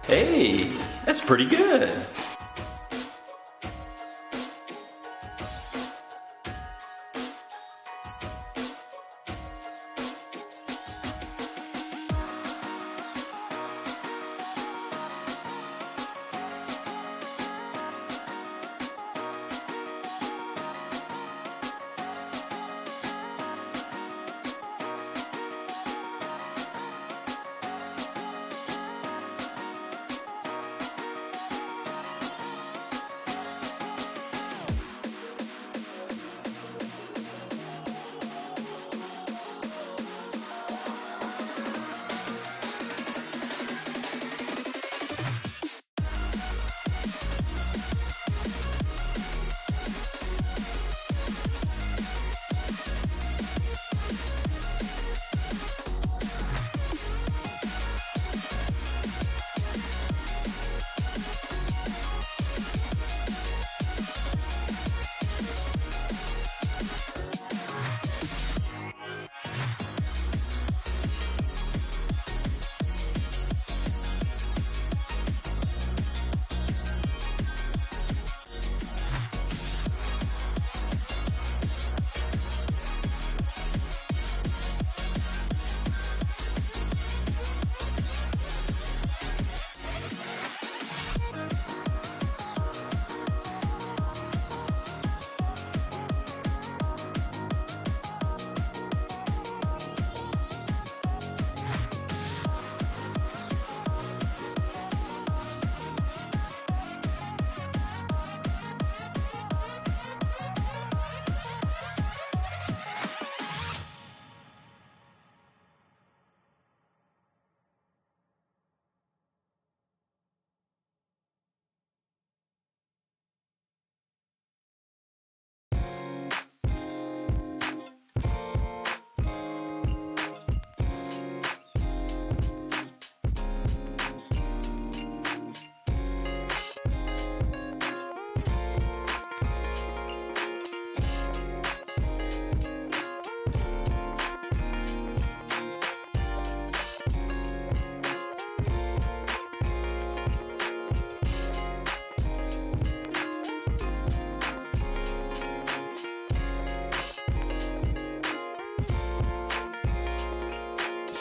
Hey, that's pretty good.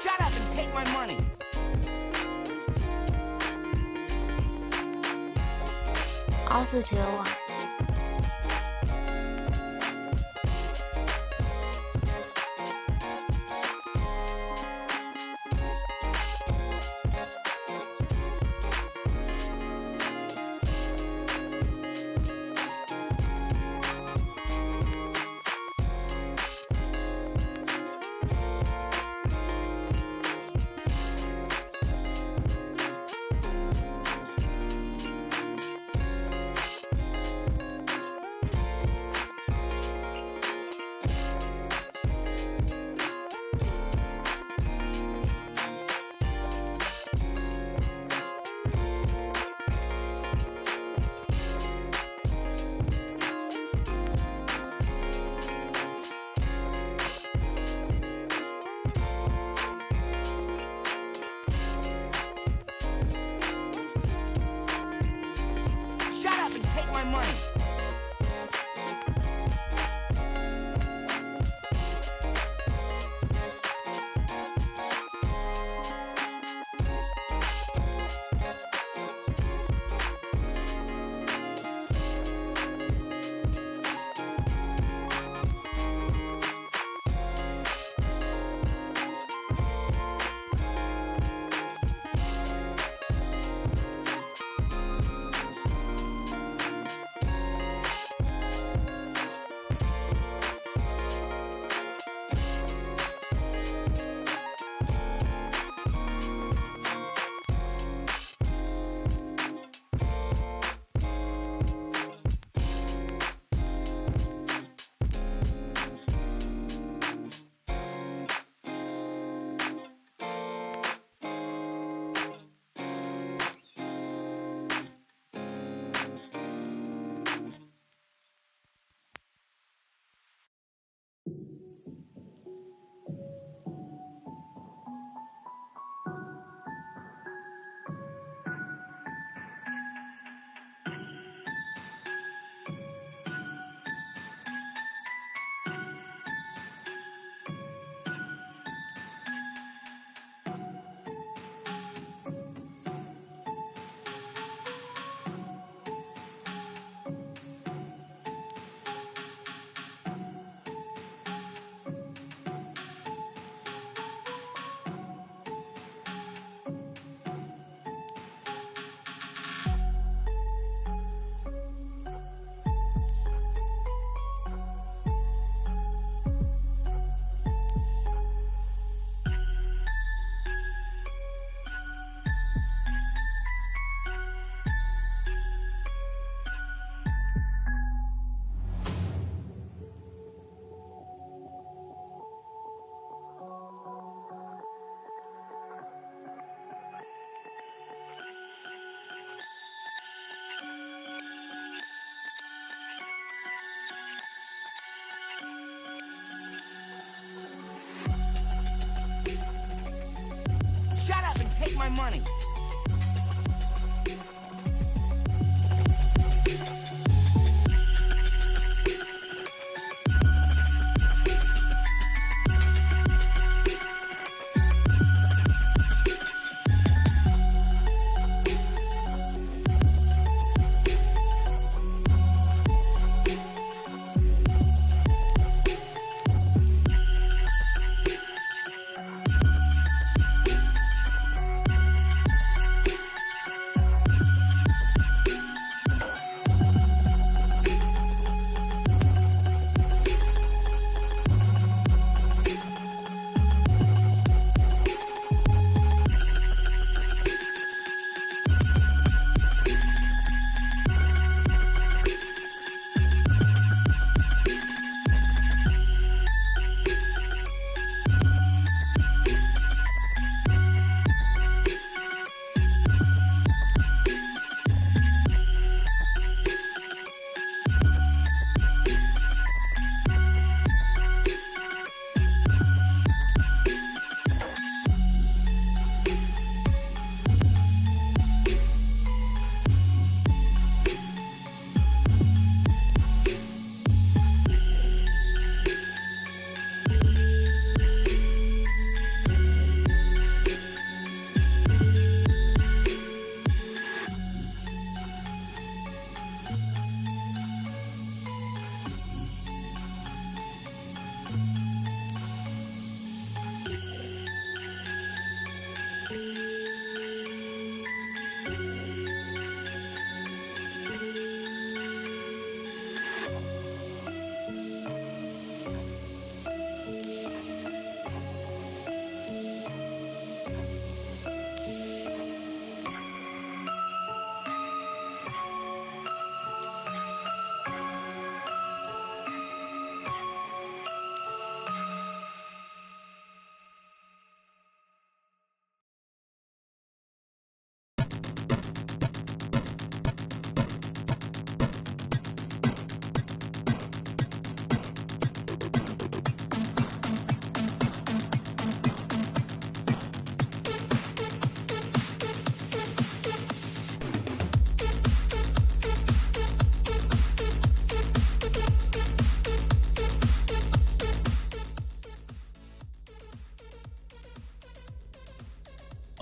Shut up and take my money.24万。Shut up and take my money. my money.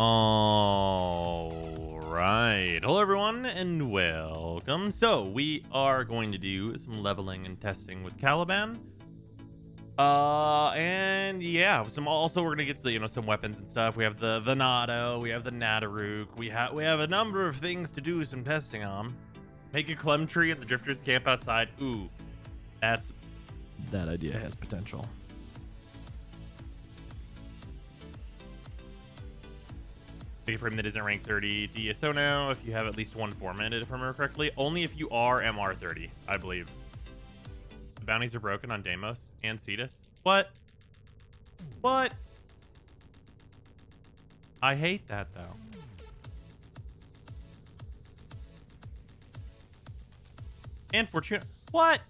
All right. Hello, everyone, and welcome. So we are going to do some leveling and testing with Caliban. And yeah, we're gonna get some weapons and stuff. We have the Venado, we have the Nadaruk, we have a number of things to do some testing on. Make a clem tree and the drifters camp outside. Ooh, that idea has potential. Make a frame that isn't rank 30 DSO now if you have at least one formatted, if I remember correctly. Only if you are MR30, I believe. The bounties are broken on Deimos and Cetus. What? What? I hate that, though. And Fortuna. What?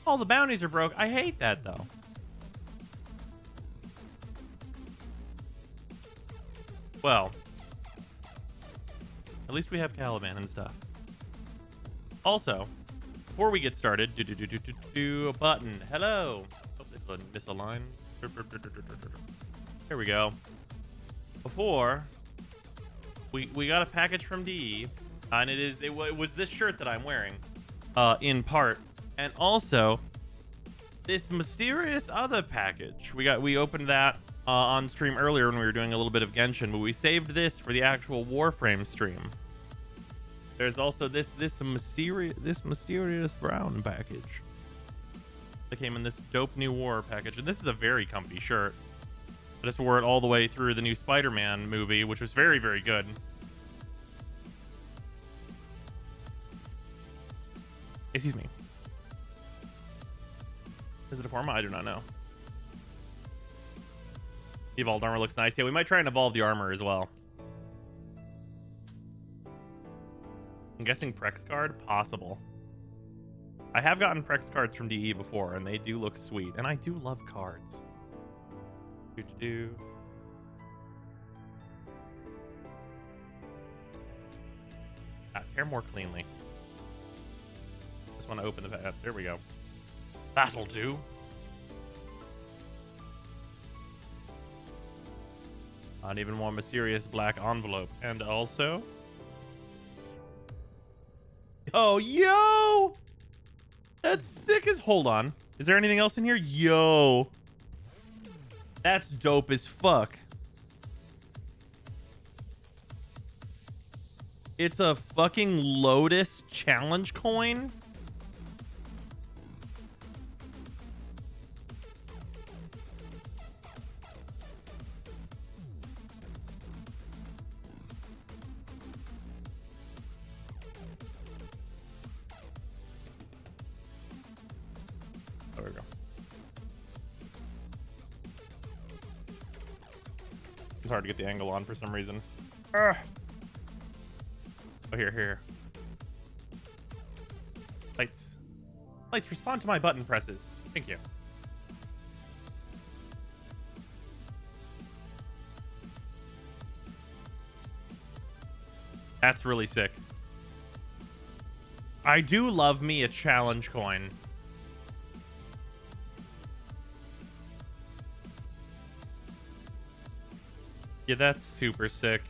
All the bounties are broke. I hate that, though. Well, at least we have Caliban and stuff. Also, before we get started, do a button. Hello. Oh, this is a misaligned. Here we go. Before we got a package from DE, and it was this shirt that I'm wearing, in part, and also this mysterious other package. We opened that on stream earlier when we were doing a little bit of Genshin, but we saved this for the actual Warframe stream. There's also this mysterious brown package that came in this dope new war package, and this is a very comfy shirt. I just wore it all the way through the new Spider-Man movie, which was very, very good. Excuse me. Is it a forma? I do not know. The evolved armor looks nice. Yeah, we might try and evolve the armor as well. I'm guessing Prex card? Possible. I have gotten Prex cards from DE before, and they do look sweet. And I do love cards. tear more cleanly. Just want to open the path. There we go. That'll do. An even more mysterious black envelope. And also... Oh, yo! That's sick as... Hold on. Is there anything else in here? Yo! That's dope as fuck. It's a fucking Lotus challenge coin? There we go. It's hard to get the angle on for some reason. Ugh. Oh, here. Lights. Lights, respond to my button presses. Thank you. That's really sick. I do love me a challenge coin. Yeah, that's super sick.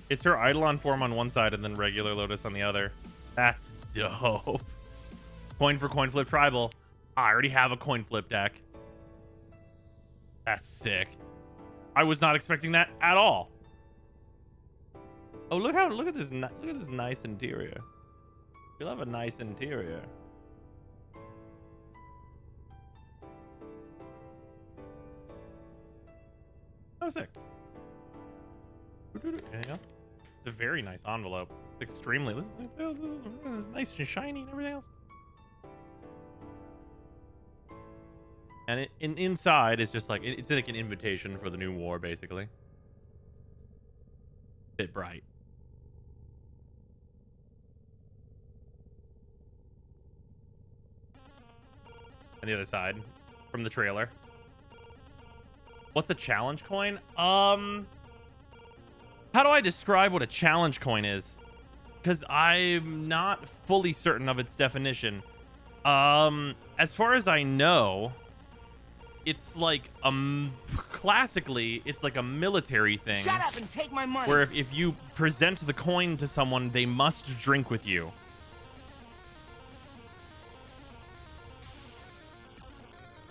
It's her Eidolon form on one side and then regular Lotus on the other. That's dope. Coin for coin flip tribal. I already have a coin flip deck. That's sick. I was not expecting that at all. Oh, look at this nice interior. We love a nice interior. Oh, sick. Anything else? It's a very nice envelope. It's extremely. This is nice and shiny and everything else. And inside is just like it's like an invitation for the new war, basically. Bit bright. On the other side, from the trailer. What's a challenge coin? How do I describe what a challenge coin is? Because I'm not fully certain of its definition. As far as I know, it's like classically, it's like a military thing. Shut up and take my money. Where if you present the coin to someone, they must drink with you.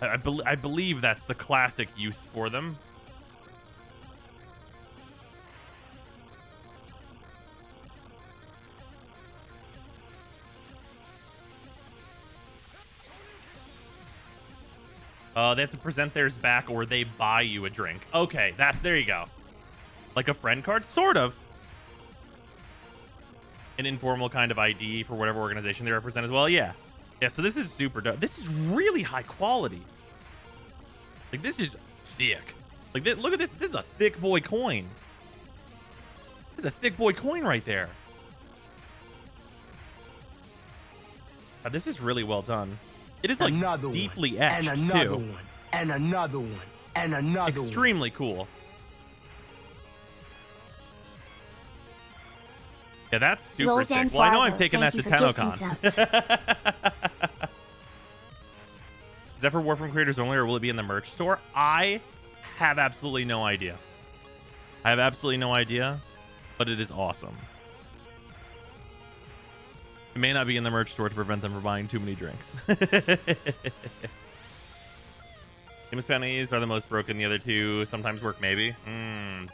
I believe that's the classic use for them. They have to present theirs back or they buy you a drink. Okay, there you go. Like a friend card? Sort of. An informal kind of ID for whatever organization they represent as well. Yeah. Yeah, so this is super dope. This is really high quality. Like, this is thick. Like, look at this. This is a thick boy coin. This is a thick boy coin right there. This is really well done. It is like deeply etched and another too. one, and another one, and another Extremely cool. Yeah, that's super sick. Well, I know I'm taking that to TennoCon. Is that for Warframe creators only, or will it be in the merch store? I have absolutely no idea. I have absolutely no idea, but it is awesome. It may not be in the merch store to prevent them from buying too many drinks. Famous pennies are the most broken. The other two sometimes work, maybe.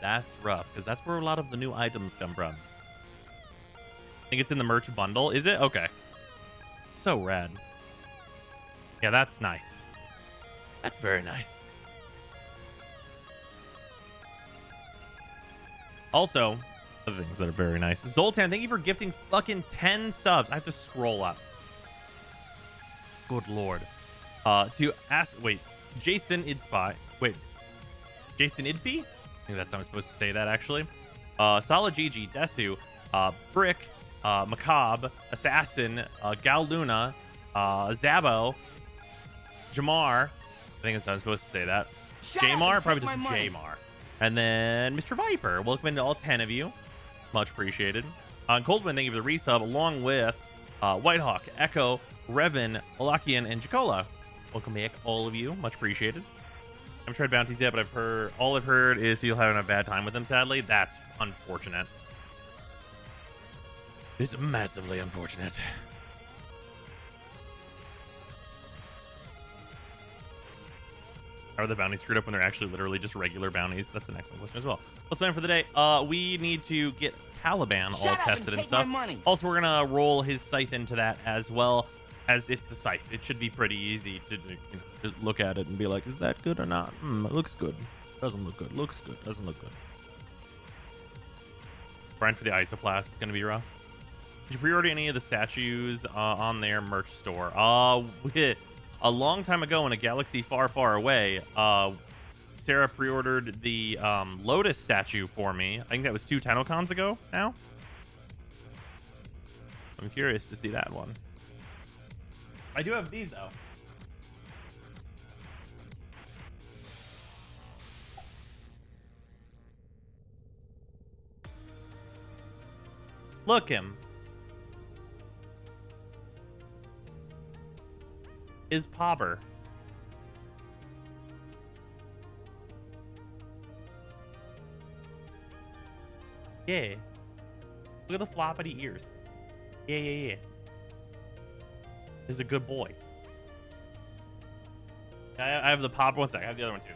That's rough, because that's where a lot of the new items come from. I think it's in the merch bundle. Is it? Okay. So rad. Yeah, that's nice. That's very nice. Also, other things that are very nice. Zoltan, thank you for gifting fucking 10 subs. I have to scroll up. Good lord. To ask, wait, Jason Idspy. Wait, Jason Idp? I think that's how I'm supposed to say that, actually. Solid GG, Desu, Brick, Macabre, Assassin, Gal Luna, Zabo, Jamar. I think that's how I'm supposed to say that. Jamar, probably just Jamar. And then Mr. Viper. Welcome into all 10 of you. much appreciated. Coldman, thank you for the resub, along with Whitehawk, Echo, Revan, Malakian, and Jacola. Welcome back, all of you. Much appreciated. I haven't tried bounties yet, but all I've heard is you'll having a bad time with them, sadly. That's unfortunate. It's massively unfortunate. How are the bounties screwed up when they're actually literally just regular bounties? That's an excellent question as well. Let's plan for the day. We need to get Caliban all tested and stuff. Also, we're gonna roll his scythe into that as well, as it's a scythe. It should be pretty easy to just look at it and be like, is that good or not? It looks good. Doesn't look good. Looks good. Doesn't look good. Grind for the isoplast is gonna be rough. Did you pre-order any of the statues on their merch store? A long time ago in a galaxy far, far away, Sarah pre-ordered the Lotus statue for me. I think that was 2 TennoCons ago now. I'm curious to see that one. I do have these, though. Look him. Is Pobber. Yeah. Look at the floppity ears. Yeah. He's a good boy. I have the Pobber. One sec. I have the other one too.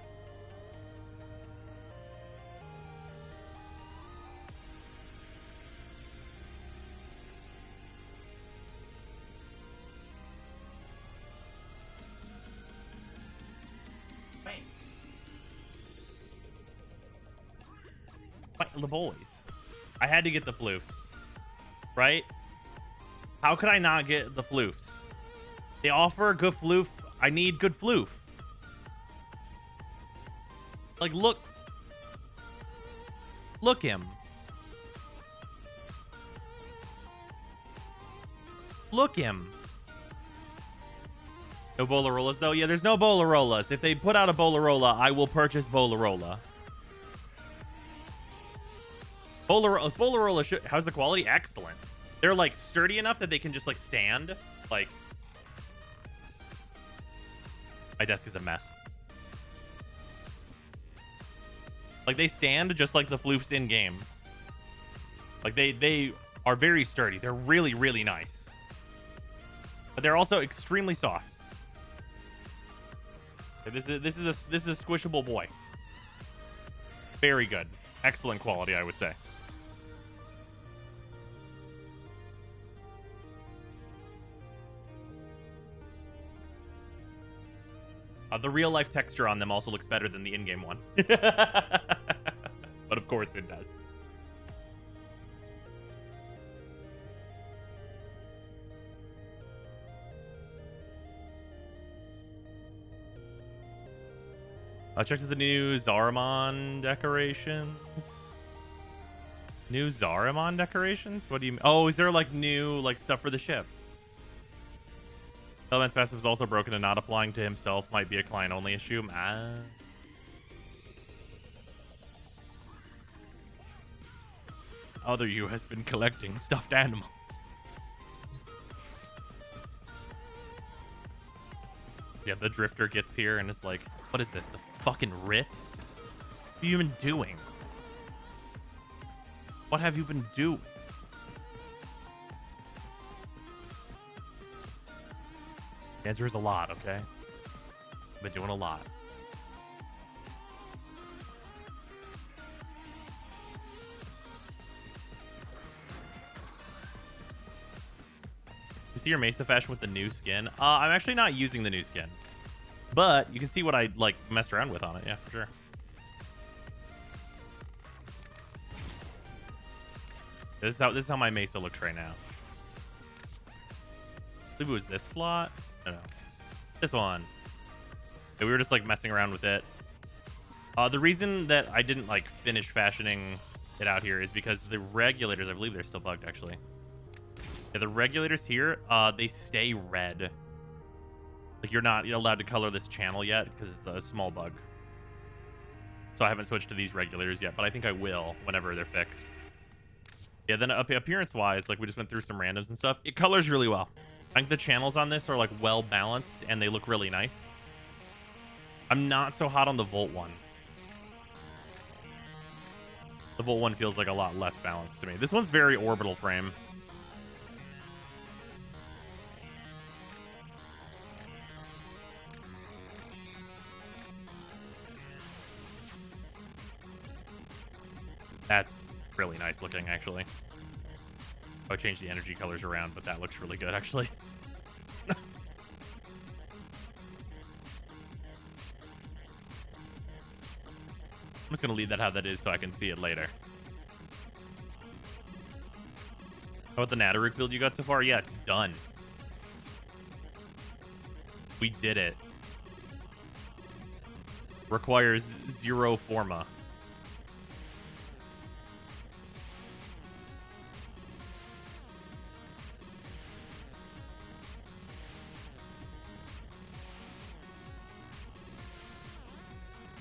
The boys. I had to get the floofs, right? How could I not get the floofs? They offer a good floof. I need good floof. Like, look him. Look him. No Bolarolas though. Yeah, there's no Bolarolas. If they put out a Bolarola, I will purchase Bolarola. Bolarola how's the quality? Excellent. They're like sturdy enough that they can just like stand. Like, my desk is a mess. Like, they stand just like the floofs in game. Like, they are very sturdy. They're really, really nice. But they're also extremely soft. This is a squishable boy. Very good. Excellent quality, I would say. The real life texture on them also looks better than the in-game one. But of course it does. I checked the new Zaramon decorations. New Zaramon decorations? What do you mean? Oh, is there like new like stuff for the ship? Caliban's passive is also broken and not applying to himself might be a client-only issue. Other you has been collecting stuffed animals. Yeah, the Drifter gets here and it's like, what is this? The fucking Ritz? What have you been doing? What have you been doing? The answer is a lot, okay? I've been doing a lot. You see your Mesa fashion with the new skin? I'm actually not using the new skin. But you can see what I like messed around with on it, yeah, for sure. This is how my Mesa looks right now. I believe it was this slot. No. This one. Yeah, we were just like messing around with it. The reason that I didn't like finish fashioning it out here is because the regulators, I believe they're still bugged actually. Yeah, the regulators here, they stay red. Like you're not allowed to color this channel yet because it's a small bug. So I haven't switched to these regulators yet, but I think I will whenever they're fixed. Yeah, then appearance wise, like we just went through some randoms and stuff. It colors really well. I think the channels on this are like well balanced and they look really nice. I'm not so hot on the Volt one. The Volt one feels like a lot less balanced to me. This one's very orbital frame. That's really nice looking, actually. I changed the energy colors around, but that looks really good, actually. I'm just going to leave that how that is so I can see it later. How about the Nadaruk build you got so far? Yeah, it's done. We did it. Requires 0 Forma.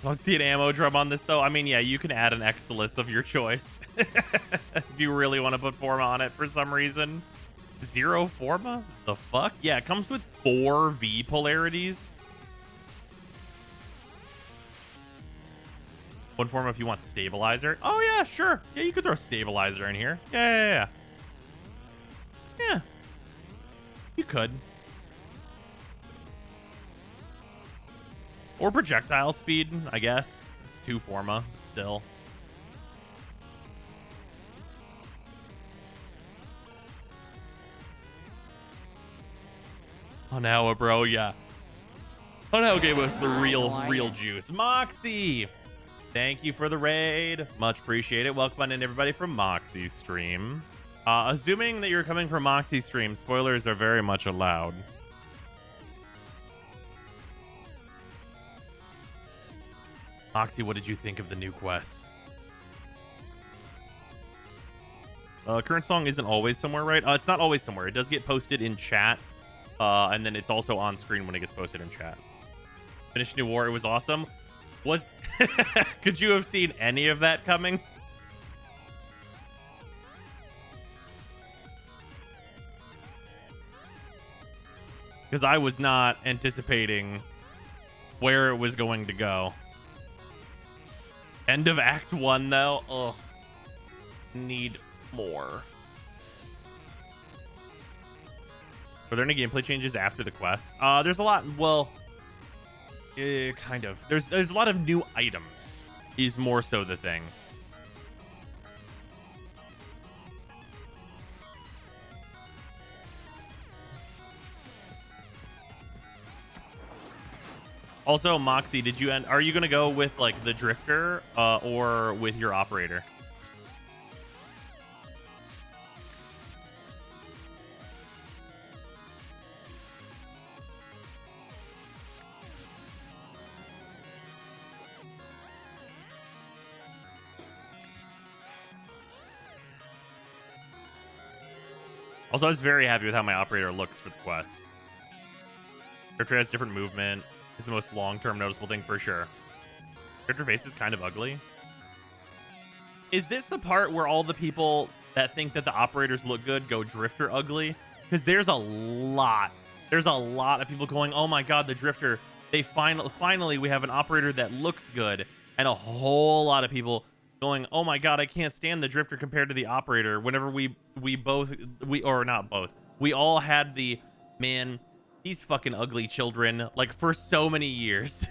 I don't see an ammo drum on this, though. I mean, yeah, you can add an Exilus of your choice. If you really want to put Forma on it for some reason. 0 Forma? The fuck? Yeah, it comes with 4 V polarities. 1 Forma if you want Stabilizer. Oh, yeah, sure. Yeah, you could throw Stabilizer in here. Yeah. Yeah. You could. Or projectile speed, I guess. It's 2 Forma, but still. Hanawa, bro, yeah. Hanawa gave us the real juice. Moxie! Thank you for the raid. Much appreciated. Welcome on in, everybody, from Moxie's stream. Assuming that you're coming from Moxie's stream, spoilers are very much allowed. Moxie, what did you think of the new quests? Current song isn't always somewhere, right? It's not always somewhere. It does get posted in chat. And then it's also on screen when it gets posted in chat. Finished New War. It was awesome. Was could you have seen any of that coming? Because I was not anticipating where it was going to go. End of Act 1, though. Ugh. Need more. Were there any gameplay changes after the quest? There's a lot. Well, kind of. There's a lot of new items. Is more so the thing. Also, Moxie, are you gonna go with like the Drifter or with your operator? Also, I was very happy with how my operator looks for the quest. Drifter has different movement. Is the most long-term noticeable thing for sure. Drifter face is kind of ugly. Is this the part where all the people that think that the operators look good go Drifter ugly? Because there's a lot of people going, oh my god, the Drifter, they finally we have an operator that looks good, and a whole lot of people going, oh my god, I can't stand the Drifter compared to the operator. Whenever we all had the, man, these fucking ugly children, like, for so many years.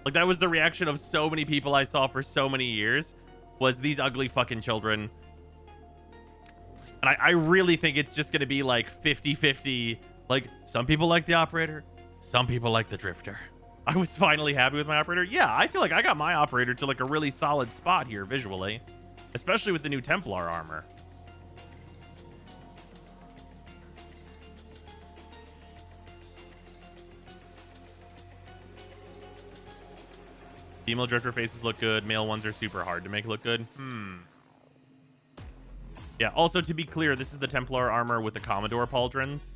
Like, that was the reaction of so many people I saw for so many years, was these ugly fucking children. And I really think it's just gonna be like 50-50. Like, some people like the operator, some people like the Drifter. I was finally happy with my operator. Yeah, I feel like I got my operator to like a really solid spot here visually, especially with the new Templar armor. Female Drifter faces look good. Male ones are super hard to make look good. Yeah, also to be clear, this is the Templar armor with the Commodore pauldrons.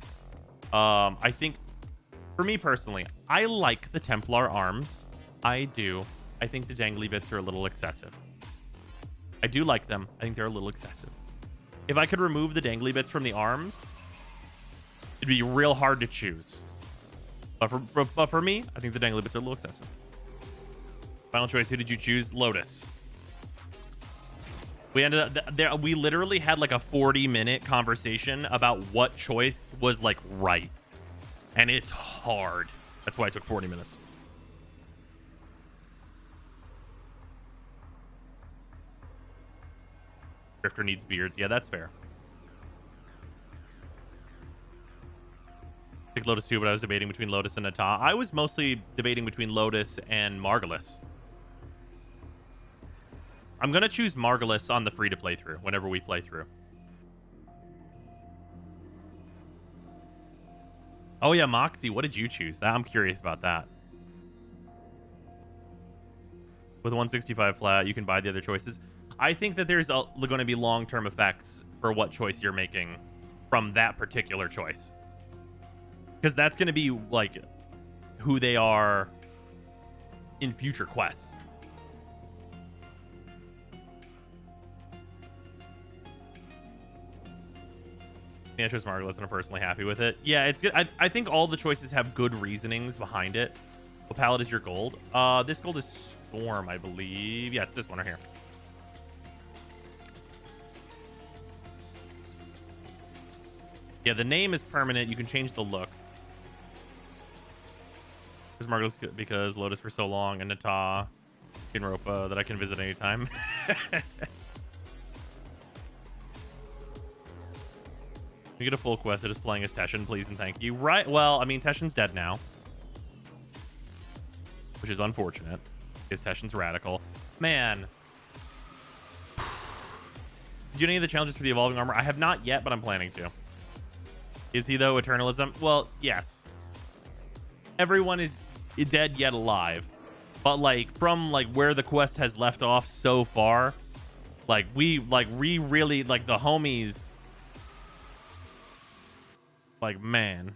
I think, for me personally, I like the Templar arms. I do. I think the dangly bits are a little excessive. I do like them. I think they're a little excessive. If I could remove the dangly bits from the arms, it'd be real hard to choose. But for me, I think the dangly bits are a little excessive. Final choice. Who did you choose? Lotus. We ended up there. We literally had like a 40-minute conversation about what choice was like right, and it's hard. That's why it took 40 minutes. Drifter needs beards. Yeah, that's fair. I picked Lotus too, but I was debating between Lotus and Nata. I was mostly debating between Lotus and Margulis. I'm going to choose Margulis on the free-to-play through, whenever we play through. Oh, yeah, Moxie. What did you choose? I'm curious about that. With 165 flat, you can buy the other choices. I think that there's going to be long-term effects for what choice you're making from that particular choice. Because that's going to be, like, who they are in future quests. I chose Margulis and I'm personally happy with it. Yeah, it's good. I think all the choices have good reasonings behind it. What palette is your gold? This gold is Storm, I believe. Yeah, it's this one right here. Yeah, the name is permanent. You can change the look. Because Margulis, because Lotus for so long, and Nata, Kinropa, that I can visit anytime. You get a full quest of just playing as Teshin, please and thank you. Right, well, I mean, Teshin's dead now. Which is unfortunate. Because Teshin's radical. Man. Did you do any of the challenges for the evolving armor? I have not yet, but I'm planning to. Is he, though, Eternalism? Well, yes. Everyone is dead yet alive. But, like, from, like, where the quest has left off so far, like, we really, like, the homies... Like, man.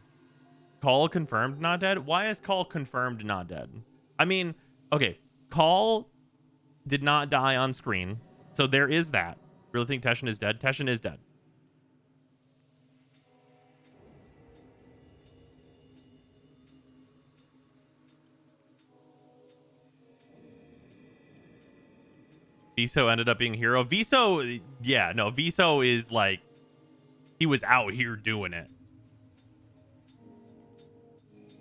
Call confirmed not dead? Why is Call confirmed not dead? I mean, okay. Call did not die on screen. So there is that. Really think Teshin is dead? Teshin is dead. Viso ended up being hero. Viso, yeah, no. Viso is like... He was out here doing it.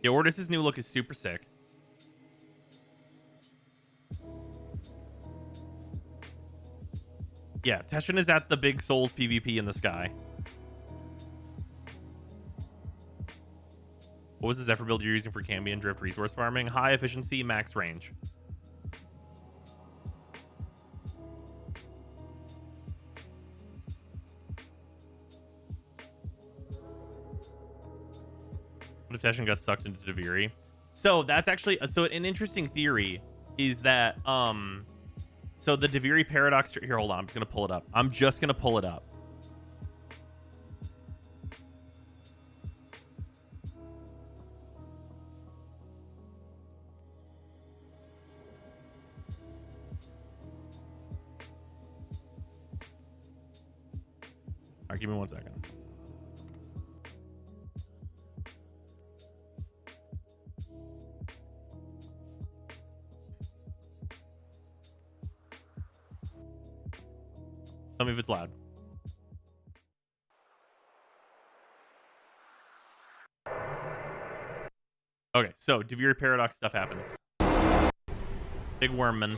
Yeah, Ordis' new look is super sick. Yeah, Teshin is at the big Souls PvP in the sky. What was the Zephyr build you're using for Cambion Drift resource farming? High efficiency, max range. What if Teshin got sucked into Deviri? So that's actually so an interesting theory is that so the Deviri paradox here, hold on, I'm just gonna pull it up. I'm just gonna pull it up. All right, give me 1 second. Tell me if it's loud. Okay, so Deviri paradox stuff happens. Big Wormman.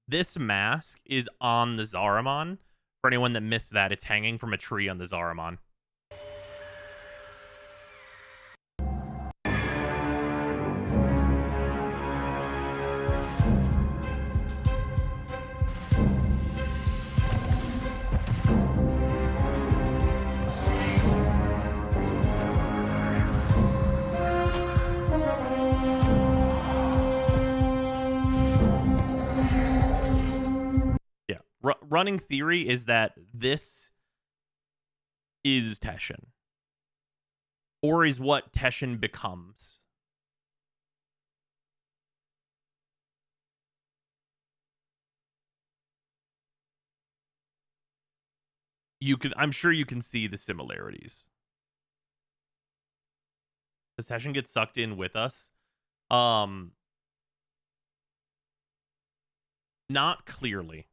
This mask is on the Zaramon. For anyone that missed that, it's hanging from a tree on the Zaramon. Running theory is that this is Teshin, or is what Teshin becomes. I'm sure you can see the similarities. The session gets sucked in with us. Not clearly.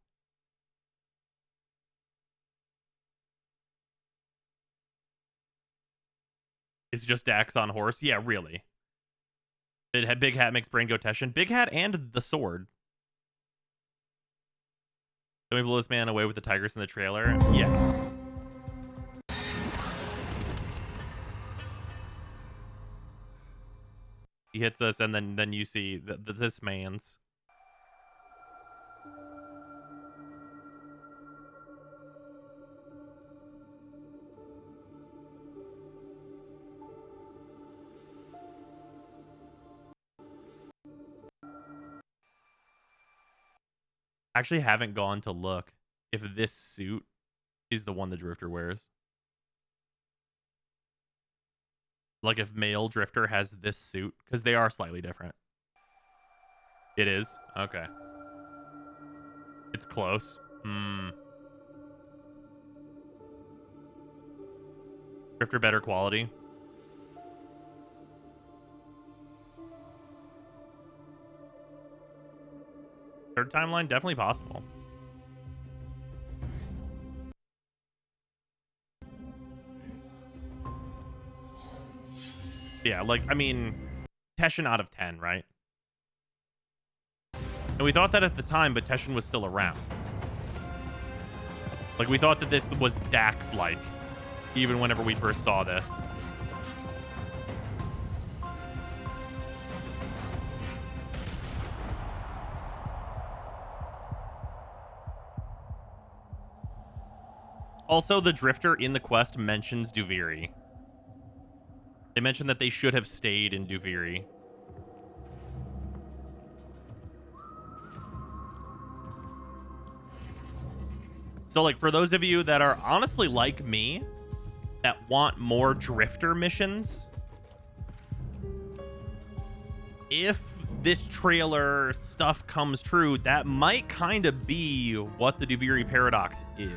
It's just Dax on horse. Yeah, really. It had Big Hat makes Brain go Teshin. Big Hat and the sword. Then we blow this man away with the tigers in the trailer. Yeah. He hits us, and then you see this man's. Actually haven't gone to look if this suit is the one the Drifter wears. Like if male Drifter has this suit, because they are slightly different. It is? Okay. It's close. Drifter better quality. Third timeline, definitely possible. Yeah, like, I mean, Teshin out of 10, right? And we thought that at the time, but Teshin was still around. Like, we thought that this was Dax-like, even whenever we first saw this. Also, the Drifter in the quest mentions Duviri. They mentioned that they should have stayed in Duviri. So, like, for those of you that are honestly like me, that want more Drifter missions, if this trailer stuff comes true, that might kind of be what the Duviri paradox is.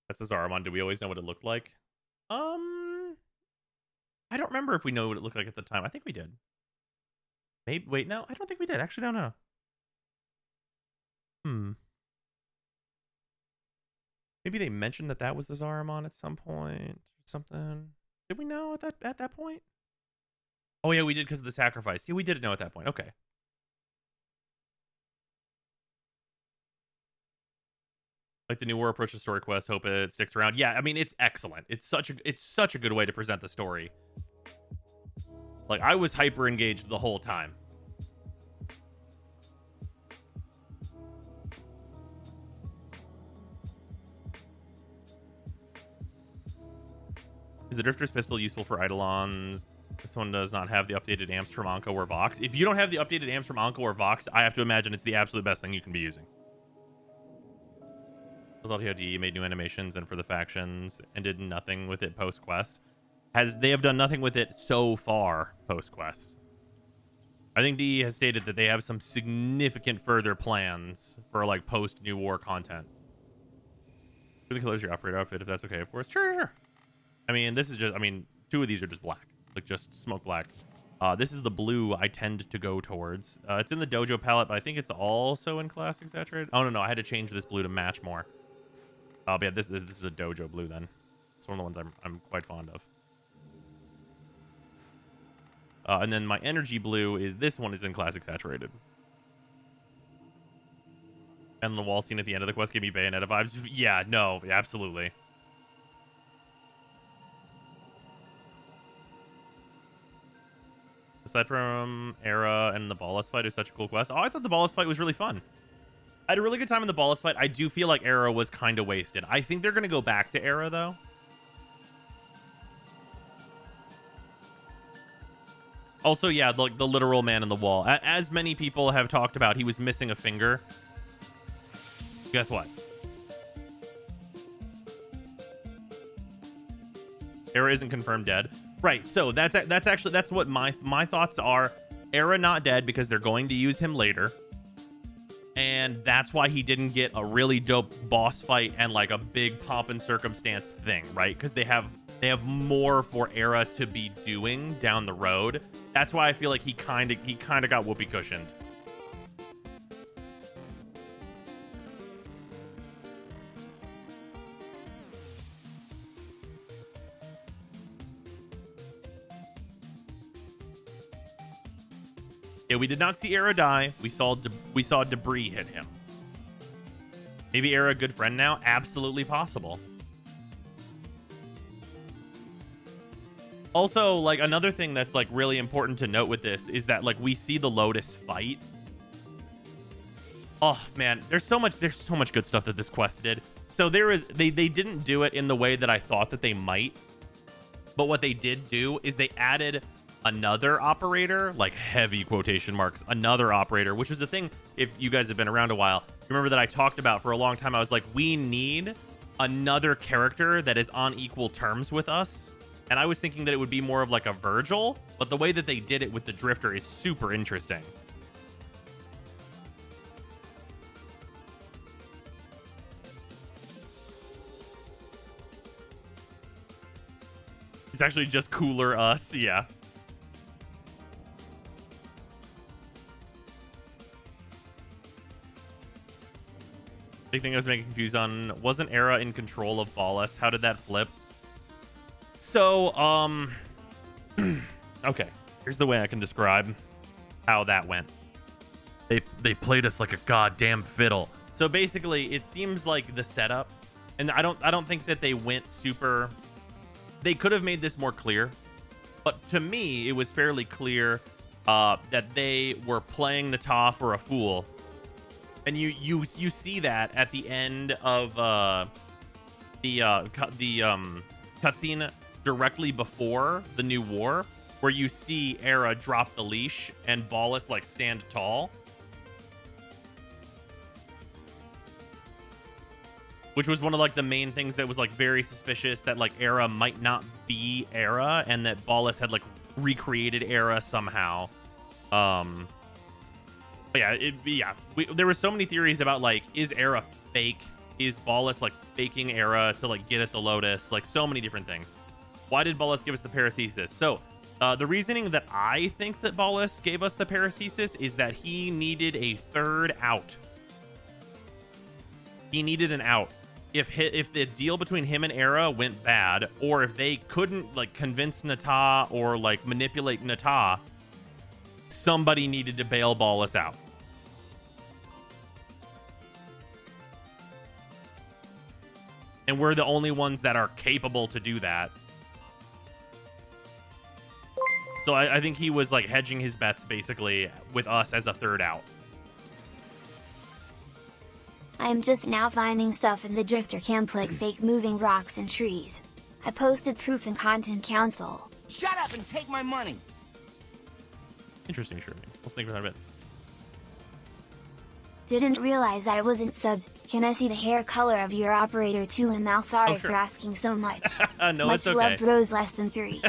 That's the Zaramon. Do we always know what it looked like? I don't remember if we know what it looked like at the time. I think we did. Maybe. Wait, no, I don't think we did. Actually, don't know. Maybe they mentioned that was the Zaramon at some point or something. Did we know at that point? Oh yeah, we did because of the sacrifice. Yeah, we did know at that point. Okay. Like the new war approach to story quest. Hope it sticks around. Yeah, I mean it's excellent. It's such a good way to present the story. Like I was hyper engaged the whole time. Is the Drifter's pistol useful for Eidolons? This one does not have the updated amps from Anko or Vox. If you don't have the updated amps from Anko or Vox, I have to imagine it's the absolute best thing you can be using. LTOD made new animations and for the factions and did nothing with it post quest. They have done nothing with it so far post quest. I think DE has stated that they have some significant further plans for like post new war content. Do the killers your operator outfit if that's okay, of course. Sure. I mean, this is just. I mean, two of these are just black, like just smoke black. This is the blue I tend to go towards. It's in the dojo palette, but I think it's also in classic saturated. Oh no, I had to change this blue to match more. But yeah, this is a dojo blue then. It's one of the ones I'm quite fond of. And then my energy blue is this one is in classic saturated. And the wall scene at the end of the quest gave me Bayonetta vibes. Yeah, no, absolutely. Aside from Era and the Ballas fight, it was such a cool quest. Oh, I thought the Ballas fight was really fun. I had a really good time in the Ballas fight. I do feel like Era was kind of wasted. I think they're going to go back to Era, though. Also, yeah, the literal man in the wall. As many people have talked about, he was missing a finger. Guess what? Era isn't confirmed dead. Right. So that's what my thoughts are. Era not dead because they're going to use him later. And that's why he didn't get a really dope boss fight and like a big pomp and circumstance thing, right? Because they have more for Era to be doing down the road. That's why I feel like he kind of got whoopee cushioned. Yeah, we did not see Era die. We saw debris hit him. Maybe Era a good friend now? Absolutely possible. Also, like, another thing that's like really important to note with this is that like we see the Lotus fight. Oh man, there's so much good stuff that this quest did. So they didn't do it in the way that I thought that they might. But what they did do is they added another operator, like heavy quotation marks, another operator, which was the thing, if you guys have been around a while, remember that I talked about for a long time. I was like, we need another character that is on equal terms with us. And I was thinking that it would be more of like a Virgil, but the way that they did it with the Drifter is super interesting. It's actually just cooler us, yeah. Big thing I was making confused on, wasn't Era in control of Ballas? How did that flip? So, okay, here's the way I can describe how that went. They played us like a goddamn fiddle. So basically, it seems like the setup, and I don't think that they went super. They could have made this more clear, but to me, it was fairly clear that they were playing Nata for a fool. And you see that at the end of the cutscene directly before the new war, where you see Era drop the leash and Ballas like stand tall, which was one of like the main things that was like very suspicious, that like Era might not be Era and that Ballas had like recreated Era somehow. But yeah, there were so many theories about like, is Era fake? Is Ballas like faking Era to like get at the Lotus? Like so many different things. Why did Ballas give us the paracesis? So the reasoning that I think that Ballas gave us the paracesis is that he needed a third out. He needed an out. If the deal between him and Era went bad, or if they couldn't like convince Nata or like manipulate Nata, somebody needed to bail Ballas out. And we're the only ones that are capable to do that. So I think he was like hedging his bets basically with us as a third out. I'm just now finding stuff in the Drifter camp like fake moving rocks and trees. I posted proof in Content Council. Shut up and take my money. Interesting, sure. We'll sneak for 100 bits. Didn't realize I wasn't subbed. Can I see the hair color of your operator too? Limau, sorry Oh, sure. for asking so much. No, much it's okay. love, bros less than 3.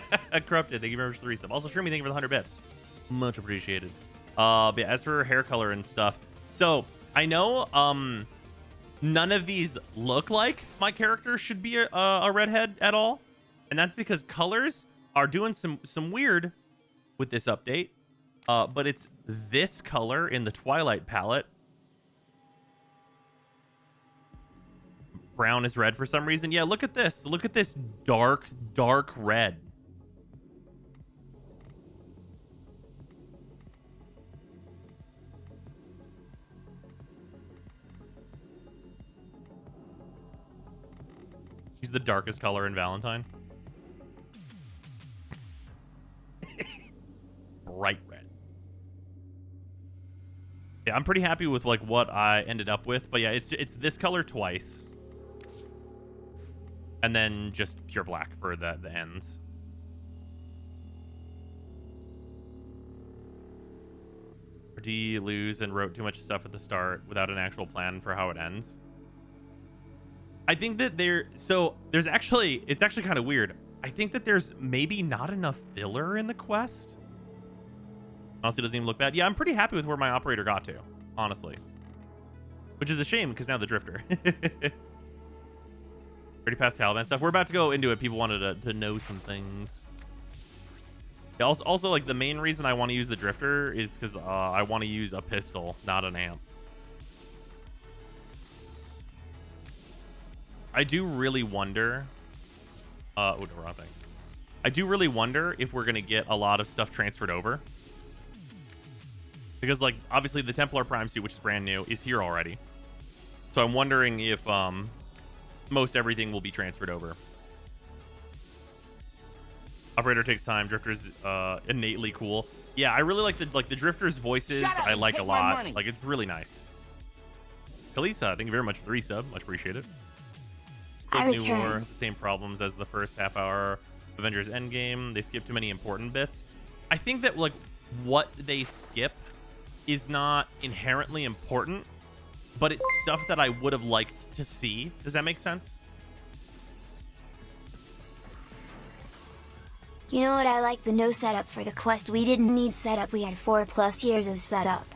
Corrupted, thank you very much for the resub. Also, Shroomy, thank you for the 100 bits. Much appreciated. But yeah, as for hair color and stuff, so I know none of these look like my character should be a redhead at all, and that's because colors are doing some weird with this update. But it's this color in the Twilight palette. Brown is red for some reason. Yeah, look at this. Look at this dark red. She's the darkest color in Valentine. Bright red. Yeah, I'm pretty happy with like what I ended up with, but yeah, it's this color twice. And then just pure black for the ends. Or do you lose and wrote too much stuff at the start without an actual plan for how it ends? I think that there's actually, it's actually kind of weird. I think that there's maybe not enough filler in the quest. Honestly, it doesn't even look bad. Yeah, I'm pretty happy with where my operator got to, honestly. Which is a shame, because now the drifter. Already past Caliban stuff. We're about to go into it. People wanted to know some things. Yeah, also, like, the main reason I want to use the drifter is because I want to use a pistol, not an amp. I do really wonder... oh, no, wrong thing. I do really wonder if we're going to get a lot of stuff transferred over. Because, like, obviously the Templar Prime suit, which is brand new, is here already. So I'm wondering if most everything will be transferred over. Operator takes time. Drifter's innately cool. Yeah, I really like the Drifter's voices. I like a lot. Like, it's really nice. Kalisa, thank you very much for the resub. Much appreciated. New War has the same problems as the first half hour of Avengers Endgame. They skip too many important bits. I think that, like, what they skip is not inherently important, but it's stuff that I would have liked to see. Does that make sense? You know what, I like the no setup for the quest. We didn't need setup, we had 4+ years of setup.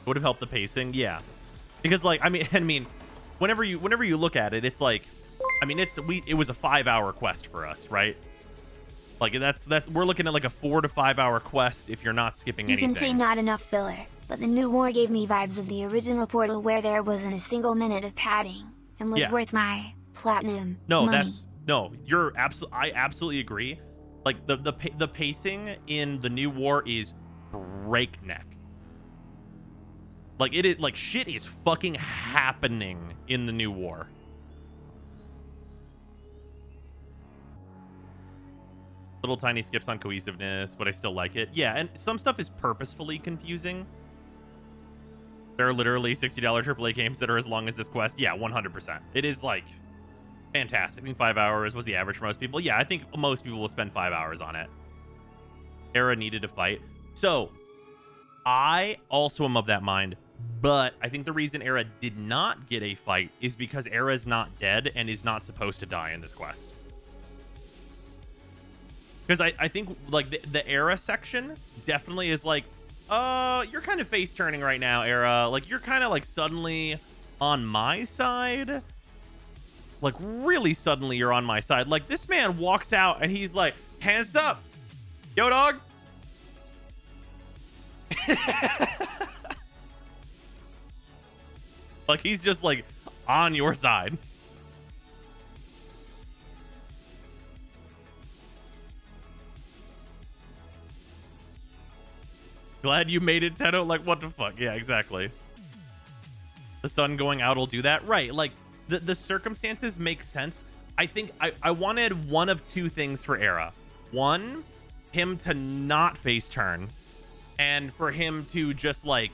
Would have helped the pacing, yeah. Because, like, I mean, whenever you look at it, it's like, I mean, it was a 5-hour quest for us, right? Like, that's we're looking at like a 4 to 5 hour quest if you're not skipping anything. You can say not enough filler, but the new war gave me vibes of the original Portal, where there wasn't a single minute of padding, and was worth my platinum money. I absolutely agree. Like, the pacing in the new war is breakneck. Like, it is, like, shit is fucking happening in the new war. Little tiny skips on cohesiveness, but I still like it. Yeah, and some stuff is purposefully confusing. There are literally $60 AAA games that are as long as this quest. Yeah, 100%. It is, like, fantastic. I think 5 hours was the average for most people. Yeah, I think most people will spend 5 hours on it. Era needed to fight. So, I also am of that mind, but I think the reason Era did not get a fight is because Era's not dead and is not supposed to die in this quest. Because I think, like, the Era section definitely is like, you're kind of face turning right now, Era. Like, you're kind of, like, suddenly on my side. Like, really suddenly you're on my side. Like, this man walks out and he's like, hands up. Yo, dog. Like, he's just, like, on your side. Glad you made it, Tedo. Like, what the fuck? Yeah, exactly. The sun going out will do that. Right. Like, the circumstances make sense. I think I wanted one of two things for Era. One, him to not face turn. And for him to just, like,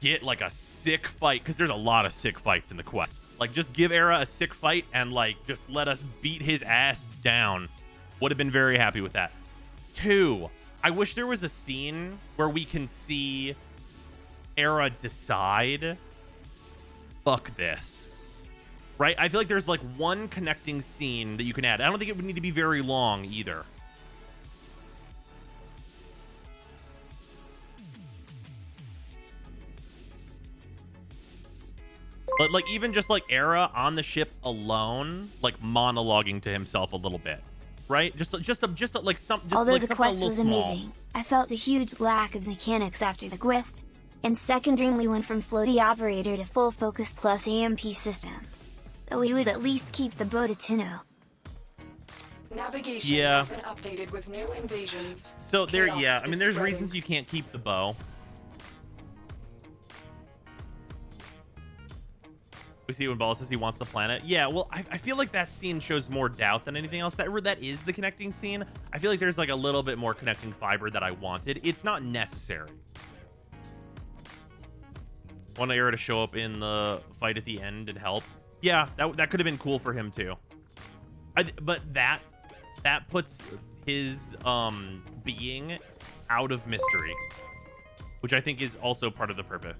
get, like, a sick fight. Because there's a lot of sick fights in the quest. Like, just give Era a sick fight and, like, just let us beat his ass down. Would have been very happy with that. Two, I wish there was a scene where we can see Era decide, fuck this. Right? I feel like there's, like, one connecting scene that you can add. I don't think it would need to be very long either. But, like, even just, like, Era on the ship alone, like, monologuing to himself a little bit. Right? Just like some. Just, although like, the quest was amazing, I felt a huge lack of mechanics after the quest. In Second Dream, we went from floaty operator to full focus plus AMP systems. Though we would at least keep the bow to Tino. Navigation has been updated with new invasions. So there, yeah. I mean, there's reasons you can't keep the bow. We see when Ball says he wants the planet. Yeah, well, I feel like that scene shows more doubt than anything else. That is the connecting scene. I feel like there's, like, a little bit more connecting fiber that I wanted. It's not necessary. Want Era to show up in the fight at the end and help. Yeah, that could have been cool for him too. But that puts his being out of mystery, which I think is also part of the purpose.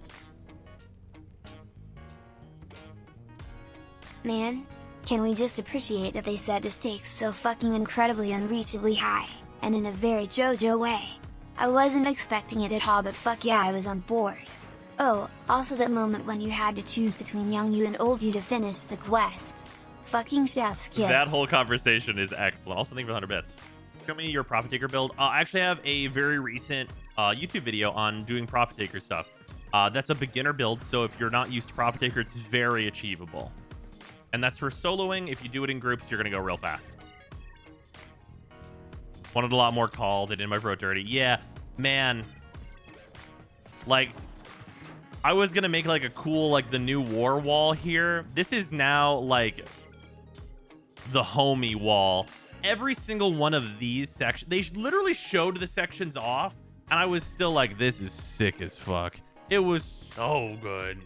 Man, can we just appreciate that they set the stakes so fucking incredibly unreachably high, and in a very JoJo way. I wasn't expecting it at all, but fuck yeah, I was on board. Oh, also that moment when you had to choose between young you and old you to finish the quest. Fucking chef's kiss. That whole conversation is excellent. Also, thank you for 100 bits. Show me your Profit Taker build. I actually have a very recent YouTube video on doing Profit Taker stuff. That's a beginner build, so if you're not used to Profit Taker, it's very achievable. And that's for soloing. If you do it in groups, you're going to go real fast. Wanted a lot more call. They did my bro dirty. Yeah, man. Like, I was going to make like a cool, like the new war wall here. This is now like the homie wall. Every single one of these sections, they literally showed the sections off, and I was still like, this is sick as fuck. It was so good.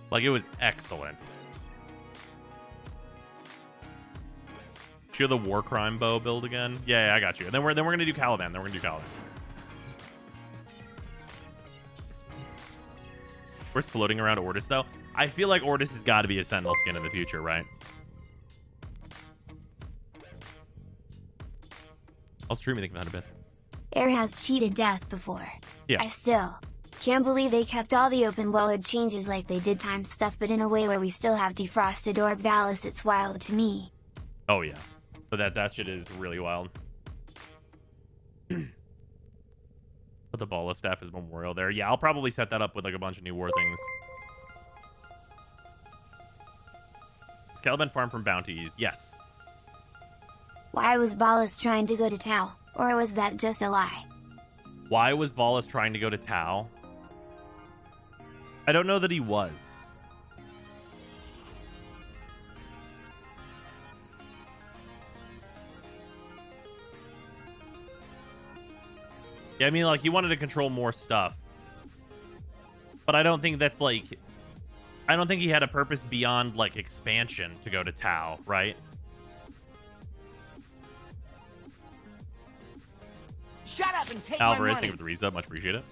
Like, it was excellent. Show the war crime bow build again. Yeah, I got you. And then we're gonna do Caliban. Where's floating around Ortis though? I feel like Ortis has got to be a Sentinel skin in the future, right? I'll stream anything for 100 bits. Air has cheated death before. Yeah. I still can't believe they kept all the open world changes like they did time stuff, but in a way where we still have defrosted Orb Valis. It's wild to me. Oh yeah, but that shit is really wild. Put the Bala staff as memorial there. Yeah, I'll probably set that up with like a bunch of new war things. Is Caliban farm from bounties? Yes. Why was Ballas trying to go to Tau? Or was that just a lie? Why was Ballas trying to go to Tau? I don't know that he was. Yeah, I mean, like, he wanted to control more stuff. But I don't think that's, like... I don't think he had a purpose beyond, like, expansion to go to Tau, right? Shut up and take my Alvarez, money. thank you for the resub. Much appreciate it.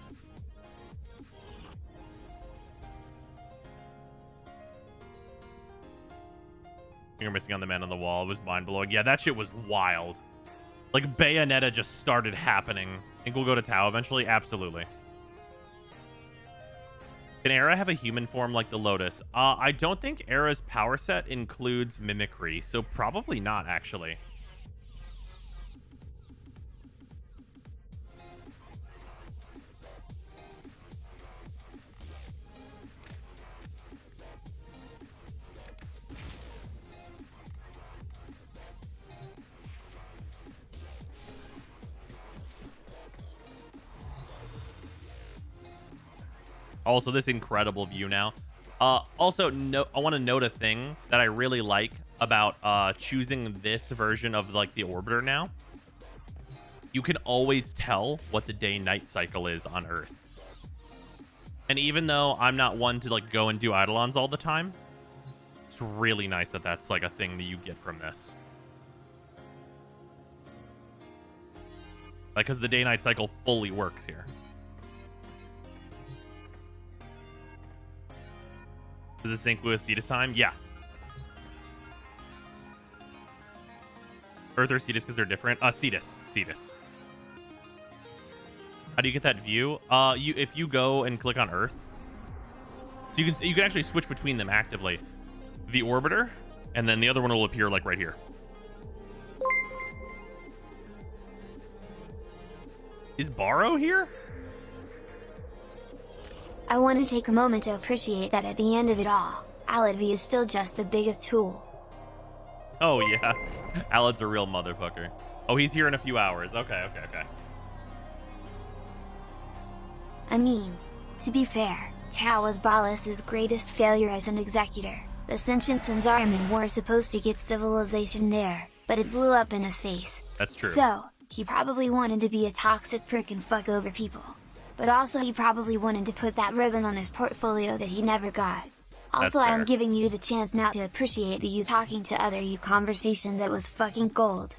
You're missing on the man on the wall. It was mind-blowing. Yeah, that shit was wild. Like, Bayonetta just started happening. Think we'll go to Tau eventually? Absolutely. Can Era have a human form like the Lotus? I don't think Era's power set includes mimicry, so probably not, actually. Also, this incredible view now. Also, I want to note a thing that I really like about choosing this version of like the Orbiter now. You can always tell what the day-night cycle is on Earth. And even though I'm not one to like go and do Eidolons all the time, it's really nice that that's like a thing that you get from this. Like, because the day-night cycle fully works here. Does it sync with Cetus time? Yeah. Earth or Cetus because they're different? Cetus. How do you get that view? If you go and click on Earth, so you can actually switch between them actively. The Orbiter, and then the other one will appear like right here. Is Borrow here? I want to take a moment to appreciate that at the end of it all, Aladvi is still just the biggest tool. Oh yeah, Alad's a real motherfucker. Oh, he's here in a few hours. Okay. I mean, to be fair, Tau was Ballas' greatest failure as an executor. The Sentient Sanzariman were supposed to get civilization there, but it blew up in his face. That's true. So, he probably wanted to be a toxic prick and fuck over people. But also he probably wanted to put that ribbon on his portfolio that he never got. Also, fair. I'm giving you the chance now to appreciate the you talking to other you conversation that was fucking gold.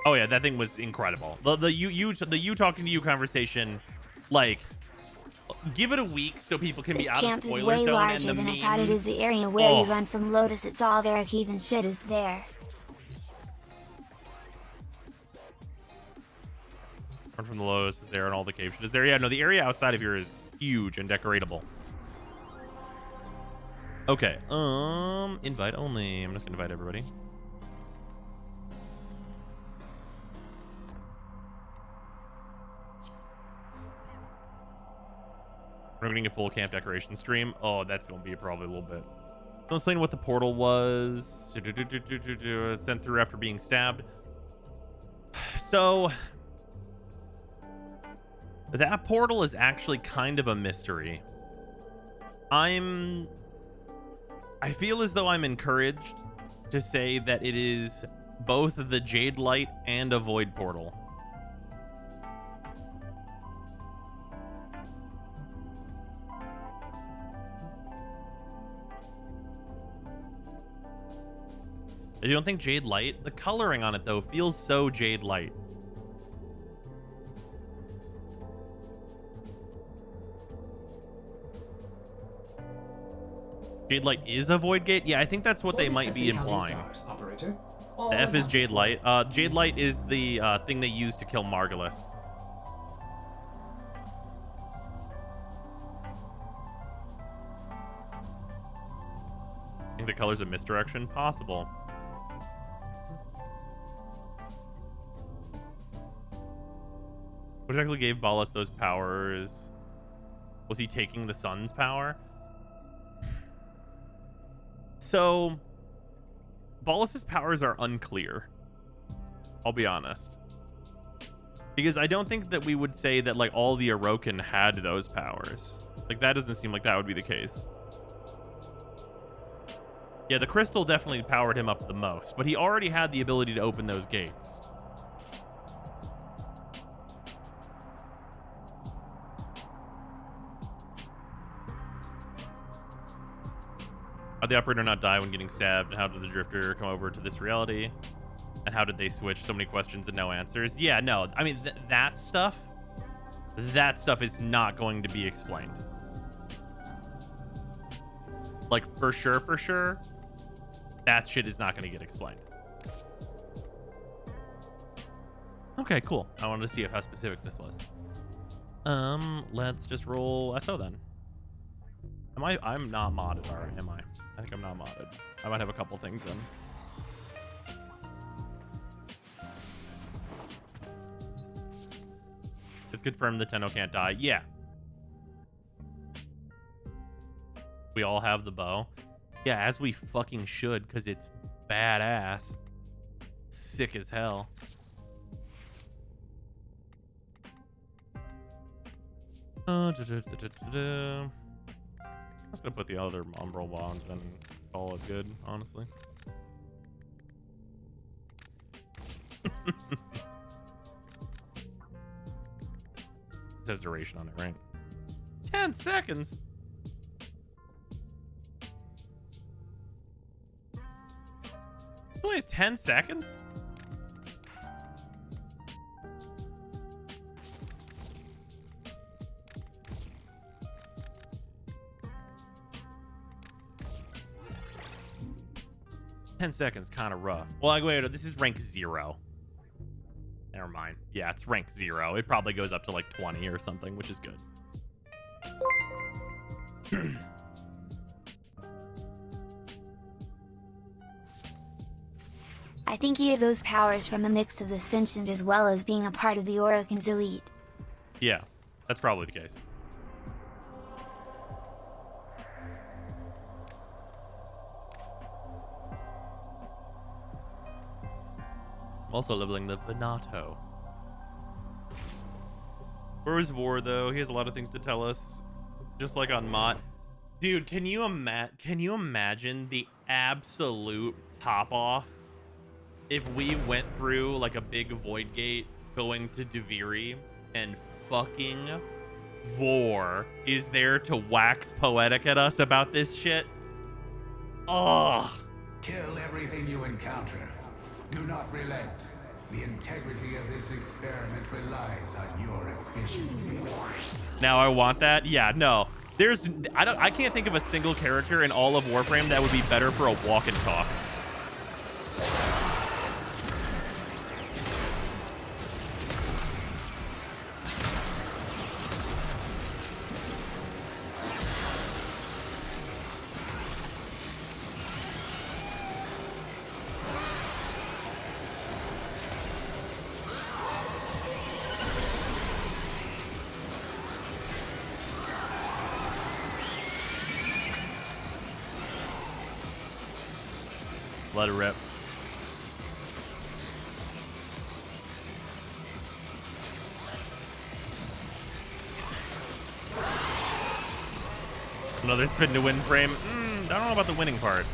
Oh yeah, that thing was incredible. The you talking to you conversation, like, give it a week so people can This be out of camp is spoiler way zone, and larger the than I memes. thought it is. The area where Oh. you run from Lotus, it's all there. Even shit is there. Run from the Lotus is there, and all the cave shit is there. Yeah, no, the area outside of here is huge and decoratable. Okay, invite only. I'm just gonna invite everybody. We're getting a full camp decoration stream. Oh, that's gonna be probably a little bit. Don't explain what the portal was. Sent through after being stabbed. So that portal is actually kind of a mystery. I feel as though I'm encouraged to say that it is both the Jade Light and a Void Portal. I don't think Jade Light. The coloring on it, though, feels so Jade Light. Jade Light is a Void Gate? Yeah, I think that's what they might be implying. Operator. The F is Jade Light. Jade Light is the thing they use to kill Margulis. I think the color's a misdirection? Possible. What exactly gave Ballas those powers? Was he taking the sun's power? So, Ballas's powers are unclear. I'll be honest. Because I don't think that we would say that, like, all the Orokin had those powers. Like, that doesn't seem like that would be the case. Yeah, the crystal definitely powered him up the most, but he already had the ability to open those gates. How'd the operator not die when getting stabbed? How did the drifter come over to this reality? And how did they switch? So many questions and no answers. Yeah, no. I mean, that stuff is not going to be explained. Like, for sure, that shit is not going to get explained. Okay, cool. I wanted to see how specific this was. Let's just roll SO then. I'm not modded, alright, am I? I think I'm not modded. I might have a couple things in. It's confirmed the Tenno can't die. Yeah. We all have the bow. Yeah, as we fucking should, because it's badass. Sick as hell. I'm just gonna put the other umbral bonds in and call it good, honestly. It says duration on it, right? 10 seconds. It only has 10 seconds? Seconds, kind of rough. Well, wait, this is rank 0. Never mind. Yeah, it's rank 0. It probably goes up to like 20 or something, which is good. I think he had those powers from a mix of the sentient as well as being a part of the Orokin's elite. Yeah, that's probably the case. Also leveling the Venato. Where was Vor, though? He has a lot of things to tell us. Just like on Mott. Dude, can you imagine the absolute pop-off if we went through, like, a big void gate going to Duviri and fucking Vor is there to wax poetic at us about this shit? Oh. Kill everything you encounter. Do not relent. The integrity of this experiment relies on your efficiency. Now I want that. Yeah, no. I can't think of a single character in all of Warframe that would be better for a walk and talk. Let it rip. Another spin to win frame. I don't know about the winning part.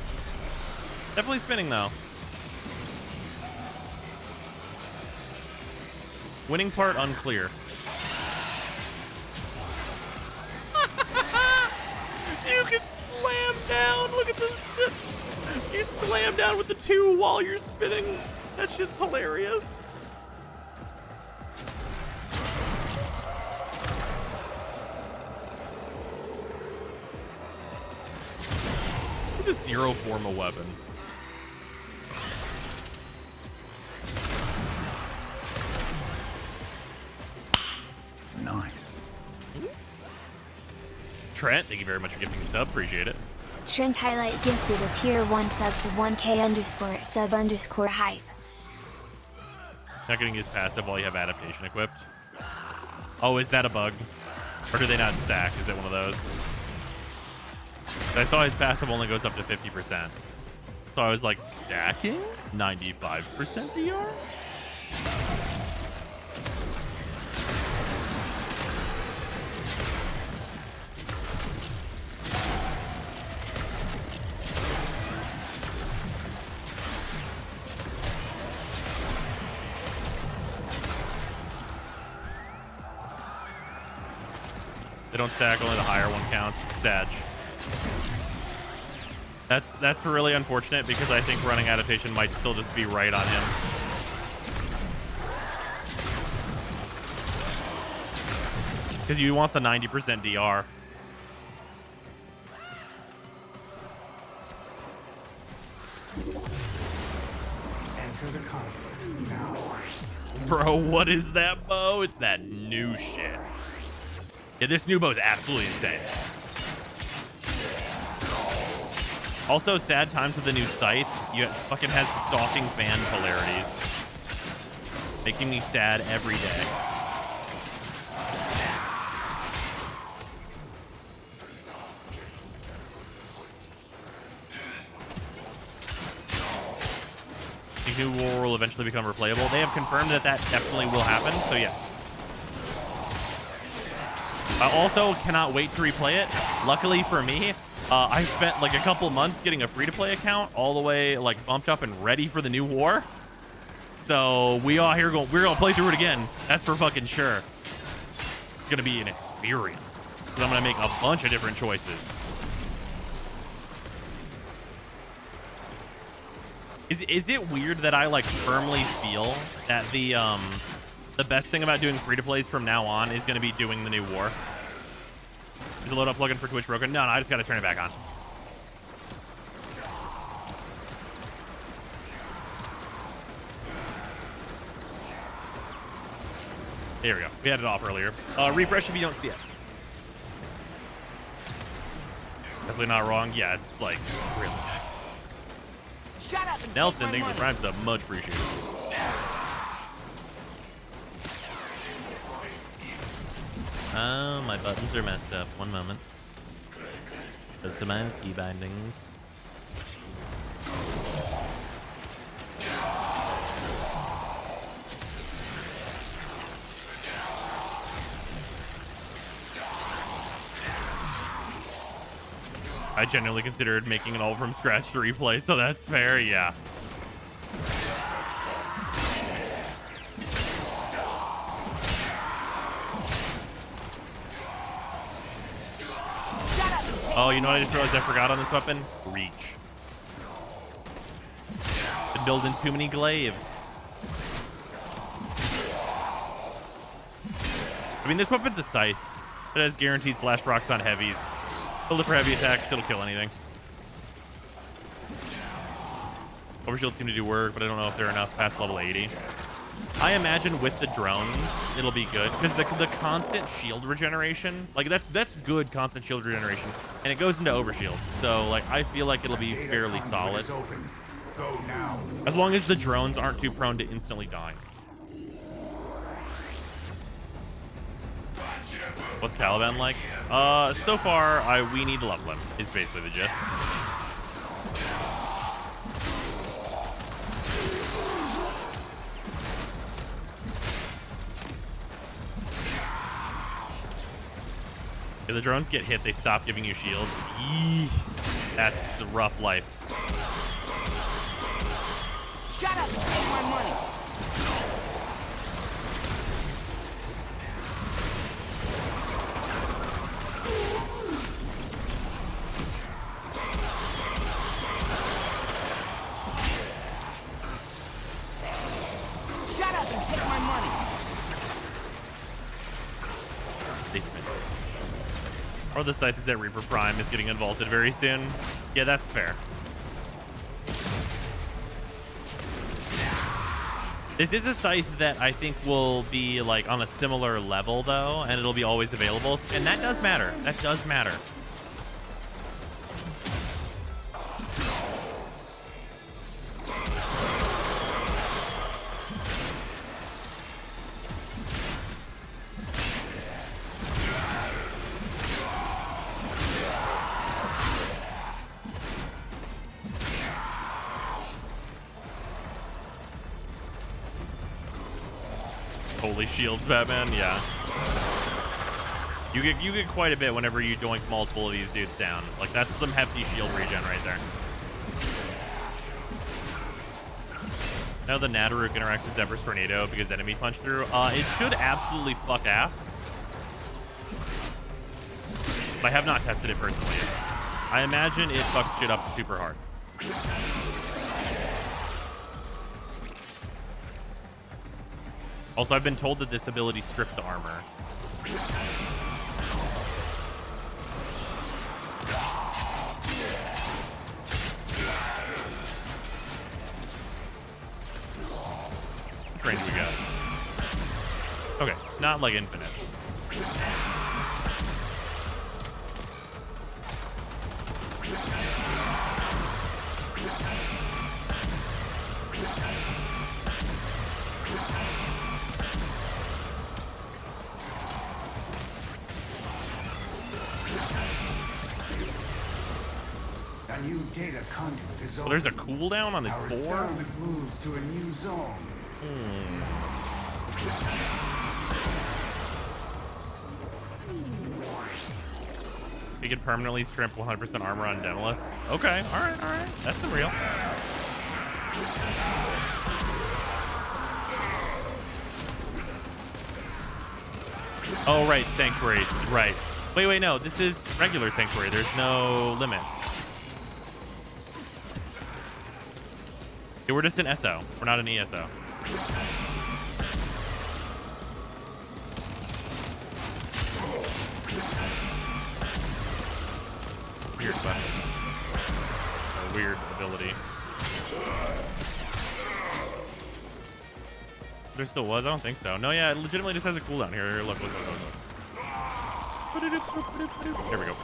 Definitely spinning though. Winning part unclear. You can slam down. Look at this shit. You slam down with the 2 while you're spinning. That shit's hilarious. Look at the 0 form a weapon. Nice. Trent, thank you very much for gifting a sub. Appreciate it. Trent Highlight gifted a tier 1 sub to 1k_sub_hype. Not getting his passive while you have adaptation equipped. Oh, is that a bug? Or do they not stack? Is it one of those? I saw his passive only goes up to 50%. So I was like, stacking? 95% DR? They don't stack, only the higher one counts. Sag. That's really unfortunate because I think running adaptation might still just be right on him. Because you want the 90% DR. Enter the conflict now. Bro, what is that bow? It's that new shit. Yeah, this new bow is absolutely insane. Also, sad times with the new scythe. You fucking has stalking fan polarities. Making me sad every day. The new war will eventually become replayable. They have confirmed that definitely will happen, so yeah. I also cannot wait to replay it. Luckily for me, I spent like a couple months getting a free-to-play account all the way like bumped up and ready for the new war. So we're gonna play through it again. That's for fucking sure. It's gonna be an experience because I'm gonna make a bunch of different choices. Is it weird that I like firmly feel that the best thing about doing free-to-plays from now on is gonna be doing the new war? Is the load up plugin for Twitch broken? No, I just gotta turn it back on. There we go. We had it off earlier. Refresh if you don't see it. Definitely not wrong. Yeah, it's like really. Shut up and Nelson, take my thanks for money. Prime sub. Much appreciated. Oh, my buttons are messed up. One moment. Customize key bindings. I genuinely considered making it all from scratch to replay, so that's fair, yeah. Shut up and take Oh, my you know what I money. just realized I forgot on this weepen? Reach. Been building too many glaives. I mean, this weapon's a scythe. It has guaranteed slash procs on heavies. Build it for heavy attacks, it'll kill anything. Overshields seem to do work, but I don't know if they're enough past level 80. I imagine with the drones, it'll be good. Because the constant shield regeneration, like that's good constant shield regeneration. And it goes into overshields. So like I feel like it'll be fairly solid. Go now. As long as the drones aren't too prone to instantly dying. What's Caliban like? So far, we need to level him, is basically the gist. If the drones get hit, they stop giving you shields. Eee, that's the rough life. Shut up and take my money. Shut up and take my money. They spin. Or the scythe is that Reaper Prime is getting involved very soon. Yeah, that's fair. This is a scythe that I think will be like on a similar level though, and it'll be always available. And that does matter. That does matter. Holy shields, Batman, yeah. You get quite a bit whenever you doink multiple of these dudes down. Like that's some hefty shield regen right there. Now the Nadaruk interacts with Zephyr's Tornado because enemy punch through. It should absolutely fuck ass. But I have not tested it personally yet. I imagine it fucks shit up super hard. Also, I've been told that this ability strips armor. What range we got? Okay, not like infinite. A new data conduit is Well, there's a open. cooldown on his Our 4? experiment moves to a new zone. He can permanently strip 100% armor on Dentalus. Okay, alright. That's some real. Oh, right, Sanctuary. Right. Wait, no. This is regular Sanctuary. There's no limit. Okay, we're just an SO. We're not an ESO. Weird weapon. A weird ability. There still was? I don't think so. No, yeah, it legitimately just has a cooldown here. Here, look. Here we go.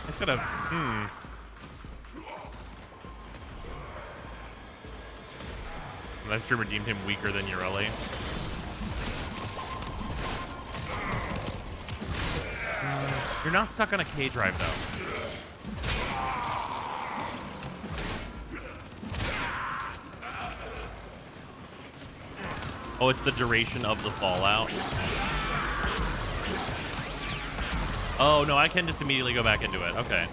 It's got a... Live streamer deemed him weaker than Ureli. You're not stuck on a K drive, though. Oh, it's the duration of the fallout. Oh, no, I can just immediately go back into it. Okay.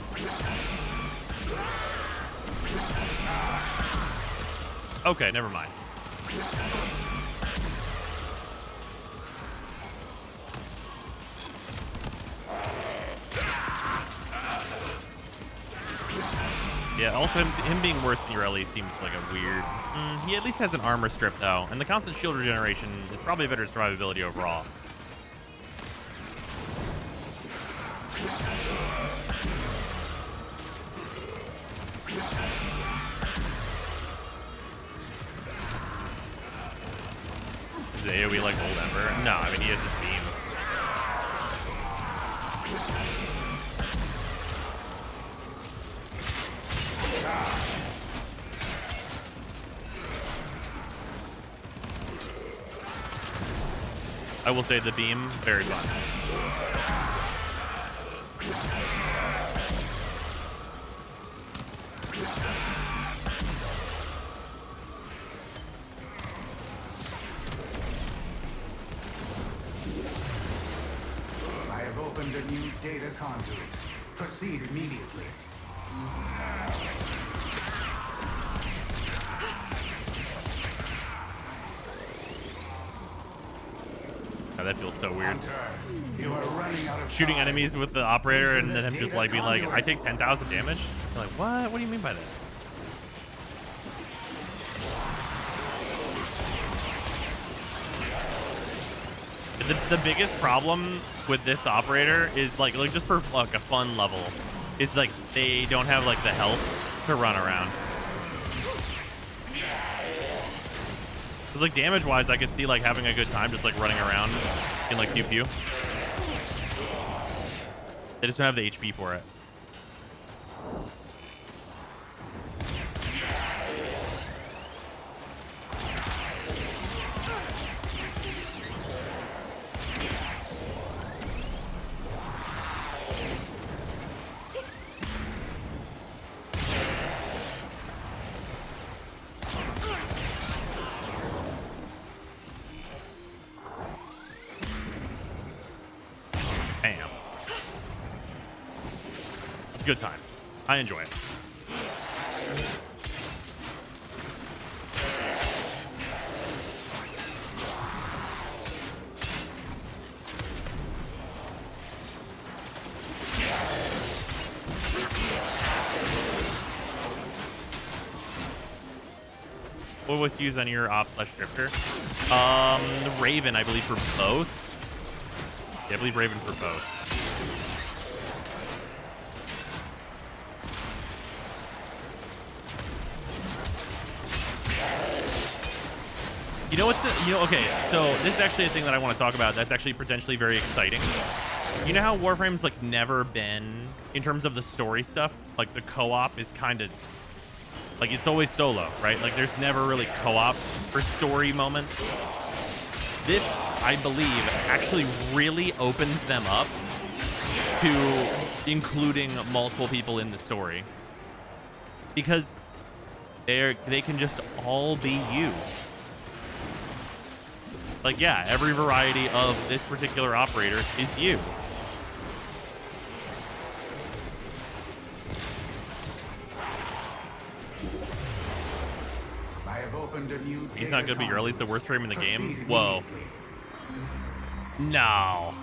Okay, never mind. Yeah, also him being worse than Ureli seems like a weird... he at least has an armor strip, though. And the constant shield regeneration is probably better survivability overall. Is AoE like old Ember? No, I mean, he has this beam. I will say the beam, very fun. I have opened a new data conduit. Proceed immediately. Oh, that feels so weird. Hunter, you are running out of Shooting time. enemies with the operator and then him just like being like, I take 10,000 damage? You're like, what? What do you mean by that? The biggest problem with this operator is like just for like a fun level is like they don't have like the health to run around. Cause like damage wise, I could see like having a good time just like running around in like pew pew. They just don't have the HP for it. Bam. It's a good time. I enjoy it. What was used on your op/drifter? Raven, I believe, for both. Yeah, I believe Raven for both. You know what's okay, so this is actually a thing that I want to talk about that's actually potentially very exciting. You know how Warframe's like never been, in terms of the story stuff, like the co-op is kind of like, it's always solo, right? Like there's never really co-op for story moments. This, I believe, actually really opens them up to including multiple people in the story, because they can just all be you. Like, yeah, every variety of this particular operator is you. I have opened a new He's not good, but you're at least the worst frame in the game. Proceed Whoa. immediately. No.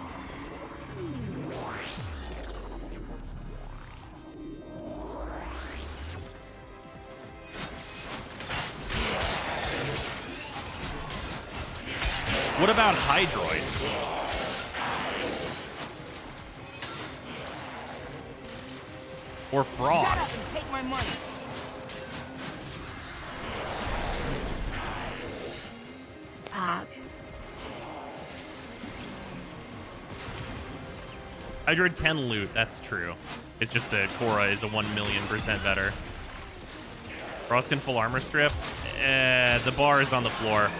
What about Hydroid? Or Shut up Frost? and take my money. Pog. Hydroid can loot, that's true. It's just that Korra is a 1,000,000% better. Frost can full armor strip. The bar is on the floor.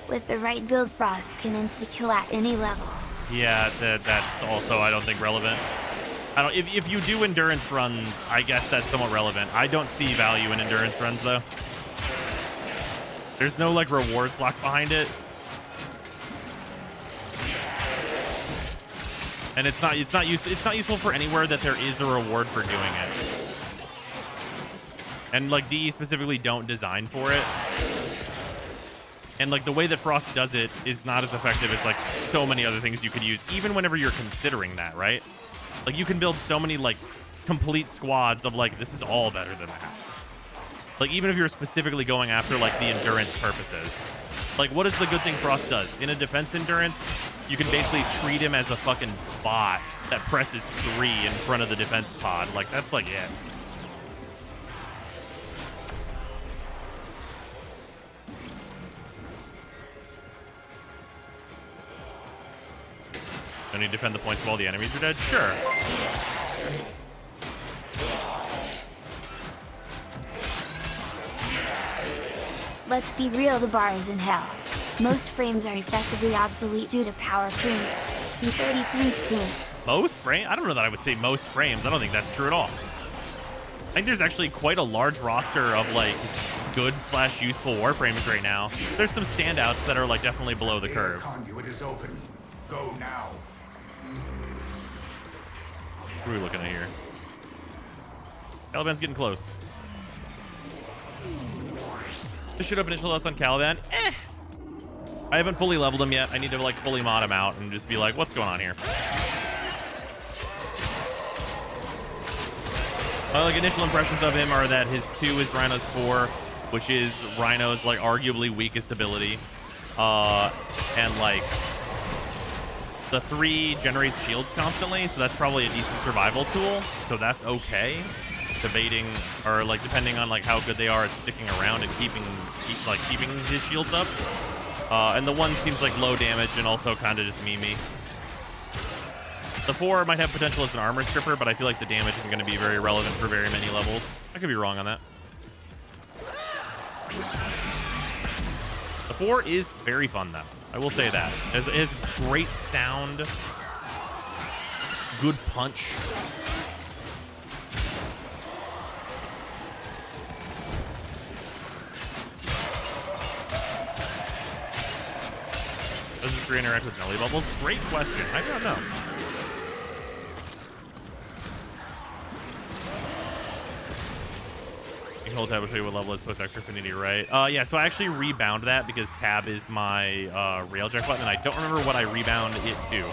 With the right build, Frost can insta-kill at any level. Yeah, that's also, I don't think, relevant. I don't. If you do endurance runs, I guess that's somewhat relevant. I don't see value in endurance runs though. There's no like rewards locked behind it, and it's not useful for anywhere that there is a reward for doing it. And like DE specifically don't design for it. And like the way that Frost does it is not as effective as like so many other things you could use, even whenever you're considering that, right? Like you can build so many like complete squads of like, this is all better than that. Like even if you're specifically going after like the endurance purposes. Like what is the good thing Frost does? In a defense endurance, you can basically treat him as a fucking bot that presses 3 in front of the defense pod. Like that's like it. Don't you defend the points while the enemies are dead? Sure. Let's be real, the bar is in hell. Most frames are effectively obsolete due to power premium. The 33 frame. Most frames? I don't know that I would say most frames. I don't think that's true at all. I think there's actually quite a large roster of like good / useful Warframes right now. There's some standouts that are like definitely below the curve. Conduit is open. Go now. What are we looking at here? Caliban's getting close. Just shoot up initial thoughts on Caliban. I haven't fully leveled him yet. I need to like fully mod him out and just be like, what's going on here? My like initial impressions of him are that his 2 is Rhino's 4, which is Rhino's like arguably weakest ability. And like the 3 generates shields constantly, so that's probably a decent survival tool. So that's okay. Debating or like depending on like how good they are at sticking around and keeping his shields up. And the 1 seems like low damage and also kind of just memey. The 4 might have potential as an armor stripper, but I feel like the damage isn't going to be very relevant for very many levels. I could be wrong on that. The 4 is very fun though. I will say that. It has great sound, good punch. Does this 3 interact with melee bubbles? Great question. I don't know. You can hold tab will show you what level is post extra affinity, right? Yeah, so I actually rebound that because tab is my railjack button, and I don't remember what I rebound it to.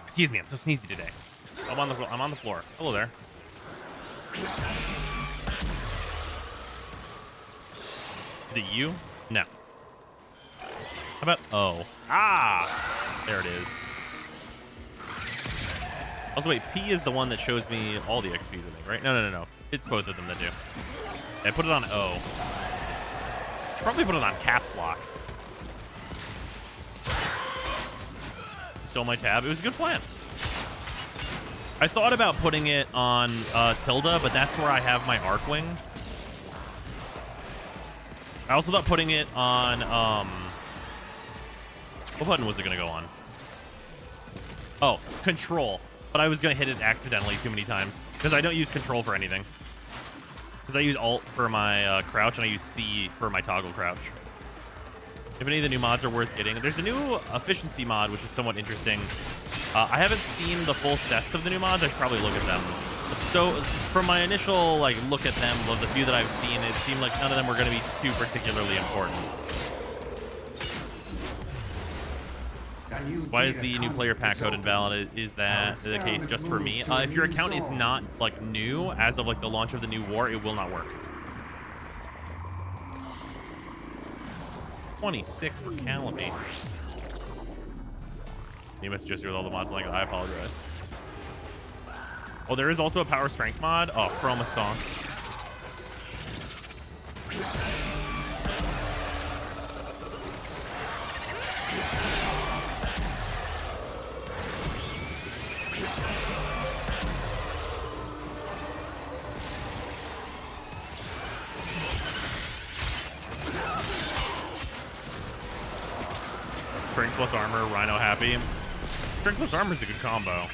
Excuse me, I'm so sneezy today. I'm on the floor. Hello there. Is it you? No. How about O? Ah! There it is. Also, wait, P is the one that shows me all the XPs, I think, right? No. It's both of them that do. Yeah, put it on O. Probably put it on caps lock. Stole my tab. It was a good plan. I thought about putting it on Tilda, but that's where I have my Arcwing. I also thought putting it on... what button was it going to go on? Oh, Control. But I was going to hit it accidentally too many times. Because I don't use Control for anything. Because I use Alt for my crouch, and I use C for my toggle crouch. If any of the new mods are worth getting. There's a new efficiency mod, which is somewhat interesting. I haven't seen the full sets of the new mods. I should probably look at them. So from my initial like look at them, of the few that I've seen, it seemed like none of them were going to be too particularly important. Why is the new player pack code invalid? Is that the case just for me? If your account is not like new as of like the launch of the new war, it will not work. 26 for Caliban. You must just with all the mods like I apologize. Oh, there is also a power strength mod. Oh, Chroma Stonks. Strength plus armor, Rhino happy. Strength plus armor is a good combo.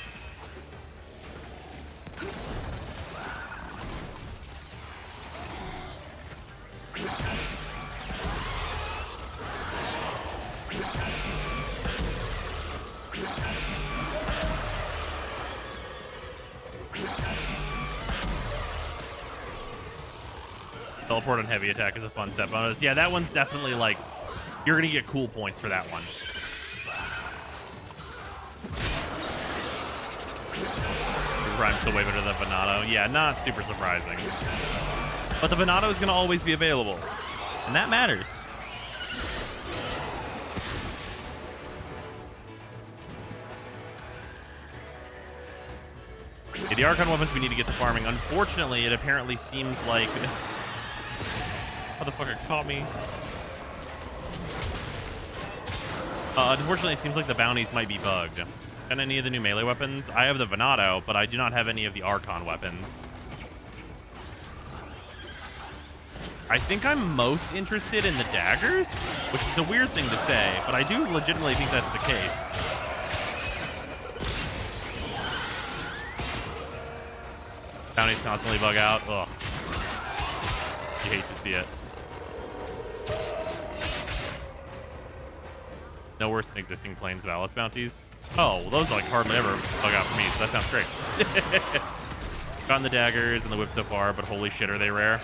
Teleport on heavy attack is a fun set bonus. Yeah, that one's definitely like, you're going to get cool points for that one. Rhymes still way better than Venato. Yeah, not super surprising. But the Venato is going to always be available. And that matters. Yeah, the Archon weapons we need to get to farming. Unfortunately, it apparently seems like... Motherfucker caught me. Unfortunately, it seems like the bounties might be bugged. And any of the new melee weapons? I have the Venato, but I do not have any of the Archon weapons. I think I'm most interested in the daggers, which is a weird thing to say, but I do legitimately think that's the case. Bounties constantly bug out. Ugh. You hate to see it. No worse than existing Plains Valis bounties. Oh, well, those like hardly ever bug out for me, so that sounds great. Gotten the daggers and the whip so far, but holy shit, are they rare?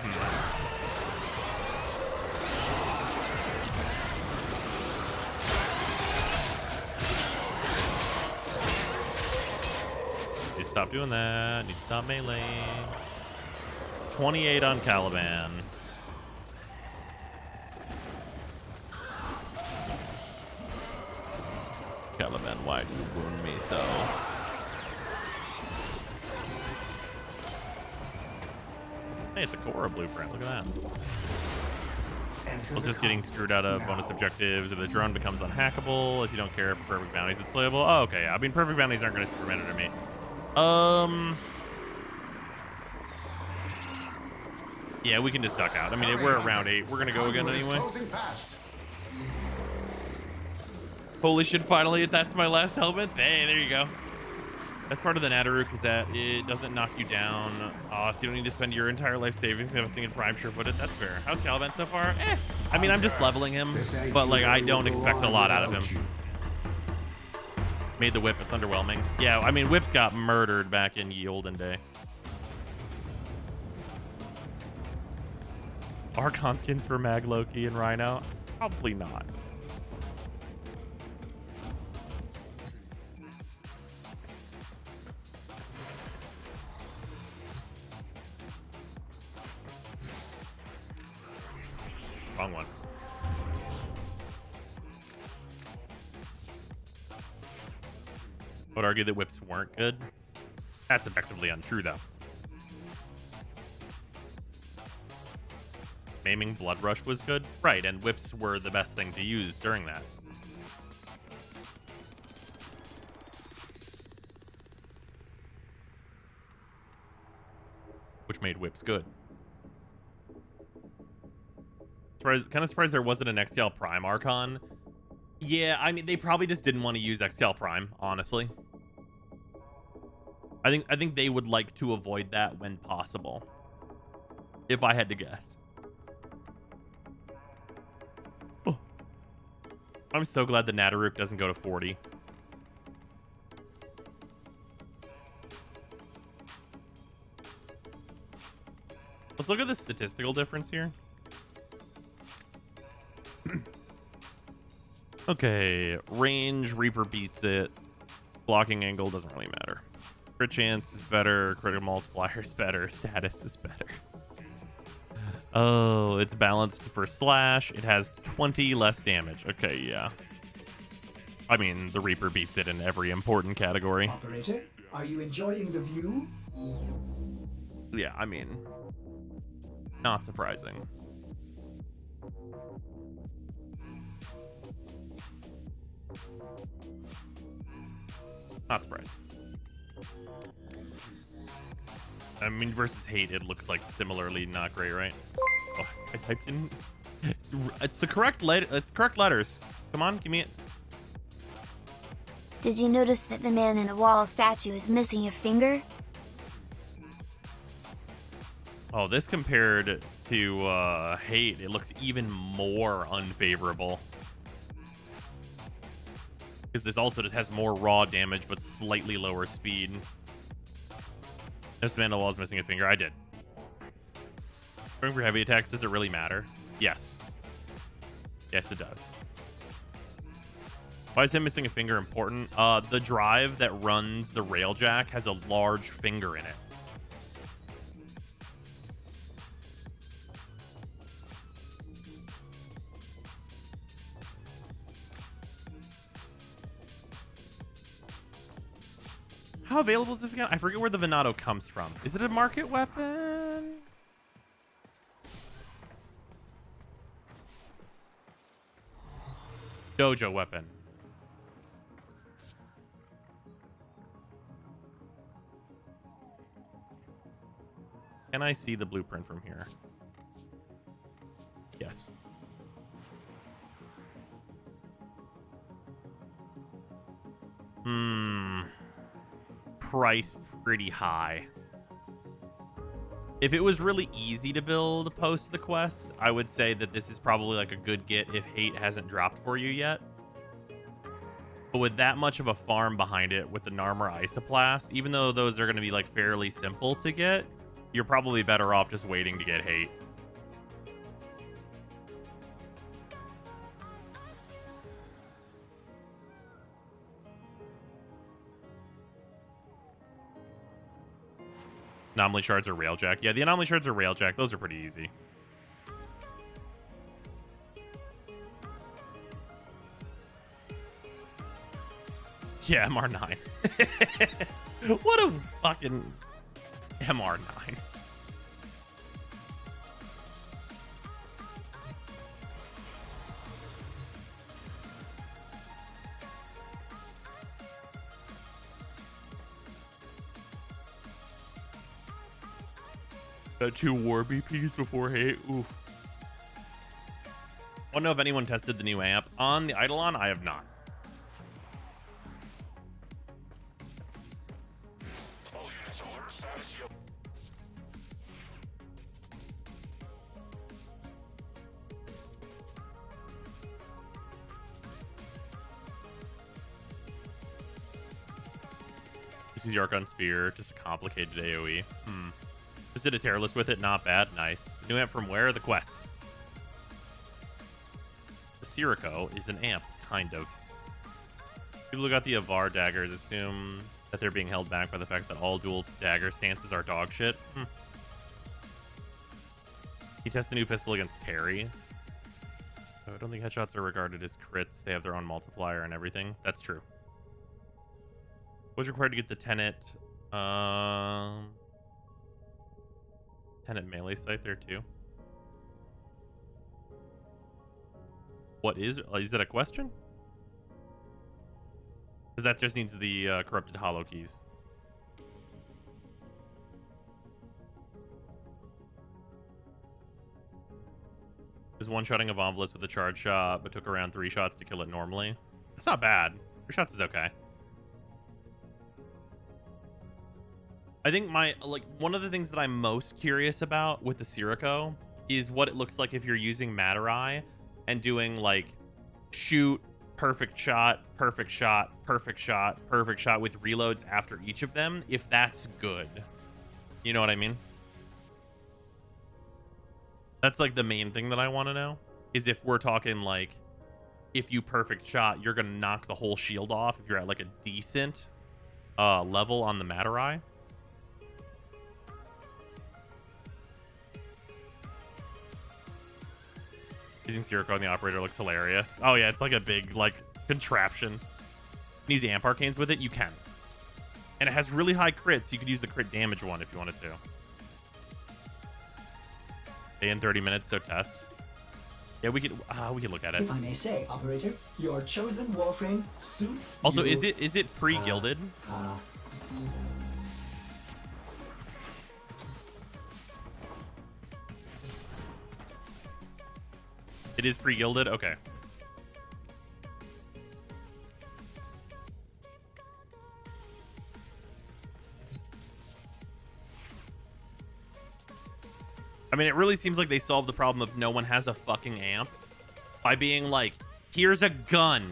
Need to stop doing that. Need to stop meleeing. 28 on Caliban. Caliban, why do you wound me so? Hey, it's a Korra blueprint. Look at that. I was just getting screwed out of bonus objectives. If the drone becomes unhackable, if you don't care for perfect bounties, it's playable. Oh, okay. I mean, perfect bounties aren't going to super matter to me. Yeah, we can just duck out. I mean, we're at round 8. We're going to go again anyway. Holy shit, finally, that's my last helmet. Hey, there you go. That's part of the Nadaruk is that it doesn't knock you down. So you don't need to spend your entire life savings investing in Prime sure-footed. That's fair. How's Caliban so far? I mean, I'm just leveling him, but like, I don't expect a lot out of him. Made the whip. It's underwhelming. Yeah, I mean, whips got murdered back in ye olden day. Archon skins for Mag Loki and Rhino? Probably not. Wrong one. I would argue that whips weren't good. That's effectively untrue, though. Maiming Blood Rush was good. Right, and whips were the best thing to use during that. Which made whips good. Kind of surprised there wasn't an XCal Prime Archon. Yeah, I mean, they probably just didn't want to use XCal Prime, honestly. I think they would like to avoid that when possible. If I had to guess. Oh. I'm so glad the Nadaruk doesn't go to 40. Let's look at the statistical difference here. Okay, range, Reaper beats it. Blocking angle doesn't really matter. Crit chance is better. Critical multiplier is better. Status is better. Oh, it's balanced for slash. It has 20 less damage. Okay, yeah. I mean, the Reaper beats it in every important category. Operator, are you enjoying the view? Yeah, I mean, not surprising. Not surprised. I mean, versus hate, it looks like similarly not great, right? Oh, I typed in. It's the correct it's correct letters. Come on, give me it. Did you notice that the man in the wall statue is missing a finger? Oh, this compared to Hate, it looks even more unfavorable. Because this also just has more raw damage, but slightly lower speed. This man on the wall is missing a finger. I did. Going for heavy attacks, does it really matter? Yes. Yes, it does. Why is him missing a finger important? The drive that runs the railjack has a large finger in it. How available is this again? I forget where the Venado comes from. Is it a market weapon? Dojo weapon. Can I see the blueprint from here? Yes. Price pretty high. If it was really easy to build post the quest, I would say that this is probably like a good get if Hate hasn't dropped for you yet. But with that much of a farm behind it with the Narmer Isoplast, even though those are going to be like fairly simple to get, you're probably better off just waiting to get Hate. Anomaly shards or railjack. Yeah, the anomaly shards or railjack. Those are pretty easy. Yeah, MR9. What a fucking MR9. Got 2 war BPs before Hate. Oof. I don't know if anyone tested the new amp. On the Eidolon, I have not. This is Yarkon Spear, just a complicated AoE. Just did a tear list with it, not bad, nice. New amp from where? The quests. The Sirocco is an amp, kind of. People who got the Avar daggers assume that they're being held back by the fact that all dual dagger stances are dog shit. He tests the new pistol against Terry. I don't think headshots are regarded as crits. They have their own multiplier and everything. That's true. What's required to get the Tenet? Tenet melee sight there too. What is that a question? Because that just needs the corrupted hollow keys. There's one-shotting of Omvalus with a charge shot, but took around 3 shots to kill it normally. It's not bad. 3 shots is okay. I think one of the things that I'm most curious about with the Sirocco is what it looks like if you're using Materai and doing like shoot, perfect shot, perfect shot, perfect shot, perfect shot with reloads after each of them, if that's good. You know what I mean? That's like the main thing that I want to know is if we're talking like if you perfect shot, you're going to knock the whole shield off if you're at like a decent level on the Materai. Using Sirocco on the operator looks hilarious. Oh yeah, it's like a big like contraption. Use amp arcanes with it, you can. And it has really high crits. You could use the crit damage one if you wanted to. Day in 30 minutes, so test. Yeah, we could look at it. If I may say, operator, your chosen Warframe suits Also, you. is it pre-gilded? It is pre-gilded? Okay. I mean, it really seems like they solved the problem of no one has a fucking amp by being like, here's a gun.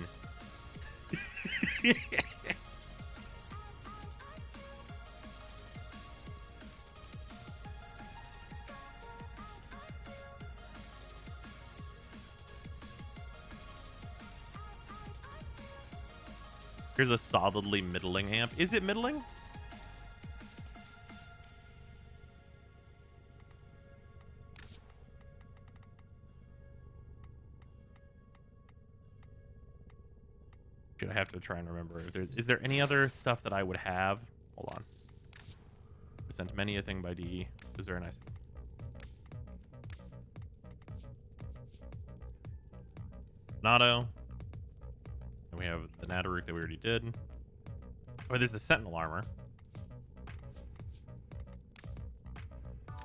Here's a solidly middling amp. Is it middling? Should I have to try and remember if there's, is there any other stuff that I would have? Hold on. Sent many a thing by D. It was very nice. Nato. And we have the Nadaruk that we already did. Oh, there's the Sentinel armor.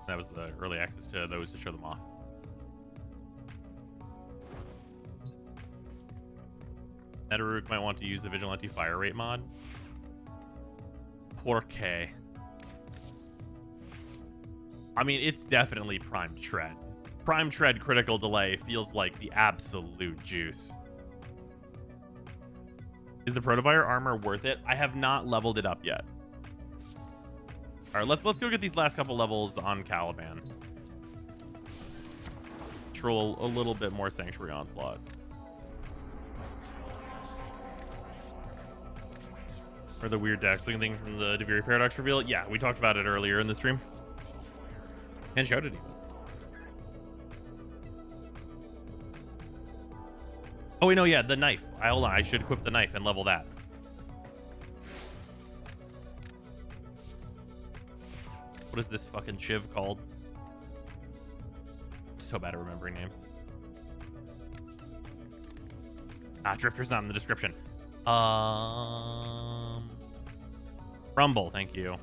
That was the early access to those to show them off. Nadaruk might want to use the Vigilante Fire Rate mod. Poor K. I mean, it's definitely Prime Tread. Prime Tread critical delay feels like the absolute juice. Is the Protofire armor worth it? I have not leveled it up yet. All right, let's go get these last couple levels on Caliban. Troll a little bit more Sanctuary Onslaught. Or the weird Dax looking thing from the Deviri Paradox reveal. Yeah, we talked about it earlier in the stream. And showed it even. Oh, wait, no, yeah, the knife. Hold on, I should equip the knife and level that. What is this fucking Shiv called? So bad at remembering names. Drifter's not in the description. Rumble, thank you.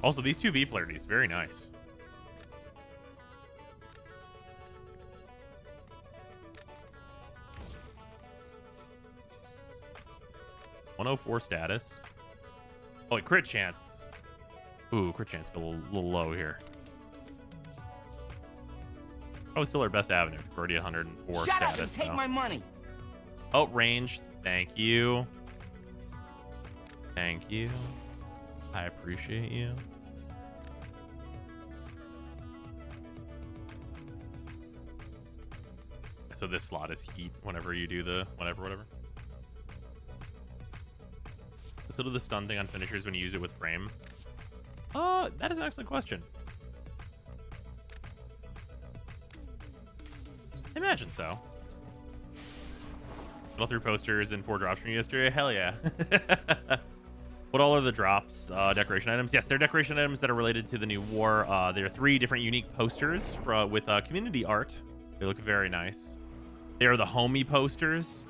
Also, these two V polarities, very nice. .104 status. Oh, wait, crit chance. Ooh, crit chance a little low here. Oh, still our best avenue. We're already 104 Shut status. up and take now. my money. Oh, range. Thank you. Thank you. I appreciate you. So this slot is heat whenever you do the whatever. So do the stun thing on finishers when you use it with frame? That is an excellent question. I imagine so. All 3 posters and 4 drops from you yesterday. Hell yeah. What all are the drops? Decoration items? Yes, they're decoration items that are related to the new war. There are 3 different unique posters with community art. They look very nice. They are the homie posters.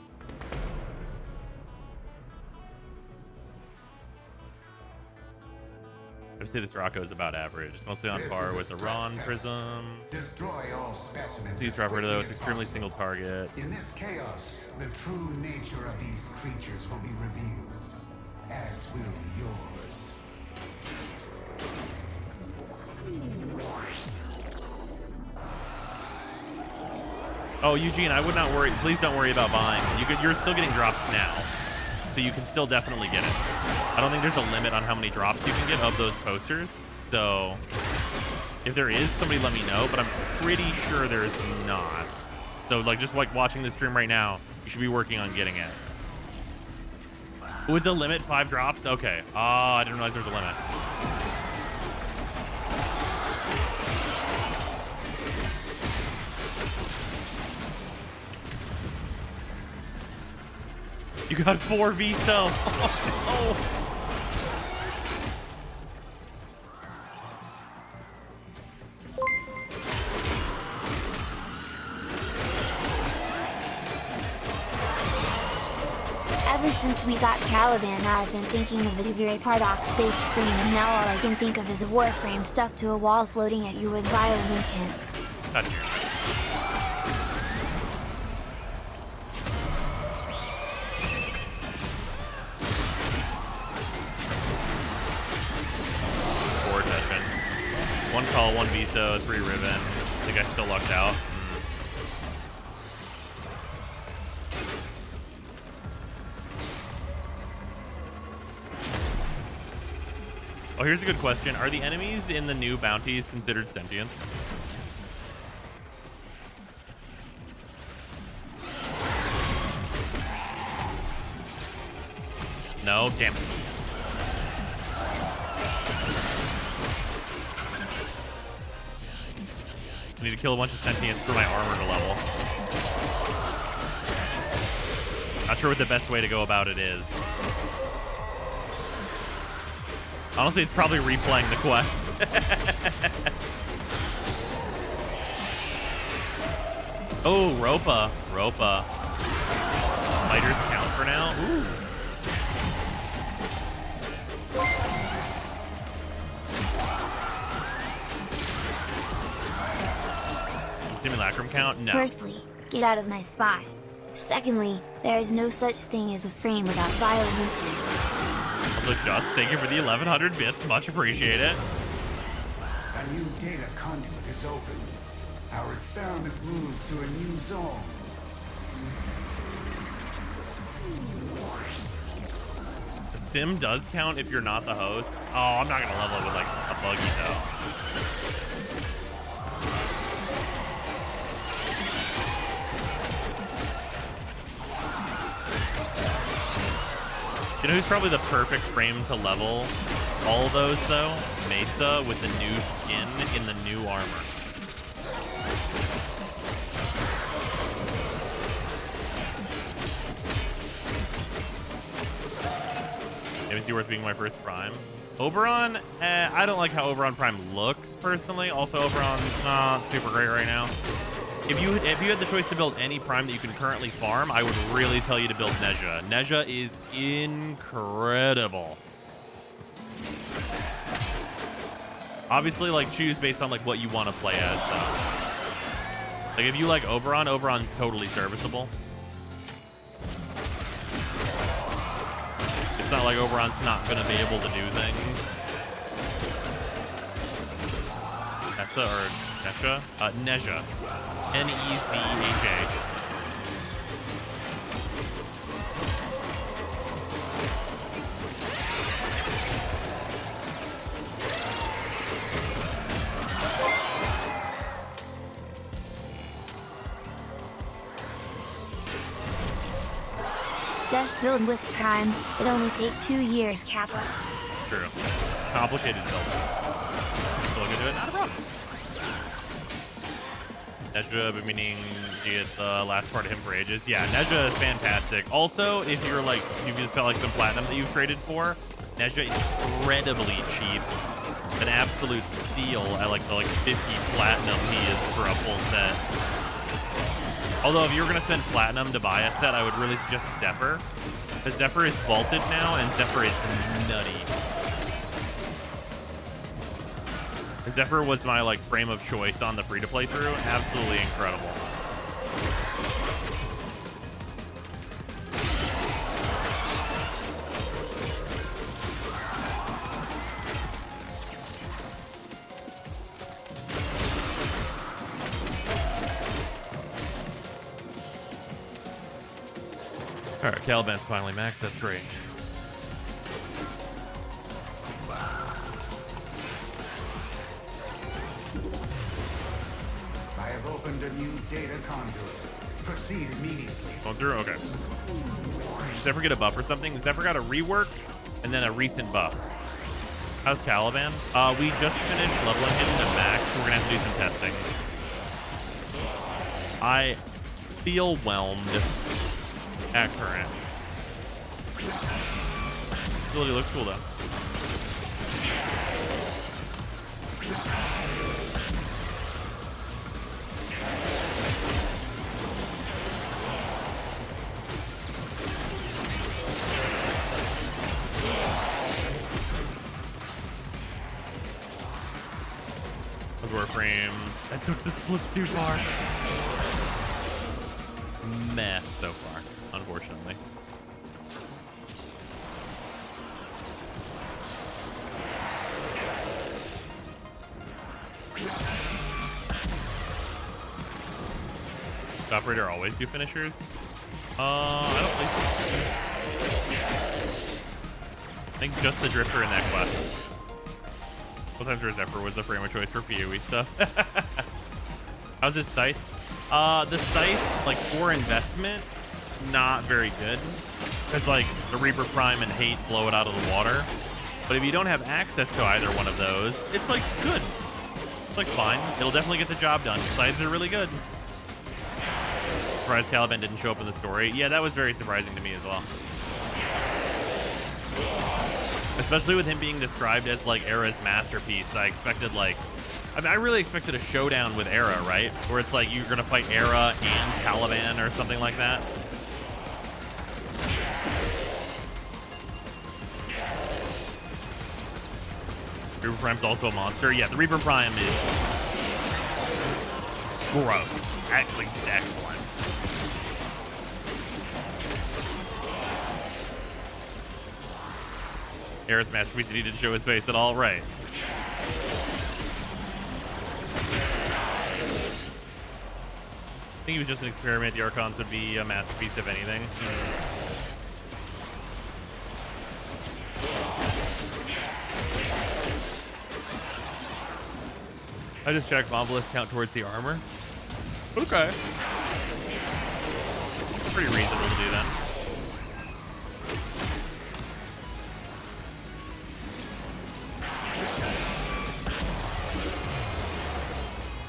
I would say this Rocco is about average. It's mostly on par with the Ron Prism. Destroy all specimens. Please drop rid of though. It's extremely single target. In this chaos, the true nature of these creatures will be revealed, as will yours. Oh, Eugene, I would not worry. Please don't worry about buying. You're still getting drops now, so you can still definitely get it. I don't think there's a limit on how many drops you can get of those posters. So if there is, somebody let me know. But I'm pretty sure there's not. So like just like watching this stream right now, you should be working on getting it. Was the limit 5 drops? Okay. Oh, I didn't realize there was a limit. You got 4 veto. Oh, no. Ever since we got Caliban, I've been thinking of a very paradox-based frame, and now all I can think of is a Warframe stuck to a wall floating at you with violent intent. Got you. Four attention. 1 call, 1 veto, 3 ribbon. I think I still lucked out. Oh, here's a good question. Are the enemies in the new bounties considered sentient? No? Damn it. I need to kill a bunch of sentients for my armor to level. Not sure what the best way to go about it is. Honestly, it's probably replaying the quest. Oh, Ropa. Ropa. Fighters count for now? Ooh. Simulacrum count? No. Firstly, get out of my spot. Secondly, there is no such thing as a frame without violent intent. Also, Just, thank you for the 1100 bits. Much appreciate it. A new data conduit is open. Our experiment moves to a new zone. The sim does count if you're not the host. Oh, I'm not going to level it with, like, a buggy, though. You know who's probably the perfect frame to level all those, though? Mesa with the new skin in the new armor. Maybe worth being my first Prime. Oberon, I don't like how Oberon Prime looks, personally. Also, Oberon's not super great right now. If you had the choice to build any Prime that you can currently farm, I would really tell you to build Nezha. Nezha is incredible. Obviously, like, choose based on, like, what you want to play as, though. Like, if you like Oberon, Oberon's totally serviceable. It's not like Oberon's not going to be able to do things. Nessa or Nesha? Nezha. N-E-Z-H-A. Just build Wisp Prime. It only take 2 years, Kappa. True. Complicated build. Still gonna do it? Not a problem. Nezha, meaning get the last part of him for ages. Yeah, Nezha is fantastic. Also, if you're like, you just got like some platinum that you've traded for, Nezha is incredibly cheap. An absolute steal at like the 50 platinum he is for a full set. Although if you were gonna spend platinum to buy a set, I would really suggest Zephyr. Because Zephyr is vaulted now, and Zephyr is nutty. Zephyr was my like frame of choice on the free-to-play through. Absolutely incredible. All right, Caliban's finally maxed. That's great. I have opened a new data conduit. Proceed immediately. Going through? Okay. Zephyr get a buff or something? Zephyr got a rework and then a recent buff. How's Caliban? We just finished leveling him to max. We're gonna have to do some testing. I feel whelmed at current. Ability looks cool though. Warframe. I took the splits too far. Meh so far, unfortunately. Does Operator always do finishers? I don't think so. I think just the Drifter in that quest. Sometimes Zephyr was the frame of choice for PoE stuff. How's his scythe? The scythe, like for investment, not very good. Because like the Reaper Prime and Hate blow it out of the water. But if you don't have access to either one of those, it's like good. It's like fine. It'll definitely get the job done. Scythes are really good. Surprised Caliban didn't show up in the story. Yeah, that was very surprising to me as well. Especially with him being described as like Era's masterpiece, I expected like, I mean, I really expected a showdown with Era, right? Where it's like you're gonna fight Era and Caliban or something like that. Reaper Prime's also a monster. Yeah, the Reaper Prime is gross. Actually, excellent. Era's masterpiece, and he didn't show his face at all. Right. I think he was just an experiment. The Archons would be a masterpiece, if anything. I just checked Mobilist count towards the armor. Okay. Pretty reasonable to do that.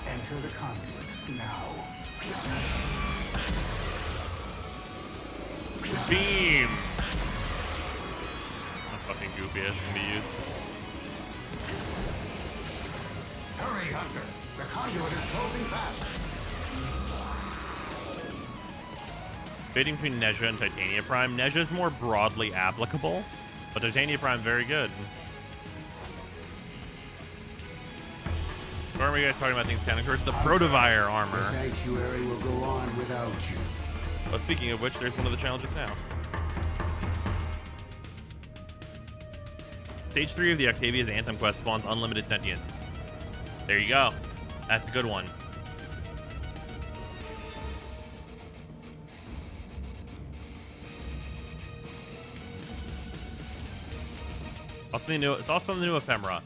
Enter the conduit now. Beam! That's fucking goofy as can be used. Hurry, Hunter. The conduit is closing fast. Debating between Nezha and Titania Prime. Nezha's more broadly applicable, but Titania Prime very good. Why are you guys talking about things counting towards the Protovire armor? The sanctuary will go on without you. Well, speaking of which, there's one of the challenges now. Stage 3 of the Octavia's Anthem quest spawns unlimited sentience. There you go. That's a good one. It's also the new ephemera.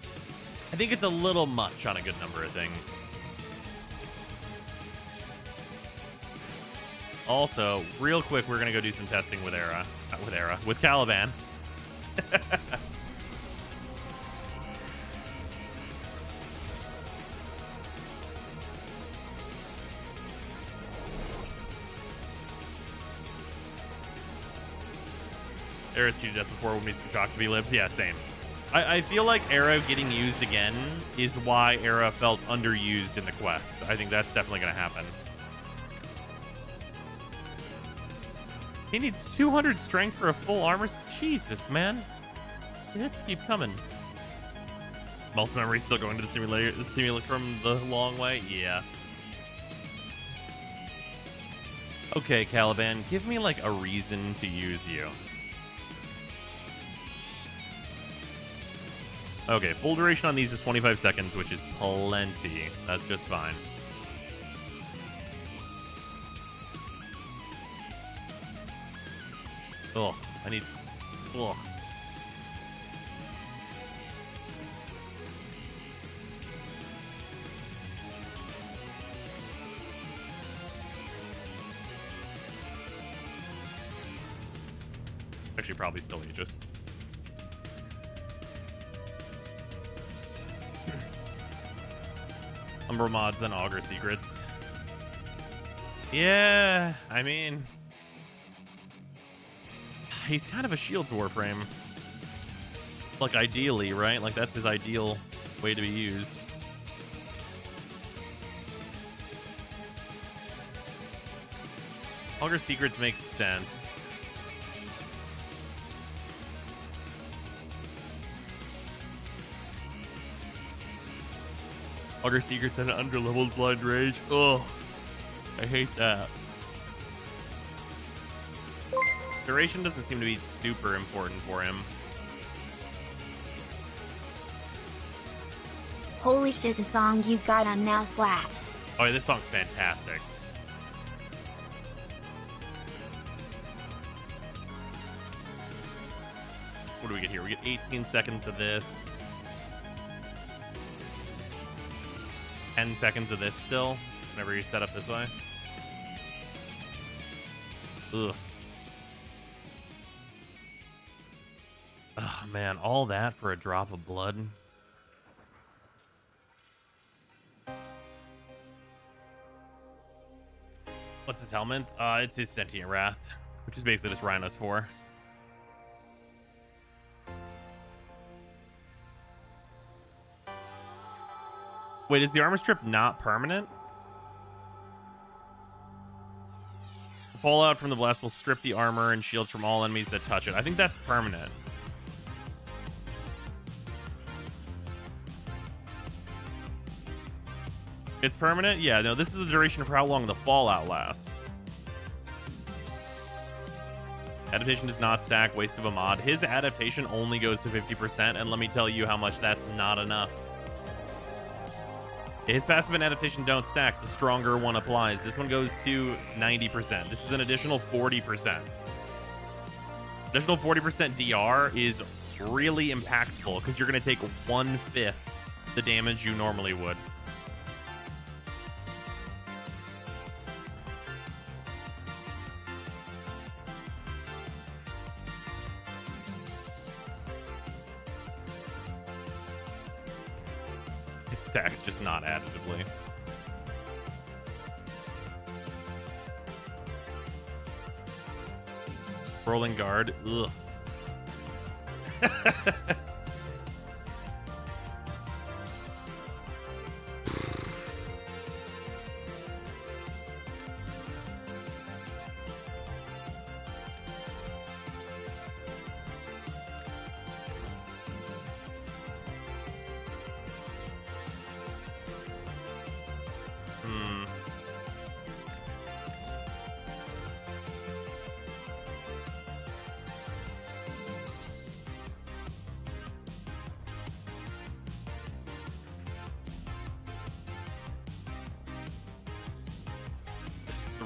I think it's a little much on a good number of things. Also, real quick, we're gonna go do some testing with with Caliban. Era's cheated death before when he's shocked to be lived. Yeah, same. I feel like Era getting used again is why Era felt underused in the quest. I think that's definitely going to happen. He needs 200 strength for a full armor. Jesus, man. The hits keep coming. Muscle memory still going to the simulator from the long way? Yeah. Okay, Caliban, give me like a reason to use you. Okay, full duration on these is 25 seconds, which is plenty. That's just fine. Ugh, I need... Ugh. Actually, probably still Aegis. Umbra mods, then Augur secrets. Yeah, I mean... He's kind of a shields Warframe. Like, ideally, right? Like, that's his ideal way to be used. Augur Secrets makes sense. Augur Secrets and an underleveled Blind Rage. Ugh. I hate that. Duration doesn't seem to be super important for him. Holy shit, the song you got on now slaps. Oh, yeah, this song's fantastic. What do we get here? We get 18 seconds of this. 10 seconds of this still, whenever you set up this way. Ugh. Oh, man, all that for a drop of blood. What's his helmet? It's his Sentient Wrath, which is basically just Rhino's 4. Wait, is the armor strip not permanent? Fallout from the blast will strip the armor and shields from all enemies that touch it. I think that's permanent. It's permanent? Yeah, no, this is the duration for how long the Fallout lasts. Adaptation does not stack, waste of a mod. His adaptation only goes to 50%, and let me tell you how much that's not enough. His passive and adaptation don't stack. The stronger one applies. This one goes to 90%. This is an additional 40%. Additional 40% DR is really impactful because you're going to take 1/5 the damage you normally would. It stacks, just not additively. Rolling guard. Ugh.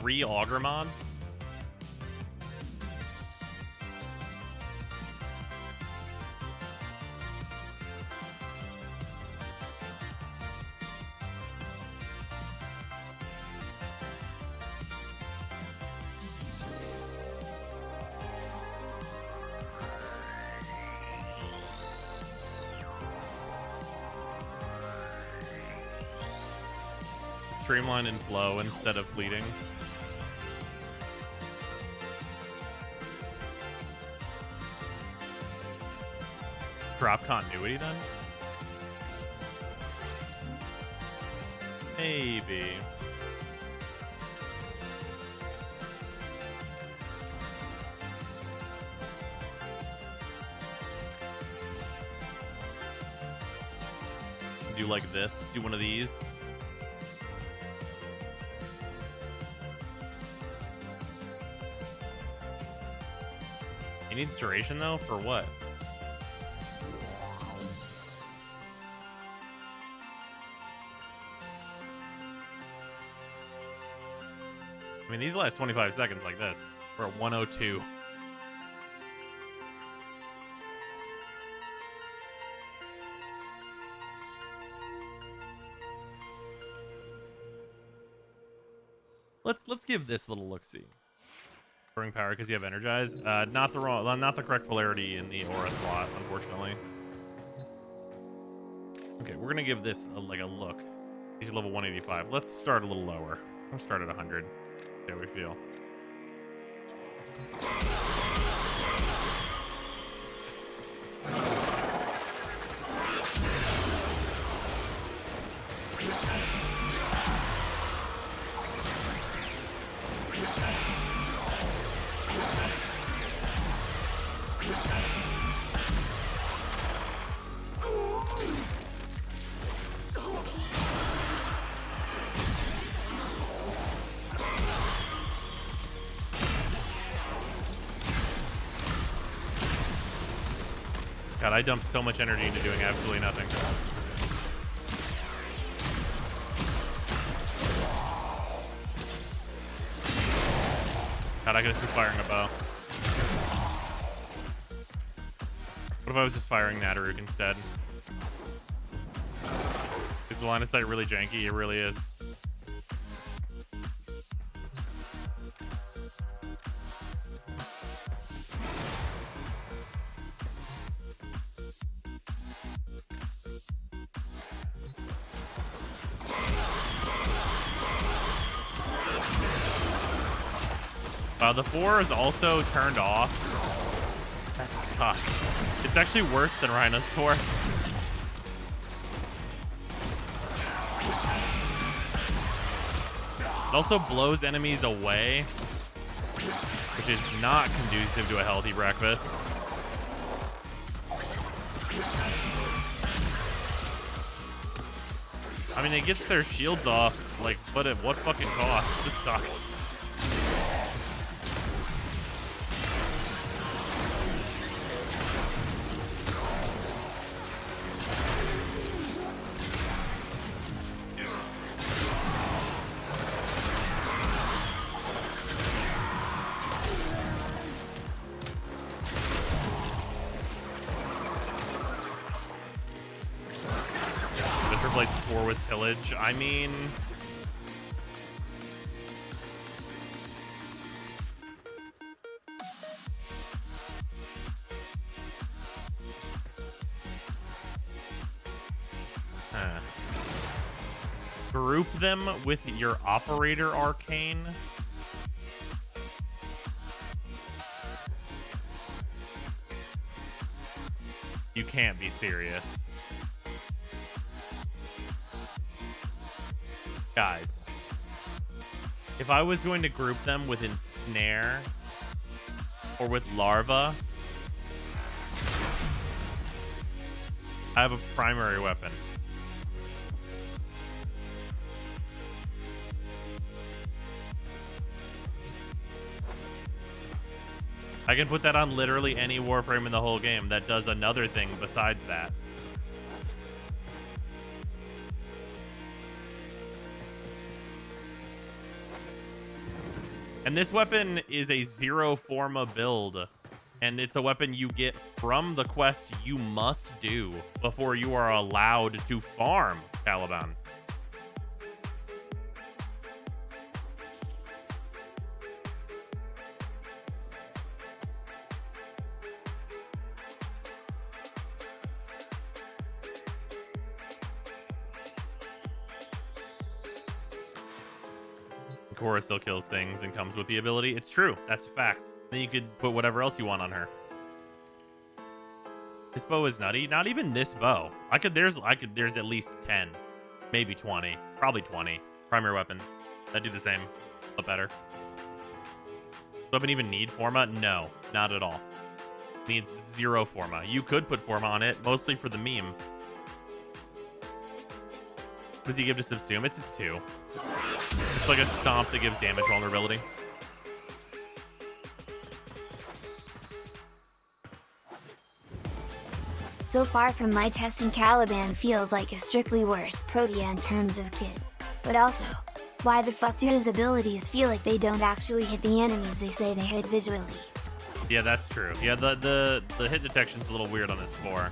Three Augur mod? Streamline and flow instead of fleeting. Drop continuity then? Maybe. Do like this. Do one of these. He needs duration though? For what? I mean, these last 25 seconds like this. We're at 102. Let's give this a little look-see. Throwing power because you have energize. Not the correct polarity in the aura slot, unfortunately. Okay, we're gonna give this a look. He's level 185. Let's start a little lower. We'll start at 100. See how we feel. God, I dumped so much energy into doing absolutely nothing. God, I could just be firing a bow. What if I was just firing Nadaruk instead? Is the line of sight really janky? It really is. The 4 is also turned off. That sucks. It's actually worse than Rhino's 4. It also blows enemies away, which is not conducive to a healthy breakfast. I mean, it gets their shields off, like, but at what fucking cost? This sucks. With pillage, I mean, group them with your operator arcane. You can't be serious. Guys, if I was going to group them with Ensnare or with Larva, I have a primary weapon. I can put that on literally any Warframe in the whole game that does another thing besides that. And this weapon is a zero forma build, and it's a weapon you get from the quest you must do before you are allowed to farm Caliban. Cora still kills things and comes with the ability. It's true. That's a fact. Then you could put whatever else you want on her. This bow is nutty. Not even this bow. There's at least 10, maybe 20, probably 20 primary weapons that do the same, but better. Does weapon even need Forma? No, not at all. Needs zero Forma. You could put Forma on it, mostly for the meme. What does he give to Subsume? It's his 2. It's like a stomp that gives damage vulnerability. So far from my testing, Caliban feels like a strictly worse Protea in terms of kit. But also, why the fuck do his abilities feel like they don't actually hit the enemies they say they hit visually? Yeah, that's true. Yeah, the hit detection's a little weird on this 4.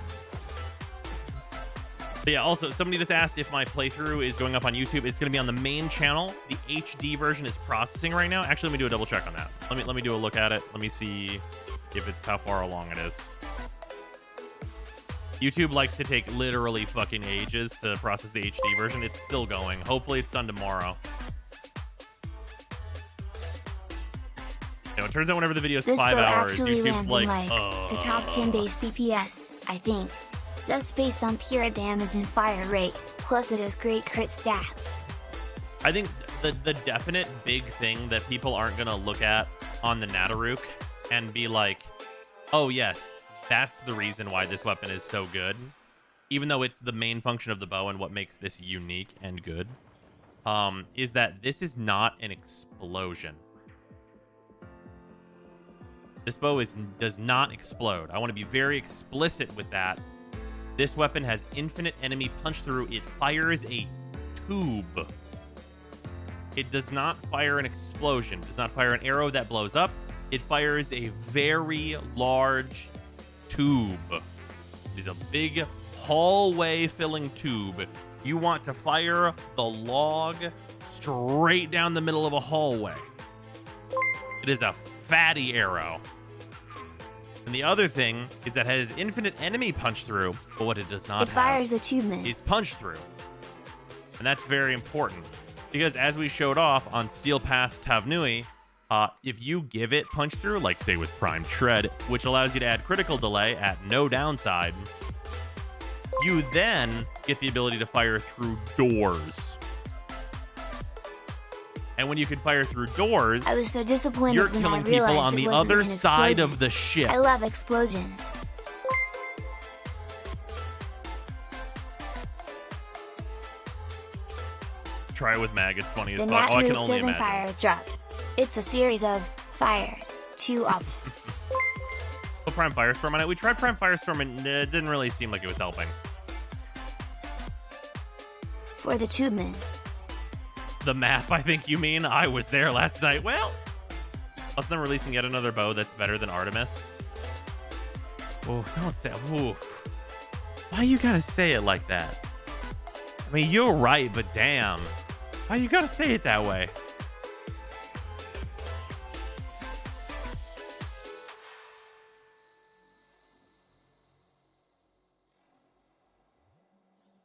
But yeah, also, somebody just asked if my playthrough is going up on YouTube. It's going to be on the main channel. The HD version is processing right now. Actually, let me do a double check on that. Let me do a look at it. Let me see if it's how far along it is. YouTube likes to take literally fucking ages to process the HD version. It's still going. Hopefully, it's done tomorrow. You know, it turns out whenever the video is 5 hours, actually YouTube's lands like, in the top 10 base CPS, I think. Just based on pure damage and fire rate, plus it has great crit stats. I think the definite big thing that people aren't going to look at on the Nadaruk and be like, oh yes, that's the reason why this weapon is so good, even though it's the main function of the bow and what makes this unique and good, is that this is not an explosion. This bow does not explode. I want to be very explicit with that. This weapon has infinite enemy punch through. It fires a tube. It does not fire an explosion. It does not fire an arrow that blows up. It fires a very large tube. It is a big hallway filling tube. You want to fire the log straight down the middle of a hallway. It is a fatty arrow. And the other thing is that it has infinite enemy punch through, but what it does not It fires the tube man. is punch through. And that's very important. Because as we showed off on Steel Path Tavnui, if you give it punch through, like say with Prime Shred, which allows you to add critical delay at no downside, you then get the ability to fire through doors. And when you can fire through doors, I was so disappointed you're when killing I realized people on it the wasn't other an side explosion. of the ship. I love explosions. Try it with Mag. It's funny as The fuck. Oh, I can Natruk only doesn't imagine. fire its drop. It's a series of fire, 2 ups. Put Prime Firestorm on it. We tried Prime Firestorm and it didn't really seem like it was helping. For the tubeman. The map, I think you mean. I was there last night. Well, plus them releasing yet another bow that's better than Artemis. Oh, don't say. Ooh. Why you gotta say it like that? I mean, you're right, but damn. Why you gotta say it that way?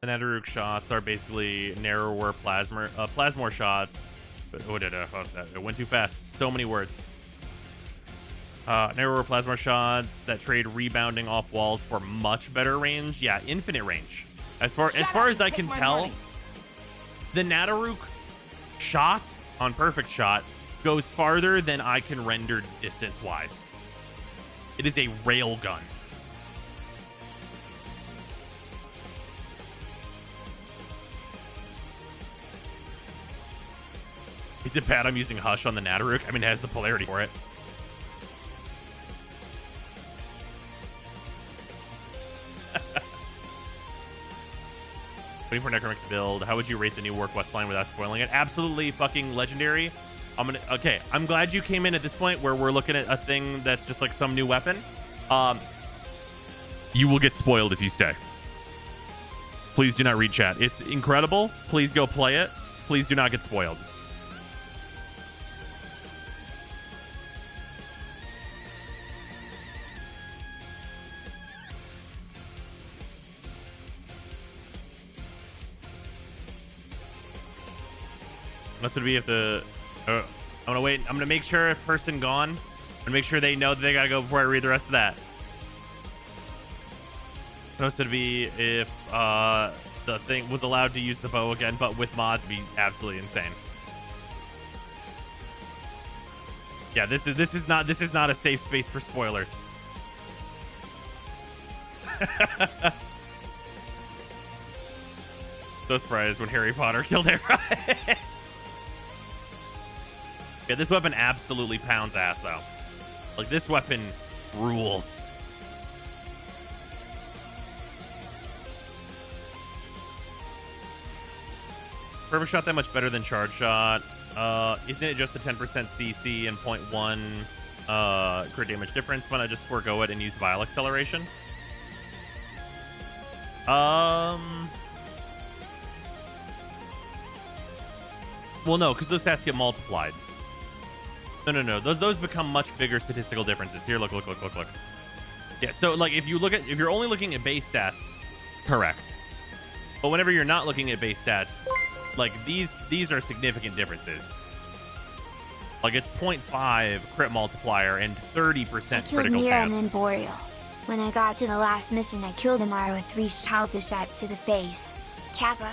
The Netherrook shots are basically narrower plasmor shots. It went too fast. So many words. Narrower plasmor shots that trade rebounding off walls for much better range. Yeah, infinite range. As far as I can tell, the Netherrook shot on Perfect Shot goes farther than I can render distance-wise. It is a railgun. Is it bad I'm using Hush on the Netherrook? I mean, it has the polarity for it. Waiting for Necromancer to build. How would you rate the new Work West line without spoiling it? Absolutely fucking legendary. Okay, I'm glad you came in at this point where we're looking at a thing that's just like some new weapon. You will get spoiled if you stay. Please do not read chat. It's incredible. Please go play it. Please do not get spoiled. That's gonna be if the. I'm gonna wait. I'm gonna make sure if person gone. I'm gonna make sure they know that they gotta go before I read the rest of that. Supposed to be if the thing was allowed to use the bow again, but with mods, be absolutely insane. Yeah, this is not a safe space for spoilers. So surprised when Harry Potter killed Harry. Yeah, this weapon absolutely pounds ass, though. Like, this weapon rules. Perfect Shot that much better than Charge Shot. Isn't it just a 10% CC and 0.1 crit damage difference? Why not just forego it and use Vile Acceleration? Well, no, because those stats get multiplied. No. Those become much bigger statistical differences. Here, look. Yeah, so like if you're only looking at base stats, correct. But whenever you're not looking at base stats, like these are significant differences. Like it's 0.5 crit multiplier and 30% I killed critical Mira and then chance. Boreal. When I got to the last mission, I killed Amara with 3 childish shots to the face. Kappa.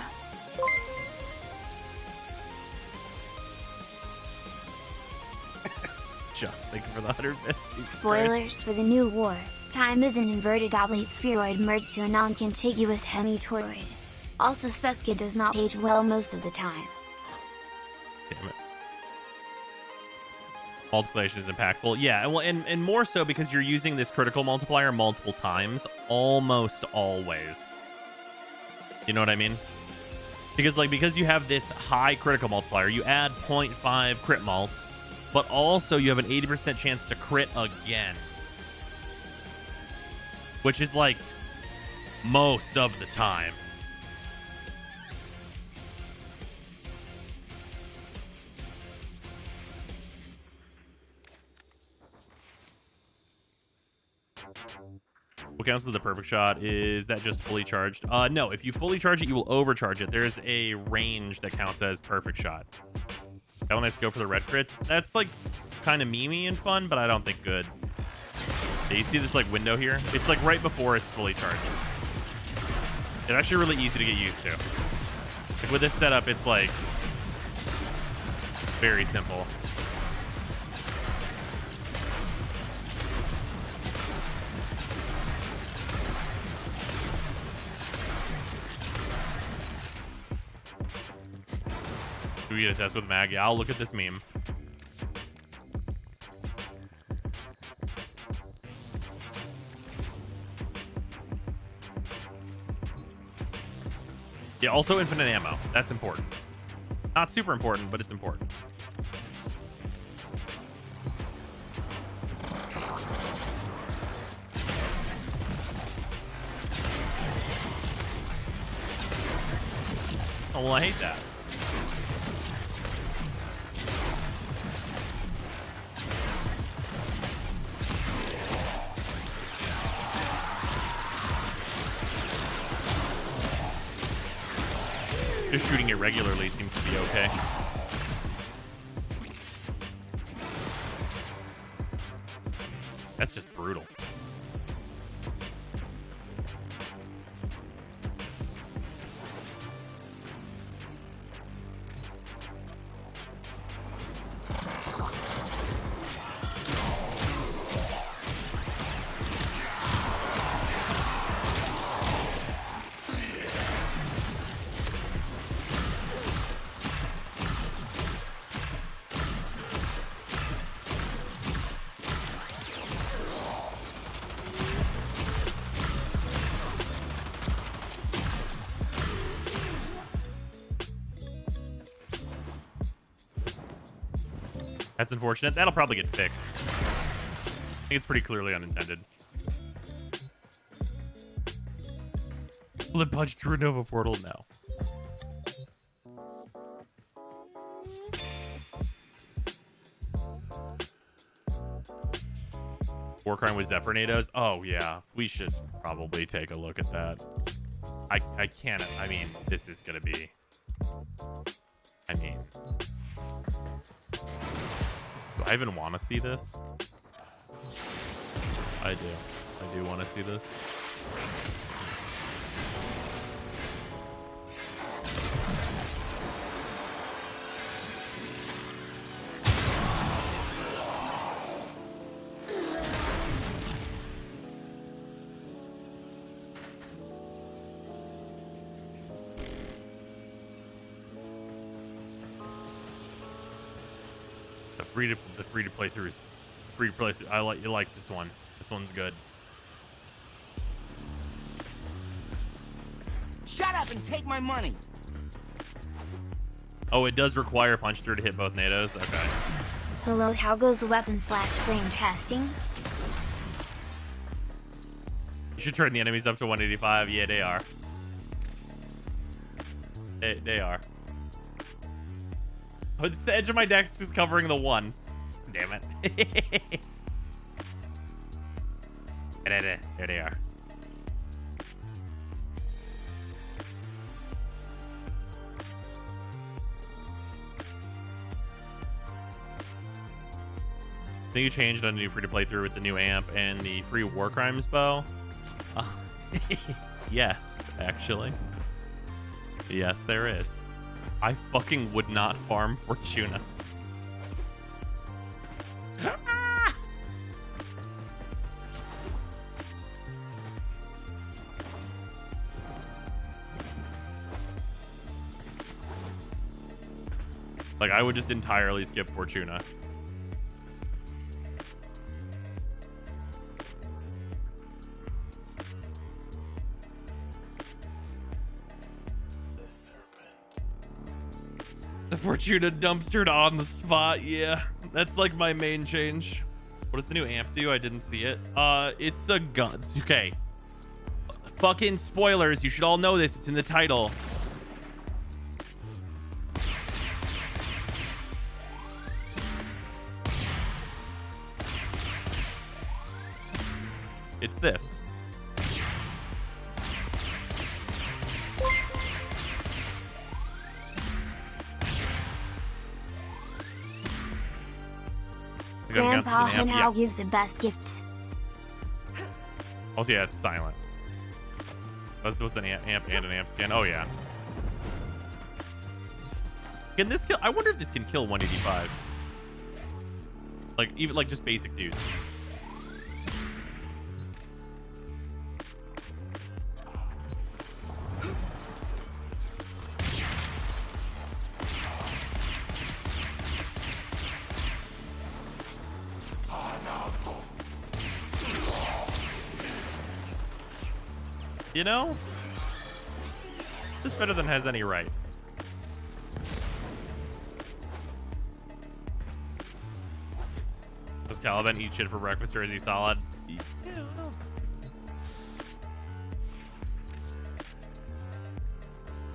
Just thank you for the 100 bits. Jesus Christ. Spoilers for the new war. Time is an inverted oblate spheroid merged to a non-contiguous hemi-toroid. Also, Speska does not age well most of the time. Damn it. Multiplication is impactful. Yeah, well, and more so because you're using this critical multiplier multiple times, almost always. You know what I mean? Because you have this high critical multiplier, you add 0.5 crit mult, but also you have an 80% chance to crit again. Which is like most of the time. What counts as the perfect shot? Is that just fully charged? No, if you fully charge it, you will overcharge it. There's a range that counts as perfect shot. That one has to go for the red crits. That's like kind of memey and fun, but I don't think good. Yeah, you see this like window here? It's like right before it's fully charged. It's actually really easy to get used to. Like with this setup, it's like very simple. Do we get a test with Mag? Yeah, I'll look at this meme. Yeah, also infinite ammo. That's important. Not super important, but it's important. Oh, well, I hate that. Just shooting it regularly seems to be okay. That's just brutal. That's unfortunate. That'll probably get fixed. I think it's pretty clearly unintended. Will it punch through a Nova portal? No. Warcry with Zephyr-nados? Oh, yeah. We should probably take a look at that. I can't... I mean, this is going to be... I mean... Do I even want to see this? I do. I do want to see this. The free to play through is free to play through. It likes this one. This one's good. Shut up and take my money. Oh, it does require punch through to hit both NATOs. Okay. Hello, how goes weapon/frame testing? You should turn the enemies up to 185. Yeah, they are. They are. Oh, it's the edge of my desk is covering the one. Damn it. There they are. I think you changed on the new free to play through with the new amp and the free War Crimes bow. Yes, actually. Yes, there is. I fucking would not farm Fortuna. Like, I would just entirely skip Fortuna. Fortuna dumpstered on the spot. Yeah, that's like my main change. What does the new amp do? I didn't see it. It's a gun. Okay. Fucking spoilers. You should all know this. It's in the title. It's this. Grandpa Henhow gives the best gifts. Also, yeah, it's silent. That's supposed to be an amp and an amp skin. Oh, yeah. Can this kill? I wonder if this can kill 185s. Like, even like just basic dudes. You know, this is better than has any right. Does Caliban eat shit for breakfast, or is he solid? Yeah, I don't know.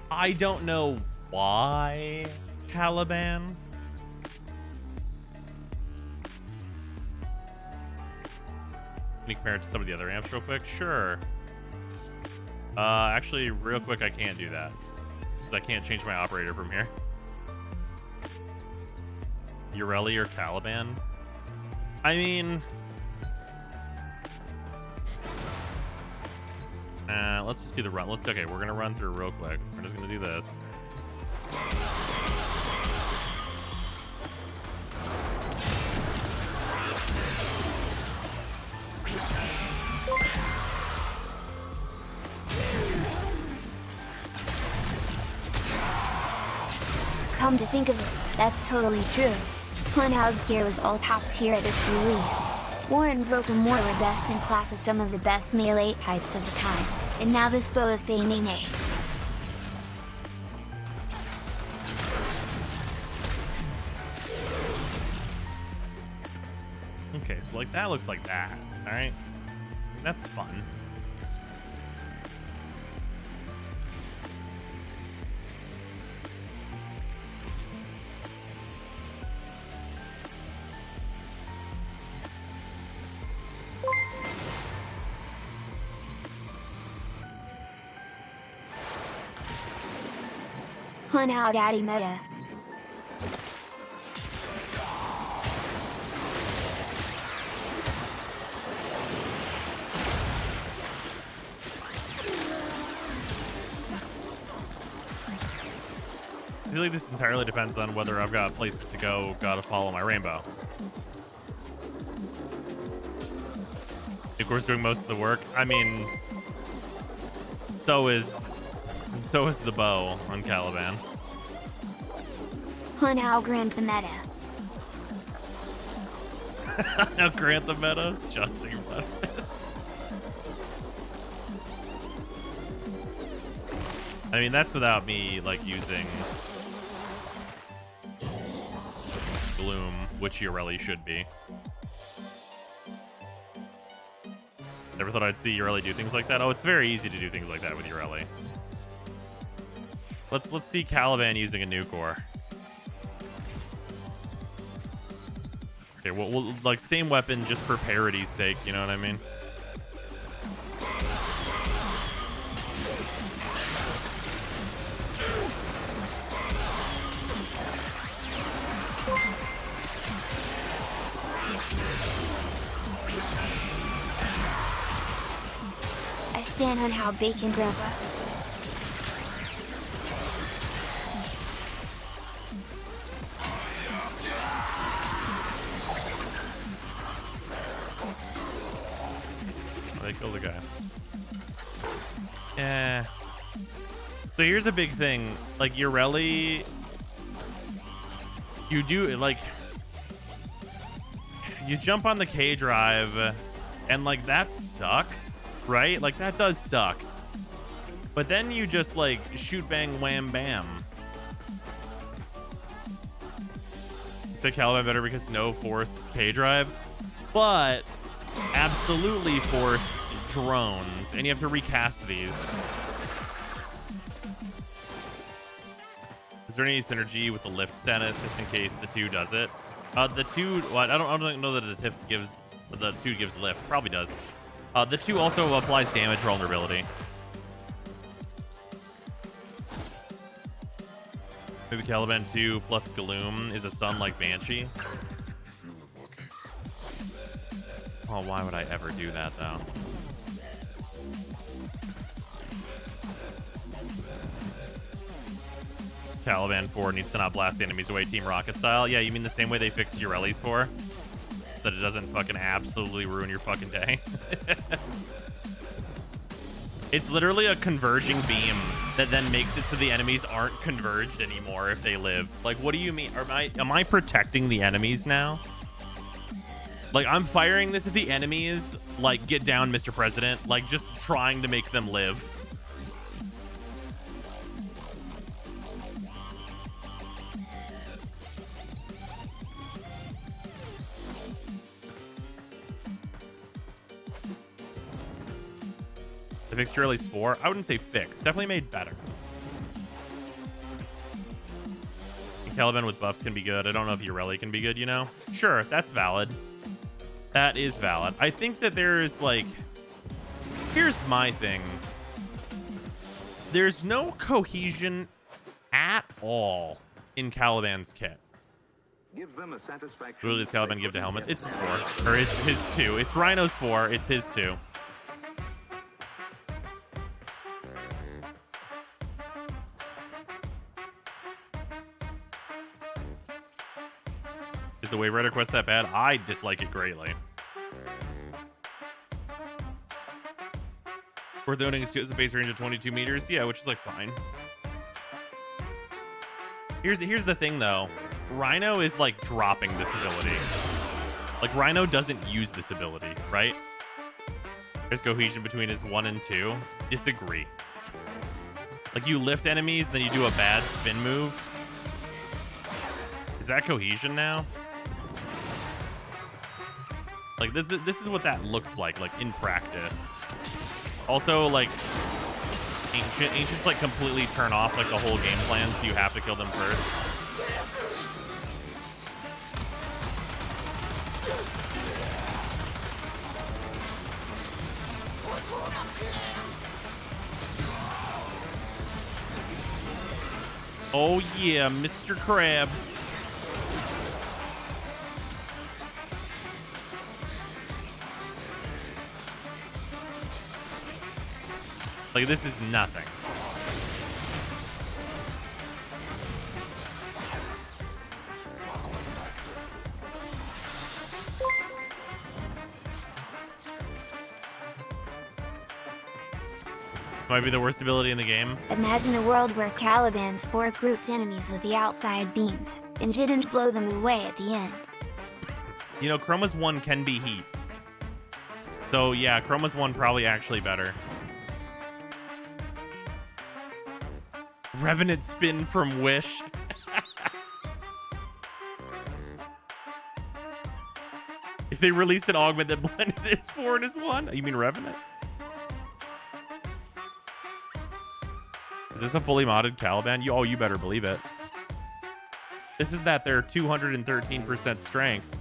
I don't know why Caliban. Can you compare it to some of the other amps real quick? Sure. Actually, real quick, I can't do that because I can't change my operator from here. Ureli or Caliban? I mean, let's just do the run. Okay, we're gonna run through real quick. We're just gonna do this. Come to think of it, that's totally true. Funhouse gear was all top tier at its release. War and Broken War were best in class of some of the best melee types of the time, and now this bow is paying names. Okay, so like that looks like that, all right? That's fun. Funhouse Daddy meta. I feel like this entirely depends on whether I've got places to go, gotta follow my rainbow. Of course, doing most of the work. I mean, so is the bow on Caliban. Funhouse grant the meta. Now grant the meta, adjusting benefits. I mean, that's without me like using Gloom, which Ureli should be. Never thought I'd see Ureli do things like that. Oh, it's very easy to do things like that with Ureli. Let's see Caliban using a new core. Okay, we'll like same weapon just for parity's sake, you know what I mean? I stand on how bacon grandpa. They killed the guy. Yeah. So here's a big thing. Like, Ureli, you do, like, you jump on the K drive, and, like, that sucks, right? Like, that does suck. But then you just, like, shoot, bang, wham, bam. Say Caliban better because no force K drive, but absolutely force drones, and you have to recast these. Is there any synergy with the lift status just in case the 2 does it? The 2, well, I don't know that the 2 gives lift. Probably does. The 2 also applies damage vulnerability. Maybe Caliban 2 plus Gloom is a sun like Banshee. Oh, why would I ever do that, though? Caliban 4 needs to not blast the enemies away Team Rocket style. Yeah, you mean the same way they fixed Ureli's 4? So that it doesn't fucking absolutely ruin your fucking day. It's literally a converging beam that then makes it so the enemies aren't converged anymore if they live. Like, what do you mean? Am I protecting the enemies now? Like, I'm firing this at the enemies, like, get down, Mr. President. Like, just trying to make them live. They fixed Ureli's 4. I wouldn't say fixed. Definitely made better. Caliban with buffs can be good. I don't know if Ureli can be good, you know? Sure, that's valid. That is valid. I think that there's, like... Here's my thing. There's no cohesion at all in Caliban's kit. Who does Caliban give to helmet? It's his 4. Or it's his 2. It's Rhino's 4. It's his 2. Is the wave rider quest that bad? I dislike it greatly. Worth owning is a base range of 22 meters. Yeah, which is like fine. Here's the thing though. Rhino is like dropping this ability. Like Rhino doesn't use this ability, right? There's cohesion between his 1 and 2. Disagree. Like you lift enemies, then you do a bad spin move. Is that cohesion now? Like, this is what that looks like in practice. Also, like, Ancients, like, completely turn off, like, the whole game plan, so you have to kill them first. Oh, yeah, Mr. Krabs. Like, this is nothing. Might be the worst ability in the game. Imagine a world where Caliban's 4 grouped enemies with the outside beams, and didn't blow them away at the end. You know, Chroma's 1 can be heat. So, yeah, Chroma's 1 probably actually better. Revenant spin from Wish. If they released an augment that blended his 4 and his 1, you mean Revenant? Is this a fully modded Caliban? You better believe it. This is that their 213% strength.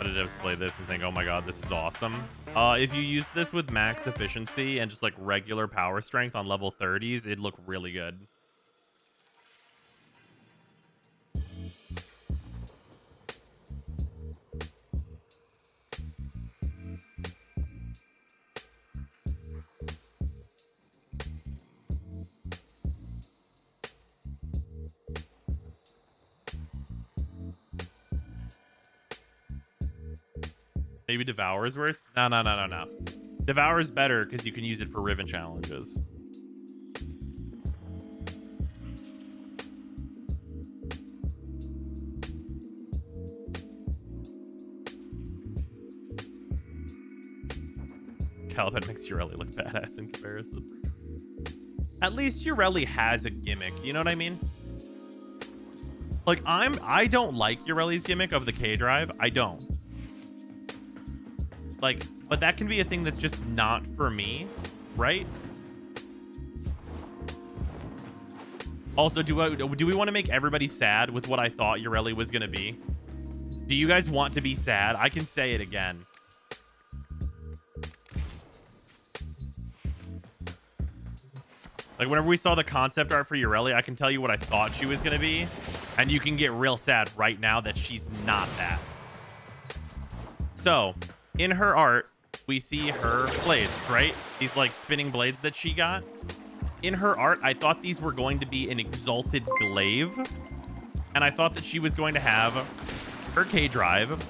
Devs play this and think, oh my god, this is awesome. If you use this with max efficiency and just like regular power strength on level 30s, it'd look really good. Maybe Devour's worse? No. Devour's better because you can use it for Riven challenges. Caliban makes Ureli look badass in comparison. at least Ureli has a gimmick. You know what I mean? Like, I don't like Ureli's gimmick of the K drive. I don't. Like, but that can be a thing that's just not for me, right? Also, do we want to make everybody sad with what I thought Ureli was going to be? Do you guys want to be sad? I can say it again. Like, whenever we saw the concept art for Ureli, I can tell you what I thought she was going to be. And you can get real sad right now that she's not that. So, in her art, we see her blades, right? These, like, spinning blades that she got. In her art, I thought these were going to be an exalted glaive. And I thought that she was going to have her K-drive.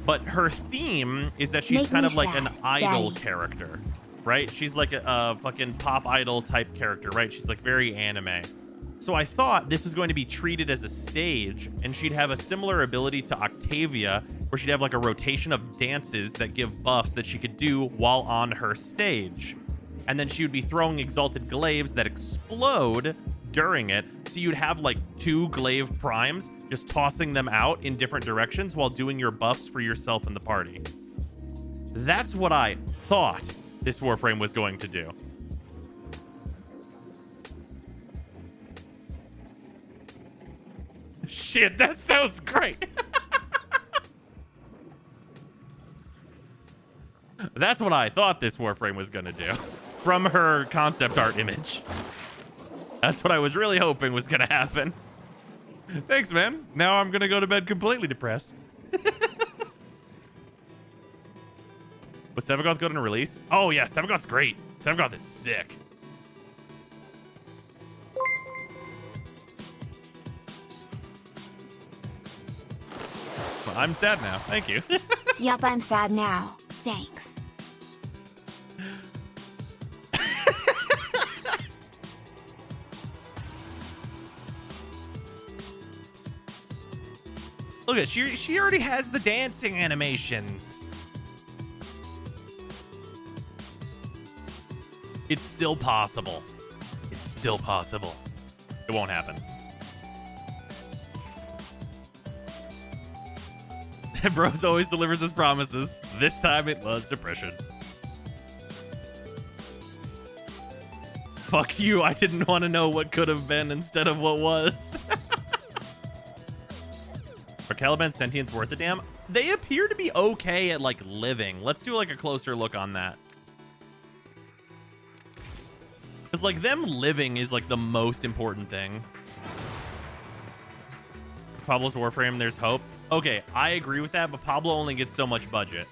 But her theme is that she's kind of like an idol character. Right? She's like a fucking pop idol type character, right? She's like very anime. So I thought this was going to be treated as a stage, and she'd have a similar ability to Octavia, where she'd have like a rotation of dances that give buffs that she could do while on her stage. And then she would be throwing exalted glaives that explode during it. So you'd have like 2 glaive primes, just tossing them out in different directions while doing your buffs for yourself and the party. That's what I thought this Warframe was going to do. Shit, that sounds great. That's what I thought this Warframe was going to do from her concept art image. That's what I was really hoping was going to happen. Thanks, man. Now I'm going to go to bed completely depressed. Was Sevagoth good in a release? Oh, yeah, Sevagoth's great. Sevagoth is sick. Well, I'm sad now. Thank you. Yup, I'm sad now. Thanks. Look at she already has the dancing animations. It's still possible. It's still possible. It won't happen. Bros always delivers his promises. This time it was depression. Fuck you. I didn't want to know what could have been instead of what was. Are Caliban sentients worth a damn? They appear to be okay at like living. Let's do like a closer look on that. Because like them living is like the most important thing. It's Pablo's Warframe. There's hope. Okay, I agree with that, but Pablo only gets so much budget.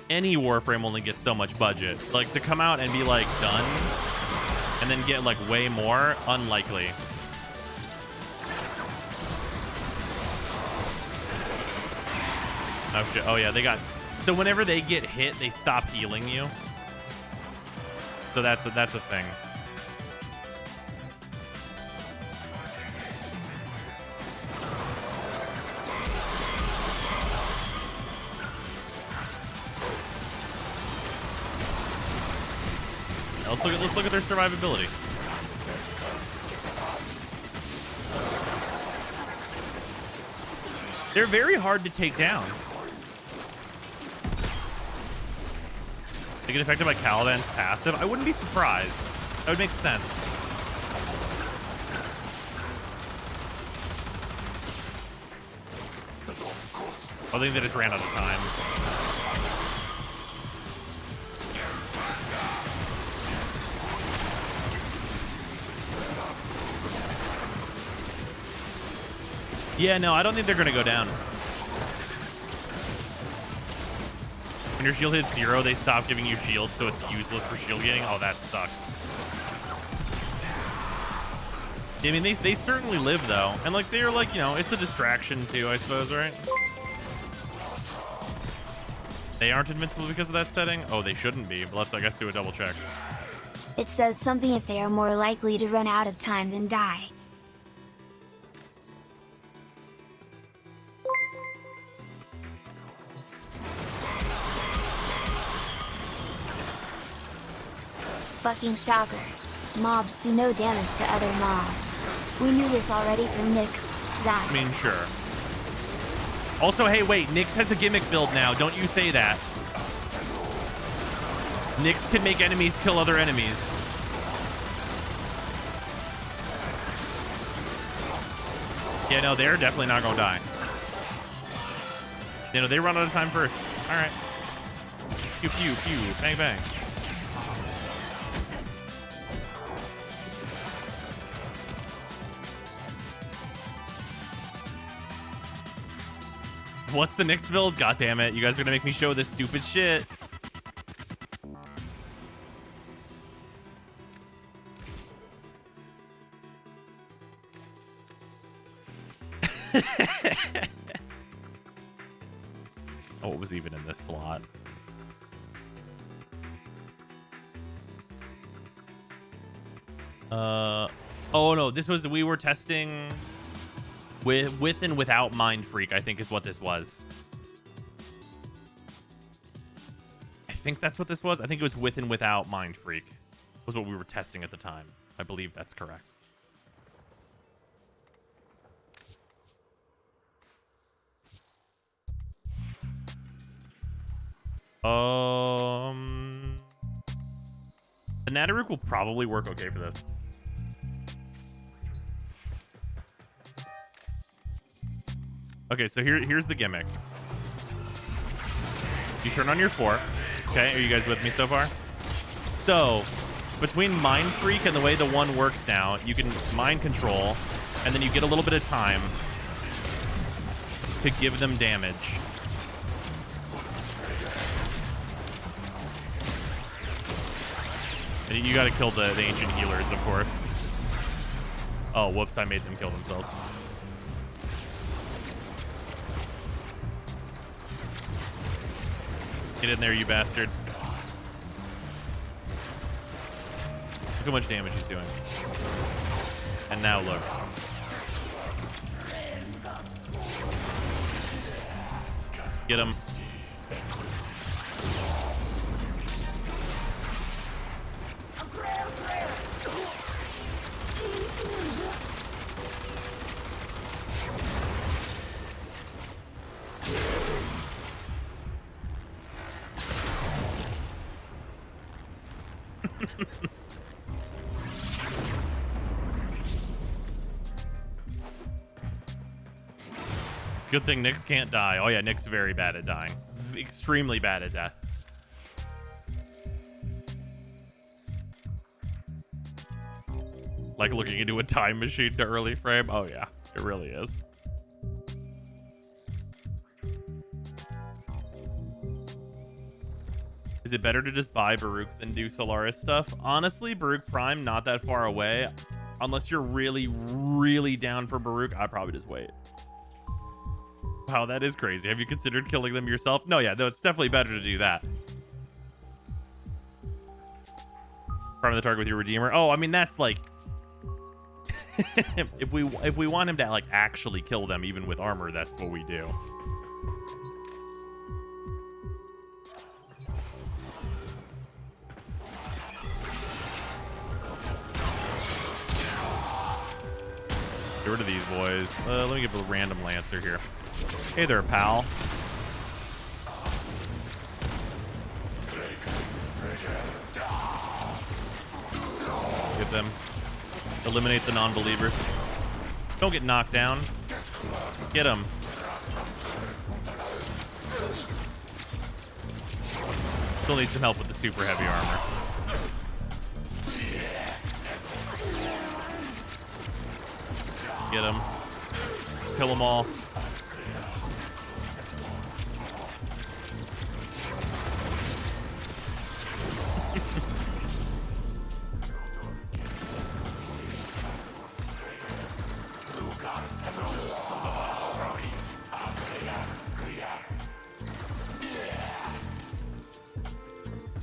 Any Warframe only gets so much budget. Like, to come out and be, like, done, and then get, like, way more, unlikely. Oh, shit. Oh, yeah, they got... So whenever they get hit, they stop healing you. So that's a thing. Let's look at their survivability. They're very hard to take down. They get affected by Caliban's passive. I wouldn't be surprised. That would make sense. I think they just ran out of time. Yeah, no, I don't think they're going to go down. When your shield hits 0, they stop giving you shields, so it's useless for shield getting. Oh, that sucks. I mean, they certainly live, though. And, like, they're, like, you know, it's a distraction, too, I suppose, right? They aren't invincible because of that setting? Oh, they shouldn't be, but let's, I guess, do a double check. It says something if they are more likely to run out of time than die. fucking shocker. Mobs do no damage to other mobs. We knew this already from Nyx, Zac. I mean, sure. Also, hey, wait, Nyx has a gimmick build now. Don't you say that. Nyx can make enemies kill other enemies. Yeah, no, they're definitely not gonna die. You know, they run out of time first. All right. Pew, pew, pew. Bang, bang. What's the next build? God damn it. You guys are gonna make me show this stupid shit. Oh, what was even in this slot? Oh no, this was, we were testing with and without Mind Freak, I think is what this was. I think that's what this was. I think it was with and without Mind Freak was what we were testing at the time. I believe that's correct. The Nataruk will probably work okay for this. Okay, so here's the gimmick. You turn on your 4. Okay, are you guys with me so far? So, between Mind Freak and the way the 1 works now, you can mind control, and then you get a little bit of time to give them damage. And you gotta kill the ancient healers, of course. Oh, whoops, I made them kill themselves. Get in there, you bastard. Look how much damage he's doing. And now look. Get him. It's a good thing Nyx can't die. Oh yeah, Nyx's very bad at dying. Extremely bad at death. Like looking into a time machine to early frame. Oh yeah, it really is. Is it better to just buy Baruch than do Solaris stuff? Honestly, Baruch Prime not that far away. Unless you're really, really down for Baruch, I'd probably just wait. Wow, that is crazy. Have you considered killing them yourself? No, yeah, no, it's definitely better to do that. Prime the target with your Redeemer. Oh, I mean, that's like... if we want him to like actually kill them, even with armor, that's what we do. Get rid of these boys. Let me give a random Lancer here. Hey there, pal. Get them. Eliminate the non-believers. Don't get knocked down. Get them. Still need some help with the super heavy armor. Get them. Kill them all.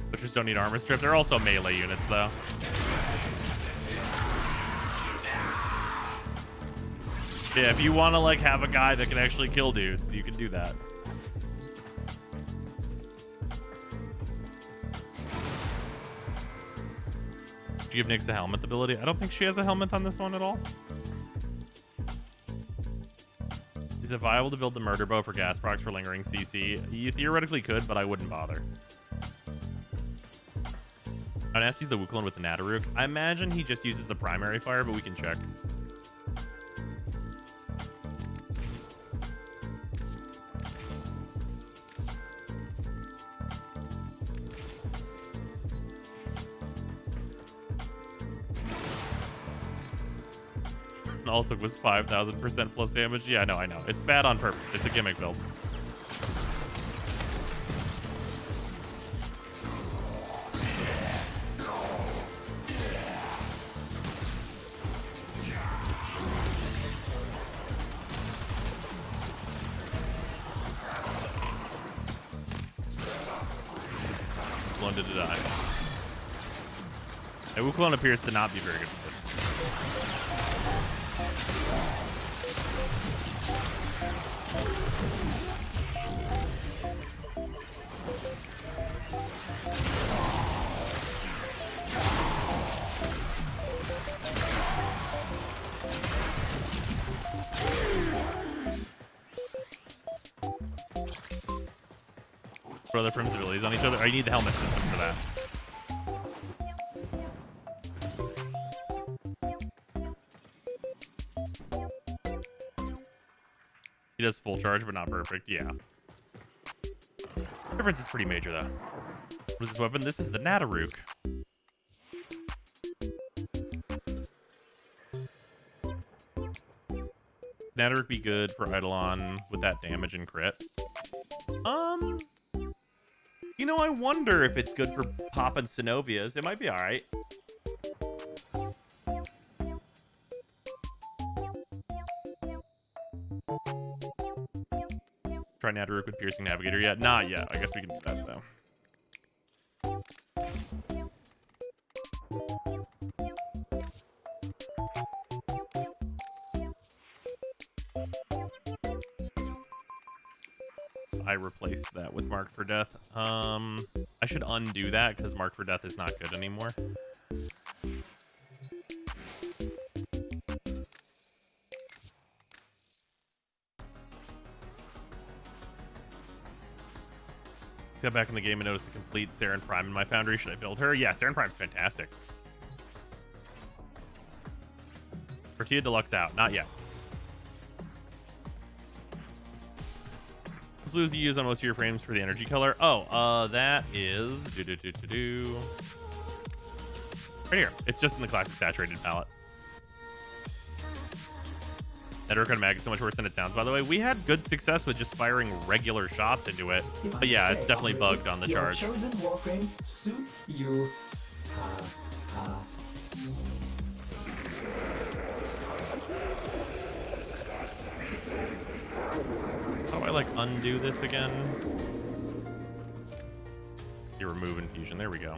Butchers don't need armor strip. They're also melee units, though. Yeah, if you want to like have a guy that can actually kill dudes, you can do that. you give Nyx a helmet ability? I don't think she has a helmet on this one at all. Is it viable to build the murder bow for gas procs for lingering CC? You theoretically could, but I wouldn't bother. I'd ask to use the Wuklin with the Nadaruk. I imagine he just uses the primary fire, but we can check. All took was 5,000% plus damage. Yeah, I know. It's bad on purpose. It's a gimmick build. Blunted to die. And Wuklon appears to not be very good for this. For other Prim's abilities on each other. I need the helmet system for that. He does full charge, but not perfect. Yeah. Difference is pretty major, though. What is this weapon? This is the Nadaruk. Nadaruk be good for Eidolon with that damage and crit. You know, I wonder if it's good for popping Synovias. It might be alright. Try Nadaruk with Piercing Navigator yet? Not yet. I guess we can do that, though. I replaced that with Marked for Death. I should undo that because Marked for Death is not good anymore. Got back in the game and noticed a complete Saren Prime in my foundry. Should I build her? Yeah, Saren Prime's fantastic. Tortilla Deluxe out. Not yet. Those blues you use on most of your frames for the energy color. Oh, that is... right here. It's just in the classic saturated palette. Network on Mag is so much worse than it sounds, by the way. We had good success with just firing regular shots into it. But yeah, it's definitely bugged on the charge. Your chosen Warframe suits you. How do I, like, undo this again? You remove infusion. There we go.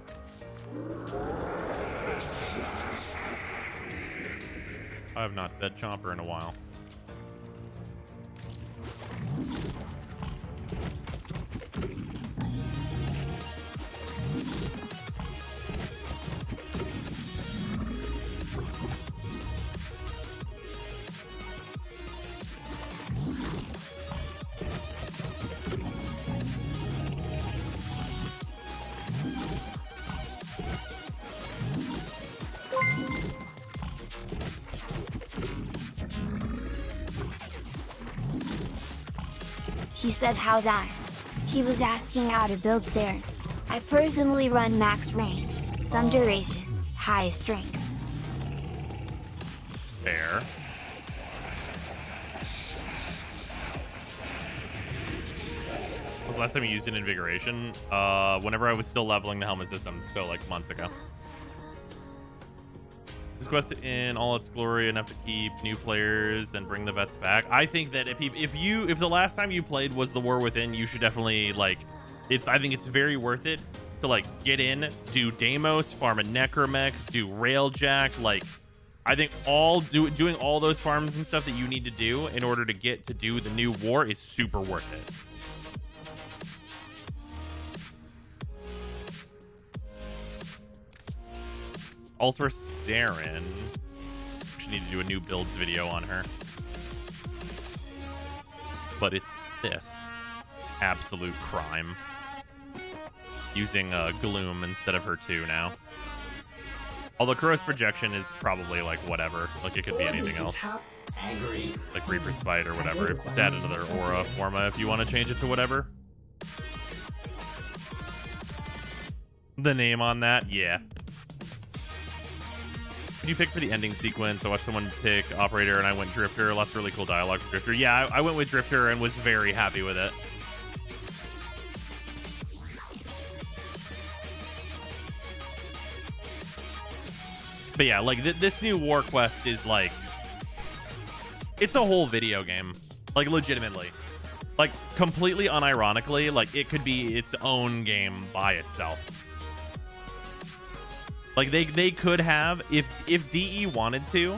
I have not fed Chomper in a while. He said, "How's that?" He was asking how to build Saren. I personally run max range, some duration, high strength. Fair. When was the last time you used an Invigoration? Whenever I was still leveling the helmet system, so like months ago. This quest in all its glory enough to keep new players and bring the vets back. I think that if the last time you played was the War Within, you should definitely I think it's very worth it to like get in, do Deimos, farm a Necromech, do Railjack. Like, I think doing all those farms and stuff that you need to do in order to get to do the new war is super worth it. Also for Saren. Should need to do a new builds video on her. But it's this. Absolute crime. Using Gloom instead of her 2 now. Although Kuro's projection is probably like whatever. Like it could be anything else. Angry. Like Reaper Spite or whatever. Just add another aura forma if you want to change it to whatever. The name on that, yeah. Can you pick for the ending sequence? I watched someone pick Operator and I went Drifter. Lots of really cool dialogue for Drifter. Yeah, I went with Drifter and was very happy with it. But yeah, like this new War Quest is like, it's a whole video game, like legitimately, like completely unironically, like it could be its own game by itself. Like they could have, if DE wanted to,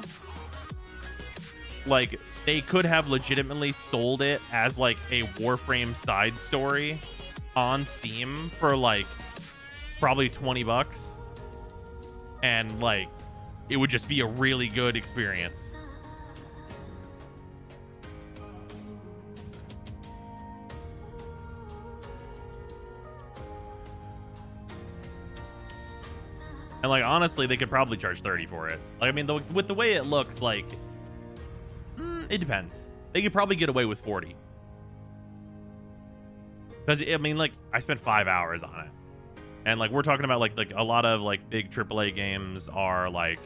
like they could have legitimately sold it as like a Warframe side story on Steam for like probably $20, and like it would just be a really good experience. And like honestly, they could probably charge 30 for it. Like I mean, with the way it looks, like it depends. They could probably get away with 40. Because I mean, like I spent 5 hours on it, and like we're talking about like a lot of like big AAA games are like,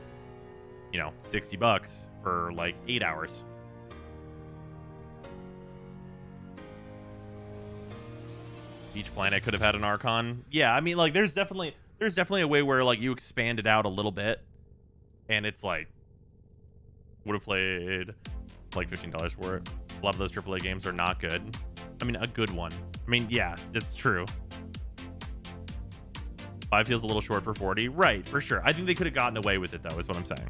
you know, $60 for like 8 hours. Each planet could have had an Archon. Yeah, I mean, like there's definitely a way where like you expand it out a little bit, and it's like would have played like $15 for it. A lot of those AAA games are not good. I mean, a good one. I mean, yeah, it's true. 5 feels a little short for 40. Right, for sure. I think they could have gotten away with it, though, is what I'm saying.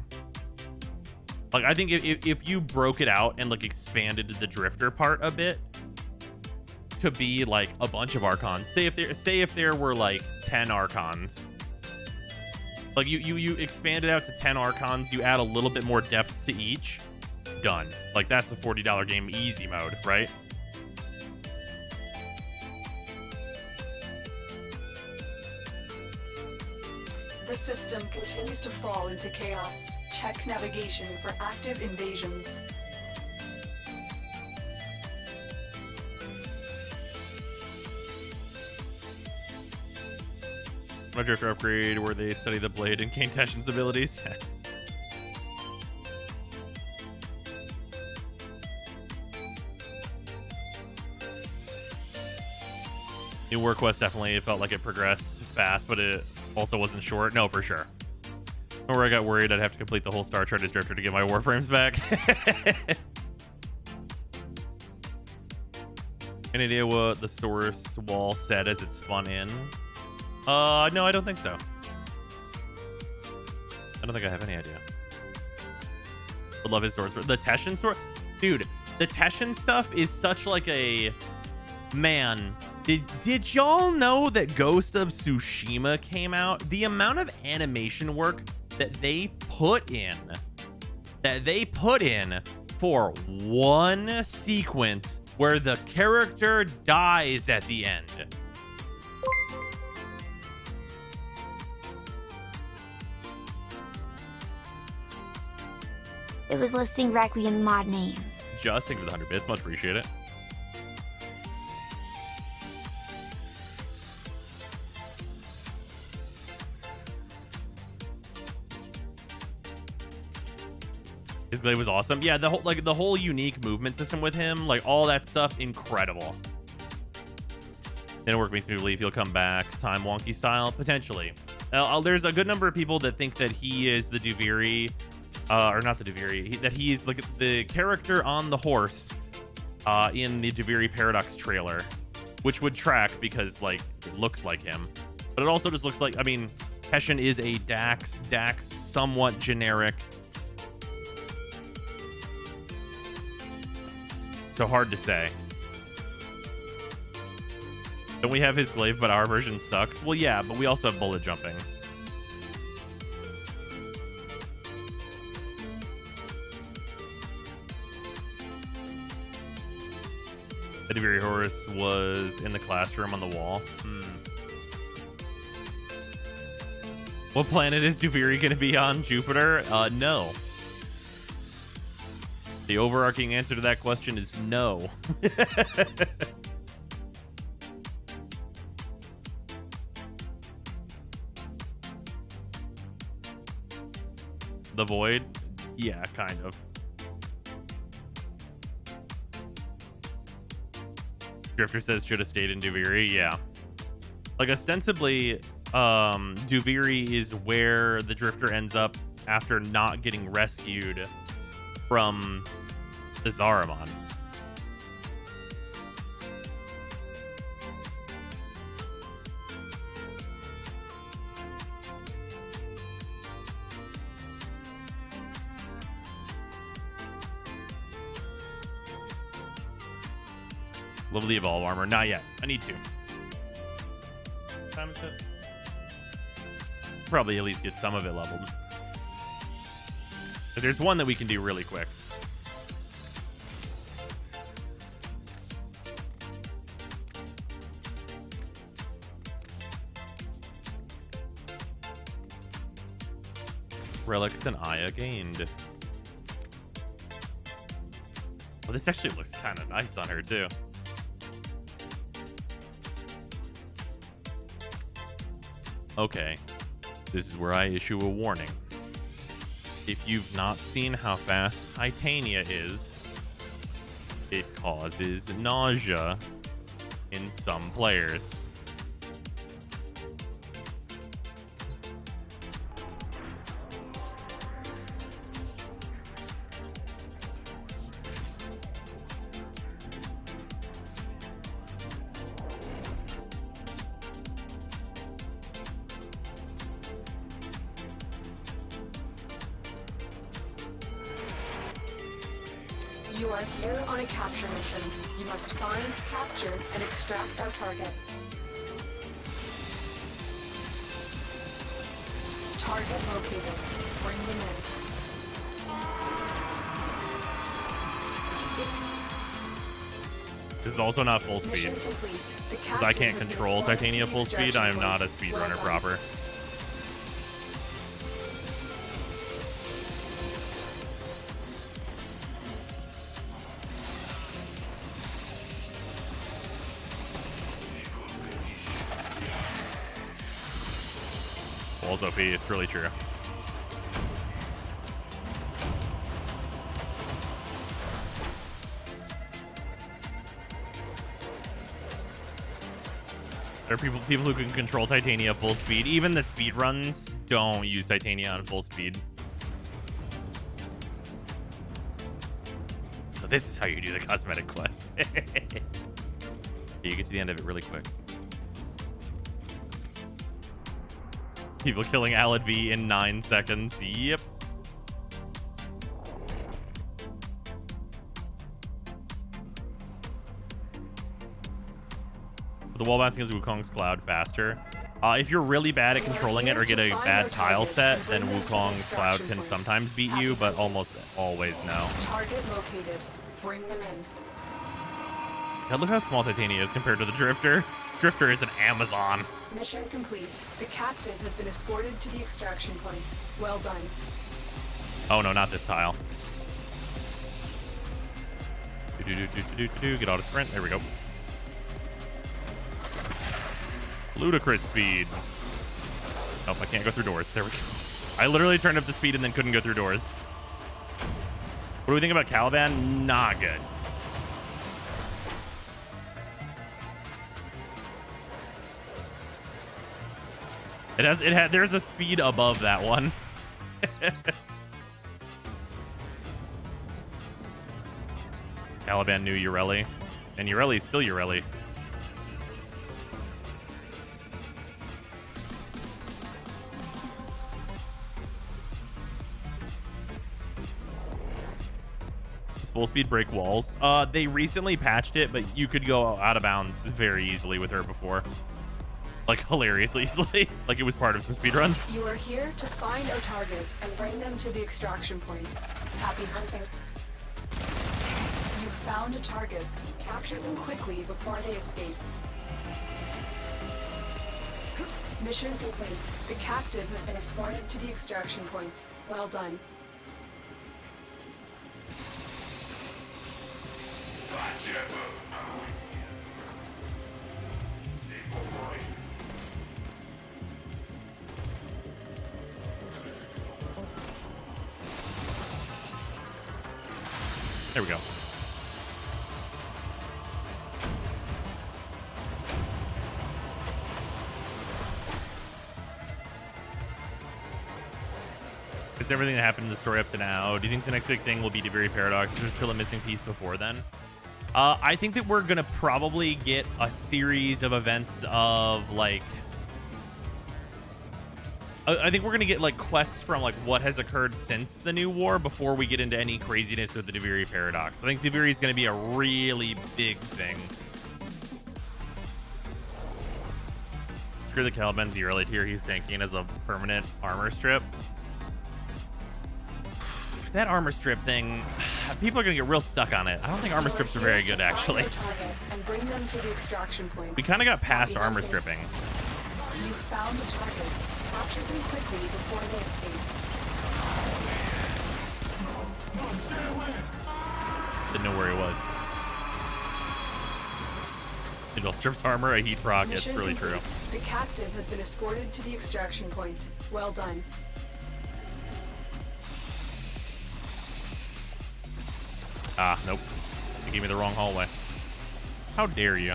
Like, I think if you broke it out and, like, expanded the Drifter part a bit to be, like, a bunch of Archons. Say if there were, like, 10 Archons. Like, you expand it out to 10 Archons. You add a little bit more depth to each. Done. Like, that's a $40 game easy mode, right? The system continues to fall into chaos. Check navigation for active invasions. A Drifter upgrade where they study the blade and gain Teshin's abilities. New War Quest definitely felt like it progressed fast, but it also wasn't short. No, for sure. Or I got worried I'd have to complete the whole Star Charters Drifter to get my Warframes back. Any idea what the source wall said as it spun in? No, I don't think so. I don't think I have any idea. Would love his swords. The Teshin sword? Dude, the Teshin stuff is such like a... Man, did y'all know that Ghost of Tsushima came out? The amount of animation work that they put in for one sequence where the character dies at the end. It was listing Requiem mod names. Just thank you for the 100 bits. Much appreciate it. His glaive was awesome. Yeah, the whole unique movement system with him, like all that stuff, incredible. Inner work makes me believe he'll come back time wonky style, potentially. There's a good number of people that think that he is the Duviri, or not the Duviri, that he's like the character on the horse in the Duviri Paradox trailer, which would track because like it looks like him, but it also just looks like, I mean, Hessian is a Dax somewhat generic. So hard to say. Don't we have his glaive, but our version sucks? Well, yeah, but we also have bullet jumping. The Duviri horse was in the classroom on the wall. What planet is Duviri going to be on? Jupiter? No. The overarching answer to that question is no. The Void? Yeah, kind of. Drifter says should have stayed in Duviri. Yeah. Like, ostensibly, Duviri is where the Drifter ends up after not getting rescued from the Zaramon. Level the Evolve armor. Not yet. I need to. What time is it? Probably at least get some of it leveled. But there's one that we can do really quick. Relics and Aya gained. Well, this actually looks kind of nice on her, too. Okay, this is where I issue a warning. If you've not seen how fast Titania is, it causes nausea in some players. You are here on a capture mission. You must find, capture, and extract our target. Target located. Bring them in. This is also not full speed. Mission complete. The Because I can't captain has been control escorted Titania to the full speed, I am extraction not a point. speedrunner Well proper. Walls OP, it's really true. There are people who can control Titania full speed. Even the speedruns don't use Titania on full speed. So this is how you do the cosmetic quest. You get to the end of it really quick. People killing Alad V in 9 seconds. Yep. The wall bouncing is Wukong's Cloud faster. If you're really bad at controlling it or get a bad tile set, then Wukong's Cloud can sometimes beat you, but almost always no. Target located. Bring them in. God, look how small Titania is compared to the Drifter. Drifter is an Amazon. Mission complete. The captain has been escorted to the extraction point. Well done. Oh no, not this tile. Get auto sprint. There we go. Ludicrous speed. Nope, I can't go through doors. There we go. I literally turned up the speed and then couldn't go through doors. What do we think about Caliban? Not good. There's a speed above that one. Caliban knew Ureli. And Ureli's still Ureli. Does full speed break walls? They recently patched it, but you could go out of bounds very easily with her before. Like, hilariously easily. Like, it was part of some speedruns. You are here to find our target and bring them to the extraction point. Happy hunting. You found a target. Capture them quickly before they escape. Mission complete. The captive has been escorted to the extraction point. Well done. There we go. Is everything that happened in the story up to now? Do you think the next big thing will be Debris Paradox? Is there still a missing piece before then? I think that we're gonna probably get a series of events of like. I think we're gonna get like quests from like what has occurred since the new war before we get into any craziness with the Debris Paradox. I think Debris is gonna be a really big thing. Screw the Caliban 0 late here. He's tanking as a permanent armor strip. That armor strip thing, people are gonna get real stuck on it. I don't think armor strips are very good, actually. And bring them to the extraction point. We kind of got past armor stripping. You found the target. Capture them quickly before they escape. Didn't know where he was. It strips armor, a heat proc. It's really true. The captive has been escorted to the extraction point. Well done. Ah, nope. You gave me the wrong hallway. How dare you?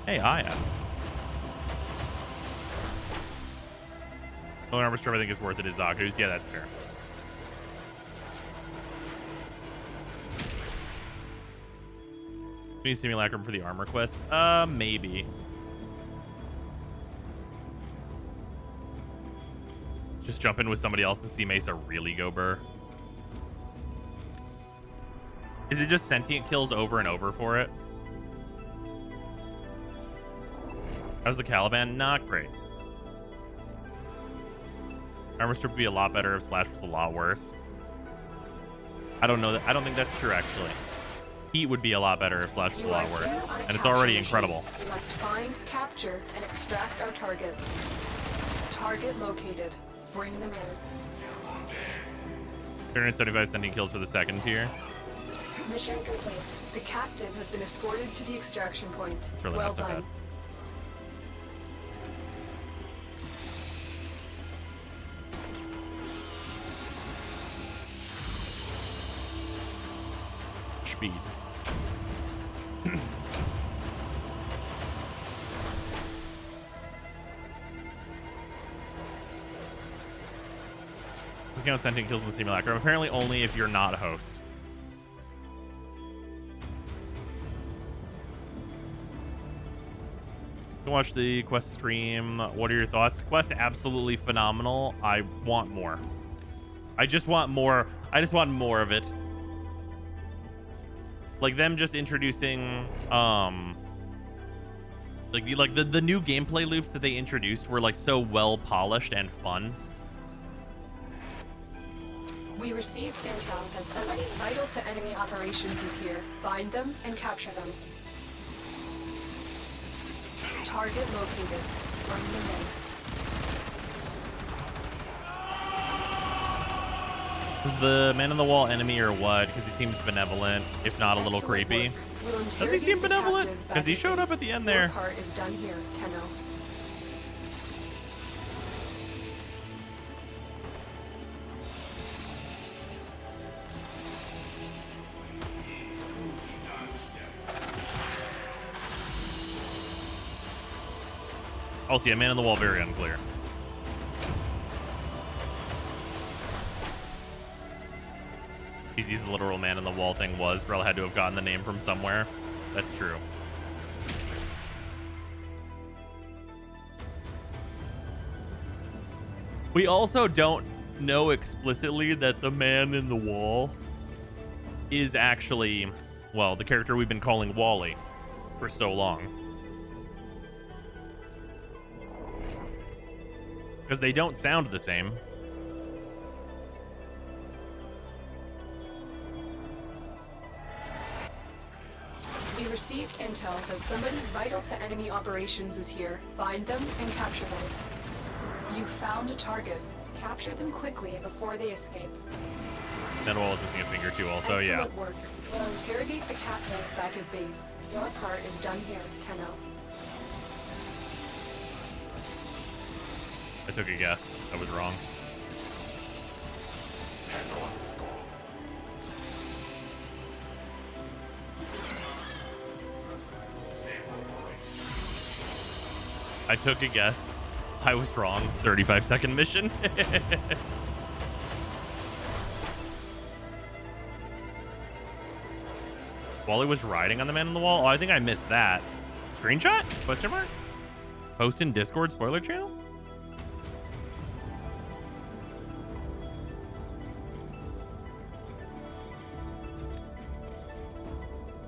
Hey, Aya. Only armor strip I think is worth it is Zaku's. Yeah, that's fair. Need simulacrum for the armor quest? Maybe. Just jump in with somebody else and see Mesa really go burr. Is it just sentient kills over and over for it? How's the Caliban? Not great. Armor strip would be a lot better if Slash was a lot worse. I don't know that. I don't think that's true, actually. Heat would be a lot better if Slash was a lot worse. And it's already incredible. We must find, capture, and extract our target. Target located. Bring them in. 375 sending kills for the second tier. Mission complete. The captive has been escorted to the extraction point. It's really well not so done. bad. Speed. Discount sentient kills in the simulacrum. Apparently only if you're not a host. Go watch the quest stream. What are your thoughts? Quest absolutely phenomenal. I want more. I just want more. I just want more of it. Like them just introducing like the new gameplay loops that they introduced were like so well polished and fun. We received intel that somebody vital to enemy operations is here. Find them and capture them. Target located. Bring them in. Is the man on the wall enemy or what? Because he seems benevolent, if not a little Excellent creepy. work. We'll Does he interrogate seem the benevolent? captive Because he back showed up base. at the end Your there. part is done here, Tenno. Also, yeah, man on the wall, very unclear. He's the literal man on the wall thing was. Brell had to have gotten the name from somewhere. That's true. We also don't know explicitly that the man in the wall is actually Well, the character we've been calling Wally for so long. Because they don't sound the same. We received intel that somebody vital to enemy operations is here. Find them and capture them. You found a target. Capture them quickly before they escape. Sentinel is missing a finger too also, Excellent yeah. work. We'll interrogate the captive back at base. Your part is done here, Tenno. I took a guess. I was wrong. I took a guess. I was wrong. 35-second mission. Wally was riding on the man on the wall? Oh, I think I missed that. Screenshot? Question mark? Post in Discord spoiler channel?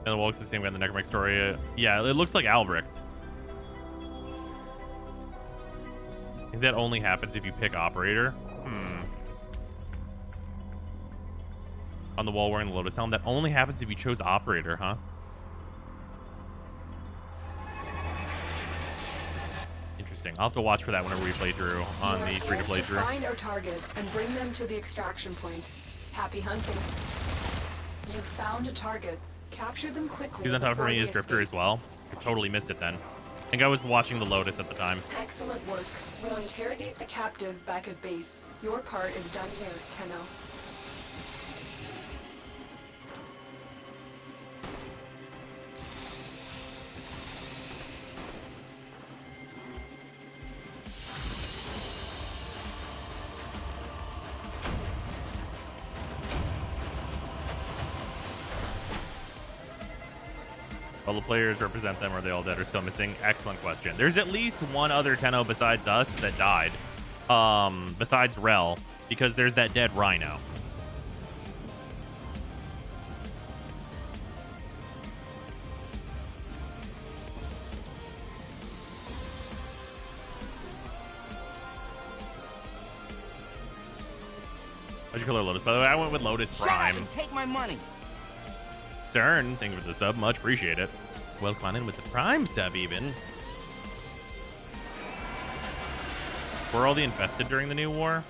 And the wall looks the same guy in the Necromantic story. Yeah, it looks like Albrecht. I think that only happens if you pick operator. On the wall wearing the Lotus Helm. That only happens if you chose operator, huh? Interesting. I'll have to watch for that whenever we play through on the free-to-play through. Find our target and bring them to the extraction point. Happy hunting. You found a target. Capture them quickly. He's on top for me before as they Drifter escape. as well. I totally missed it then. I think I was watching the Lotus at the time. Excellent work. We'll interrogate the captive back at base. Your part is done here, Tenno. All the players represent them, or are they all dead or still missing? Excellent question. There's at least one other Tenno besides us that died. Besides Rel, because there's that dead Rhino. How'd you color Lotus? By the way, I went with Lotus Shut Prime. up and take my money. CERN, thank you for the sub. Much appreciate it. Welcome on in with the Prime sub, even. Were all the infested during the new war?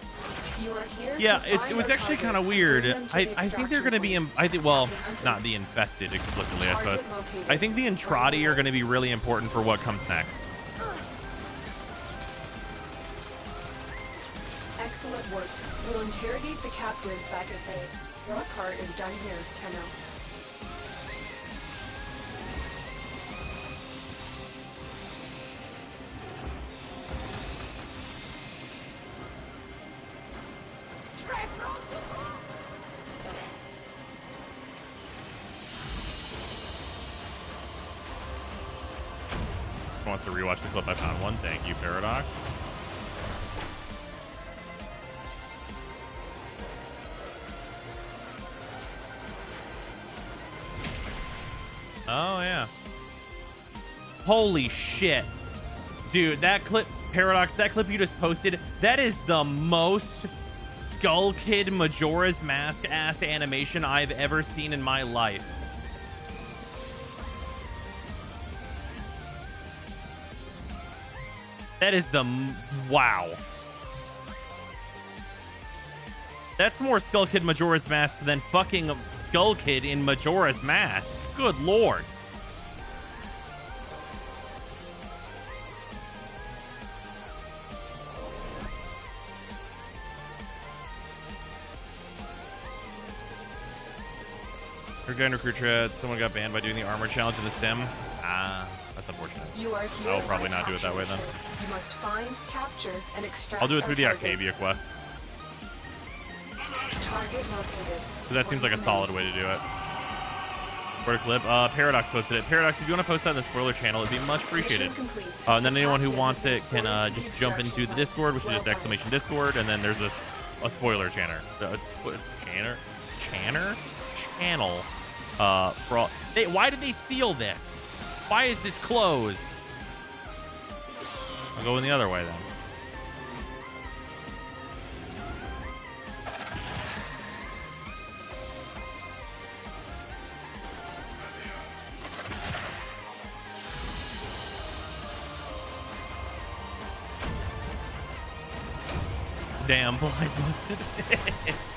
You are here Yeah, to it find was our actually target kind of and weird. bring them to I the think they're going to be, extraction I think, well, point. Happy not hunting. the infested explicitly, I suppose. Target located. I think the Entrati are going to be really important for what comes next. Excellent work. We'll interrogate the captive back at base. Your part is done here, Tenno. Wants to rewatch the clip. I found one. Thank you, Paradox. Oh, yeah. Holy shit. Dude, that clip, Paradox, that clip you just posted, that is the most Skull Kid Majora's Mask ass animation I've ever seen in my life. That is the... Wow. That's more Skull Kid Majora's Mask than fucking Skull Kid in Majora's Mask. Good lord. Recruit recruit. Someone got banned by doing the armor challenge in the sim. Ah, that's unfortunate. You are here. I'll probably on a not do it that capture way then. mission. You must find, capture, and extract I'll do it our through the target. Octavia quests. Target located. Because that seems like a solid way to do it. For a clip, Paradox posted it. Paradox, if you want to post that in the spoiler channel, it'd be much appreciated. Mission complete. And then anyone who Captive wants has it been can escorted to just the jump into extraction the Discord, which is just Welcome. exclamation Discord, and then there's a spoiler channel. Channel. For all, why did they seal this? Why is this closed? I'll go in the other way then. Damn, boys must have.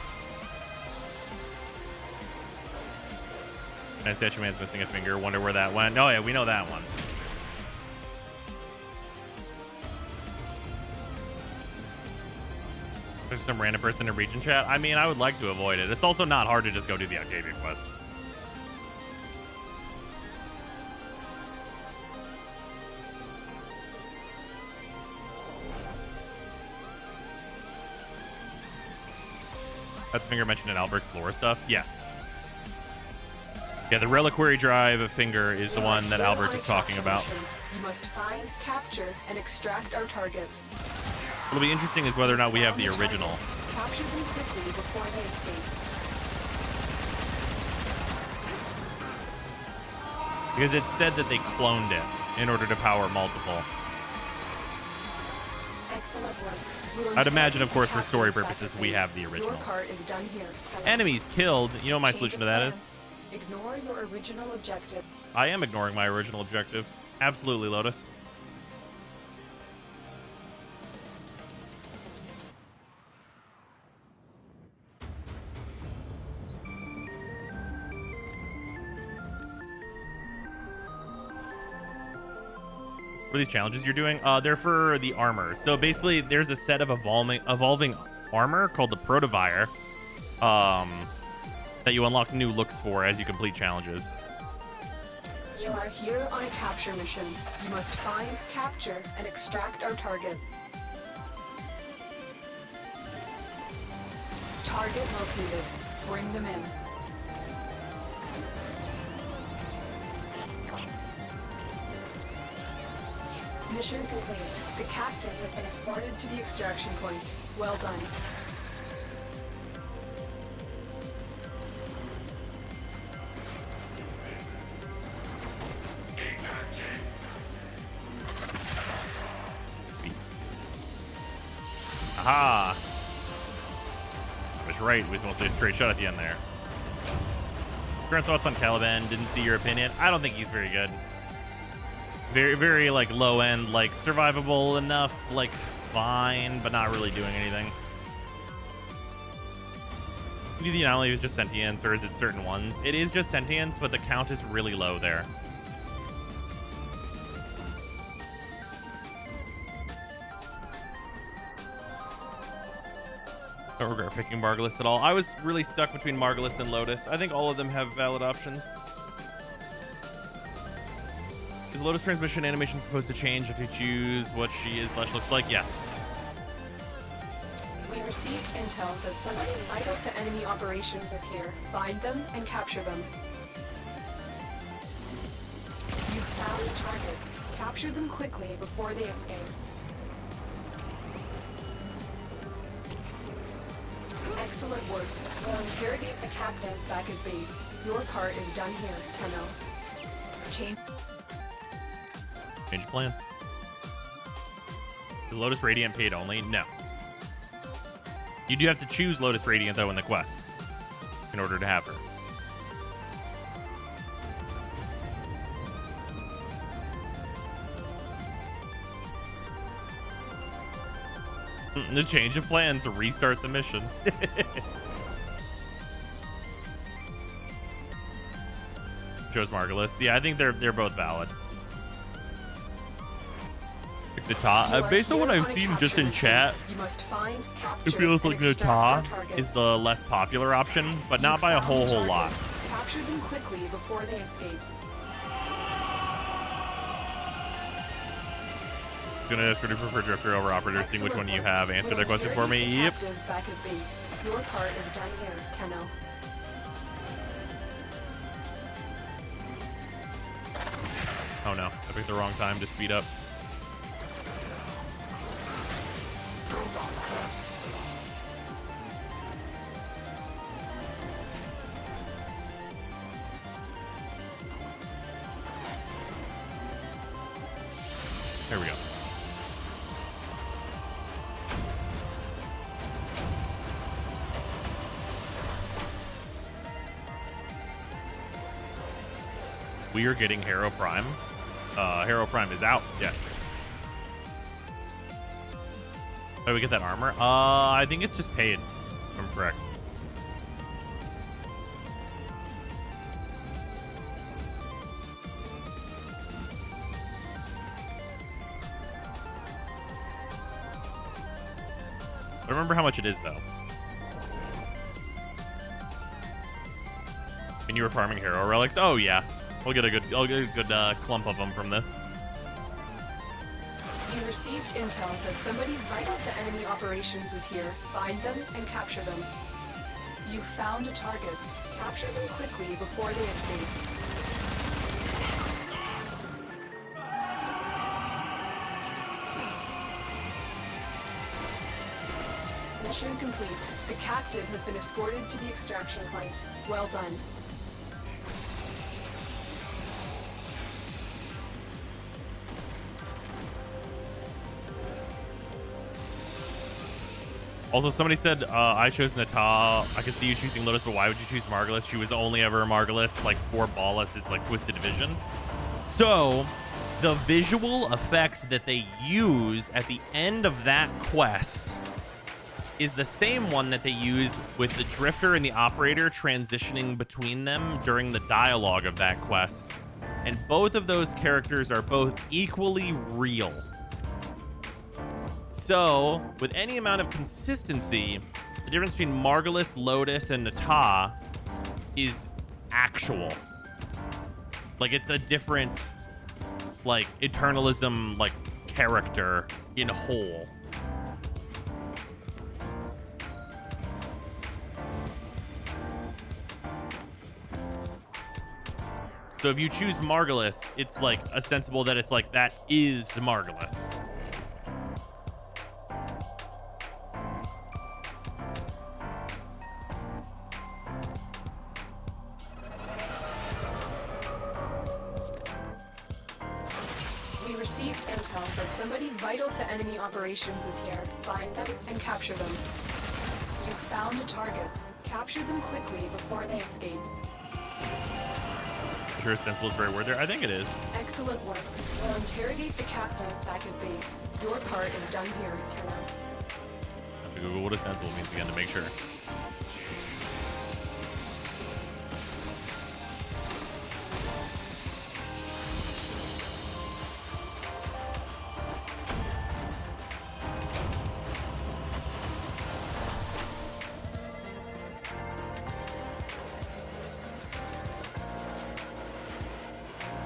Nice Statue Man's missing a finger. Wonder where that went. Oh, yeah, we know that one. There's some random person in region chat. I mean, I would like to avoid it. It's also not hard to just go do the Octavia quest. That's the finger mentioned in Albert's lore stuff? Yes. Yeah, the reliquary drive of finger is the one that Albert is talking about. You must find, capture, and extract our target. What'll be interesting is whether or not we have the original. Capture them quickly before they escape. Because it said that they cloned it in order to power multiple. Excellent work. I'd imagine, of course, for story purposes, we have the original. Your part is done here. Enemies killed. You know what my solution to that is? Ignore your original objective. I am ignoring my original objective. Absolutely, Lotus. What are these challenges you're doing? They're for the armor. So basically, there's a set of evolving armor called the Protovire that you unlock new looks for as you complete challenges. You are here on a capture mission. You must find, capture, and extract our target. Target located. Bring them in. Mission complete. The captain has been escorted to the extraction point. Well done. Speed. Aha! I was right. We was mostly a straight shot at the end there. Current thoughts on Caliban? Didn't see your opinion. I don't think he's very good. Very, very, like, low end, like, survivable enough, like, fine, but not really doing anything. Do the anomaly is just sentience, or is it certain ones? It is just sentience, but the count is really low there. Don't regret picking Margulis at all. I was really stuck between Margulis and Lotus. I think all of them have valid options. Is the Lotus transmission animation supposed to change if you choose what she is / looks like? Yes. We received intel that somebody vital to enemy operations is here. Find them and capture them. You found a target. Capture them quickly before they escape. Excellent work. We'll interrogate the captain back at base. Your part is done here, Tenno. Change plans. Is Lotus Radiant paid only? No. You do have to choose Lotus Radiant, though, in the quest in order to have her. The change of plans to restart the mission. Chose Margulis. Yeah, I think they're both valid. Nata, based on what I've seen just in chat, it feels like Nata is the less popular option, but not by a whole lot. Capture them quickly before they escape. Just gonna ask for Drifter over Operator, seeing which one you have. Answer that question for me. Yep. Back at base. Your part is done here, Tenno. Oh no, I picked the wrong time to speed up. There we go. We are getting Hero Prime. Hero Prime is out. Yes. How do we get that armor? I think it's just paid, if I'm correct. I don't remember how much it is, though. And you were farming hero relics? Oh, yeah. I'll get a good clump of them from this. You received intel that somebody vital to enemy operations is here. Find them and capture them. You found a target. Capture them quickly before they escape. Mission complete. The captive has been escorted to the extraction point. Well done. Also, somebody said, I chose Nata. I could see you choosing Lotus, but why would you choose Margulis? She was only ever Margulis, like, for Ballas is, like, Twisted Vision. So, the visual effect that they use at the end of that quest is the same one that they use with the Drifter and the Operator transitioning between them during the dialogue of that quest. And both of those characters are both equally real. So, with any amount of consistency, the difference between Margulis, Lotus, and Nata is actual. Like, it's a different, like, Eternalism, like, character in whole. So if you choose Margulis, it's, like, ostensible that it's, like, that is Margulis. Received intel that somebody vital to enemy operations is here. Find them and capture them. You found a target. Capture them quickly before they escape. Sure, ostensible is very word there. I think it is. Excellent work. We'll interrogate the captive back at base. Your part is done here, Lieutenant. I have to Google what ostensible means again to make sure.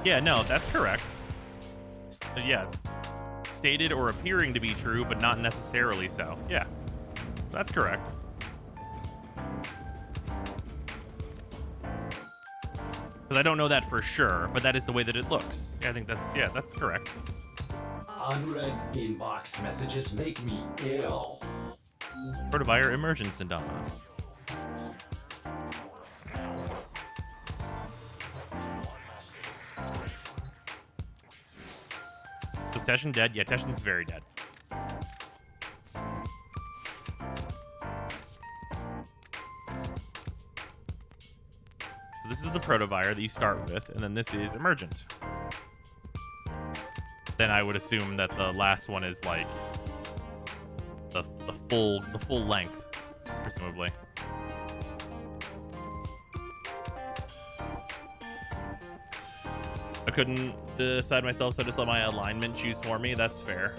Yeah, no, that's correct. Yeah. Stated or appearing to be true, but not necessarily so. Yeah. That's correct. Because I don't know that for sure, but that is the way that it looks. Yeah, I think that's correct. Unread inbox messages make me ill. Protobuyer Emergence Dendana. So Teshin dead? Yeah, Teshin's very dead. So this is the Protobuyer that you start with, and then this is Emergent. Then I would assume that the last one is like the full length, presumably. I couldn't decide myself, so I just let my alignment choose for me. That's fair.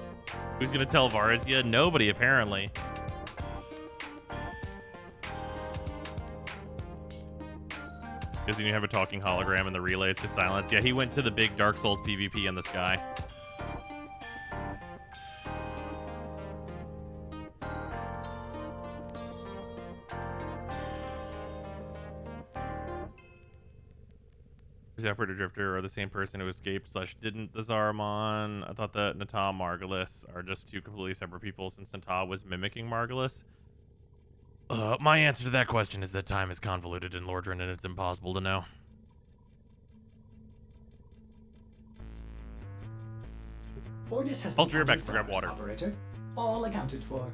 Who's gonna tell Varzia? Nobody, apparently. Doesn't even have a talking hologram in the relay. It's just silence. Yeah, he went to the big Dark Souls PvP in the sky. Operator Drifter are the same person who escaped / didn't the Zaramon. I thought that Nata Margulis are just two completely separate people since Nata was mimicking Margulis. My answer to that question is that time is convoluted in Lordran and it's impossible to know. Orders has I'll been be right back handed, to grab stars, water. Operator. All accounted for.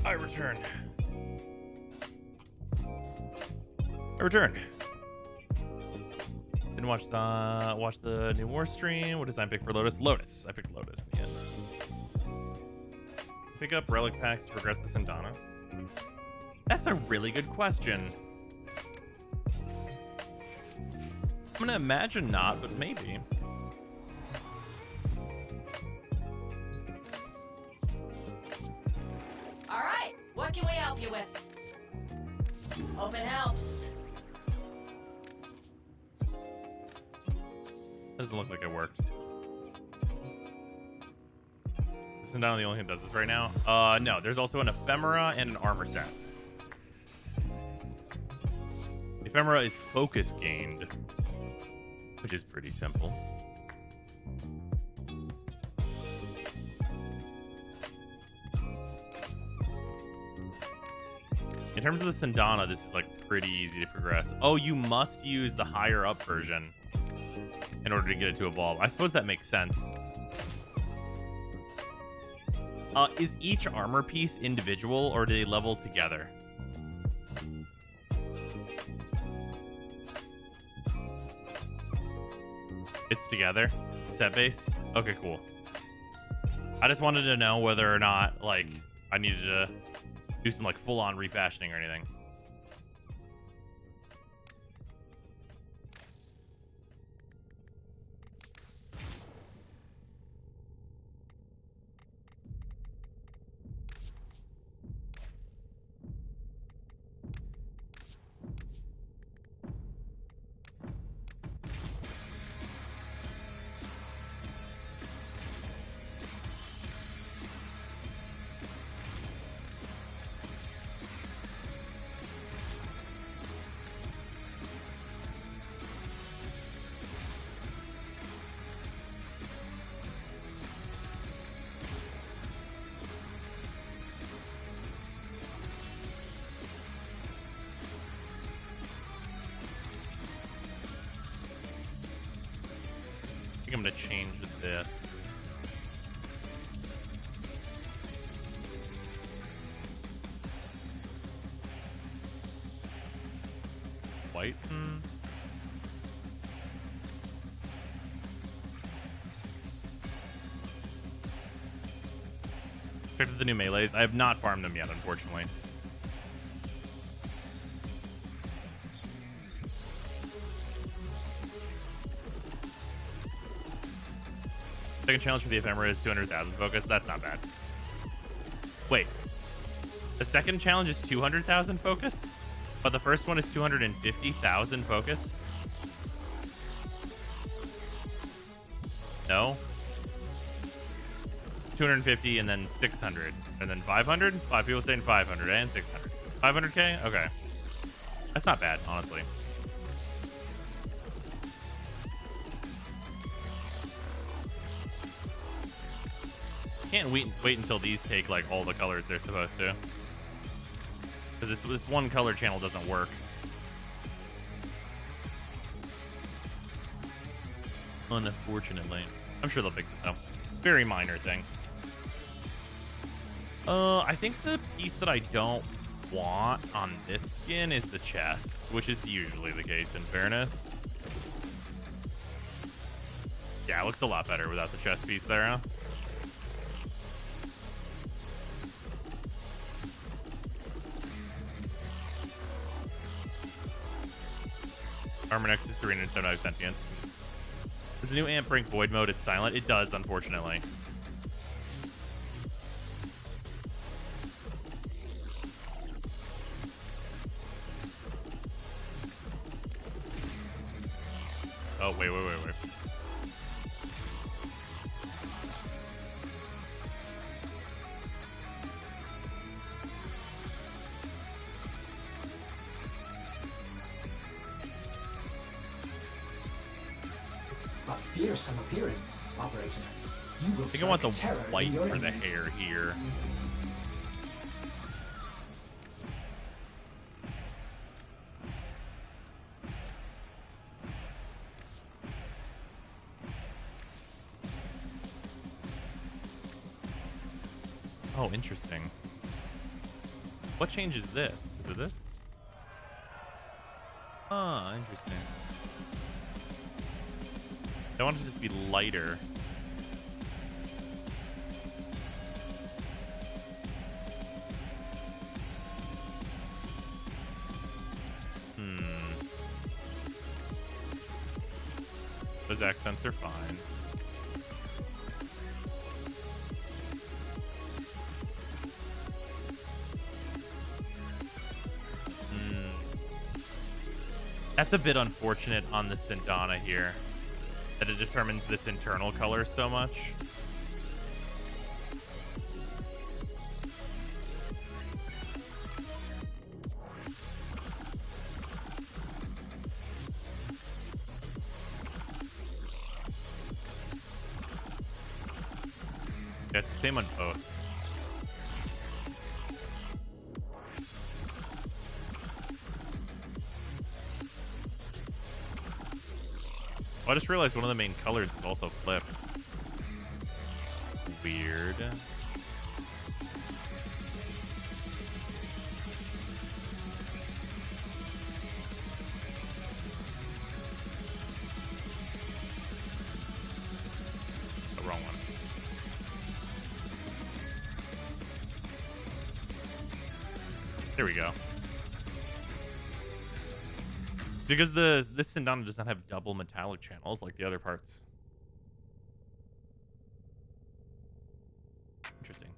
I return. I return. Didn't watch the new War stream. What design pick for Lotus? Lotus. I picked Lotus in the end. Pick up relic packs to progress the Sindana. That's a really good question. I'm gonna imagine not, but maybe. All right, what can we help you with? Hope it helps. Doesn't look like it worked. Sindana the only thing that does this right now? No. There's also an ephemera and an armor set. Ephemera is focus gained, which is pretty simple. In terms of the Sindana, this is like pretty easy to progress. Oh, you must use the higher up version in order to get it to evolve. I suppose that makes sense. Is each armor piece individual or do they level together? It's together? Set base? Okay, cool. I just wanted to know whether or not, like, I needed to do some, like, full-on refashioning or anything. I think I'm going to change this. White? Check out the new melees. I have not farmed them yet, unfortunately. Second challenge for the ephemera is 200,000 focus. That's not bad. Wait. The second challenge is 200,000 focus? But the first one is 250,000 focus? No? 250 and then 600. And then 500? 5 people saying 500 and 600. 500k? Okay. That's not bad, honestly. Can't wait until these take like all the colors they're supposed to, because this one color channel doesn't work. Unfortunately, I'm sure they'll fix it though. Very minor thing. I think the piece that I don't want on this skin is the chest, which is usually the case in fairness. Yeah, it looks a lot better without the chest piece there, huh? Armor next is 375 sentience. Does the new amp bring void mode? It's silent. It does, unfortunately. Oh, wait. A fearsome appearance, operator. You will I think I want the strike terror white in your for the enemies. hair here. Oh, interesting. What changes this? Is it this? Ah, interesting. I want it to just be lighter. Those accents are fine. That's a bit unfortunate on the Sindana here, that it determines this internal color so much. Yeah, it's the same on both. Oh, I just realized one of the main colors is also flipped. Weird. The wrong one. There we go. It's because this Sindana does not have double metallic channels like the other parts. Interesting.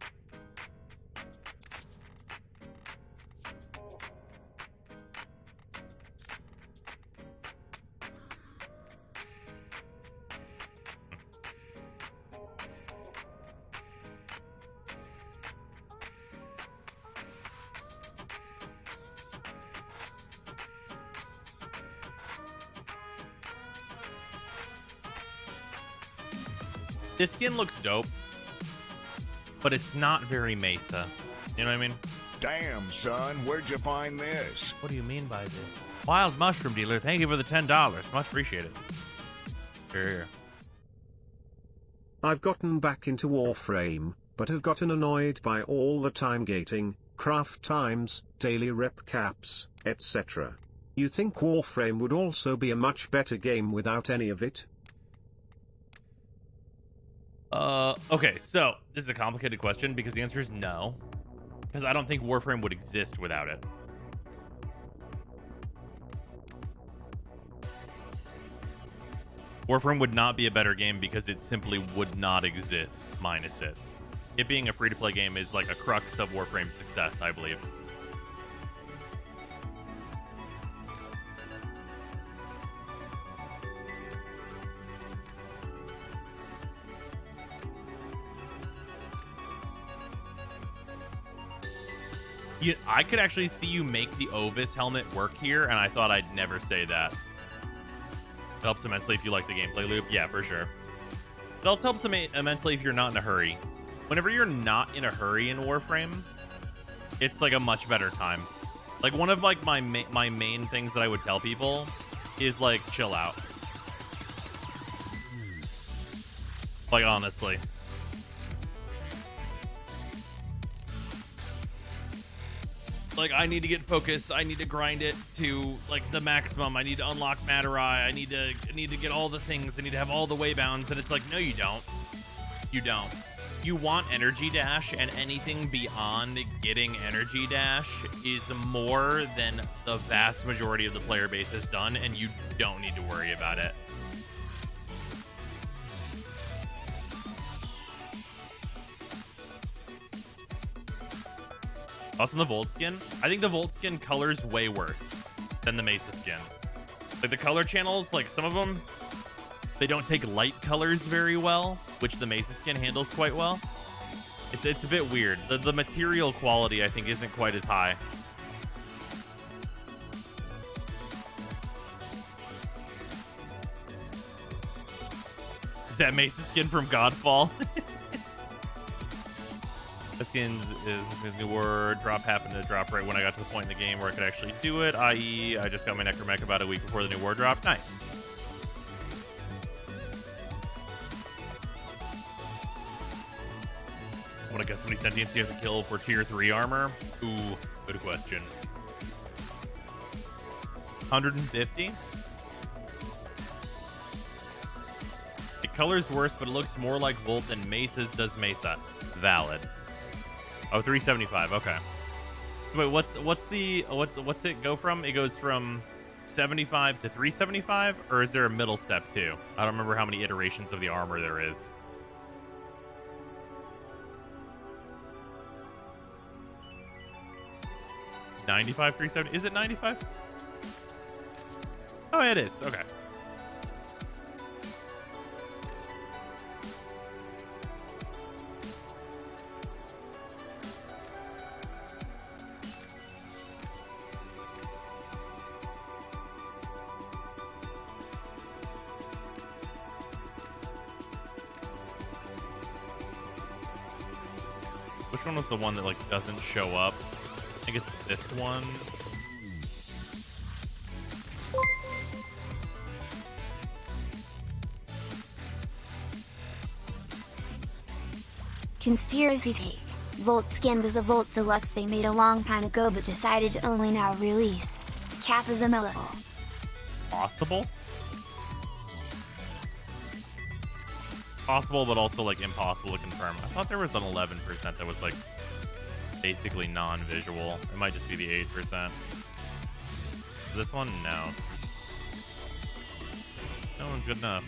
This skin looks dope, but it's not very Mesa. You know what I mean? Damn, son, where'd you find this? What do you mean by this? Wild mushroom dealer, thank you for the $10. Much appreciated. Sure. I've gotten back into Warframe, but have gotten annoyed by all the time gating, craft times, daily rep caps, etc. You think Warframe would also be a much better game without any of it? Okay, so this is a complicated question because the answer is no. Because I don't think Warframe would exist without it. Warframe would not be a better game because it simply would not exist minus it. It being a free-to-play game is like a crux of Warframe's success, I believe. I could actually see you make the Ovis helmet work here, and I thought I'd never say that. It helps immensely if you like the gameplay loop. Yeah, for sure. It also helps immensely if you're not in a hurry. Whenever you're not in a hurry in Warframe, it's like a much better time. Like one of like my main things that I would tell people is like chill out. Like honestly. Like, I need to get focused. I need to grind it to like the maximum. I need to unlock Matarai. I need to get all the things. I need to have all the waybounds. And it's like, no, you don't. You don't. You want energy dash, and anything beyond getting energy dash is more than the vast majority of the player base has done, and you don't need to worry about it. Also, the Volt skin. I think the Volt skin colors way worse than the Mesa skin. Like the color channels, like some of them, they don't take light colors very well, which the Mesa skin handles quite well. It's a bit weird. The material quality, I think, isn't quite as high. Is that Mesa skin from Godfall? The skins is new word. Drop happened to drop right when I got to the point in the game where I could actually do it, i.e. I just got my Necromech about a week before the new war dropped. Nice. I want to guess how many sentients you have to kill for tier 3 armor. Ooh, Good question. 150? The color's worse, but it looks more like Volt than Mesa's does Mesa. Valid. Oh, 375. Okay. Wait, what's it go from? It goes from 75 to 375, or is there a middle step too? I don't remember how many iterations of the armor there is. $95, $370. Is it 95? Oh, it is. Okay. Which one was the one that like doesn't show up? I think it's this one. Conspiracy take. Volt Skin was a Volt Deluxe they made a long time ago but decided to only now release. Cap is a mellow. Possible? Possible, but also like impossible to confirm. I thought there was an 11% that was like basically non-visual. It might just be the 8%. This one? No. That one's good enough.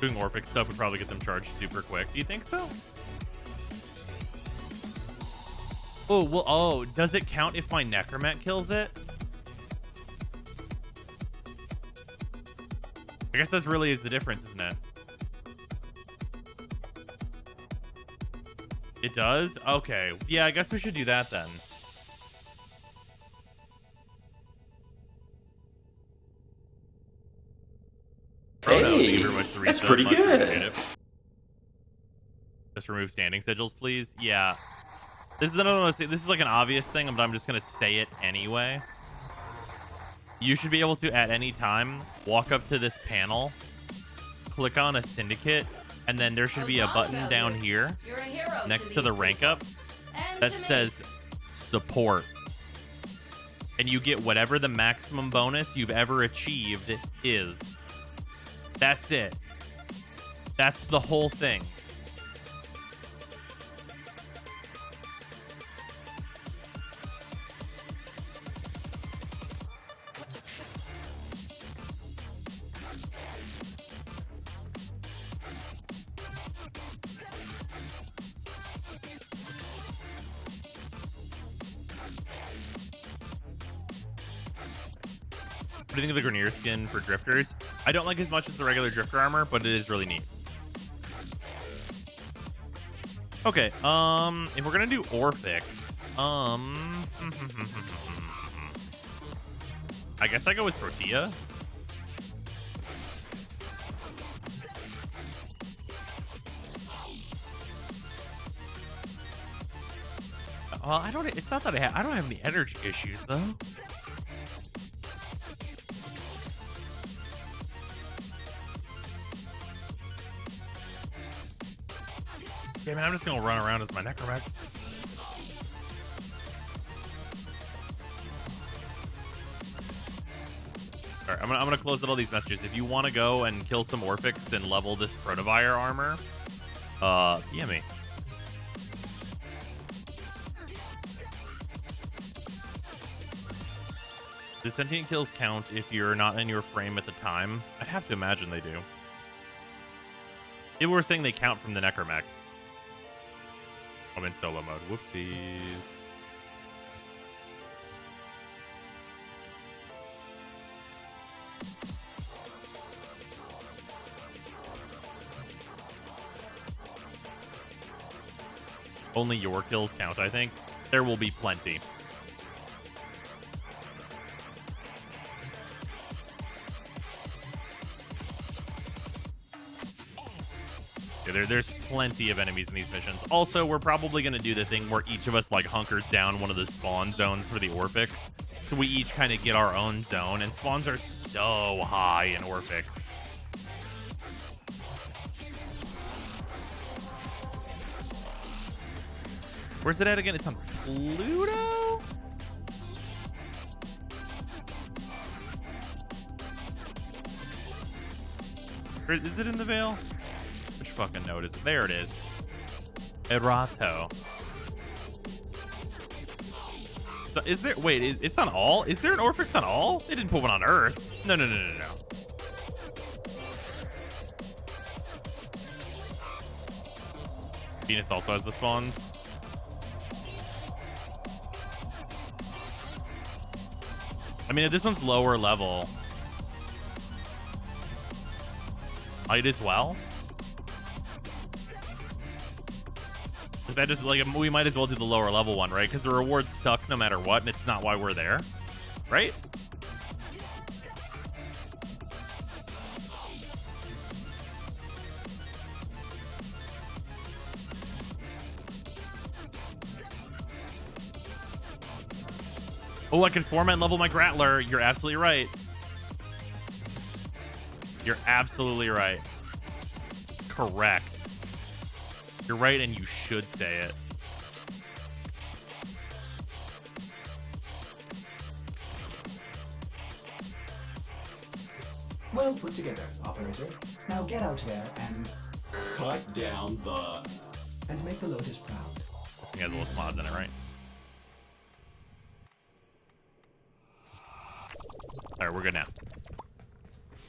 Doing Orphic stuff would probably get them charged super quick. Do you think so? Oh, well, oh, does it count if my Necromet kills it? I guess that really is the difference, isn't it? It does? Okay. Yeah, I guess we should do that then. Hey, thank you very much for the that's resub. pretty Much good. appreciate it. Just remove standing sigils, please. Yeah. This is another one. This is like an obvious thing, but I'm just gonna say it anyway. You should be able to, at any time, walk up to this panel, click on a syndicate, and then there should be a button down here next to the rank up that says support. And you get whatever the maximum bonus you've ever achieved is. That's it. That's the whole thing. What do you think of the Grenier skin for drifters? I don't like as much as the regular drifter armor, but it is really neat. Okay, if we're gonna do Orphics, I guess I go with Tortilla. Well, I don't. It's not that I don't have any energy issues though. Okay, man, I'm just gonna run around as my Necromet. Alright, I'm gonna close out all these messages. If you want to go and kill some Orphics and level this Protovire armor, yeah, me. Do sentient kills count if you're not in your frame at the time? I'd have to imagine they do. People were saying they count from the Necromech. I'm in solo mode. Whoopsies. Only your kills count, I think. There will be plenty. There's plenty of enemies in these missions. Also, we're probably going to do the thing where each of us like hunkers down one of the spawn zones for the Orphics. So we each kind of get our own zone, and spawns are so high in Orphics. Where's it at again? It's on Pluto? Or is it in the Veil? Which fucking node is it? There it is. Erato. So is there... Wait, it's on all? Is there an Orphix on all? They didn't put one on Earth. No. Venus also has the spawns. I mean, if this one's lower level, might as well. That just like we might as well do the lower level one, right? Because the rewards suck no matter what, and it's not why we're there, right? Oh, I can format level my Grattler. You're absolutely right. You're absolutely right. Correct. You're right, and you should say it. Well put together, operator. Now get out there and Cut down the... and make the Lotus proud. This thing has little mods in it, right? Alright, we're good now.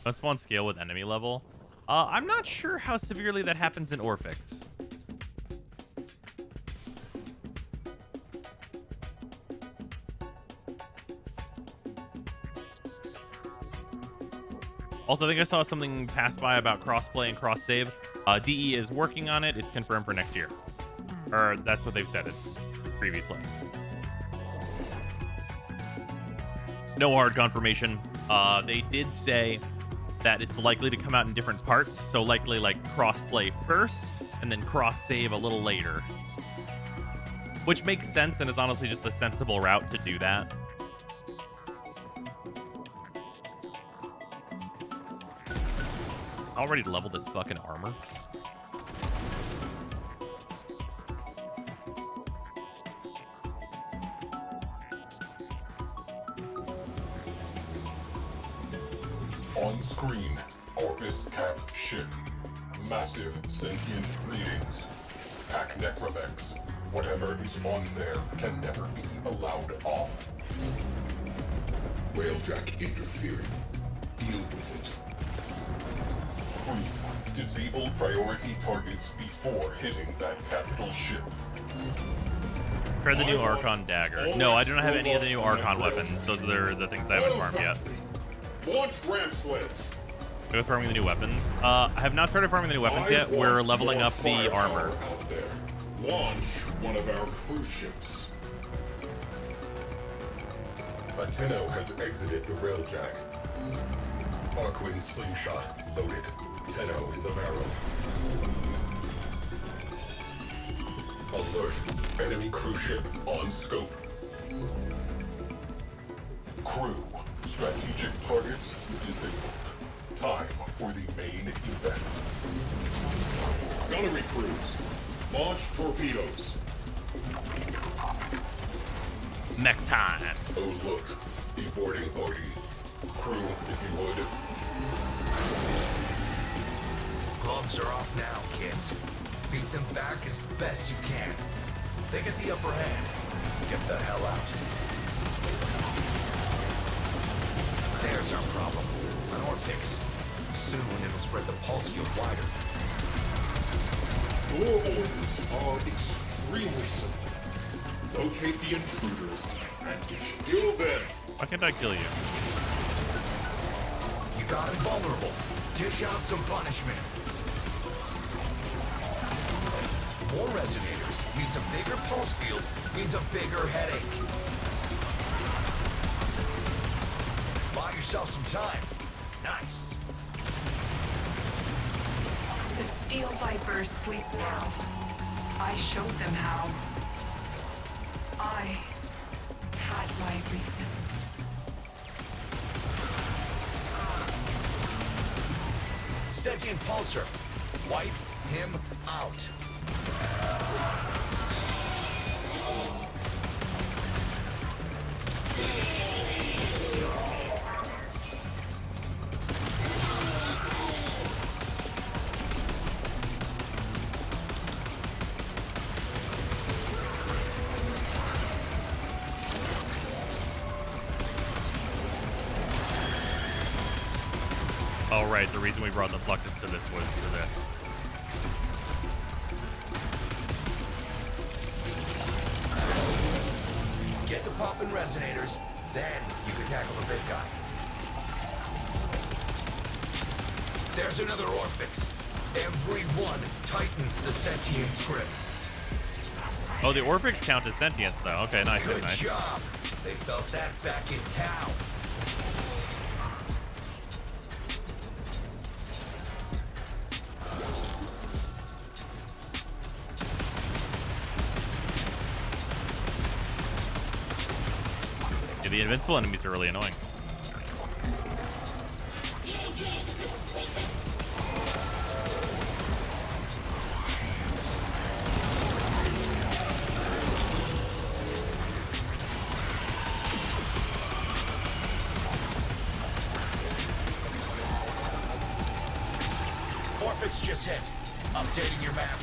Let's spawn scale with enemy level. I'm not sure how severely that happens in Orphix. Also, I think I saw something pass by about crossplay and cross save. DE is working on it. It's confirmed for next year. Or that's what they've said it previously. No hard confirmation. They did say that it's likely to come out in different parts. So likely like crossplay first and then cross save a little later. Which makes sense and is honestly just a sensible route to do that. Already leveled this fucking armor. On screen, Corpus Cap ship. Massive sentient readings. Pack Necrovex. Whatever is on there can never be allowed off. Railjack interfering. Deal with it. Disable priority targets before hitting that capital ship. Try the new Archon dagger. No, I do not have any of the new Archon weapons. Those are the things I haven't farmed yet. Launch ramp sleds. I was farming the new weapons. I have not started farming the new weapons yet. We're leveling up the armor. Out there. Launch one of our cruise ships. Latino has exited the railjack. Arquin slingshot loaded. Tenno in the barrel. Alert. Enemy cruise ship on scope. Crew. Strategic targets disabled. Time for the main event. Gunnery crews. Launch torpedoes. Mech time. Oh look. Deboarding party. Crew, if you would. Gloves are off now, kids. Beat them back as best you can. If they get the upper hand, get the hell out. There's our problem. An Orphix. Soon it'll spread the pulse field wider. Your orders are extremely simple. Locate the intruders and kill them. Why can't I kill you? You got him vulnerable. Dish out some punishment. More resonators means a bigger pulse field, means a bigger headache. Buy yourself some time. Nice. The Steel Vipers sleep now. I showed them how. I had my reasons. Sentient Pulsar. Wipe him out. Oh, right. The reason we brought the Fluxus to this was for this. Get the poppin' resonators, then you can tackle the big guy. There's another Orphix. Every one tightens the sentience grip. Oh, the Orphix count as sentience, though. Okay, nice. Good nice. job. They felt that back in town. Yeah, the invincible enemies are really annoying. Orphix just hit. Updating your map.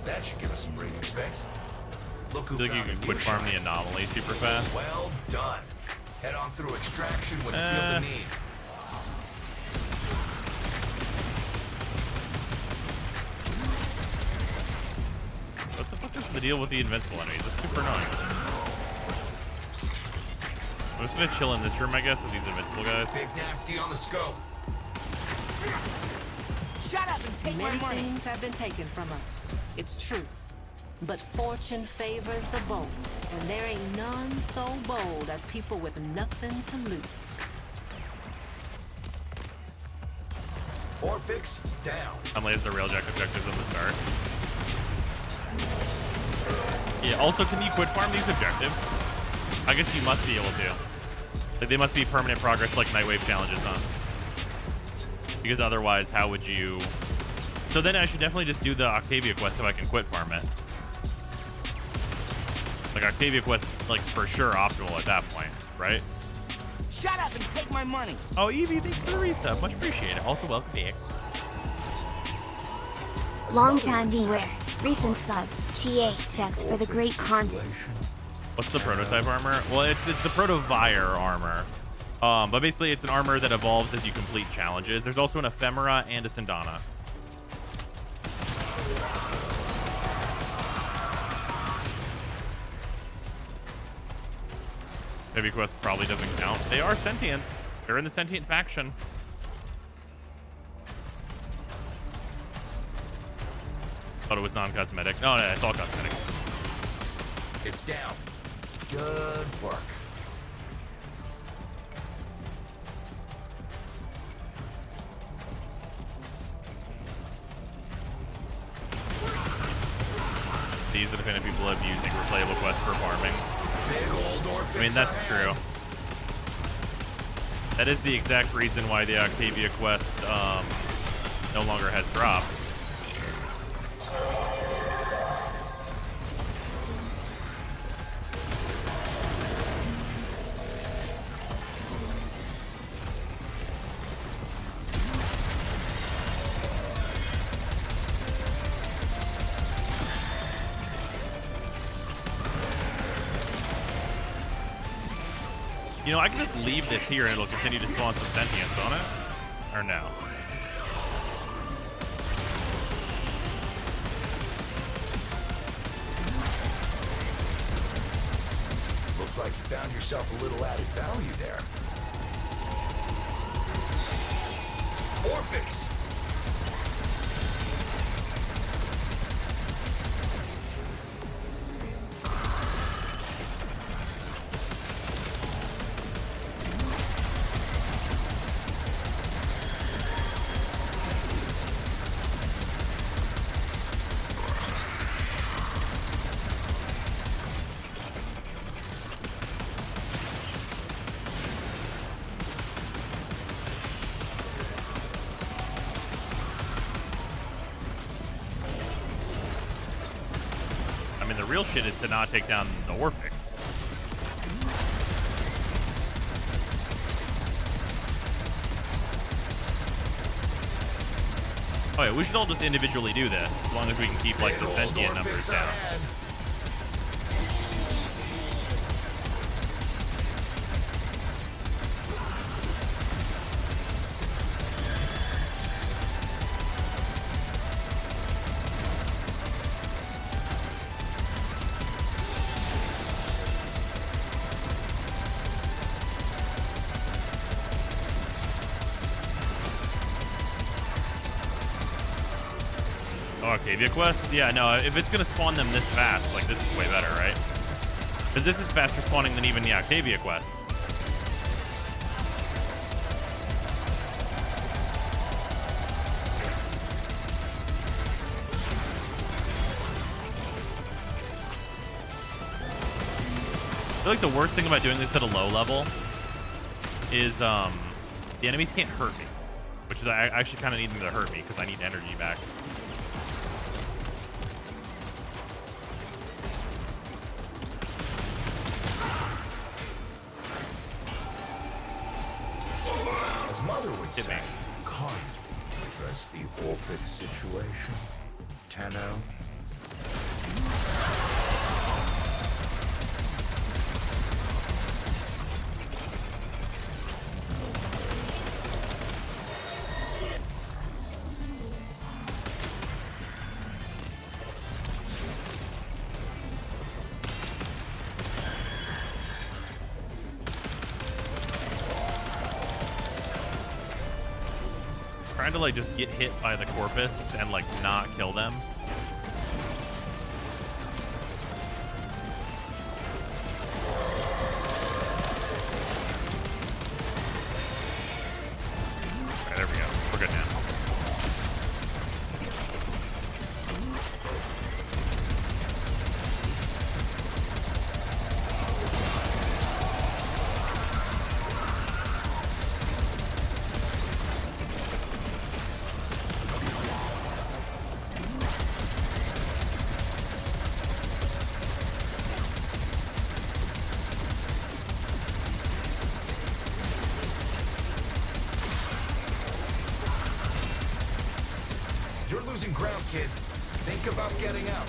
That should give us some breathing space. Look who I feel like you can quick farm the anomaly super fast. Well done. Head on through extraction when you feel the need. What the fuck is the deal with the invincible enemies? It's super annoying. I'm just gonna chill in this room, I guess, with these invincible guys. Big nasty on the scope. Shut up and take my Many money. things have been taken from us. It's true. But fortune favors the bold, and there ain't none so bold as people with nothing to lose. Orphix down. Unless the railjack objectives in the start. Yeah, also, can you quit farm these objectives? I guess you must be able to. Like, they must be permanent progress like Nightwave challenges, huh? Because otherwise, how would you... So then I should definitely just do the Octavia quest so I can quit farm it. Like, Octavia quest, like, for sure optimal at that point, right? Shut up and take my money. Oh, Evie, thanks for the resub. Much appreciated. Also, welcome back. Long time beware. Recent sub. TA checks for the great content. What's the prototype armor? Well, it's the Protovire armor. But basically, it's an armor that evolves as you complete challenges. There's also an Ephemera and a Sindana. Heavy quest probably doesn't count. They are sentients. They're in the sentient faction. Thought it was non-cosmetic. No, no, it's all cosmetic. It's down. Good work. These are the kind of people that using replayable quests for farming. Big old Orphix. I mean, that's true. That is the exact reason why the Octavia quest no longer has drops. You know, I can just leave this here and it'll continue to spawn some sentience on it. Or no? Looks like you found yourself a little added value there. Orphix! mean, the real shit is to not take down the Orphics. Oh yeah, we should all just individually do this, as long as we can keep, like, the sentient numbers down. Octavia quest? Yeah, no, if it's gonna spawn them this fast, like, this is way better, right? Because this is faster spawning than even the Octavia quest. I feel like the worst thing about doing this at a low level is the enemies can't hurt me, which is I actually kind of need them to hurt me because I need energy back. Hit me. Can't address the Orphic situation. Tenno. Trying to, like, just get hit by the Corpus and, like, not kill them. Alright, there we go. We're good now. You're losing ground, kid. Think about getting out.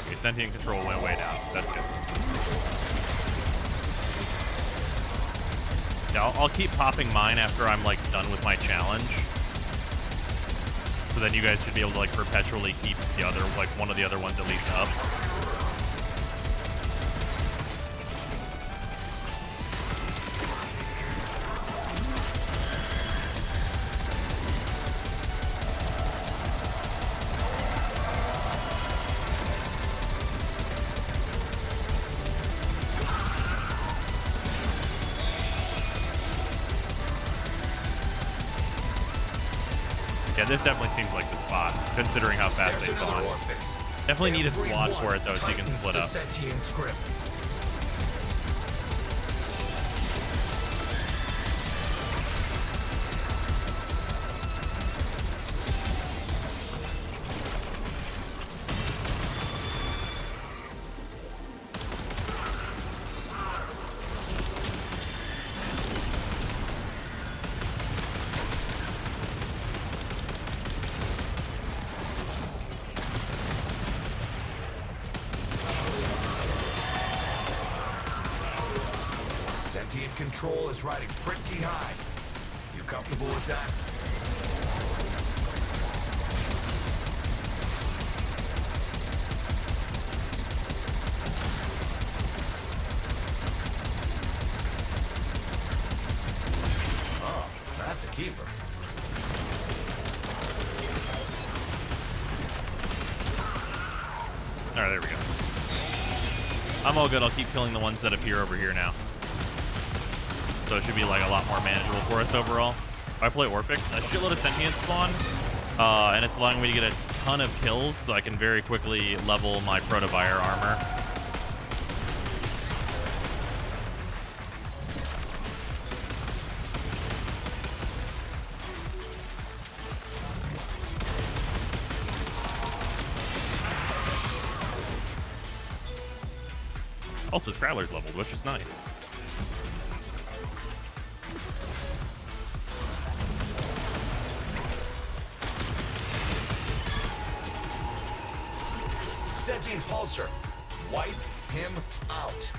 Okay, sentient control went way down. That's good. Yeah, I'll keep popping mine after I'm, like, done with my challenge. So then you guys should be able to, like, perpetually keep the other, like, one of the other ones at least up. Yeah, this definitely seems like the spot, considering how fast they spawn. Definitely need a squad for it, though, so you can split up. Sentient control is riding pretty high. You comfortable with that? Oh, that's a keeper. Alright, there we go. I'm all good. I'll keep killing the ones that appear over here now. So it should be, like, a lot more manageable for us overall. If I play Orphics, a shitload of Sentients spawn. And it's allowing me to get a ton of kills, so I can very quickly level my Protobuyer armor. Also, Scrabbler's leveled, which is nice. Sentient Pulsar. Wipe him out.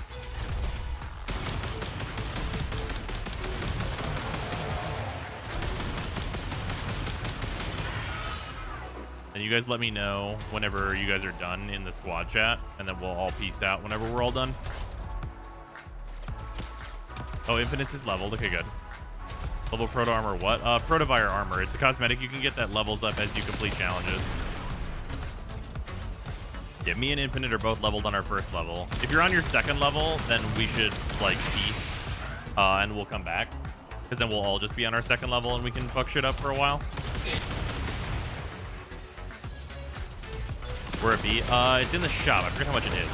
And you guys let me know whenever you guys are done in the squad chat, and then we'll all peace out whenever we're all done. Oh, Infinite is leveled. Okay, good. Level Proto Armor what? Protobuyer Armor. It's a cosmetic you can get that levels up as you complete challenges. Yeah, me and Infinite are both leveled on our first level. If you're on your second level, then we should, like, peace, and we'll come back. Because then we'll all just be on our second level and we can fuck shit up for a while. Where it be? It's in the shop. I forget how much it is.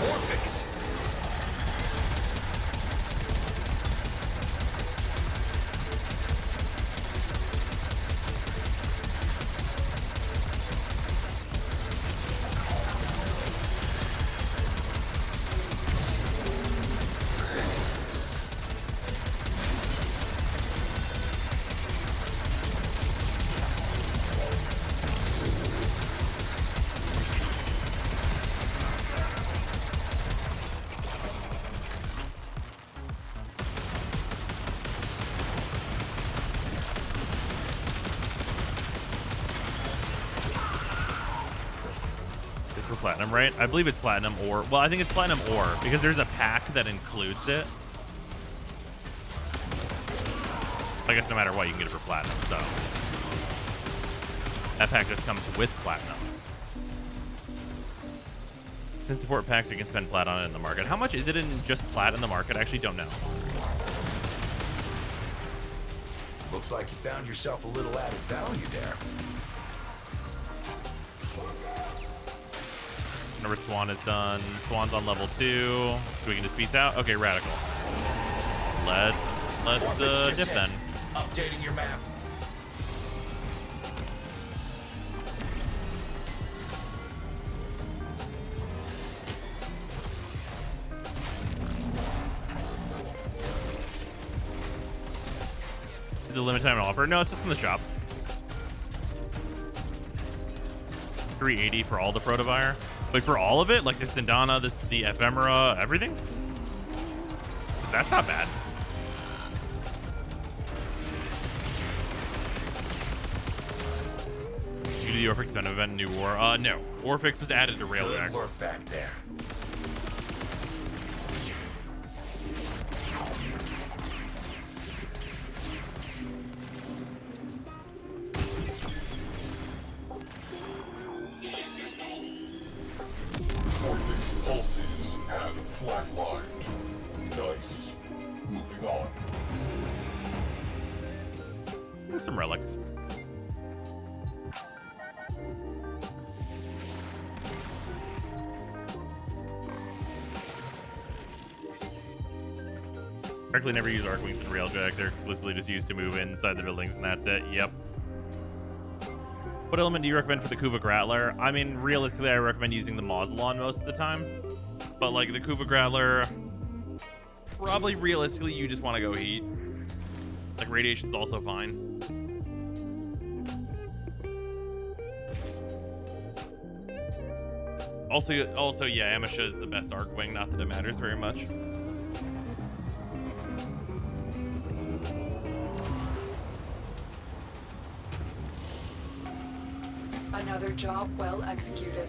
Orphix. Platinum, right? I believe it's platinum ore. Well, I think it's platinum ore because there's a pack that includes it. I guess no matter what, you can get it for platinum, so that pack just comes with platinum. Since support packs, we can spend plat on it in the market. How much is it in just plat in the market? I actually don't know. Looks like you found yourself a little added value there. Whenever Swan is done, Swan's on level 2, so we can just peace out. Okay, Radical. Let's dip then. Updating your map. Is it a limited time offer? No, it's just in the shop. 380 for all the Protobuyer. Like for all of it, like the Sindana, the Ephemera, everything. That's not bad. Did you do the Orphix Venom event in New War? No. Orphix was added to Railjack. Good work back there. Orphix pulses have flatlined. Nice. Moving on. There's some relics. Correctly never use arc wings in Railjack. They're exclusively just used to move inside the buildings, and that's it. Yep. What element do you recommend for the Kuva Grattler? I mean, realistically, I recommend using the Mausolon most of the time. But, like, the Kuva Grattler, probably realistically, you just want to go heat. Like, radiation's also fine. Also, yeah, Amisha is the best arc wing. Not that it matters very much. Another job well executed.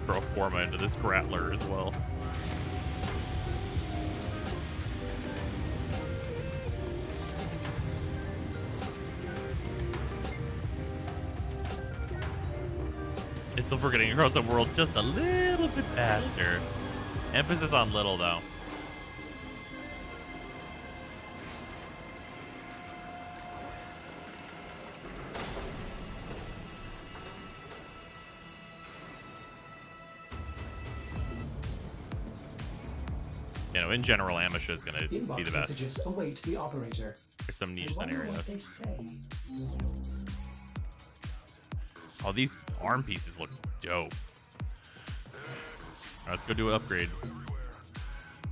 Throw Forma into this Grattler as well. It's still forgetting across the worlds just a little bit faster. Emphasis on little, though. You know, in general, Amisha is going to be the Inbox best. messages await the operator. There's some niche I wonder scenarios. what they say. Oh, these arm pieces look dope. All right, let's go do an upgrade.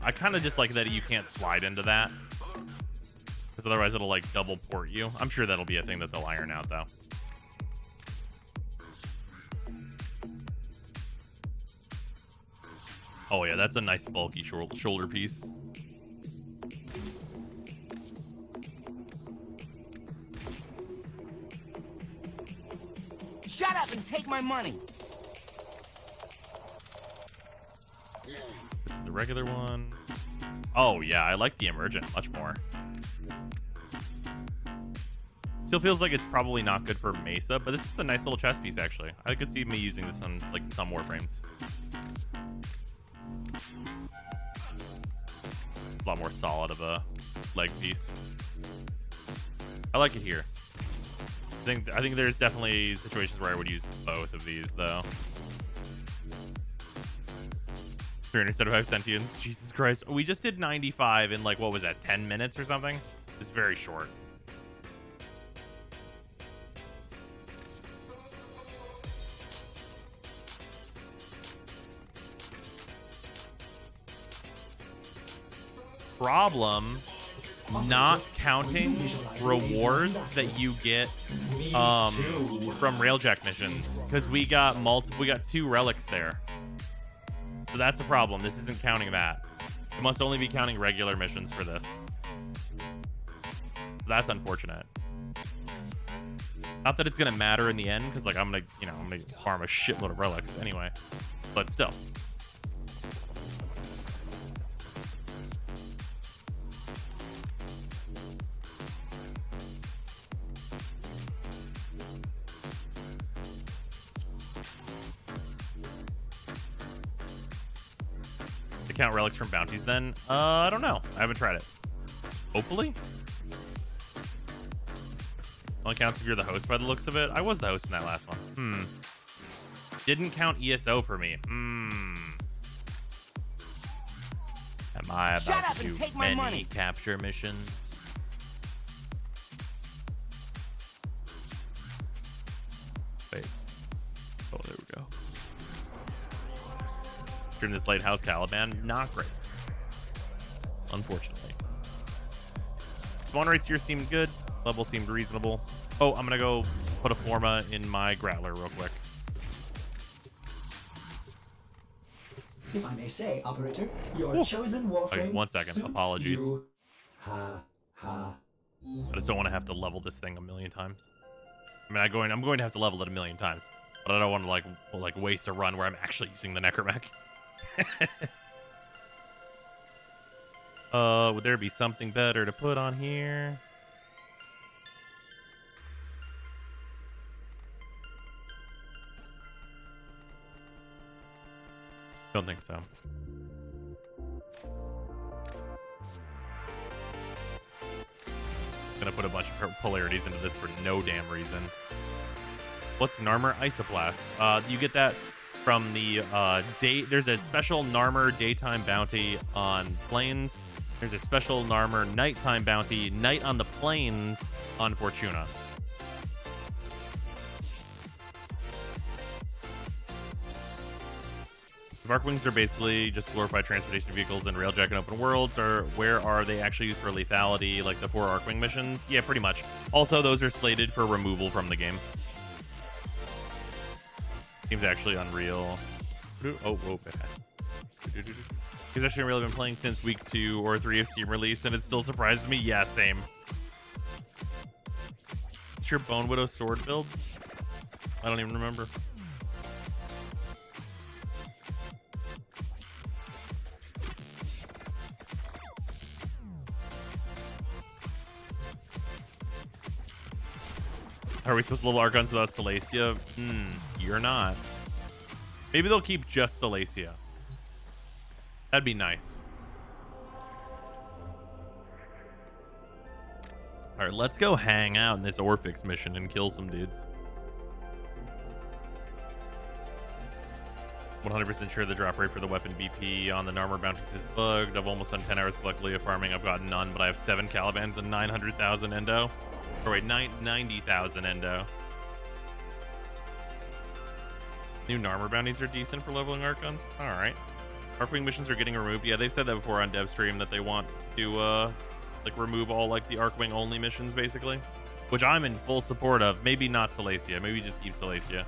I kind of just like that you can't slide into that, because otherwise it'll like double port you. I'm sure that'll be a thing that they'll iron out though. Oh yeah, that's a nice bulky shoulder piece. Shut up and take my money. This is the regular one. Oh yeah, I like the emergent much more. Still feels like it's probably not good for Mesa, but this is a nice little chest piece actually. I could see me using this on like some Warframes. It's a lot more solid of a leg piece. I like it here. I think there's definitely situations where I would use both of these though. 375 sentience, Jesus Christ. We just did 95 in like, what was that, 10 minutes or something? It's very short. Problem, not counting rewards that you get from Railjack missions, because we got 2 relics there. So that's a problem. This isn't counting that. It must only be counting regular missions for this. So that's unfortunate. Not that it's gonna matter in the end, because like I'm gonna farm a shitload of relics anyway. But still. Count relics from bounties then? I don't know. I haven't tried it. Hopefully. Only counts if you're the host by the looks of it. I was the host in that last one. Didn't count ESO for me. Am I about to do many capture missions? Wait. Oh, there we go. This lighthouse Caliban, not great, unfortunately. Spawn rates here seemed good, level seemed reasonable. Oh, I'm gonna go put a Forma in my Grappler real quick. If I may say, operator, your chosen Warframe. Okay, 1 second. Apologies. Ha ha. I just don't want to have to level this thing a million times. I mean, I'm going to have to level it a million times, but I don't want to like waste a run where I'm actually using the Necromech. Would there be something better to put on here? Don't think so. Gonna put a bunch of polarities into this for no damn reason. What's Narmer Isoplast? You get that from the there's a special Narmer daytime bounty on planes. There's a special Narmer nighttime bounty, night on the plains on Fortuna. Arcwings are basically just glorified transportation vehicles in Railjack and open worlds, or where are they actually used for lethality, like the 4 Arcwing missions? Yeah, pretty much. Also, those are slated for removal from the game. Seems actually unreal. Oh, it has. He's actually really been playing since week 2 or 3 of Steam release, and it still surprises me. Yeah, same. What's your Bone Widow sword build? I don't even remember. Are we supposed to level our guns without Salacia? You're not. Maybe they'll keep just Salacia. That'd be nice. Alright, let's go hang out in this Orphix mission and kill some dudes. 100% sure the drop rate for the weapon BP on the Narmer bounties is bugged. I've almost done 10 hours collectively of farming. I've gotten none, but I have 7 Calibans and 900,000 endo. Or wait, 90,000 endo. New Narmer bounties are decent for leveling arc guns. Alright. Arcwing missions are getting removed. Yeah, they've said that before on dev stream that they want to like remove all like the Arcwing only missions basically. Which I'm in full support of. Maybe not Salacia. Maybe just keep Salacia.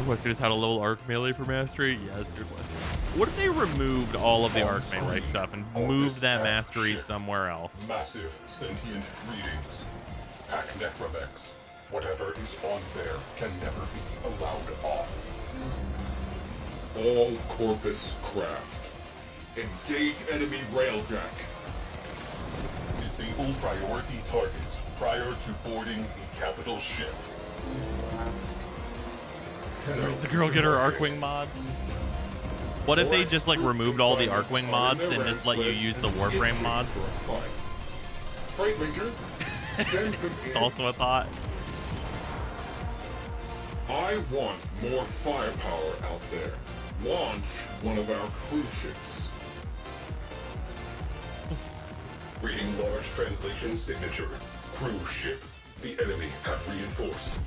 Question is how to level arc melee for mastery. Yeah, that's a good question. What if they removed all of the arc melee stuff and moved that mastery somewhere else? Massive sentient readings. Pack Necrovex. Whatever is on there can never be allowed off. All Corpus craft. Engage enemy railjack. Disable priority targets prior to boarding the capital ship. Does the girl get her Arcwing mod? What if they just like removed all the Arcwing mods and just let you use the Warframe mods? It's also a thought. I want more firepower out there. Launch one of our cruise ships. Reading large translation signature. Cruise ship. The enemy have reinforced.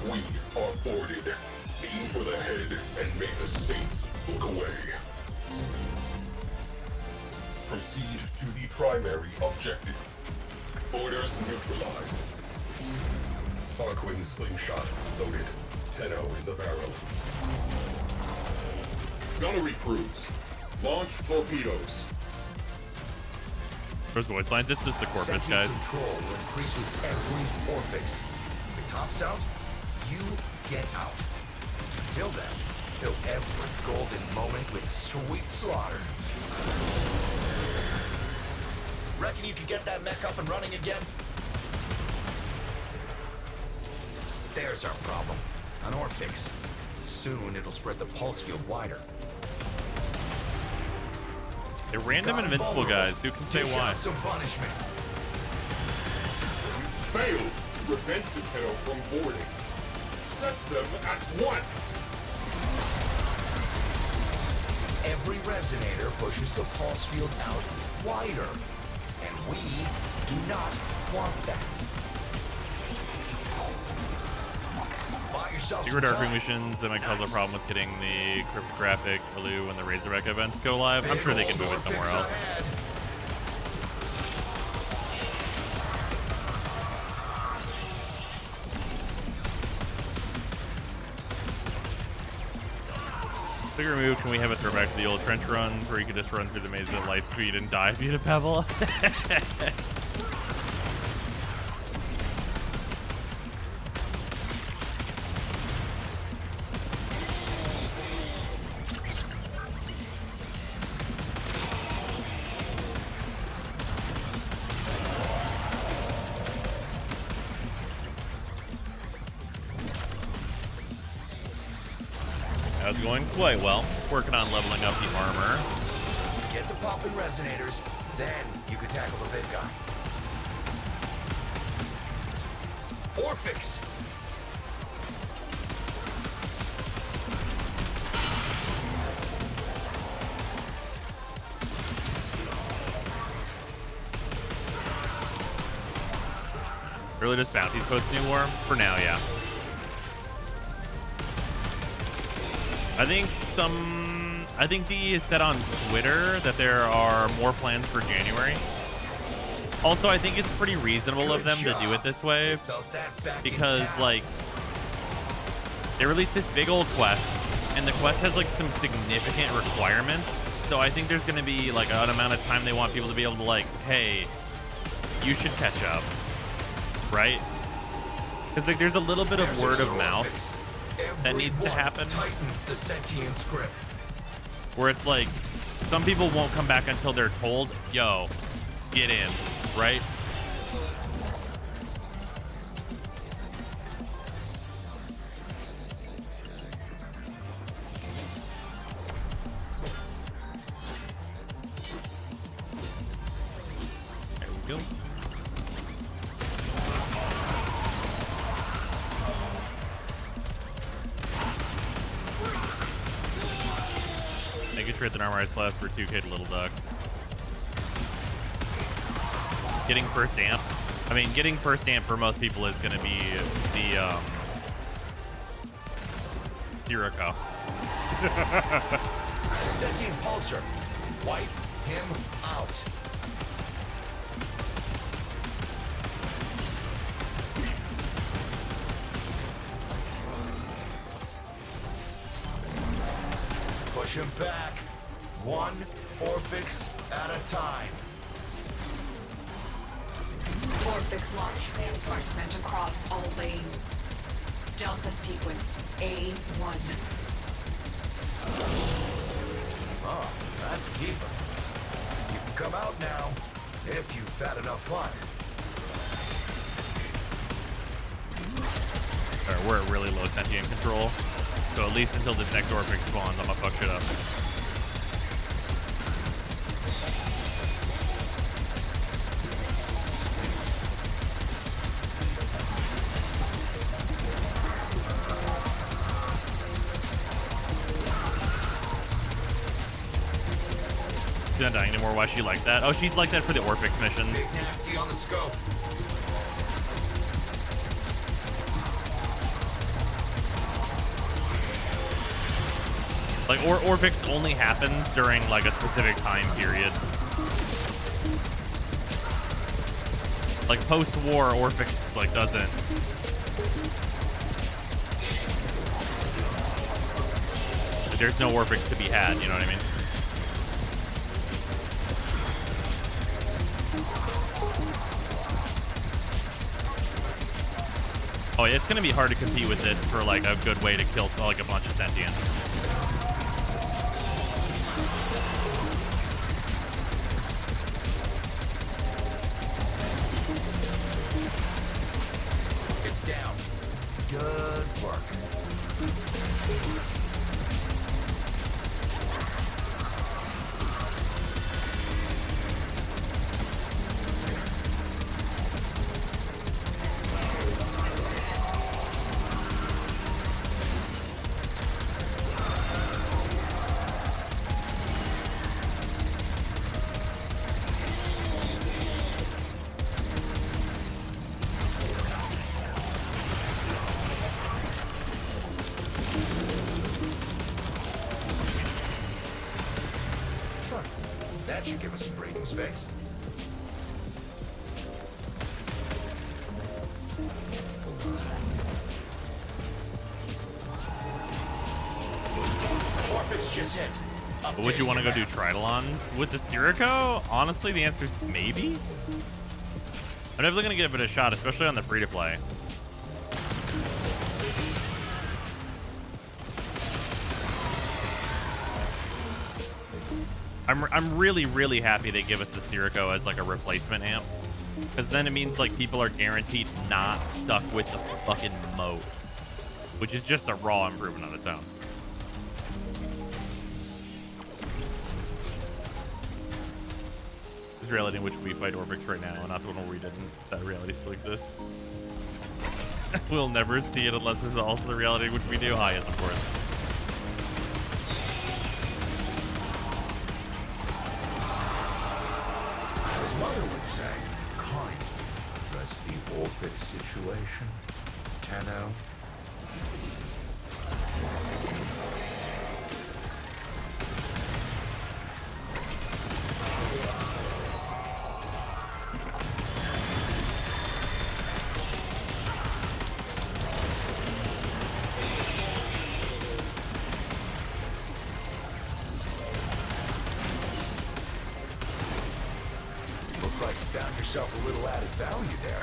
We are boarded. Aim for the head and may the saints look away. Proceed to the primary objective. Orders neutralized. Arcwing slingshot loaded. 10-0 in the barrel. Gunnery crews. Launch torpedoes. First voice lines. This is the Corpus, guys. Control will increase with every Orphix. If it tops out, you get out. Until then, fill every golden moment with sweet slaughter. Reckon you can get that mech up and running again? There's our problem. An Orphix. Soon it'll spread the pulse field wider. They're random and invincible guys. Who can say why? Some punishment. You failed to prevent the Tenno from boarding. Set them at once! Every resonator pushes the pulse field out wider. And we do not want that. Buy yourself Secret some Arcwing time. missions that might cause a problem with getting the cryptographic Alu when the Razorback events go live. I'm sure they can move it somewhere else. Bigger move, can we have it throw back to the old trench runs where you could just run through the maze at light speed and die via Pebble? That was going quite well. Working on leveling up the armor. Get the poppin' resonators, then you can tackle the big guy. Orphix! Really just bounties post New War? For now, yeah. I think D said on Twitter that there are more plans for January. Also, I think it's pretty reasonable of them to do it this way because, like, they released this big old quest, and the quest has, like, some significant requirements. So I think there's going to be, like, an amount of time they want people to be able to, like, hey, you should catch up, right? Because, like, there's a little bit of word of mouth that needs to happen. Tightens the sentient script. Where it's like, some people won't come back until they're told, yo, get in, right? Go. Make a trade an armorized class for 2k to Little Duck. Getting first amp. I mean, getting first amp for most people is going to be the Sirocco. Sentient pulsar. Wipe him out. Push him back. One Orphix at a time. Warframe launch reinforcement across all lanes. Delta sequence A1. Oh, that's a keeper. You can come out now, if you've had enough fun. Alright, we're at really low sentient control. So at least until this next Orphic spawns, I'm gonna fuck shit up. She's not dying anymore. Why is she like that? Oh, she's like that for the Orphix missions. Big nasty on the scope. Like, Orphix only happens during, like, a specific time period. Like, post-war, Orphix, like, doesn't. There's no Orphix to be had, you know what I mean? Oh, yeah, it's gonna be hard to compete with this for, like, a good way to kill, like, a bunch of sentients. Down. Good work. That should give us some breathing space. Orphix just hit. But would you want to go do Tridolons with the Sirocco? Honestly, the answer is maybe. I'm definitely going to give it a shot, especially on the free-to-play. I'm really, really happy they give us the Sirocco as like a replacement amp. Because then it means like people are guaranteed not stuck with the fucking moat. Which is just a raw improvement on its own. This reality in which we fight Orphix right now, not the one where we didn't. That reality still exists. We'll never see it unless this is also the reality in which we do. Ah, yes, of course. Mother would say, kind. Address the Orphix situation. Tenno. Looks like you found yourself a little added value there.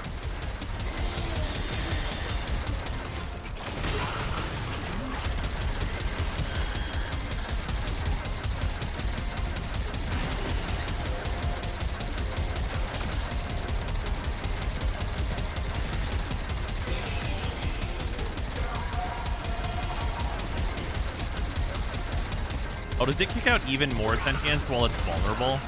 Oh, does it kick out even more sentience while it's vulnerable?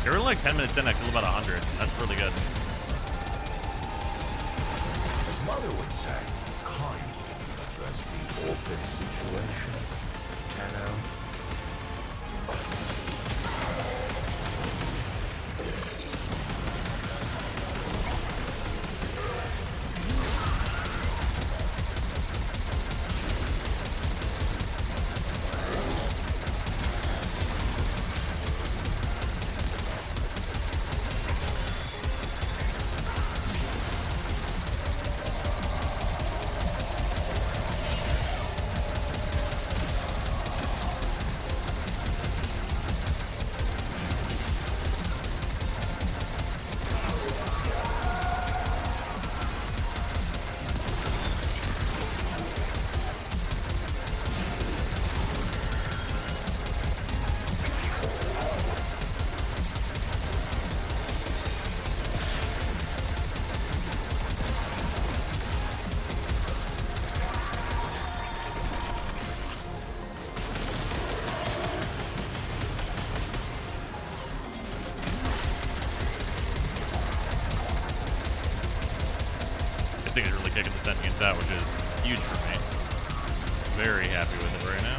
They were like 10 minutes in, I feel about 100. That's really good. As Mother would say, kindly address the Orphic situation. 10 out. I think it's really kicking the sentience out, which is huge for me. Very happy with it right now.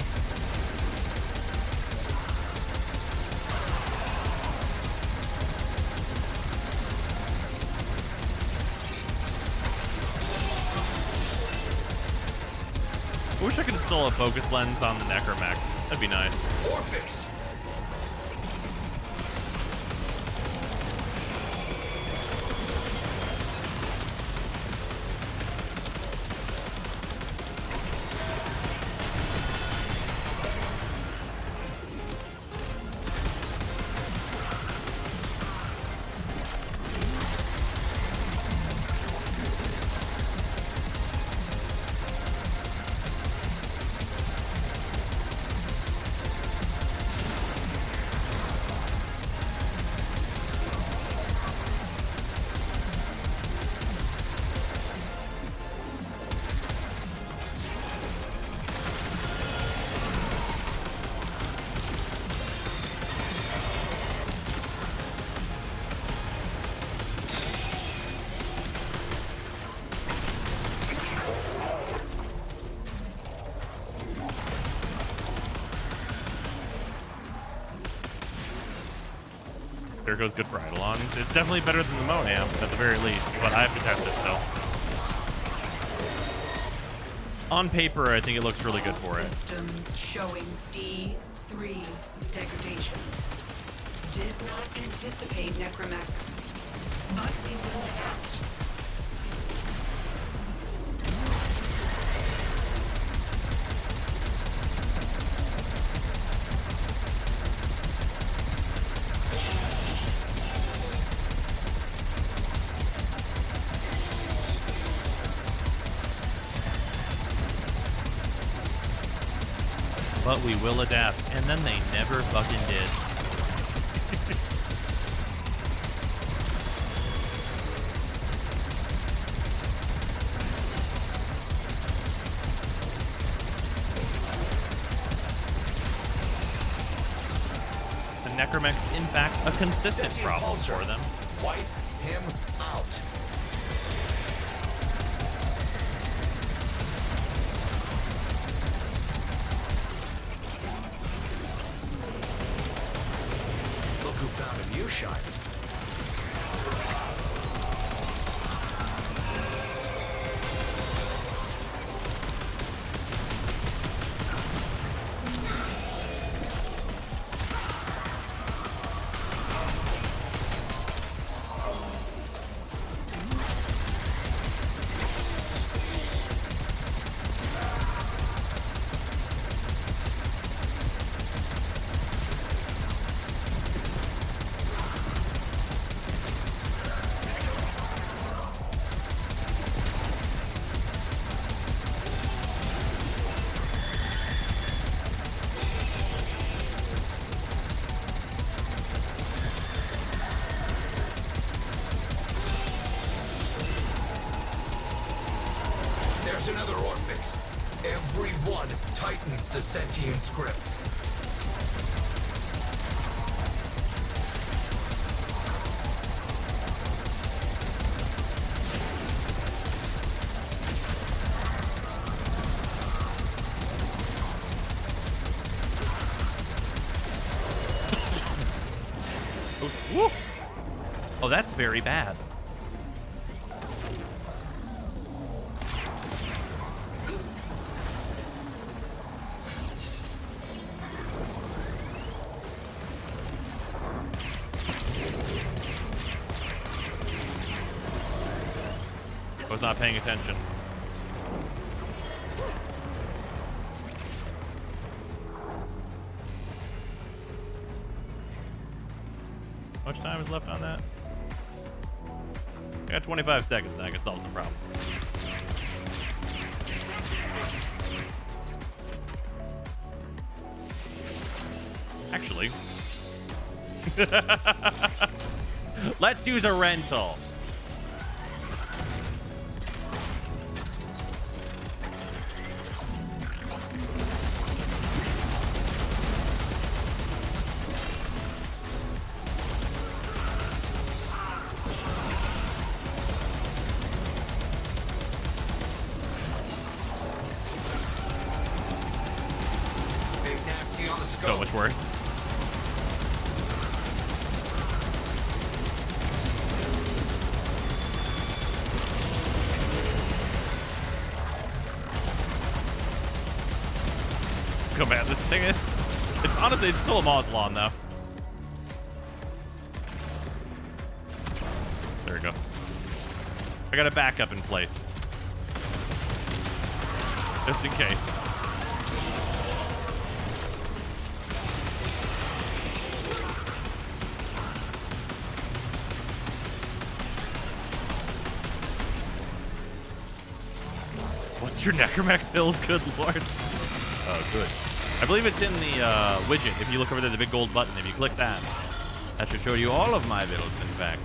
I wish I could install a focus lens on the Necromech. That'd be nice. Orphics! There goes good for Eidolons. It's definitely better than the Monam, at the very least, but I have to test it still. On paper, I think it looks really good for it. Systems showing D3 degradation. Did not anticipate necromechs, but we will adapt. But we will adapt, and then they never fucking did. The Necromech's, in fact, a consistent problem for them. Wipe him out. Who found a new shine? There's another Orphic. Every one tightens the sentient's grip. Woo. Oh, that's very bad. I was not paying attention. How much time is left on that? I got 25 seconds, then I can solve some problem. Actually, let's use a rental. So much worse. How bad this thing is. It's honestly, it's still a Moslon though. There we go. I got a backup in place. Just in case. What's your necromech build? Good lord. Oh, good. I believe it's in the widget. If you look over there, the big gold button, if you click that, that should show you all of my builds, in fact.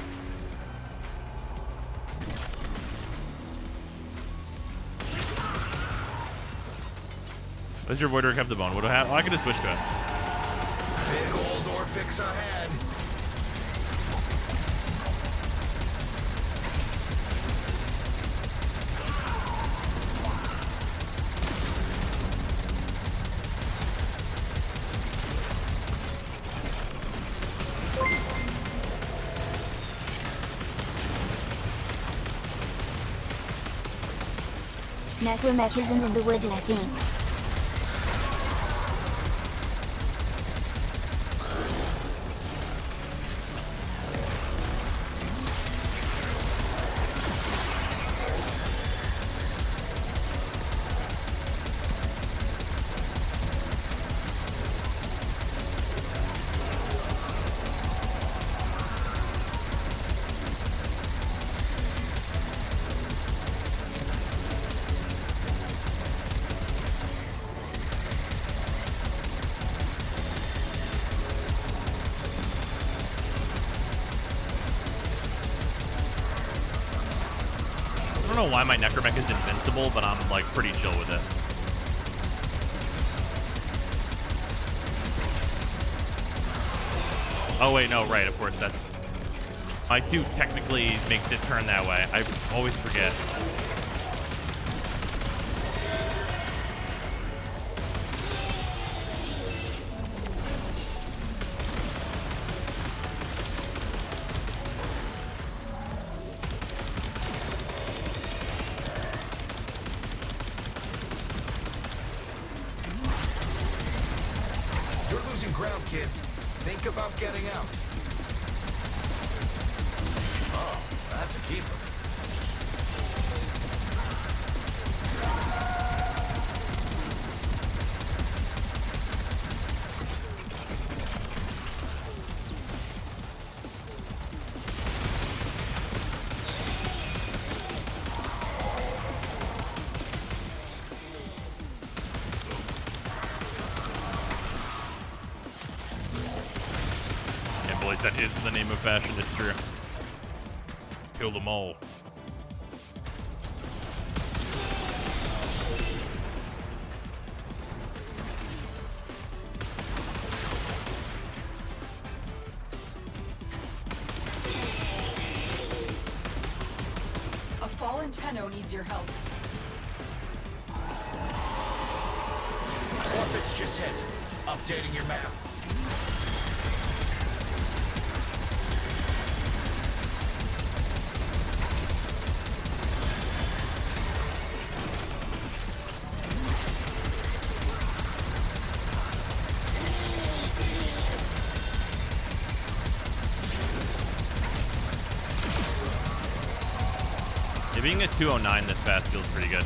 Does your Voidor have the bone? What do I have? Oh, I can just switch to it. Big old Orphix ahead. Necromech isn't in the widget, I think. I don't know why my necromech is invincible, but I'm like pretty chill with it. Oh wait, no, right, of course, that's... My Q technically makes it turn that way. I always forget. You're losing ground, kid. Think about getting out. Oh, that's a keeper. Boys, that is the name of fashion, it's true. Kill them all. A fallen Tenno needs your help. Orphix just hit. Updating your map. being at 209 this fast feels pretty good.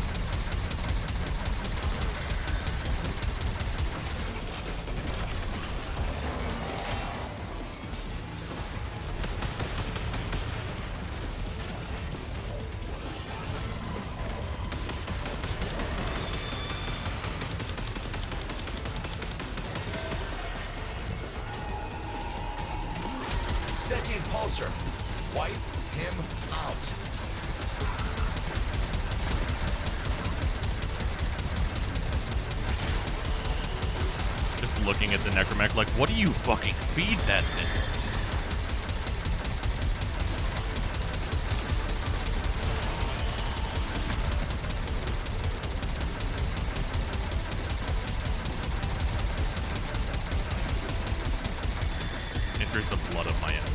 Sentient pulsar. Wipe him out. Just looking at the necromech like, what do you fucking feed that thing? Enters the blood of my enemies.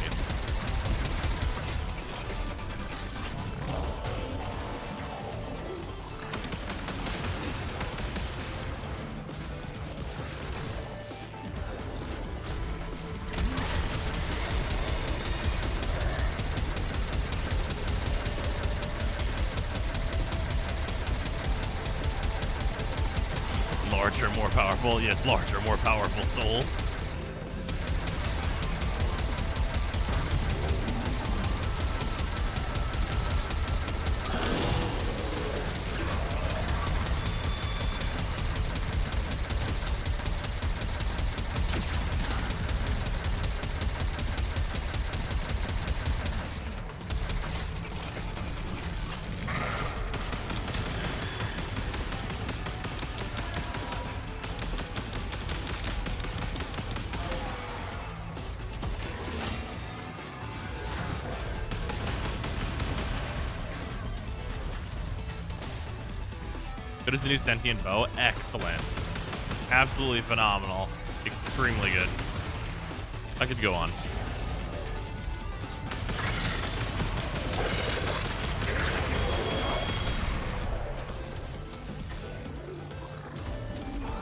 Larger, more powerful. Yes, larger, more powerful souls. Good as the new sentient bow. Excellent. Absolutely phenomenal. Extremely good. I could go on.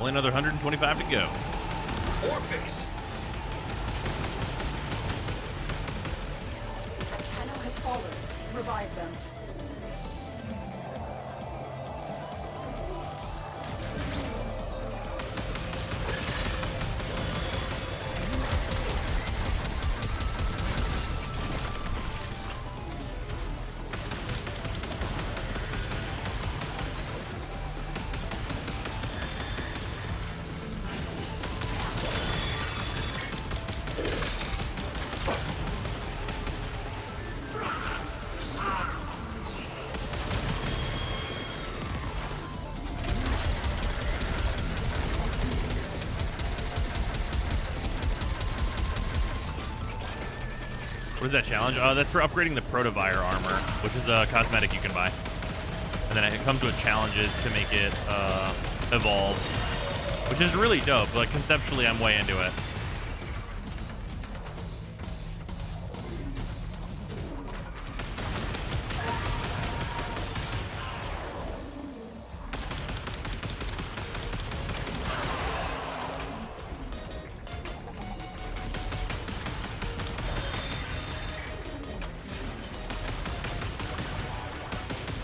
Only another 125 to go. Orphix. Antenna has fallen. Revive them. What is that challenge? That's for upgrading the Protovire armor, which is a cosmetic you can buy. And then it comes with challenges to make it evolve, which is really dope. But conceptually, I'm way into it.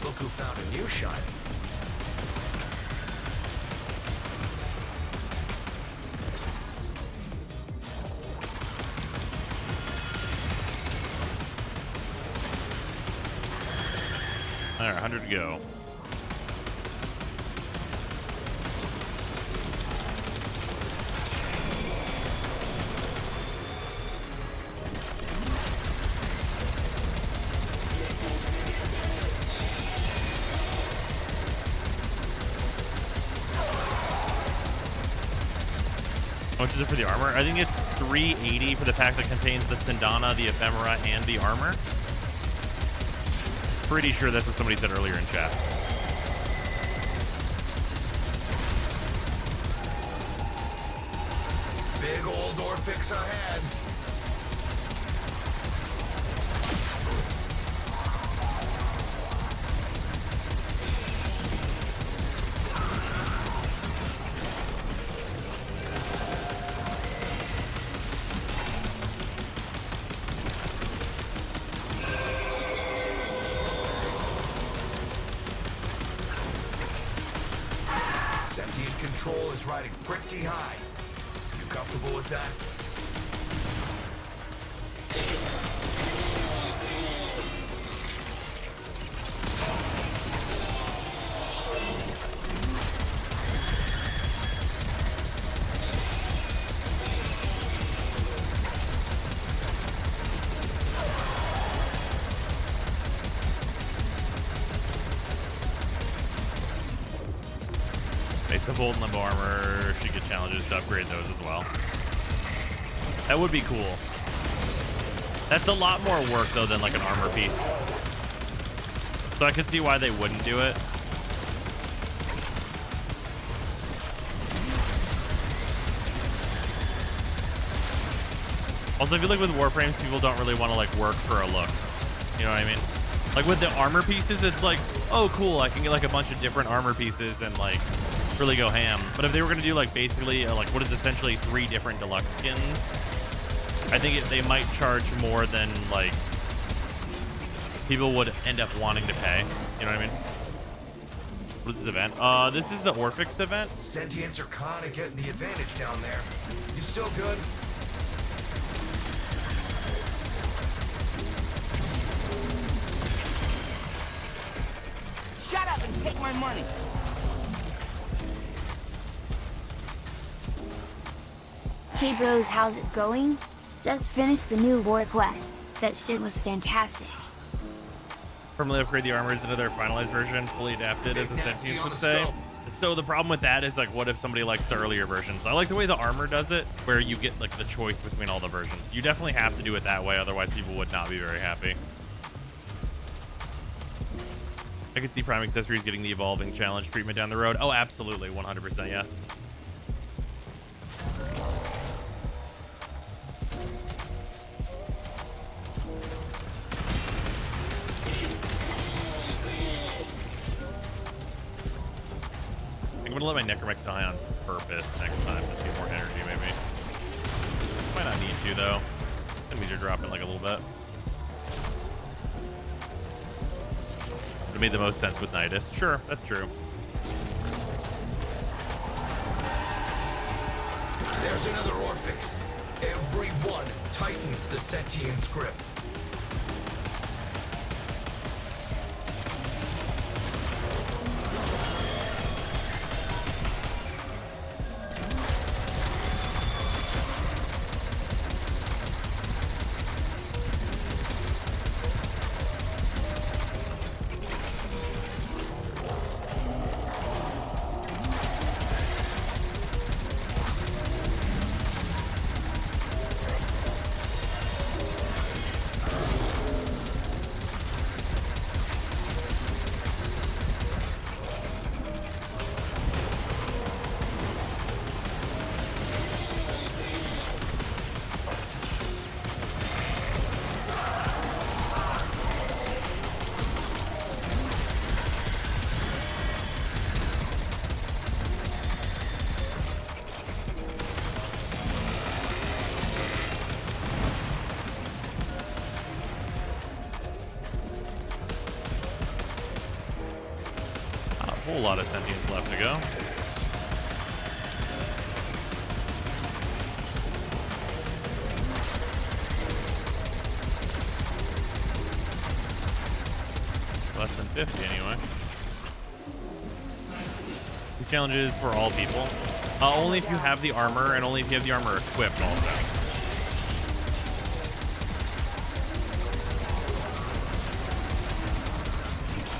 Look who found a new shiny. All right, 100 to go. How much is it for the armor? I think it's $380 for the pack that contains the Sindana, the Ephemera, and the armor. Pretty sure that's what somebody said earlier in chat. Big old Orphix ahead. was riding pretty high. You comfortable with that? Base of Hold and Limbo Armor should get challenges to upgrade those as well. That would be cool. That's a lot more work, though, than like an armor piece. So I could see why they wouldn't do it. Also, I feel like with Warframes, people don't really want to like work for a look. You know what I mean? Like with the armor pieces, it's like, oh, cool, I can get like a bunch of different armor pieces and like really go ham. But if they were going to do like basically like what is essentially 3 different deluxe skins, I think they might charge more than like people would end up wanting to pay. You know what I mean? What is this event? This is the Orphix event. Sentients are kind of getting the advantage down there. You still good? Shut up and take my money. Hey bros, how's it going? Just finished the new war quest. That shit was fantastic. Permanently upgrade the armors into their finalized version, fully adapted, as the Sentients would say. So the problem with that is like, what if somebody likes the earlier versions? I like the way the armor does it, where you get like the choice between all the versions. You definitely have to do it that way, otherwise people would not be very happy. I could see Prime Accessories getting the evolving challenge treatment down the road. Oh, absolutely, 100% yes. I'm gonna let my Necromech die on purpose next time, just get more energy maybe. Might not need to though. Enemies are dropping like a little bit. It made the most sense with Nidus. Sure, that's true. There's another Orphix. Every one tightens the Sentient's grip. A whole lot of Sentients left to go. Less than 50 anyway. These challenges for all people. Only if you have the armor, and only if you have the armor equipped also.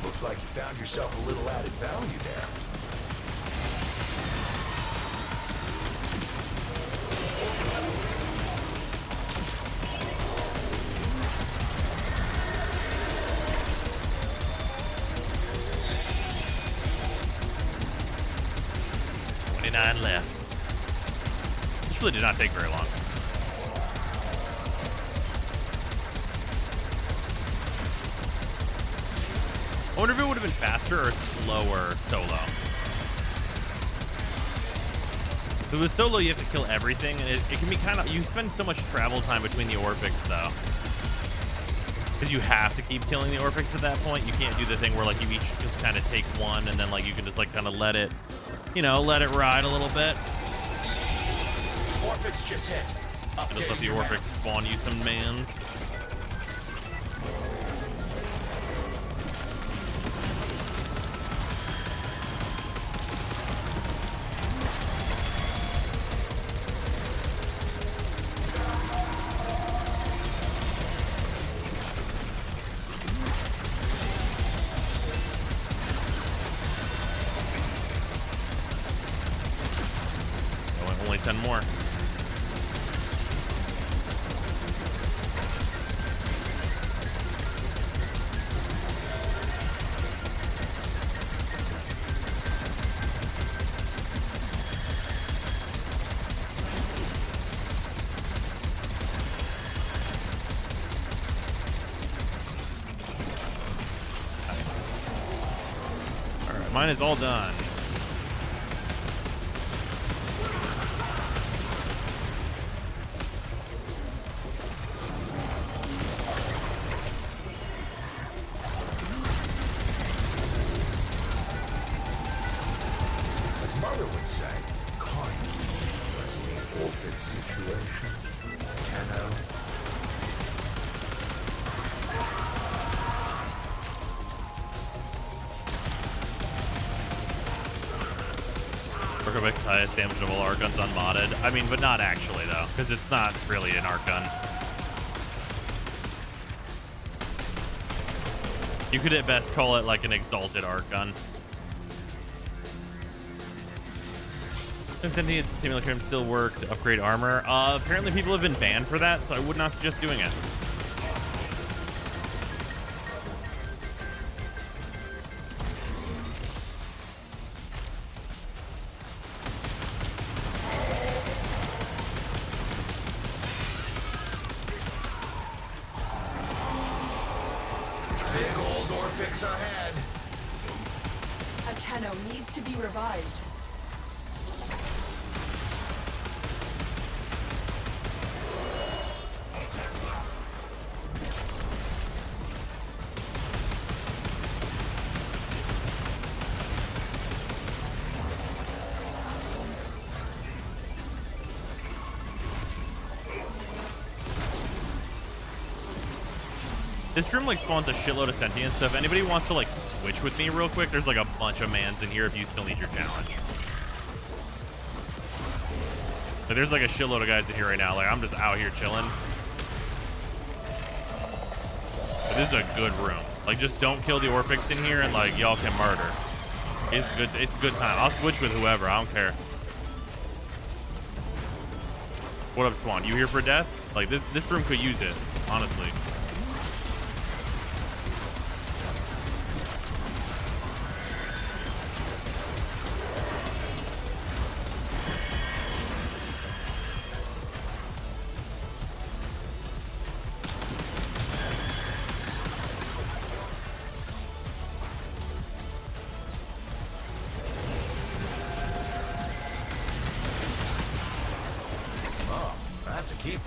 Looks like you found yourself a little added value there. Left. This really did not take very long. I wonder if it would have been faster or slower solo. If it was solo, you have to kill everything, and it can be kind of... You spend so much travel time between the Orphix, though. Because you have to keep killing the Orphix at that point. You can't do the thing where, like, you each just kind of take one, and then, like, you can just, like, kind of let it you know, let it ride a little bit. Orphix just hit. Just let the Orphix spawn you some mans. Only 10 more. Alright, mine is all done. As Mother would say, kind assess the Orphix situation. Tenno. Orphix highest damage of all art guns unmodded. I mean, but not actually though, because it's not really an art gun. You could at best call it like an exalted art gun. Infinity Simulacrum still work to upgrade armor. Apparently people have been banned for that, so I would not suggest doing it. Big old Orphix ahead. A Tenno needs to be revived. This room like spawns a shitload of sentient stuff. Anybody wants to like switch with me real quick? There's like a bunch of mans in here if you still need your challenge. But there's like a shitload of guys in here right now. Like I'm just out here chilling. But this is a good room. Like just don't kill the Orphix in here and like y'all can murder. It's good. It's a good time. I'll switch with whoever. I don't care. What up, Swan? You here for death? Like this room could use it, honestly. Oh, that's a keeper.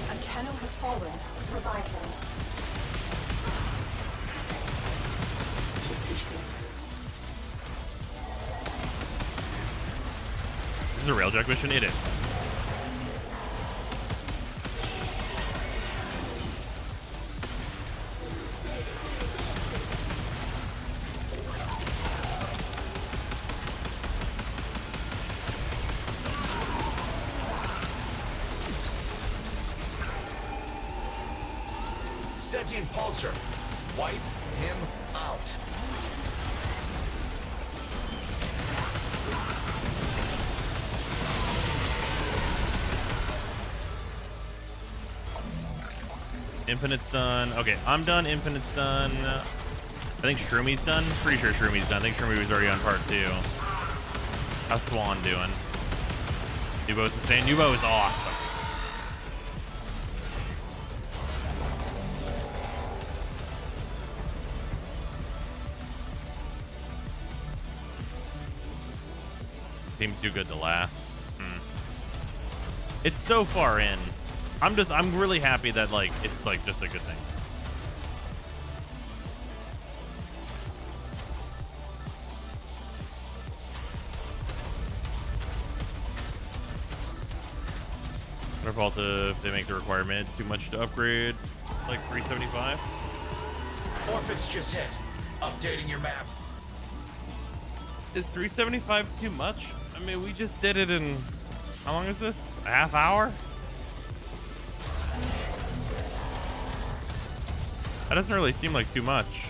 A Tenno has fallen. Revive them. This is a railjack mission? It is. Sentient Pulsar. Wipe him out. Infinite's done. Okay, I'm done. Infinite's done. I think Shroomi's done. Pretty sure Shroomi's done. I think Shroomi was already on part 2. How's Swan doing? Nubo's the same. Nubo is awesome. seems too good to last. It's so far in. I'm really happy that like it's like just a good thing. Their fault if they make the requirement too much to upgrade, like 375. Orphans just hit. Updating your map. Is 375 too much? I mean, we just did it in, how long is this? A half hour? That doesn't really seem like too much.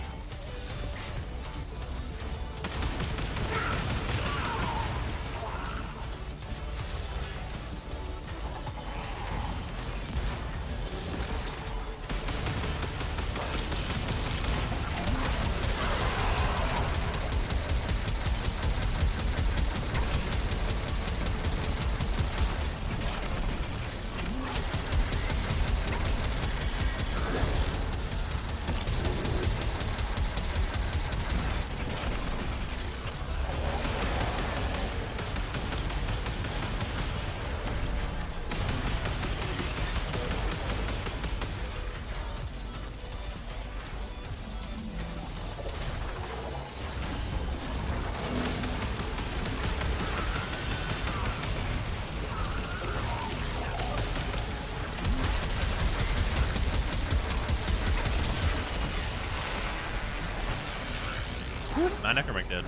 My necromancer did.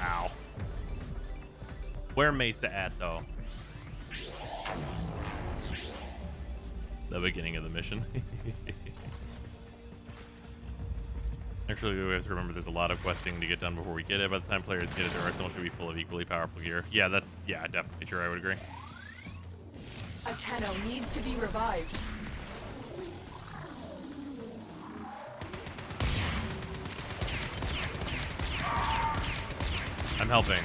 Ow. Where Mesa at though? The beginning of the mission. Actually, we have to remember there's a lot of questing to get done before we get it. By the time players get it, their arsenal should be full of equally powerful gear. Yeah, that's definitely true. I would agree. A Tenno needs to be revived. I'm helping.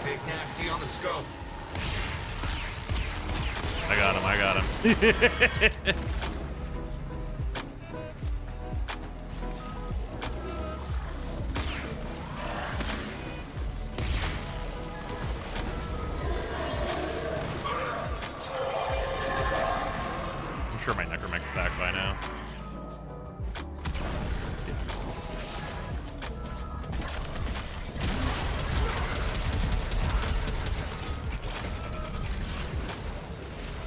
Big nasty on the scope. I got him. I'm sure my necromancer's back by now.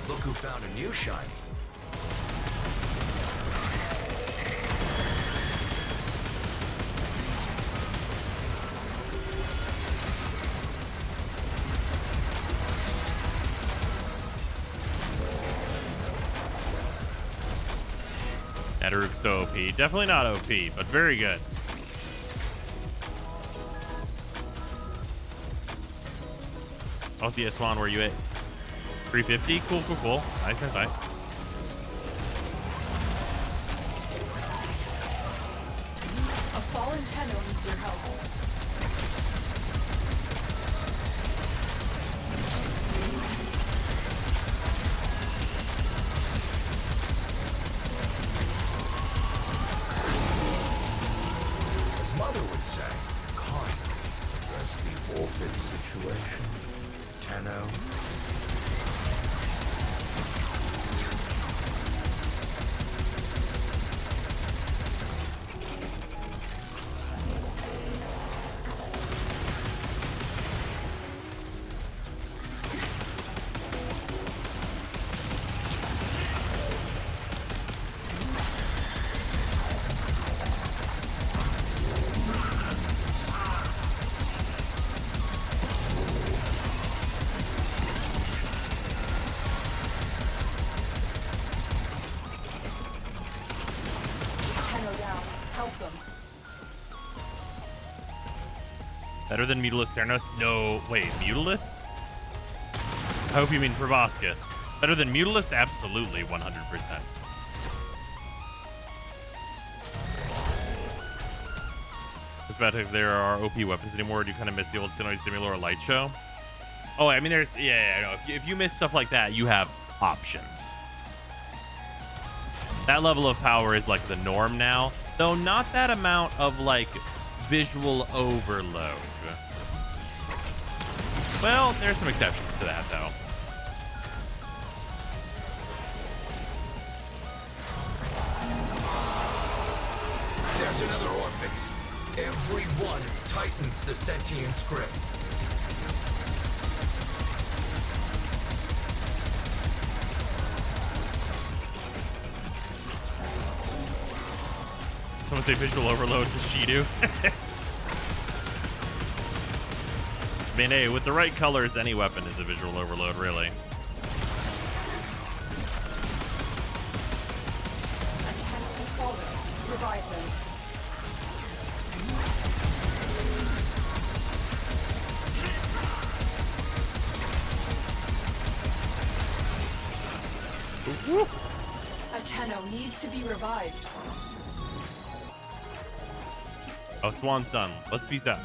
Look who found a new shiny. Daruk's OP. Definitely not OP, but very good. I'll see you, Swan. Where you at? 350? Cool. Nice. A fallen Tenno needs your help. As Mother would say, calm. Address the orphan situation. Tenno. Better than Mutilis Theranos? No, wait, Mutilis? I hope you mean Proboscis. Better than Mutilis? Absolutely, 100%. This about if there are OP weapons anymore. Do you kind of miss the old Sentinel Simulator light show? Oh, I mean, there's I know. If you miss stuff like that, you have options. That level of power is like the norm now, though not that amount of like visual overload. Well, there's some exceptions to that though. There's another Orphix. Every one tightens the sentient's grip. Someone say visual overload to Shido. I mean, hey, with the right colors, any weapon is a visual overload, really. Antenna has fallen. Revive them. Ateno needs to be revived. Oh, Swan's done. Let's peace out.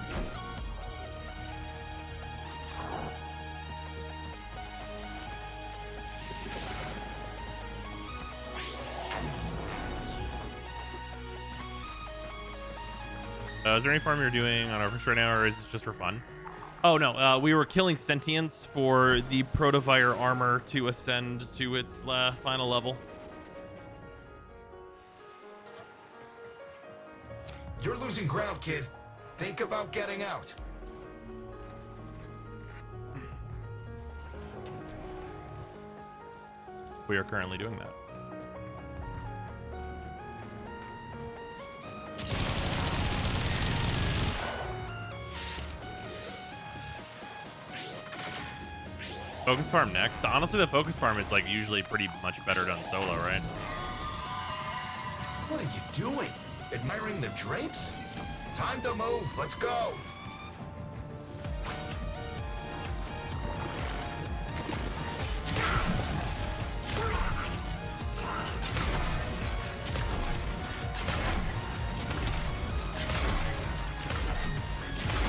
Is there any farm you're doing on Overfish right now, or is this just for fun? Oh, no. We were killing sentients for the Protovire armor to ascend to its final level. You're losing ground, kid. Think about getting out. We are currently doing that. Focus farm next. Honestly, the focus farm is like usually pretty much better done solo, right? What are you doing? Admiring the drapes? Time to move. Let's go.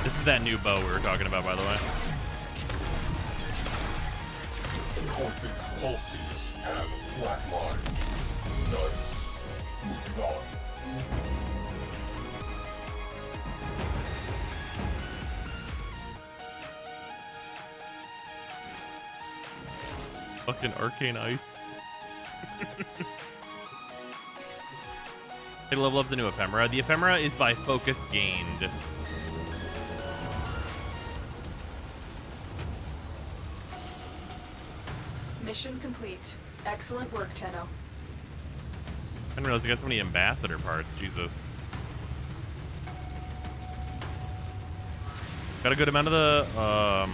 This is that new bow we were talking about, by the way. Orphix pulses have flatlined. Nice. Moving on. Fucking arcane ice. Hey, level up the new ephemera. The ephemera is by focus gained. Mission complete. Excellent work, Tenno. I didn't realize I got so many ambassador parts. Jesus. Got a good amount of the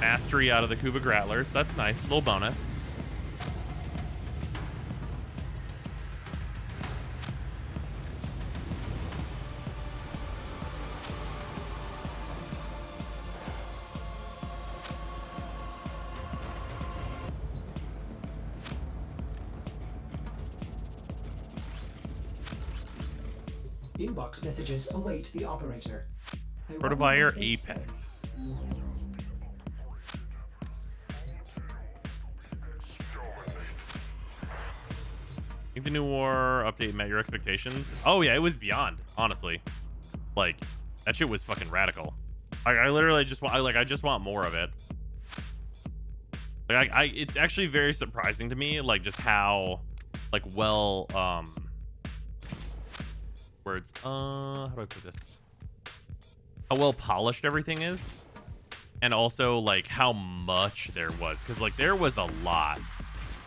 mastery out of the Kuba Grattlers. That's nice. Little bonus. Inbox messages await the operator. Protovire Apex. Think the new war update met your expectations? Oh yeah, it was beyond, honestly. Like, that shit was fucking radical. I literally just want, I just want more of it. Like, it's actually very surprising to me, like, just how, like, well, words. How do I put this? How well polished everything is, and also like how much there was, because like there was a lot.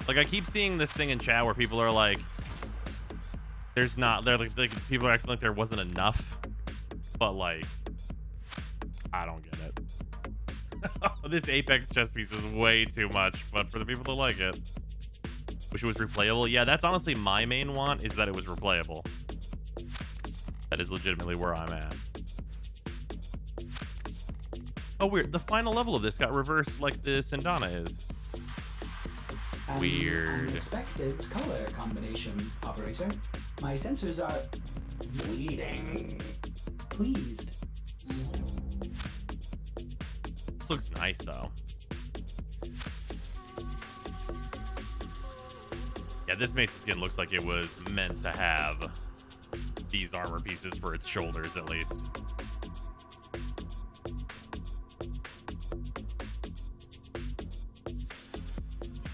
Like I keep seeing this thing in chat where people are like, "There's not." They're like people are acting like there wasn't enough, but like, I don't get it. This Apex chess piece is way too much, but for the people that like it, wish it was replayable. Yeah, that's honestly my main want, is that it was replayable. That is legitimately where I'm at. Oh, weird. The final level of this got reversed like the Sindana is. Weird. Unexpected color combination, operator. My sensors are bleeding. pleased. This looks nice though. Yeah, this Mesa skin looks like it was meant to have these armor pieces for its shoulders at least.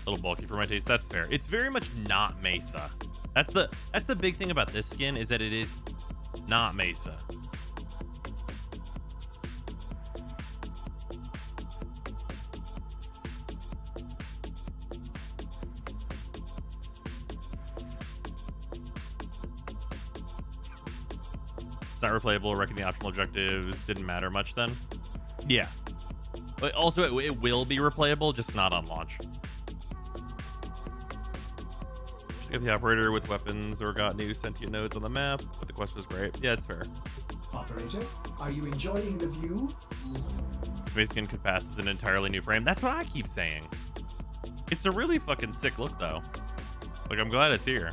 A little bulky for my taste. That's fair. It's very much not Mesa. That's the big thing about this skin, is that it is not Mesa. It's not replayable. Wrecking the optional objectives didn't matter much then. Yeah. But also, it will be replayable, just not on launch. Get the operator with weapons or got new sentient nodes on the map, but the quest was great. Yeah, it's fair. Operator, are you enjoying the view? Space Skin could pass as an entirely new frame. That's what I keep saying. It's a really fucking sick look though. Like, I'm glad it's here.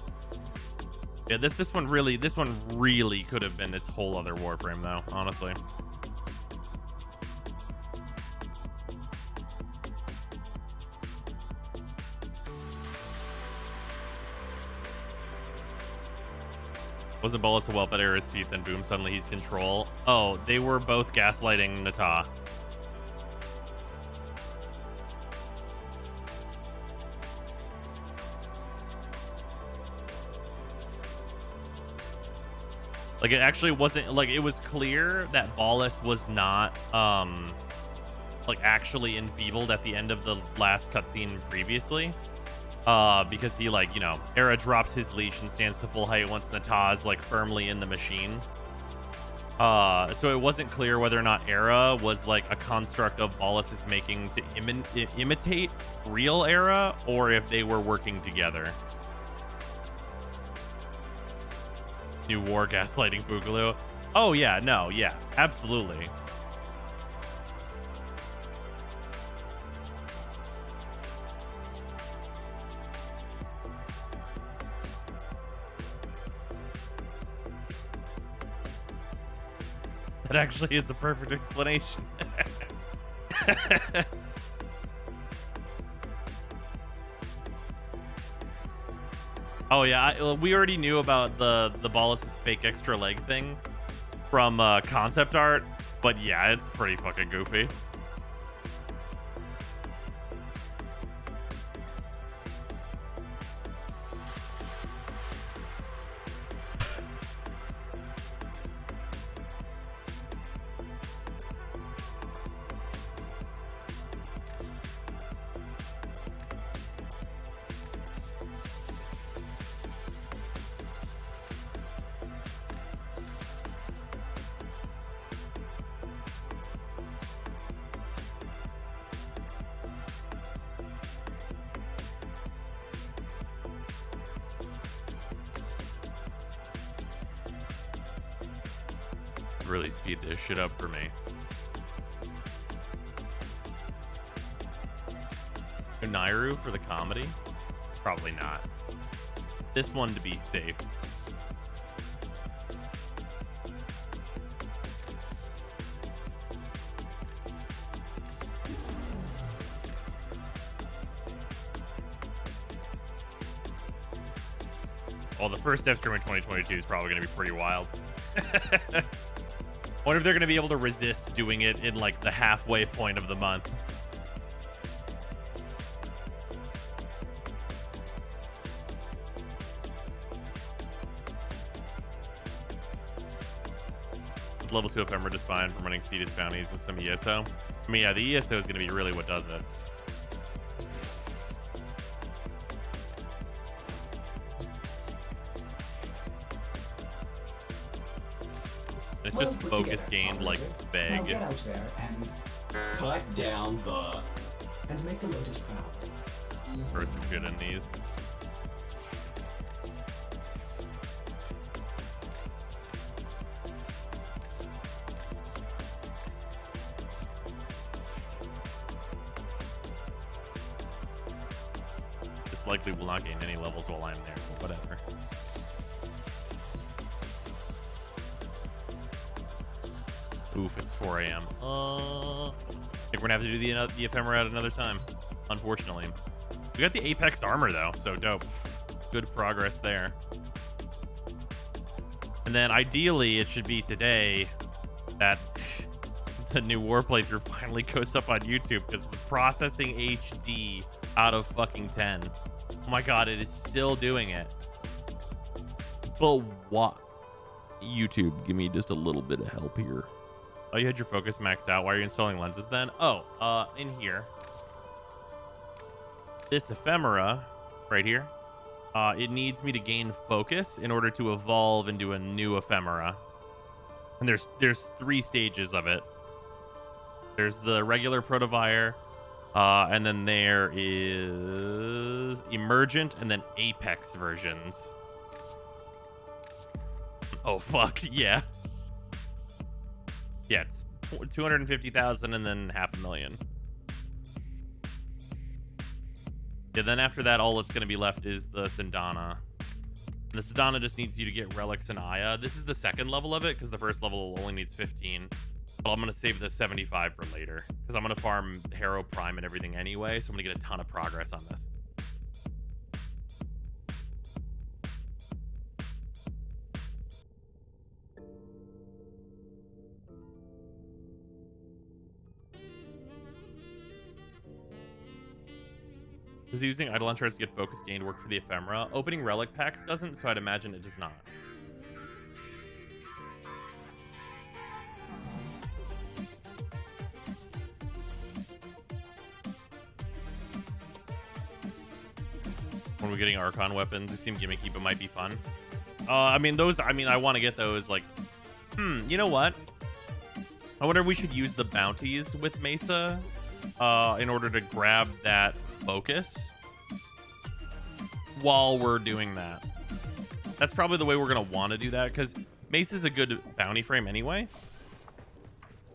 Yeah, this one really could have been its whole other Warframe though, honestly. Wasn't Bolus a whelp at Era's feet, then boom, suddenly he's control. Oh, they were both gaslighting Nata. Like, it actually wasn't, like, it was clear that Bolus was not, like, actually enfeebled at the end of the last cutscene previously. Because he, like, you know, Era drops his leash and stands to full height once Natah's, like, firmly in the machine. So it wasn't clear whether or not Era was, like, a construct of Bolus's making to imitate real Era, or if they were working together. New war gaslighting Boogaloo. Oh, yeah, no, yeah, absolutely. That actually is the perfect explanation. Oh yeah, we already knew about the Bolus's fake extra leg thing from concept art, but yeah, it's pretty fucking goofy. Really speed this shit up for me. Nairu for the comedy? Probably not. This one to be safe. Well, the first dev stream in 2022 is probably going to be pretty wild. I wonder if they're going to be able to resist doing it in, like, the halfway point of the month. Level 2 ephemera is fine from running Cetus bounties and some ESO. I mean, yeah, the ESO is going to be really what does it. It's just focus gained, like, vague. Get out there and cut down the and make the Lotus proud. First and shit in these. This likely will not gain any levels while I'm there, but whatever. Oof, it's 4 a.m. I think we're gonna have to do the ephemera at another time, unfortunately. We got the Apex armor though, so dope. Good progress there. And then ideally it should be today that the new War playthrough finally goes up on YouTube, because the processing HD out of fucking 10. Oh my god, it is still doing it. But what? YouTube, give me just a little bit of help here. Oh, you had your focus maxed out. Why are you installing lenses then? Oh, in here. This ephemera right here. It needs me to gain focus in order to evolve into a new ephemera. And there's 3 stages of it. There's the regular Protovire, and then there is Emergent, and then Apex versions. Oh, fuck, yeah. Yeah, it's 250,000 and then 500,000. Yeah, then after that, all that's going to be left is the Sindana. And the Sindana just needs you to get Relics and Aya. This is the second level of it, because the first level only needs 15. But I'm going to save the 75 for later, because I'm going to farm Harrow Prime and everything anyway, so I'm going to get a ton of progress on this. Does using Eidolon shards to get focus gained work for the ephemera? Opening relic packs doesn't, so I'd imagine it does not. When we're getting Archon weapons, they seem gimmicky, but might be fun. I mean, I want to get those, like, you know what? I wonder if we should use the bounties with Mesa in order to grab that focus while we're doing that. That's probably the way we're going to want to do that, because Mesa's a good bounty frame anyway.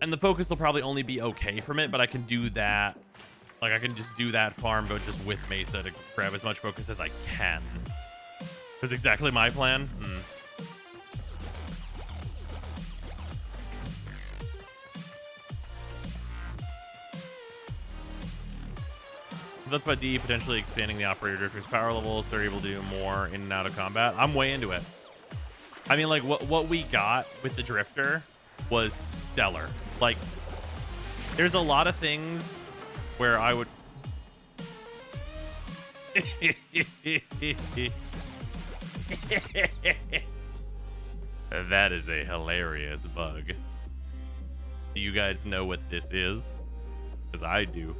And the focus will probably only be okay from it, but I can do that. Like, I can just do that farm, but just with Mesa to grab as much focus as I can. That's exactly my plan. That's by DE potentially expanding the operator drifter's power levels. They're able to do more in and out of combat. I'm way into it. I mean, like, what we got with the drifter was stellar. Like, there's a lot of things where I would... That is a hilarious bug. Do you guys know what this is? Because I do.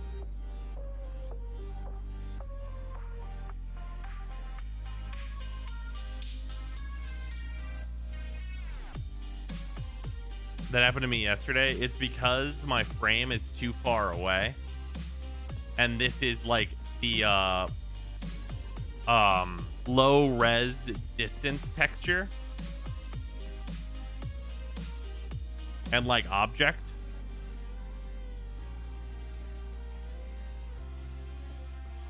That happened to me yesterday. It's because my frame is too far away, and this is like the low res distance texture and like object.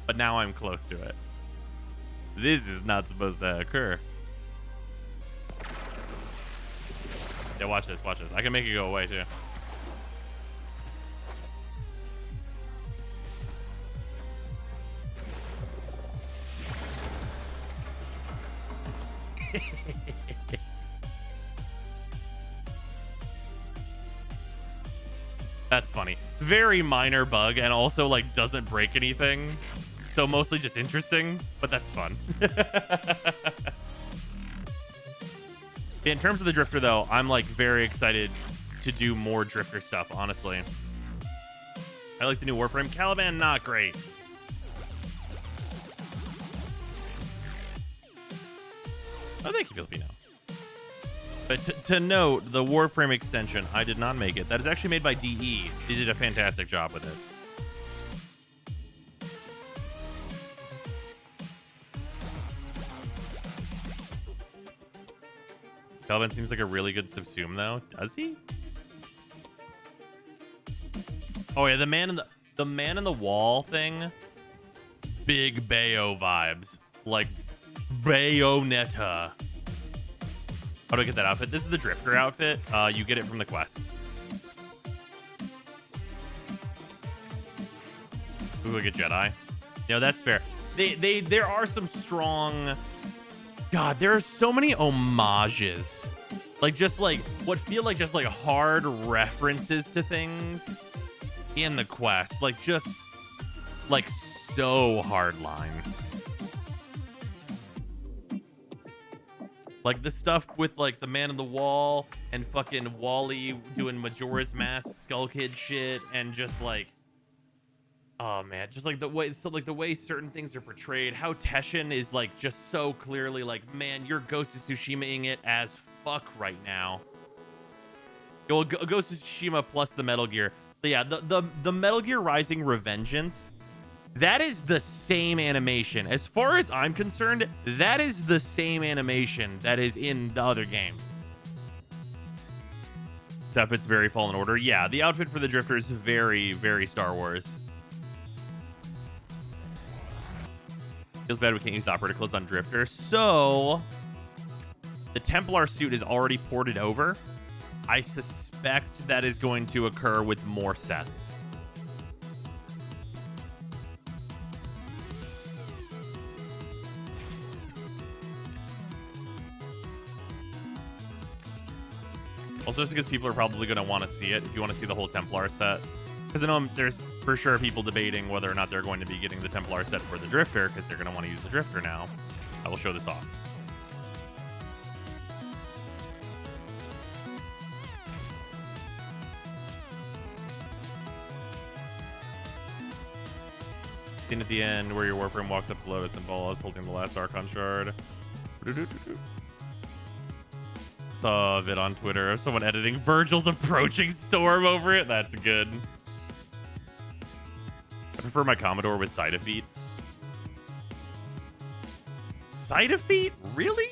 But now I'm close to it. This is not supposed to occur. Yeah, watch this, watch this. I can make it go away too. That's funny. Very minor bug, and also like doesn't break anything. So mostly just interesting, but that's fun. In terms of the drifter, though, I'm like very excited to do more drifter stuff, honestly. I like the new Warframe. Caliban, not great. Oh, thank you, Filipino. But to note, the Warframe extension, I did not make it. That is actually made by DE. They did a fantastic job with it. Caliban seems like a really good subsume, though. Does he? Oh yeah, the man in the wall thing. Big Bayo vibes, like Bayonetta. How do I get that outfit? This is the drifter outfit. You get it from the quest. Ooh, like a Jedi. You know, that's fair. There are some strong... God, there are so many homages. Like, just like, what feel like just like hard references to things in the quest. Like, just, like, so hardline. Like, the stuff with, like, the Man on the Wall and fucking Wally doing Majora's Mask Skull Kid shit, and just, like, oh man, just like the way, so like the way certain things are portrayed, how Teshin is like just so clearly like, man, you're Ghost of Tsushima-ing it as fuck right now. Well, Ghost of Tsushima plus the Metal Gear. But yeah, the Metal Gear Rising Revengeance, that is the same animation. As far as I'm concerned, that is the same animation that is in the other game. Except it's very Fallen Order. Yeah, the outfit for the Drifter is very, very Star Wars. Feels bad we can't use operator clothes on Drifter. So, the Templar suit is already ported over. I suspect that is going to occur with more sets. Also, just because people are probably going to want to see it, if you want to see the whole Templar set. Because I know there's for sure people debating whether or not they're going to be getting the Templar set for the Drifter, because they're going to want to use the Drifter now. I will show this off. Scene at the end where your Warframe walks up to Lotus and Bolas holding the last Archon shard. Saw a vid on Twitter of someone editing Virgil's approaching storm over it. That's good. I prefer my Commodore with side of feet. Side of feet? Really?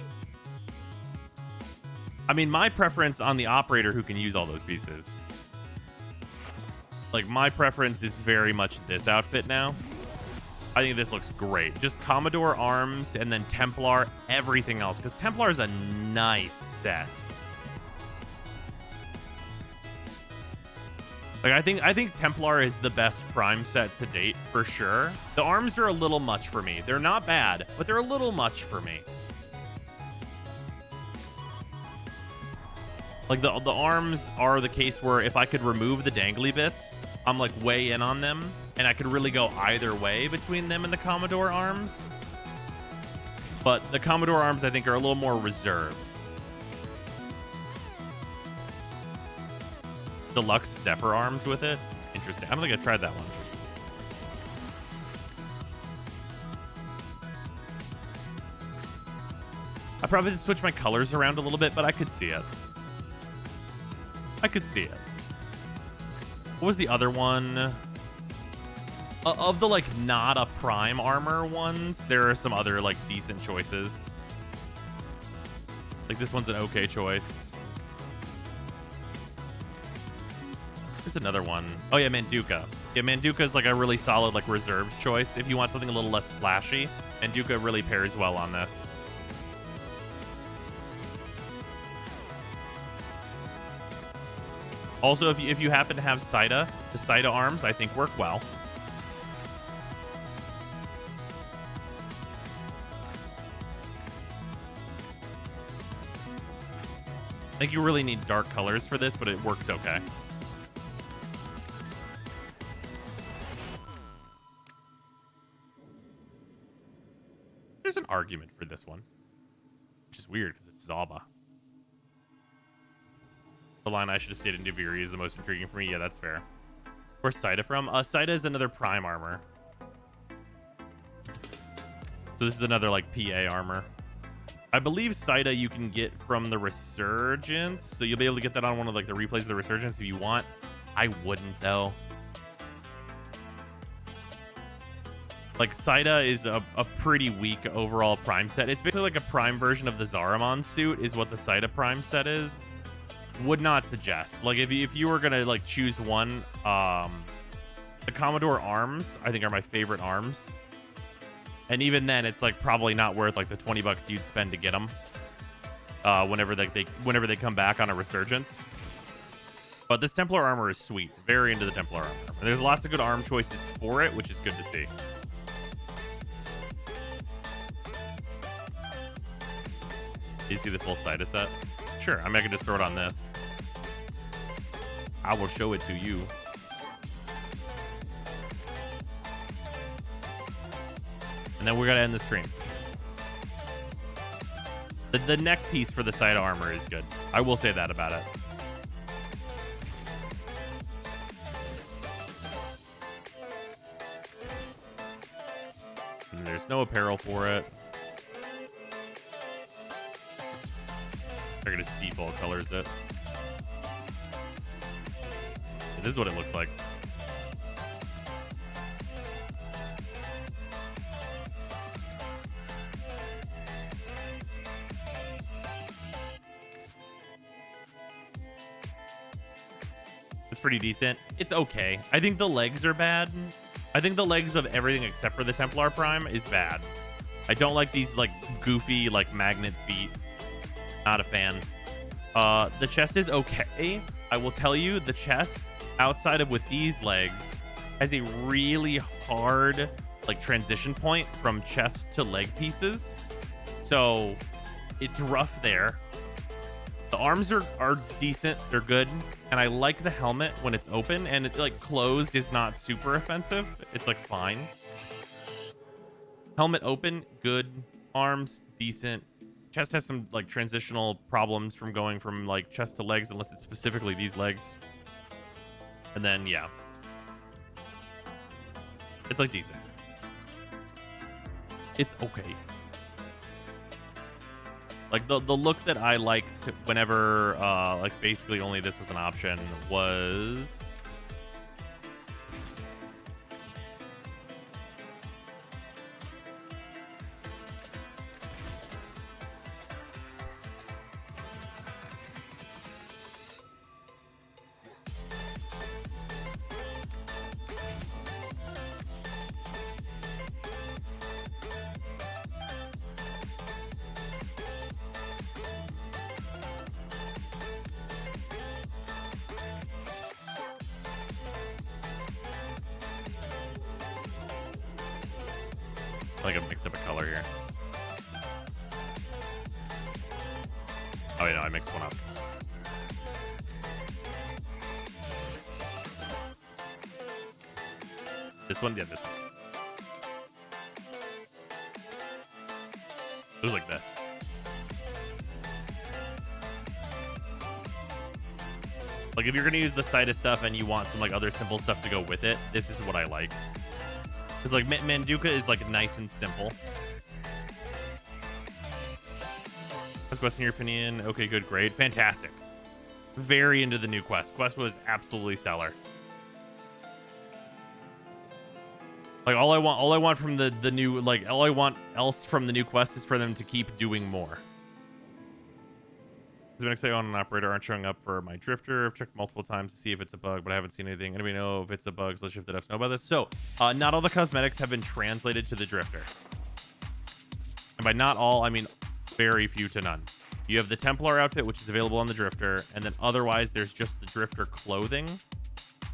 I mean, my preference on the operator who can use all those pieces. Like, my preference is very much this outfit now. I think this looks great. Just Commodore arms and then Templar, everything else. Because Templar is a nice set. Like, I think Templar is the best Prime set to date, for sure. The arms are a little much for me. They're not bad, but they're a little much for me. Like, the arms are the case where if I could remove the dangly bits, I'm, like, way in on them. And I could really go either way between them and the Commodore arms. But the Commodore arms, I think, are a little more reserved. Deluxe Zephyr arms with it. Interesting. I don't think I tried that one. I probably just switch my colors around a little bit, but I could see it. I could see it. What was the other one? Of the, like, not a Prime armor ones, there are some other, like, decent choices. Like, this one's an okay choice. There's another one. Oh, yeah, Manduka. Yeah, Manduka is, like, a really solid, like, reserved choice. If you want something a little less flashy, Manduka really pairs well on this. Also, if you happen to have Saida, the Saida arms, I think, work well. I think you really need dark colors for this, but it works okay. There's an argument for this one, which is weird because it's Zaba. The line I should have stayed in Deviri is the most intriguing for me. Yeah, that's fair. Where's Saida from? Saida is another Prime armor. So this is another, like, PA armor. I believe Saida you can get from the Resurgence, so you'll be able to get that on one of, like, the replays of the Resurgence if you want. I wouldn't, though. Like, Saida is a pretty weak overall Prime set. It's basically like a Prime version of the Zaramon suit is what the Saida Prime set is. Would not suggest. Like, if you were gonna, like, choose one, the Commodore arms, I think, are my favorite arms. And even then, it's, like, probably not worth, like, the $20 you'd spend to get them. Whenever they come back on a Resurgence. But this Templar armor is sweet. Very into the Templar armor. And there's lots of good arm choices for it, which is good to see. Do you see the full Sida set? Sure, I mean, I can just throw it on this. I will show it to you. And then we're going to end the stream. The neck piece for the side armor is good. I will say that about it. And there's no apparel for it. They're just default colors it. This is what it looks like. It's pretty decent. It's okay. I think the legs are bad. I think the legs of everything except for the Templar Prime is bad. I don't like these like goofy like magnet feet. Not a fan. The chest is okay. I will tell you, the chest outside of with these legs has a really hard like transition point from chest to leg pieces. So it's rough there. The arms are decent. They're good. And I like the helmet when it's open and it's like closed is not super offensive. It's like fine. Helmet open, good. Arms, decent. Chest has some like transitional problems from going from like chest to legs, unless it's specifically these legs. And then, yeah. It's like decent. It's okay. Like the look that I liked whenever like basically only this was an option was I think I've mixed up a color here. Oh, yeah, no, I mixed one up. This one? Yeah, this one. It was like this. Like, if you're gonna use the Sida stuff and you want some, like, other simple stuff to go with it, this is what I like. Because, like, Manduka is, like, nice and simple. First quest, in your opinion? Okay, good, great. Fantastic. Very into the new quest. Quest was absolutely stellar. Like, all I want from the new, like, all I want else from the new quest is for them to keep doing more. Has been excited on an operator aren't showing up for my drifter. I've checked multiple times to see if it's a bug, but I haven't seen anything. Anybody know if it's a bug? So let's shift it up to know about this. So, not all the cosmetics have been translated to the drifter. And by not all, I mean very few to none. You have the Templar outfit, which is available on the drifter, and then otherwise there's just the drifter clothing.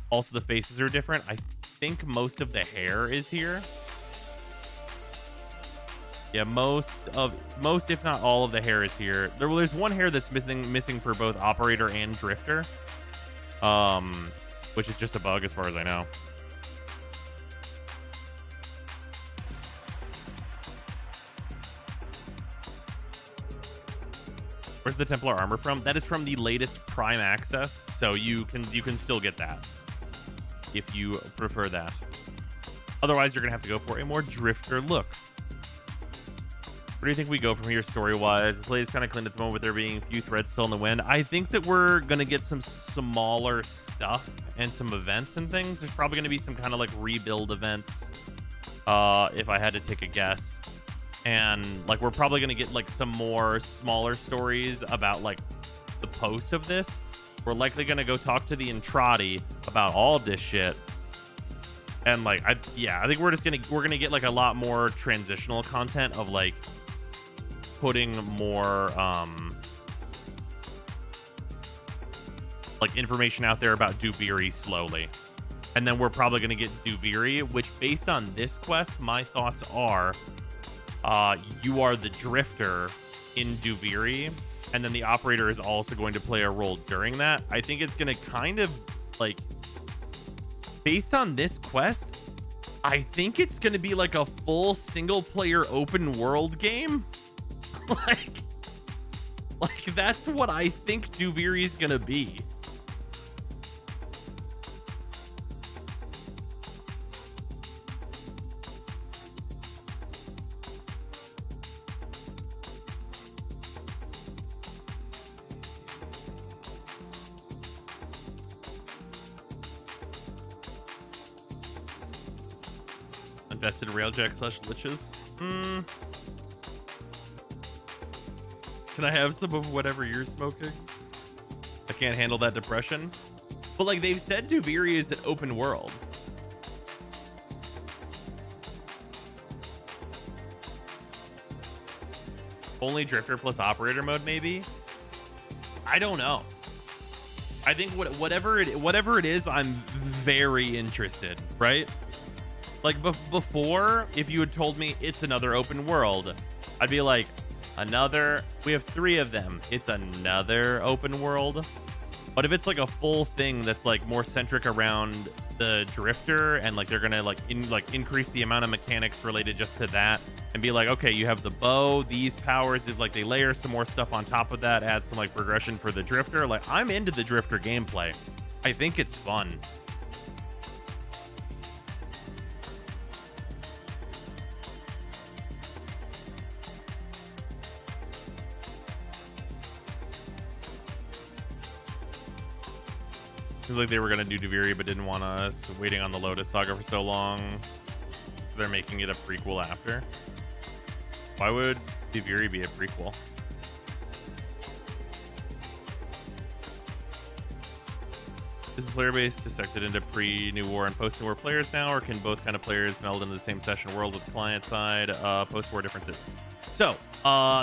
Also, the faces are different. I think most of the hair is here. Yeah, most if not all of the hair is here. There's one hair that's missing for both operator and drifter, which is just a bug as far as I know. Where's the Templar armor from? That is from the latest Prime Access, so you can still get that if you prefer that. Otherwise, you're gonna have to go for a more drifter look. Where do you think we go from here story-wise? This lady's kind of clean at the moment with there being a few threads still in the wind. I think that we're going to get some smaller stuff and some events and things. There's probably going to be some kind of like rebuild events, if I had to take a guess. And like we're probably going to get like some more smaller stories about like the post of this. We're likely going to go talk to the Intrati about all this shit. And like, I think we're going to get like a lot more transitional content of like like information out there about Duviri slowly. And then we're probably going to get Duviri, which based on this quest, my thoughts are you are the drifter in Duviri, and then the operator is also going to play a role during that. I think it's going to kind of like, based on this quest, I think it's going to be like a full single player open world game. like that's what I think Duviri is going to be. Invested railjack / liches. Can I have some of whatever you're smoking? I can't handle that depression. But like they've said, Duviri is an open world. Only drifter plus operator mode, maybe. I don't know. I think whatever it is, I'm very interested. Right? Like before, if you had told me it's another open world, I'd be like, we have 3 of them. It's another open world. But if it's like a full thing that's like more centric around the drifter, and like they're gonna increase the amount of mechanics related just to that, and be like, okay, you have the bow, these powers, if like they layer some more stuff on top of that, add some like progression for the drifter. Like, I'm into the drifter gameplay. I think it's fun. Seems like they were gonna do Duviri but didn't want us waiting on the Lotus Saga for so long, so they're making it a prequel after. Why would Duviri be a prequel? Is the player base dissected into pre-New War and post-New War players now, or can both kind of players meld into the same session world with the client side? Post-war differences. So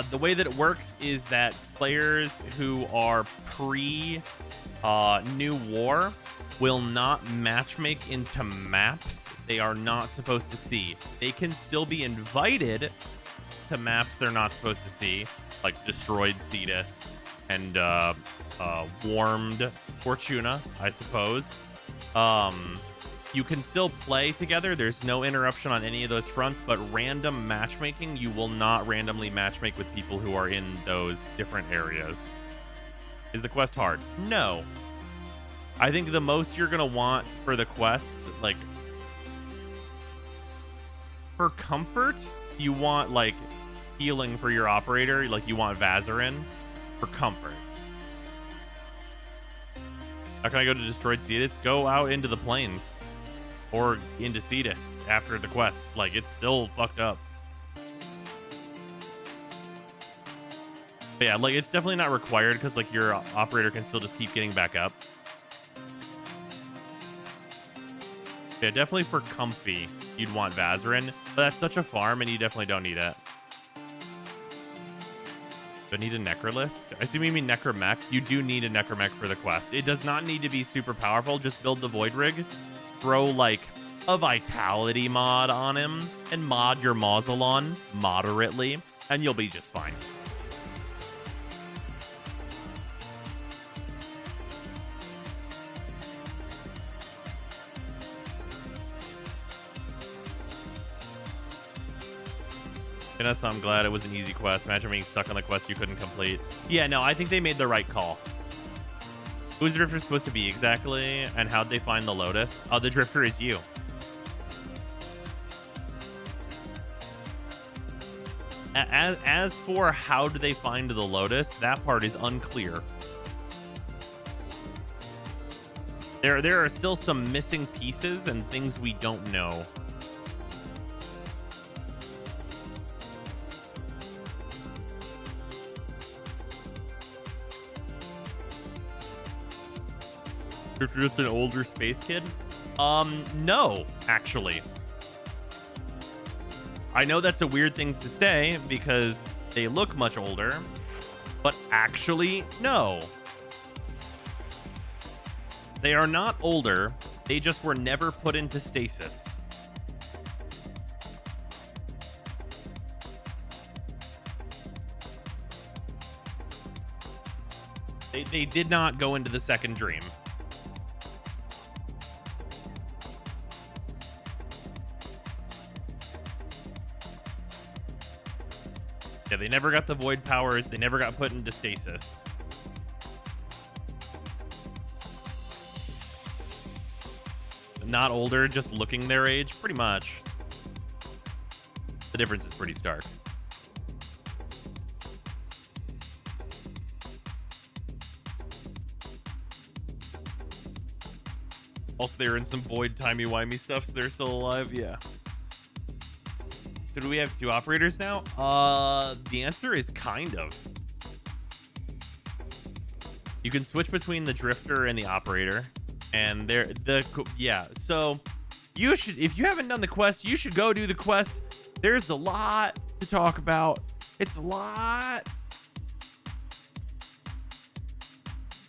the way that it works is that players who are pre New War will not matchmake into maps they are not supposed to see. They can still be invited to maps they're not supposed to see, like Destroyed Cetus and Warmed Fortuna, I suppose. You can still play together. There's no interruption on any of those fronts, but random matchmaking, you will not randomly matchmake with people who are in those different areas. Is the quest hard? No. I think the most you're going to want for the quest, like, for comfort, you want, like, healing for your operator. Like, you want Vazarin for comfort. How can I go to Destroyed Cetus? Go out into the plains. Or into Cetus after the quest. Like, it's still fucked up. But yeah, like, it's definitely not required because, like, your operator can still just keep getting back up. Yeah, definitely for comfy, you'd want Vazarin. But that's such a farm, and you definitely don't need it. Do I need a Necrolist? I assume you mean Necromech. You do need a Necromech for the quest. It does not need to be super powerful. Just build the Void Rig. Throw like a Vitality mod on him and mod your Mausolon moderately, and you'll be just fine. So I'm glad it was an easy quest. Imagine being stuck on the quest you couldn't complete. Yeah, no, I think they made the right call. Who's the drifter supposed to be exactly, and how'd they find the Lotus? Oh, the drifter is you. As for how do they find the Lotus, that part is unclear. There are still some missing pieces and things we don't know. You're just an older space kid? No, actually. I know that's a weird thing to say because they look much older, but actually, no. They are not older. They just were never put into stasis. They did not go into the second dream. Yeah, they never got the void powers. They never got put into stasis. Not older, just looking their age, pretty much. The difference is pretty stark. Also, they were in some void timey-wimey stuff, so they're still alive. Yeah. So do we have 2 operators now? The answer is kind of. You can switch between the drifter and the operator, and yeah. So you should, if you haven't done the quest, you should go do the quest. There's a lot to talk about. It's a lot.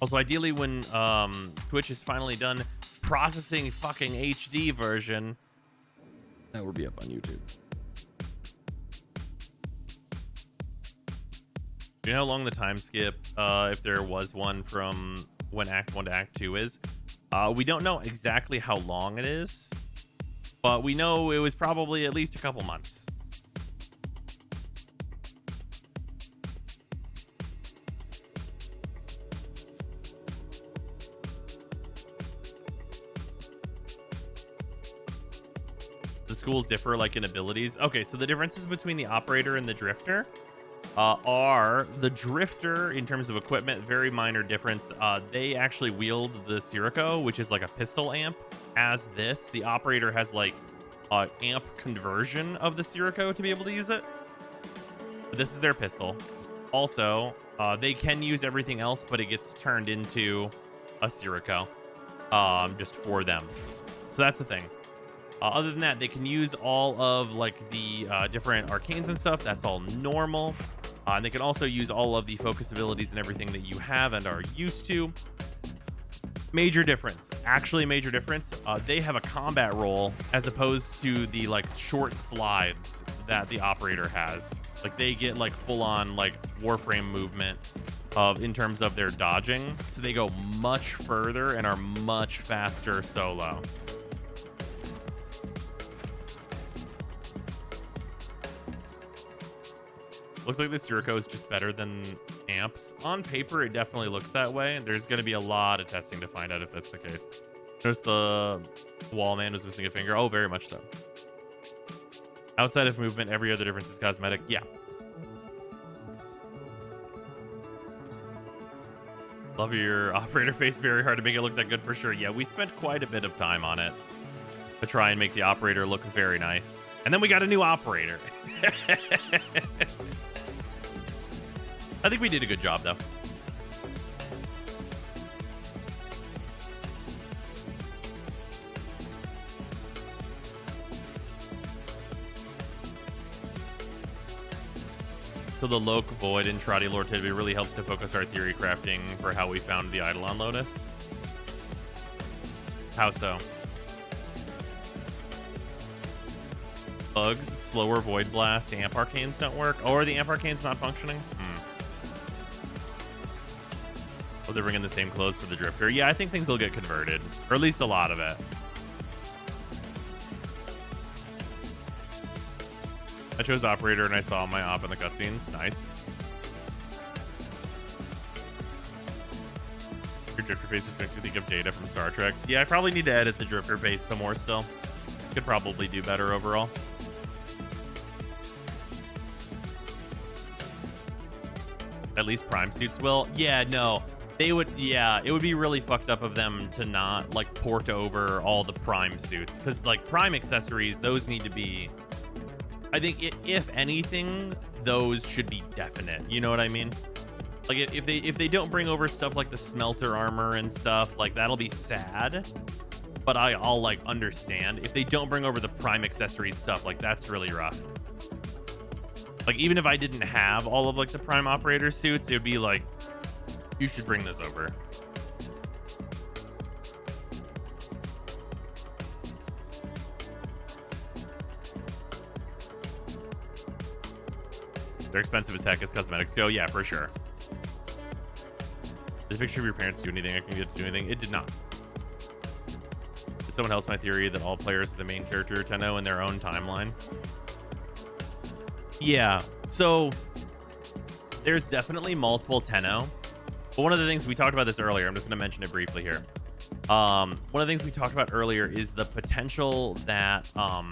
Also, ideally, when Twitch is finally done processing fucking HD version, that will be up on YouTube. Do you know how long the time skip, if there was one, from when Act 1 to Act 2 is? We don't know exactly how long it is, but we know it was probably at least a couple months. The schools differ like in abilities. Okay, so the differences between the operator and the drifter are the drifter, in terms of equipment, very minor difference. They actually wield the Sirocco, which is like a pistol amp. As this, the operator has like an amp conversion of the Sirocco to be able to use it. But this is their pistol. Also, they can use everything else, but it gets turned into a Sirocco just for them. So that's the thing. Other than that, they can use all of like the different arcanes and stuff. That's all normal. And they can also use all of the focus abilities and everything that you have and are used to. Major difference. Actually, major difference. They have a combat roll as opposed to the like short slides that the operator has. Like they get like full on like Warframe movement in terms of their dodging. So they go much further and are much faster solo. Looks like the Sirocco is just better than amps. On paper, it definitely looks that way. There's going to be a lot of testing to find out if that's the case. Notice the wall man was missing a finger. Oh, very much so. Outside of movement, every other difference is cosmetic. Yeah. Love your operator face. Very hard to make it look that good for sure. Yeah, we spent quite a bit of time on it to try and make the operator look very nice. And then we got a new operator. I think we did a good job, though. So the Loke, Void, and Trotty Lord Tidby really helps to focus our theory crafting for how we found the Eidolon Lotus. How so? Bugs, slower Void Blast, Amp Arcanes don't work. Oh, are the Amp Arcanes not functioning? Oh, they're bringing the same clothes for the Drifter. Yeah, I think things will get converted. Or at least a lot of it. I chose Operator and I saw my op in the cutscenes. Nice. Your Drifter face just makes me think of Data from Star Trek. Yeah, I probably need to edit the Drifter face some more still. Could probably do better overall. At least Prime suits will. Yeah, no. They would, yeah, it would be really fucked up of them to not, like, port over all the Prime suits. Because, like, Prime accessories, those need to be... I think, if anything, those should be definite. You know what I mean? Like, if they don't bring over stuff like the Smelter armor and stuff, like, that'll be sad. But I'll, like, understand. If they don't bring over the Prime accessories stuff, like, that's really rough. Like, even if I didn't have all of, like, the Prime operator suits, it would be like... You should bring this over. They're expensive as heck as cosmetics go. Yeah, for sure. Does a picture of your parents do anything? I can get to do anything. It did not. Did someone else my theory that all players are the main character Tenno in their own timeline? Yeah. So there's definitely multiple Tenno. But one of the things we talked about this earlier, I'm just going to mention it briefly here. One of the things we talked about earlier is the potential that, how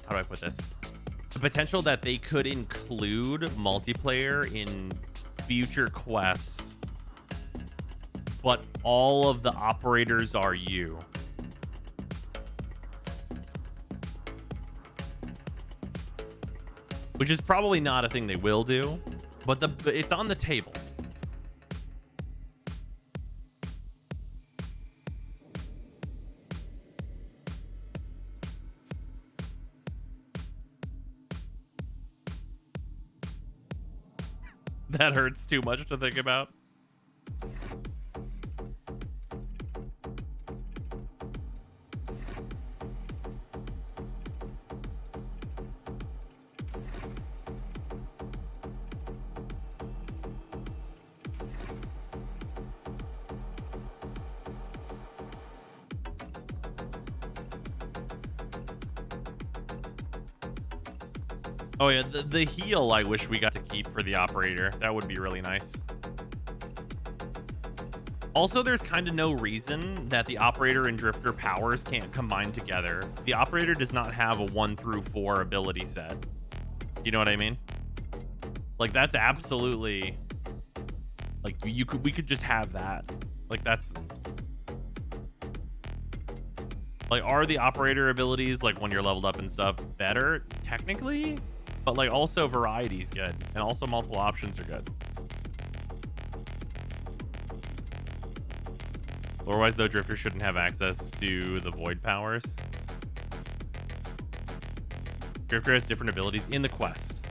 do I put this? The potential that they could include multiplayer in future quests, but all of the operators are you. Which is probably not a thing they will do, but it's on the table. That hurts too much to think about. Oh yeah, the heal I wish we got to keep for the operator. That would be really nice. Also, there's kind of no reason that the operator and drifter powers can't combine together. The operator does not have a 1 through 4 ability set. You know what I mean? Like that's absolutely like we could just have that. Like that's like, are the operator abilities, like when you're leveled up and stuff, better technically? But like also variety is good, and also multiple options are good. Otherwise, though, Drifter shouldn't have access to the void powers. Drifter has different abilities in the quest.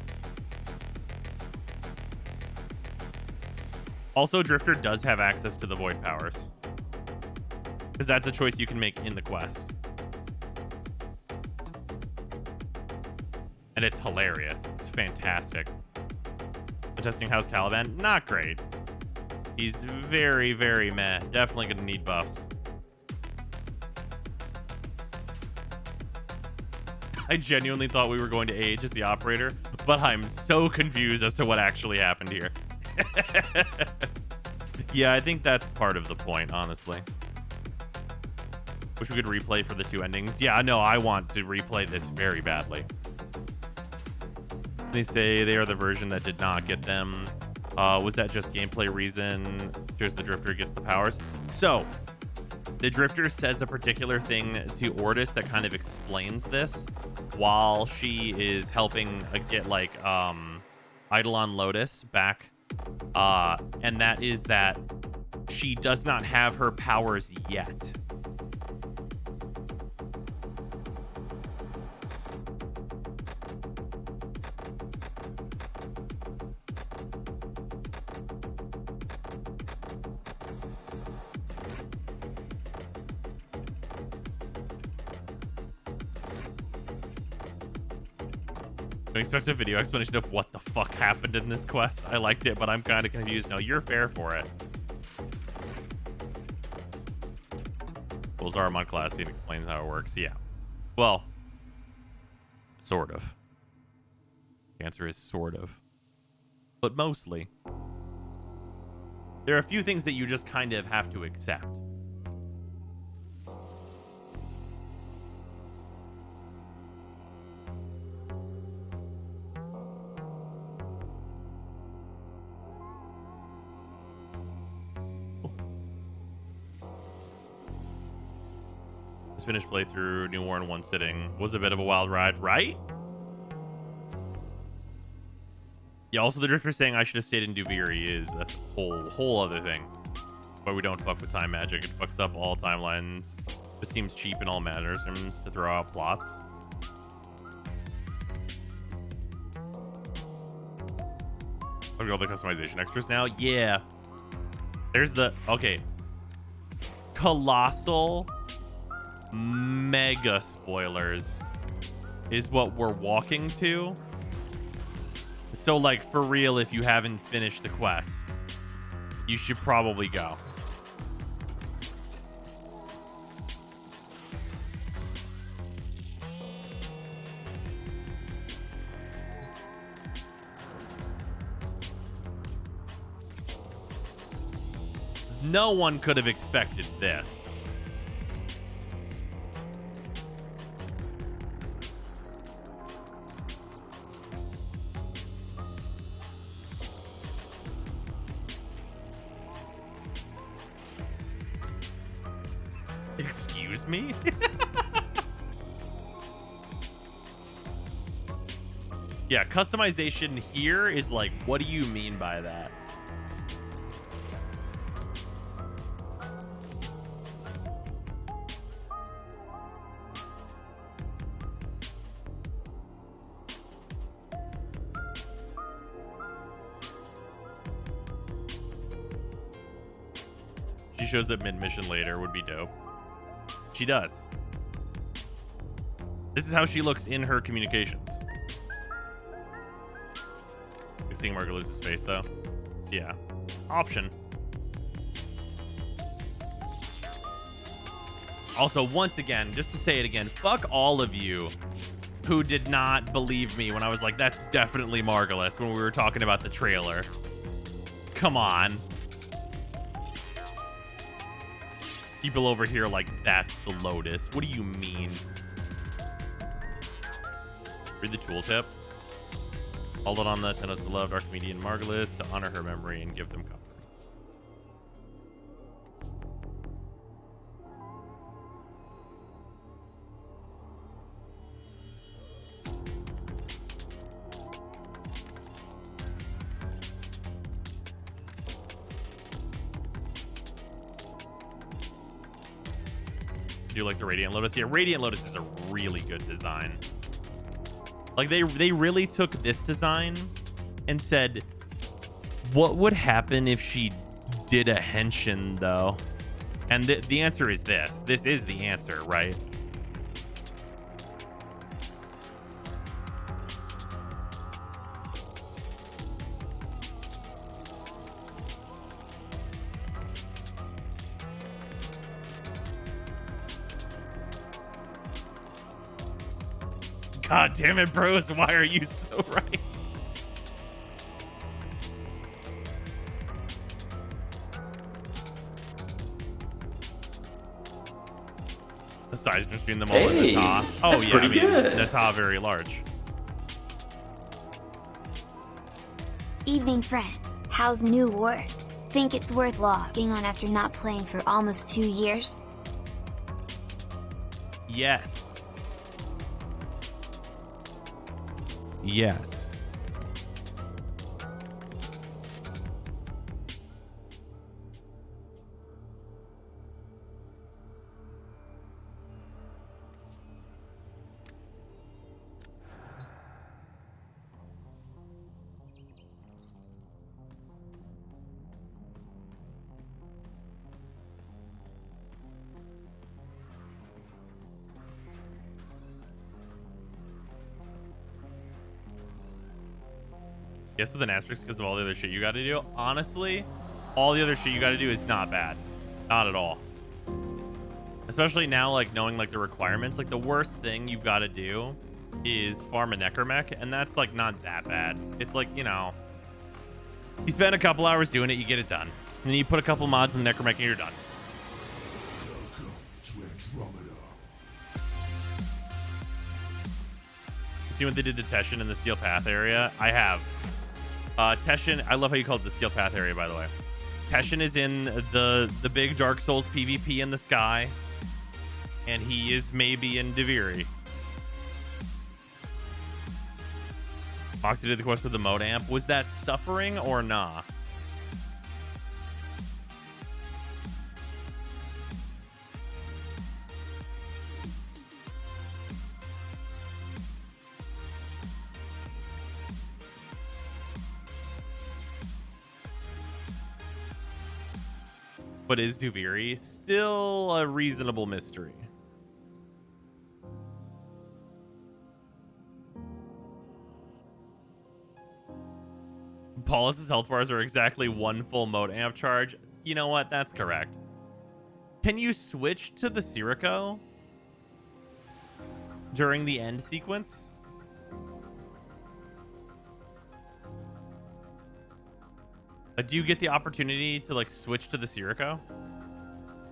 Also, Drifter does have access to the void powers, because that's a choice you can make in the quest. And it's hilarious. It's fantastic. The testing house Caliban, not great. He's very, very meh. Definitely gonna need buffs. I genuinely thought we were going to age as the operator, but I'm so confused as to what actually happened here. Yeah, I think that's part of the point, honestly. Wish we could replay for the 2 endings. Yeah, no, I want to replay this very badly. They say they are the version that did not get them. Was that just gameplay reason? Just the Drifter gets the powers. So, the Drifter says a particular thing to Ordis that kind of explains this while she is helping get like Eidolon Lotus back. And that is that she does not have her powers yet. I expect a video explanation of what the fuck happened in this quest. I liked it, but I'm kind of confused. No, you're fair for it. Pulls Armon classy and explains how it works. Yeah. Well, sort of. The answer is sort of. But mostly. There are a few things that you just kind of have to accept. Finished playthrough New War in one sitting. Was a bit of a wild ride, right? Yeah, also the Drifter saying I should have stayed in Duviri is a whole other thing. Why we don't fuck with time magic. It fucks up all timelines. It seems cheap in all mannerisms to throw out plots. Look at all the customization extras now. Yeah. There's the... Okay. Colossal... mega spoilers is what we're walking to. So, like, for real, if you haven't finished the quest, you should probably go. No one could have expected this. Excuse me? Yeah, customization here is like, what do you mean by that? She shows up mid-mission later would be dope. She does. This is how she looks in her communications. Seeing Marco lose his face, though. Yeah. Option. Also, once again, just to say it again, fuck all of you who did not believe me when I was like, that's definitely Margulis when we were talking about the trailer. Come on. People over here like, that's the Lotus. What do you mean? Read the tooltip. Hold it on the Tenno's beloved Archimedean Margulis to honor her memory and give them comfort. Do you like the Radiant Lotus? Yeah, Radiant Lotus is a really good design. Like, they really took this design and said, what would happen if she did a henshin, though? And the answer is this. This is the answer, right? God damn it, bros. Why are you so right? The size between them all in Nata. Oh, that's yeah, pretty I mean, good. Nata very large. Evening friend, how's new war? Think it's worth logging on after not playing for almost 2 years? Yes. Yes. Yes, with an asterisk because of all the other shit you got to do. Honestly, all the other shit you got to do is not bad. Not at all. Especially now, like, knowing, like, the requirements. Like, the worst thing you've got to do is farm a necromech, and that's, like, not that bad. It's like, you know, you spend a couple hours doing it, you get it done. And then you put a couple mods in the necromech, and you're done. See what they did to Teshin in the Steel Path area? I have. Teshin, I love how you called it the Steel Path area, by the way. Teshin is in the big Dark Souls PvP in the sky, and he is maybe in Deviri. Moxie did the quest with the mode amp. Was that suffering or nah? But is Duviri still a reasonable mystery? Paulus's health bars are exactly 1 full mode amp charge. You know what? That's correct. Can you switch to the Sirico during the end sequence? Do you get the opportunity to like switch to the Sirico?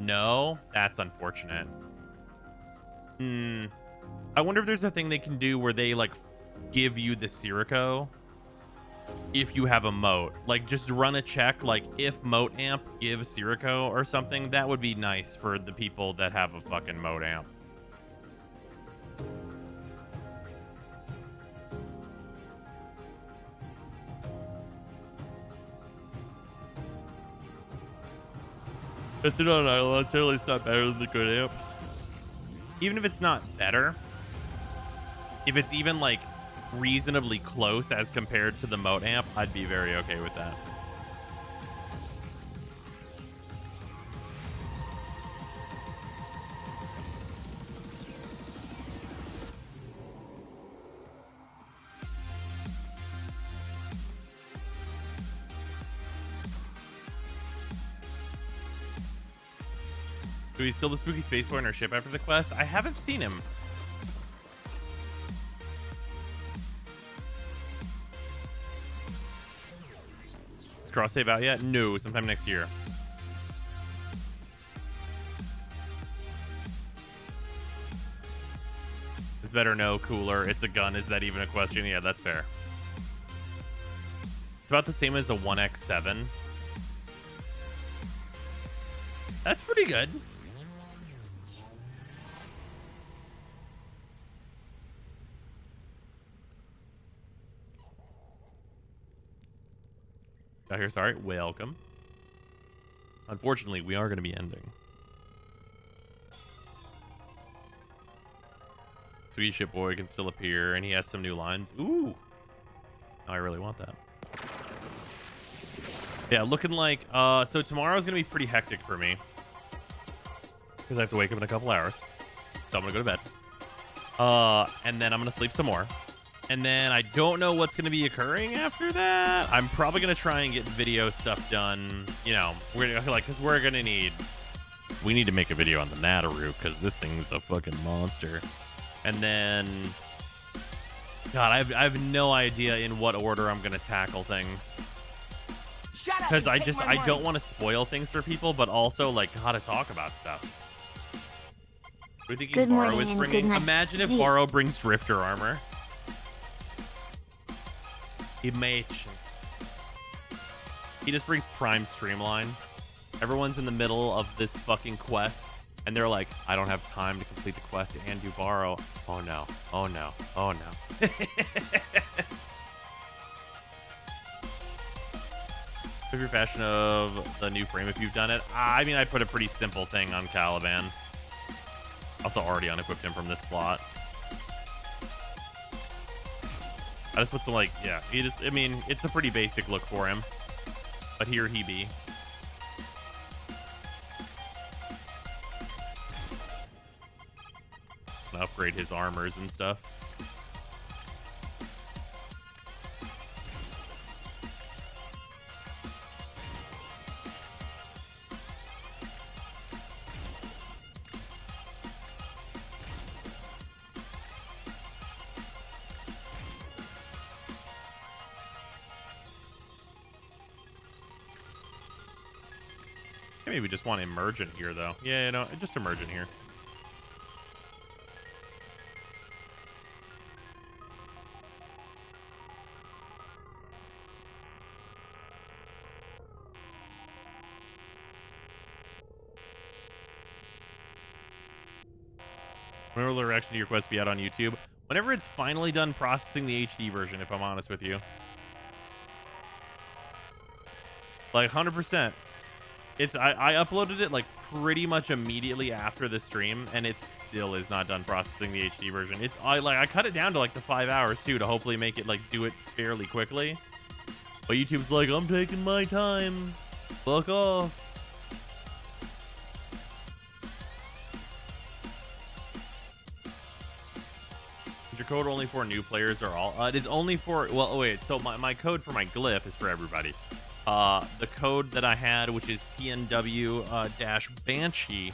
No, that's unfortunate. I wonder if there's a thing they can do where they like give you the Sirico if you have a moat. Like just run a check, like if moat amp gives Sirico or something. That would be nice for the people that have a fucking moat amp. It's not an island. Certainly it's not better than the good amps. Even if it's not better, if it's even like reasonably close as compared to the moat amp, I'd be very okay with that. So he's still the spooky space boy in our ship after the quest? I haven't seen him. Is cross save out yet? No, sometime next year. It's better no, cooler. It's a gun. Is that even a question? Yeah, that's fair. It's about the same as a 1x7. That's pretty good. Got here, sorry. Welcome. Unfortunately, we are going to be ending. Sweet Ship Boy can still appear, and he has some new lines. Ooh. I really want that. Yeah, looking like... so tomorrow's going to be pretty hectic for me. Because I have to wake up in a couple hours. So I'm going to go to bed. And then I'm going to sleep some more. And then I don't know what's going to be occurring after that. I'm probably going to try and get video stuff done. You know, we're gonna, like, because we're going to need... We need to make a video on the Nataru, because this thing's a fucking monster. And then... God, I have no idea in what order I'm going to tackle things. Because I don't want to spoil things for people, but also, like, how to talk about stuff. What do you think Varro is bringing? Imagine if Varro brings Drifter armor. Imagine. He just brings Prime Streamline. Everyone's in the middle of this fucking quest, and they're like, I don't have time to complete the quest and do Varro. Oh no. Oh no. Oh no. If you're fashion of the new frame, if you've done it, I mean, I put a pretty simple thing on Caliban. Also already unequipped him from this slot. I just put some, like, yeah, he just, I mean, it's a pretty basic look for him. But here he be. Gonna upgrade his armors and stuff. Maybe we just want emergent here, though. Yeah, no, just emergent here. When will the reaction to your quest be out on YouTube? Whenever it's finally done processing the HD version, if I'm honest with you. Like, 100%. It's I uploaded it like pretty much immediately after the stream, and it still is not done processing the HD version. It's I cut it down to like the 5 hours too to hopefully make it like do it fairly quickly. But YouTube's like, I'm taking my time. Fuck off. Enter code only for new players or all? It is only for, well, wait, so my code for my glyph is for everybody. The code that I had, which is TNW-Banshee,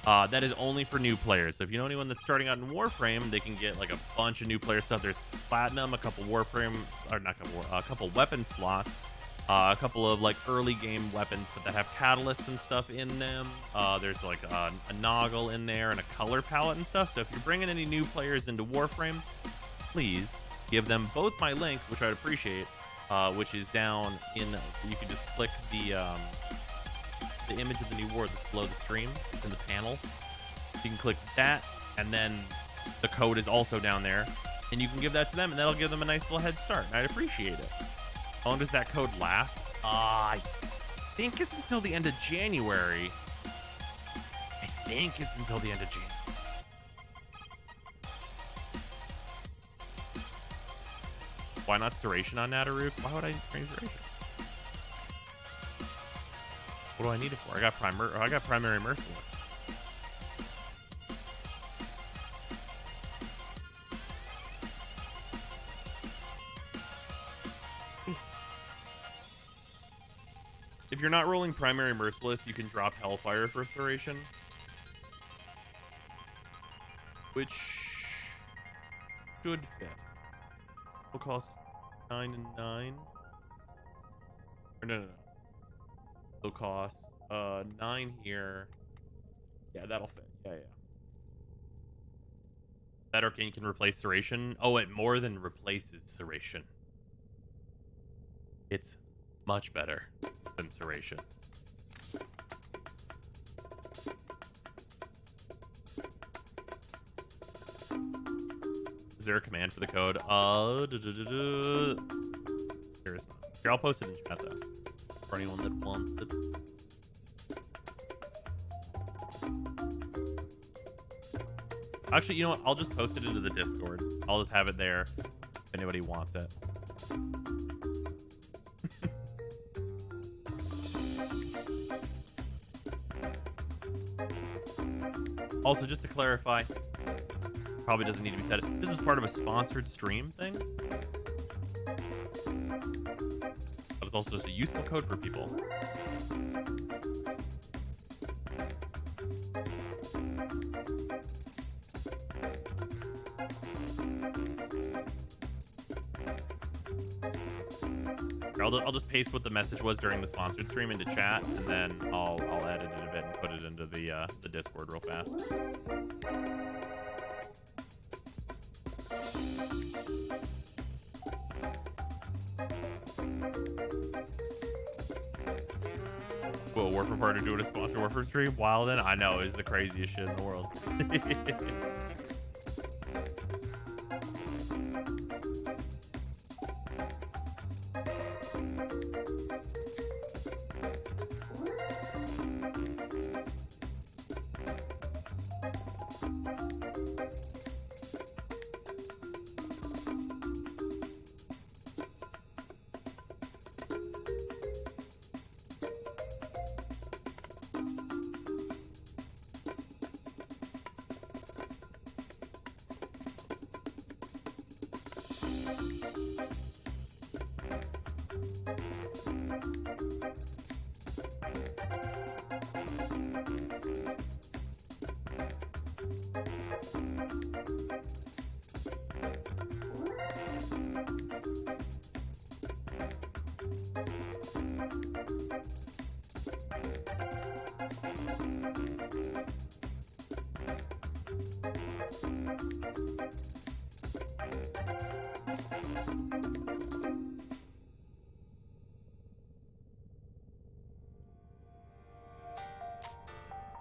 that is only for new players. So if you know anyone that's starting out in Warframe, they can get like a bunch of new player stuff. There's Platinum, a couple Warframe, or not a couple weapon slots, a couple of like early game weapons that have catalysts and stuff in them. There's like a Noggle in there and a color palette and stuff. So if you're bringing any new players into Warframe, please give them both my link, which I'd appreciate, which is down in, you can just click the image of the new war that's below the stream in the panels. You can click that, and then the code is also down there, and you can give that to them, and that'll give them a nice little head start. I'd appreciate it. How long does that code last? I think it's until the end of January. Why not Serration on Nataruk? Why would I bring Serration? What do I need it for? I got primary merciless. If you're not rolling primary merciless, you can drop Hellfire for Serration, which should fit. Will cost 9 and 9. Or no. It'll cost 9 here. Yeah, that'll fit. Yeah. That Arcane can replace Serration. Oh, it more than replaces Serration. It's much better than Serration. Is there a command for the code? There is not. Here, I'll post it in chat though, for anyone that wants it. Actually, you know what? I'll just post it into the Discord. I'll just have it there if anybody wants it. Also, just to clarify, probably doesn't need to be said, this is part of a sponsored stream thing. But it's also just a useful code for people. I'll just paste what the message was during the sponsored stream into chat, and then I'll edit it a bit and put it into the Discord real fast. Whoa, Warframe partner doing a sponsored Warframe stream? Wildin'? I know, it's the craziest shit in the world.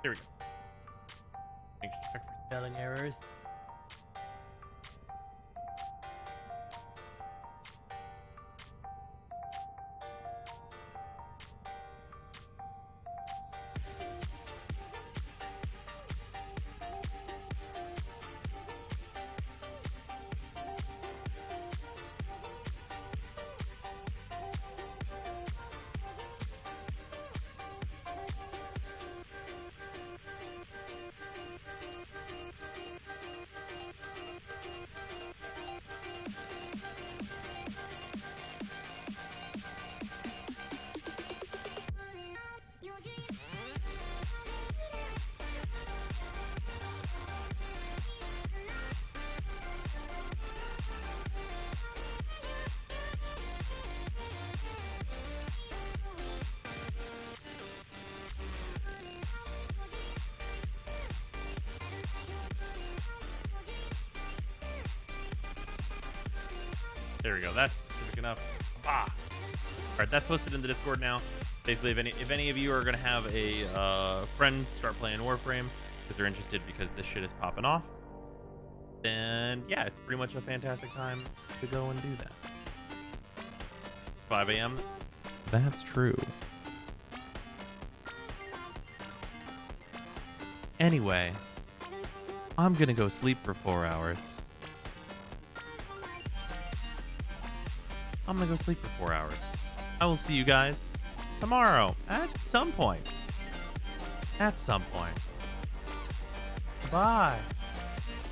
There we go. Make sure to check for spelling errors. There we go. That's specific enough. Ah. All right, that's posted in the Discord now. Basically, if any of you are gonna have a friend start playing Warframe because they're interested because this shit is popping off, then yeah, it's pretty much a fantastic time to go and do that. 5 a.m. That's true. Anyway, I'm gonna go sleep for 4 hours. I'm gonna go sleep for 4 hours. I will see you guys tomorrow at some point. At some point. Goodbye.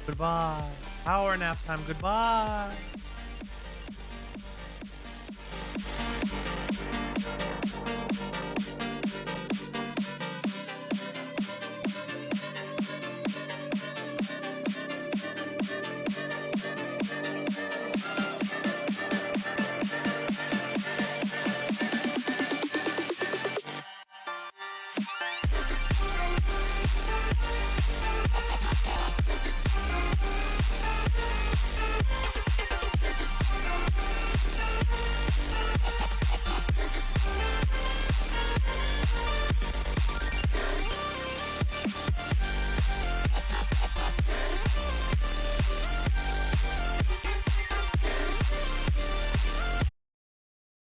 Goodbye. Power nap time. Goodbye.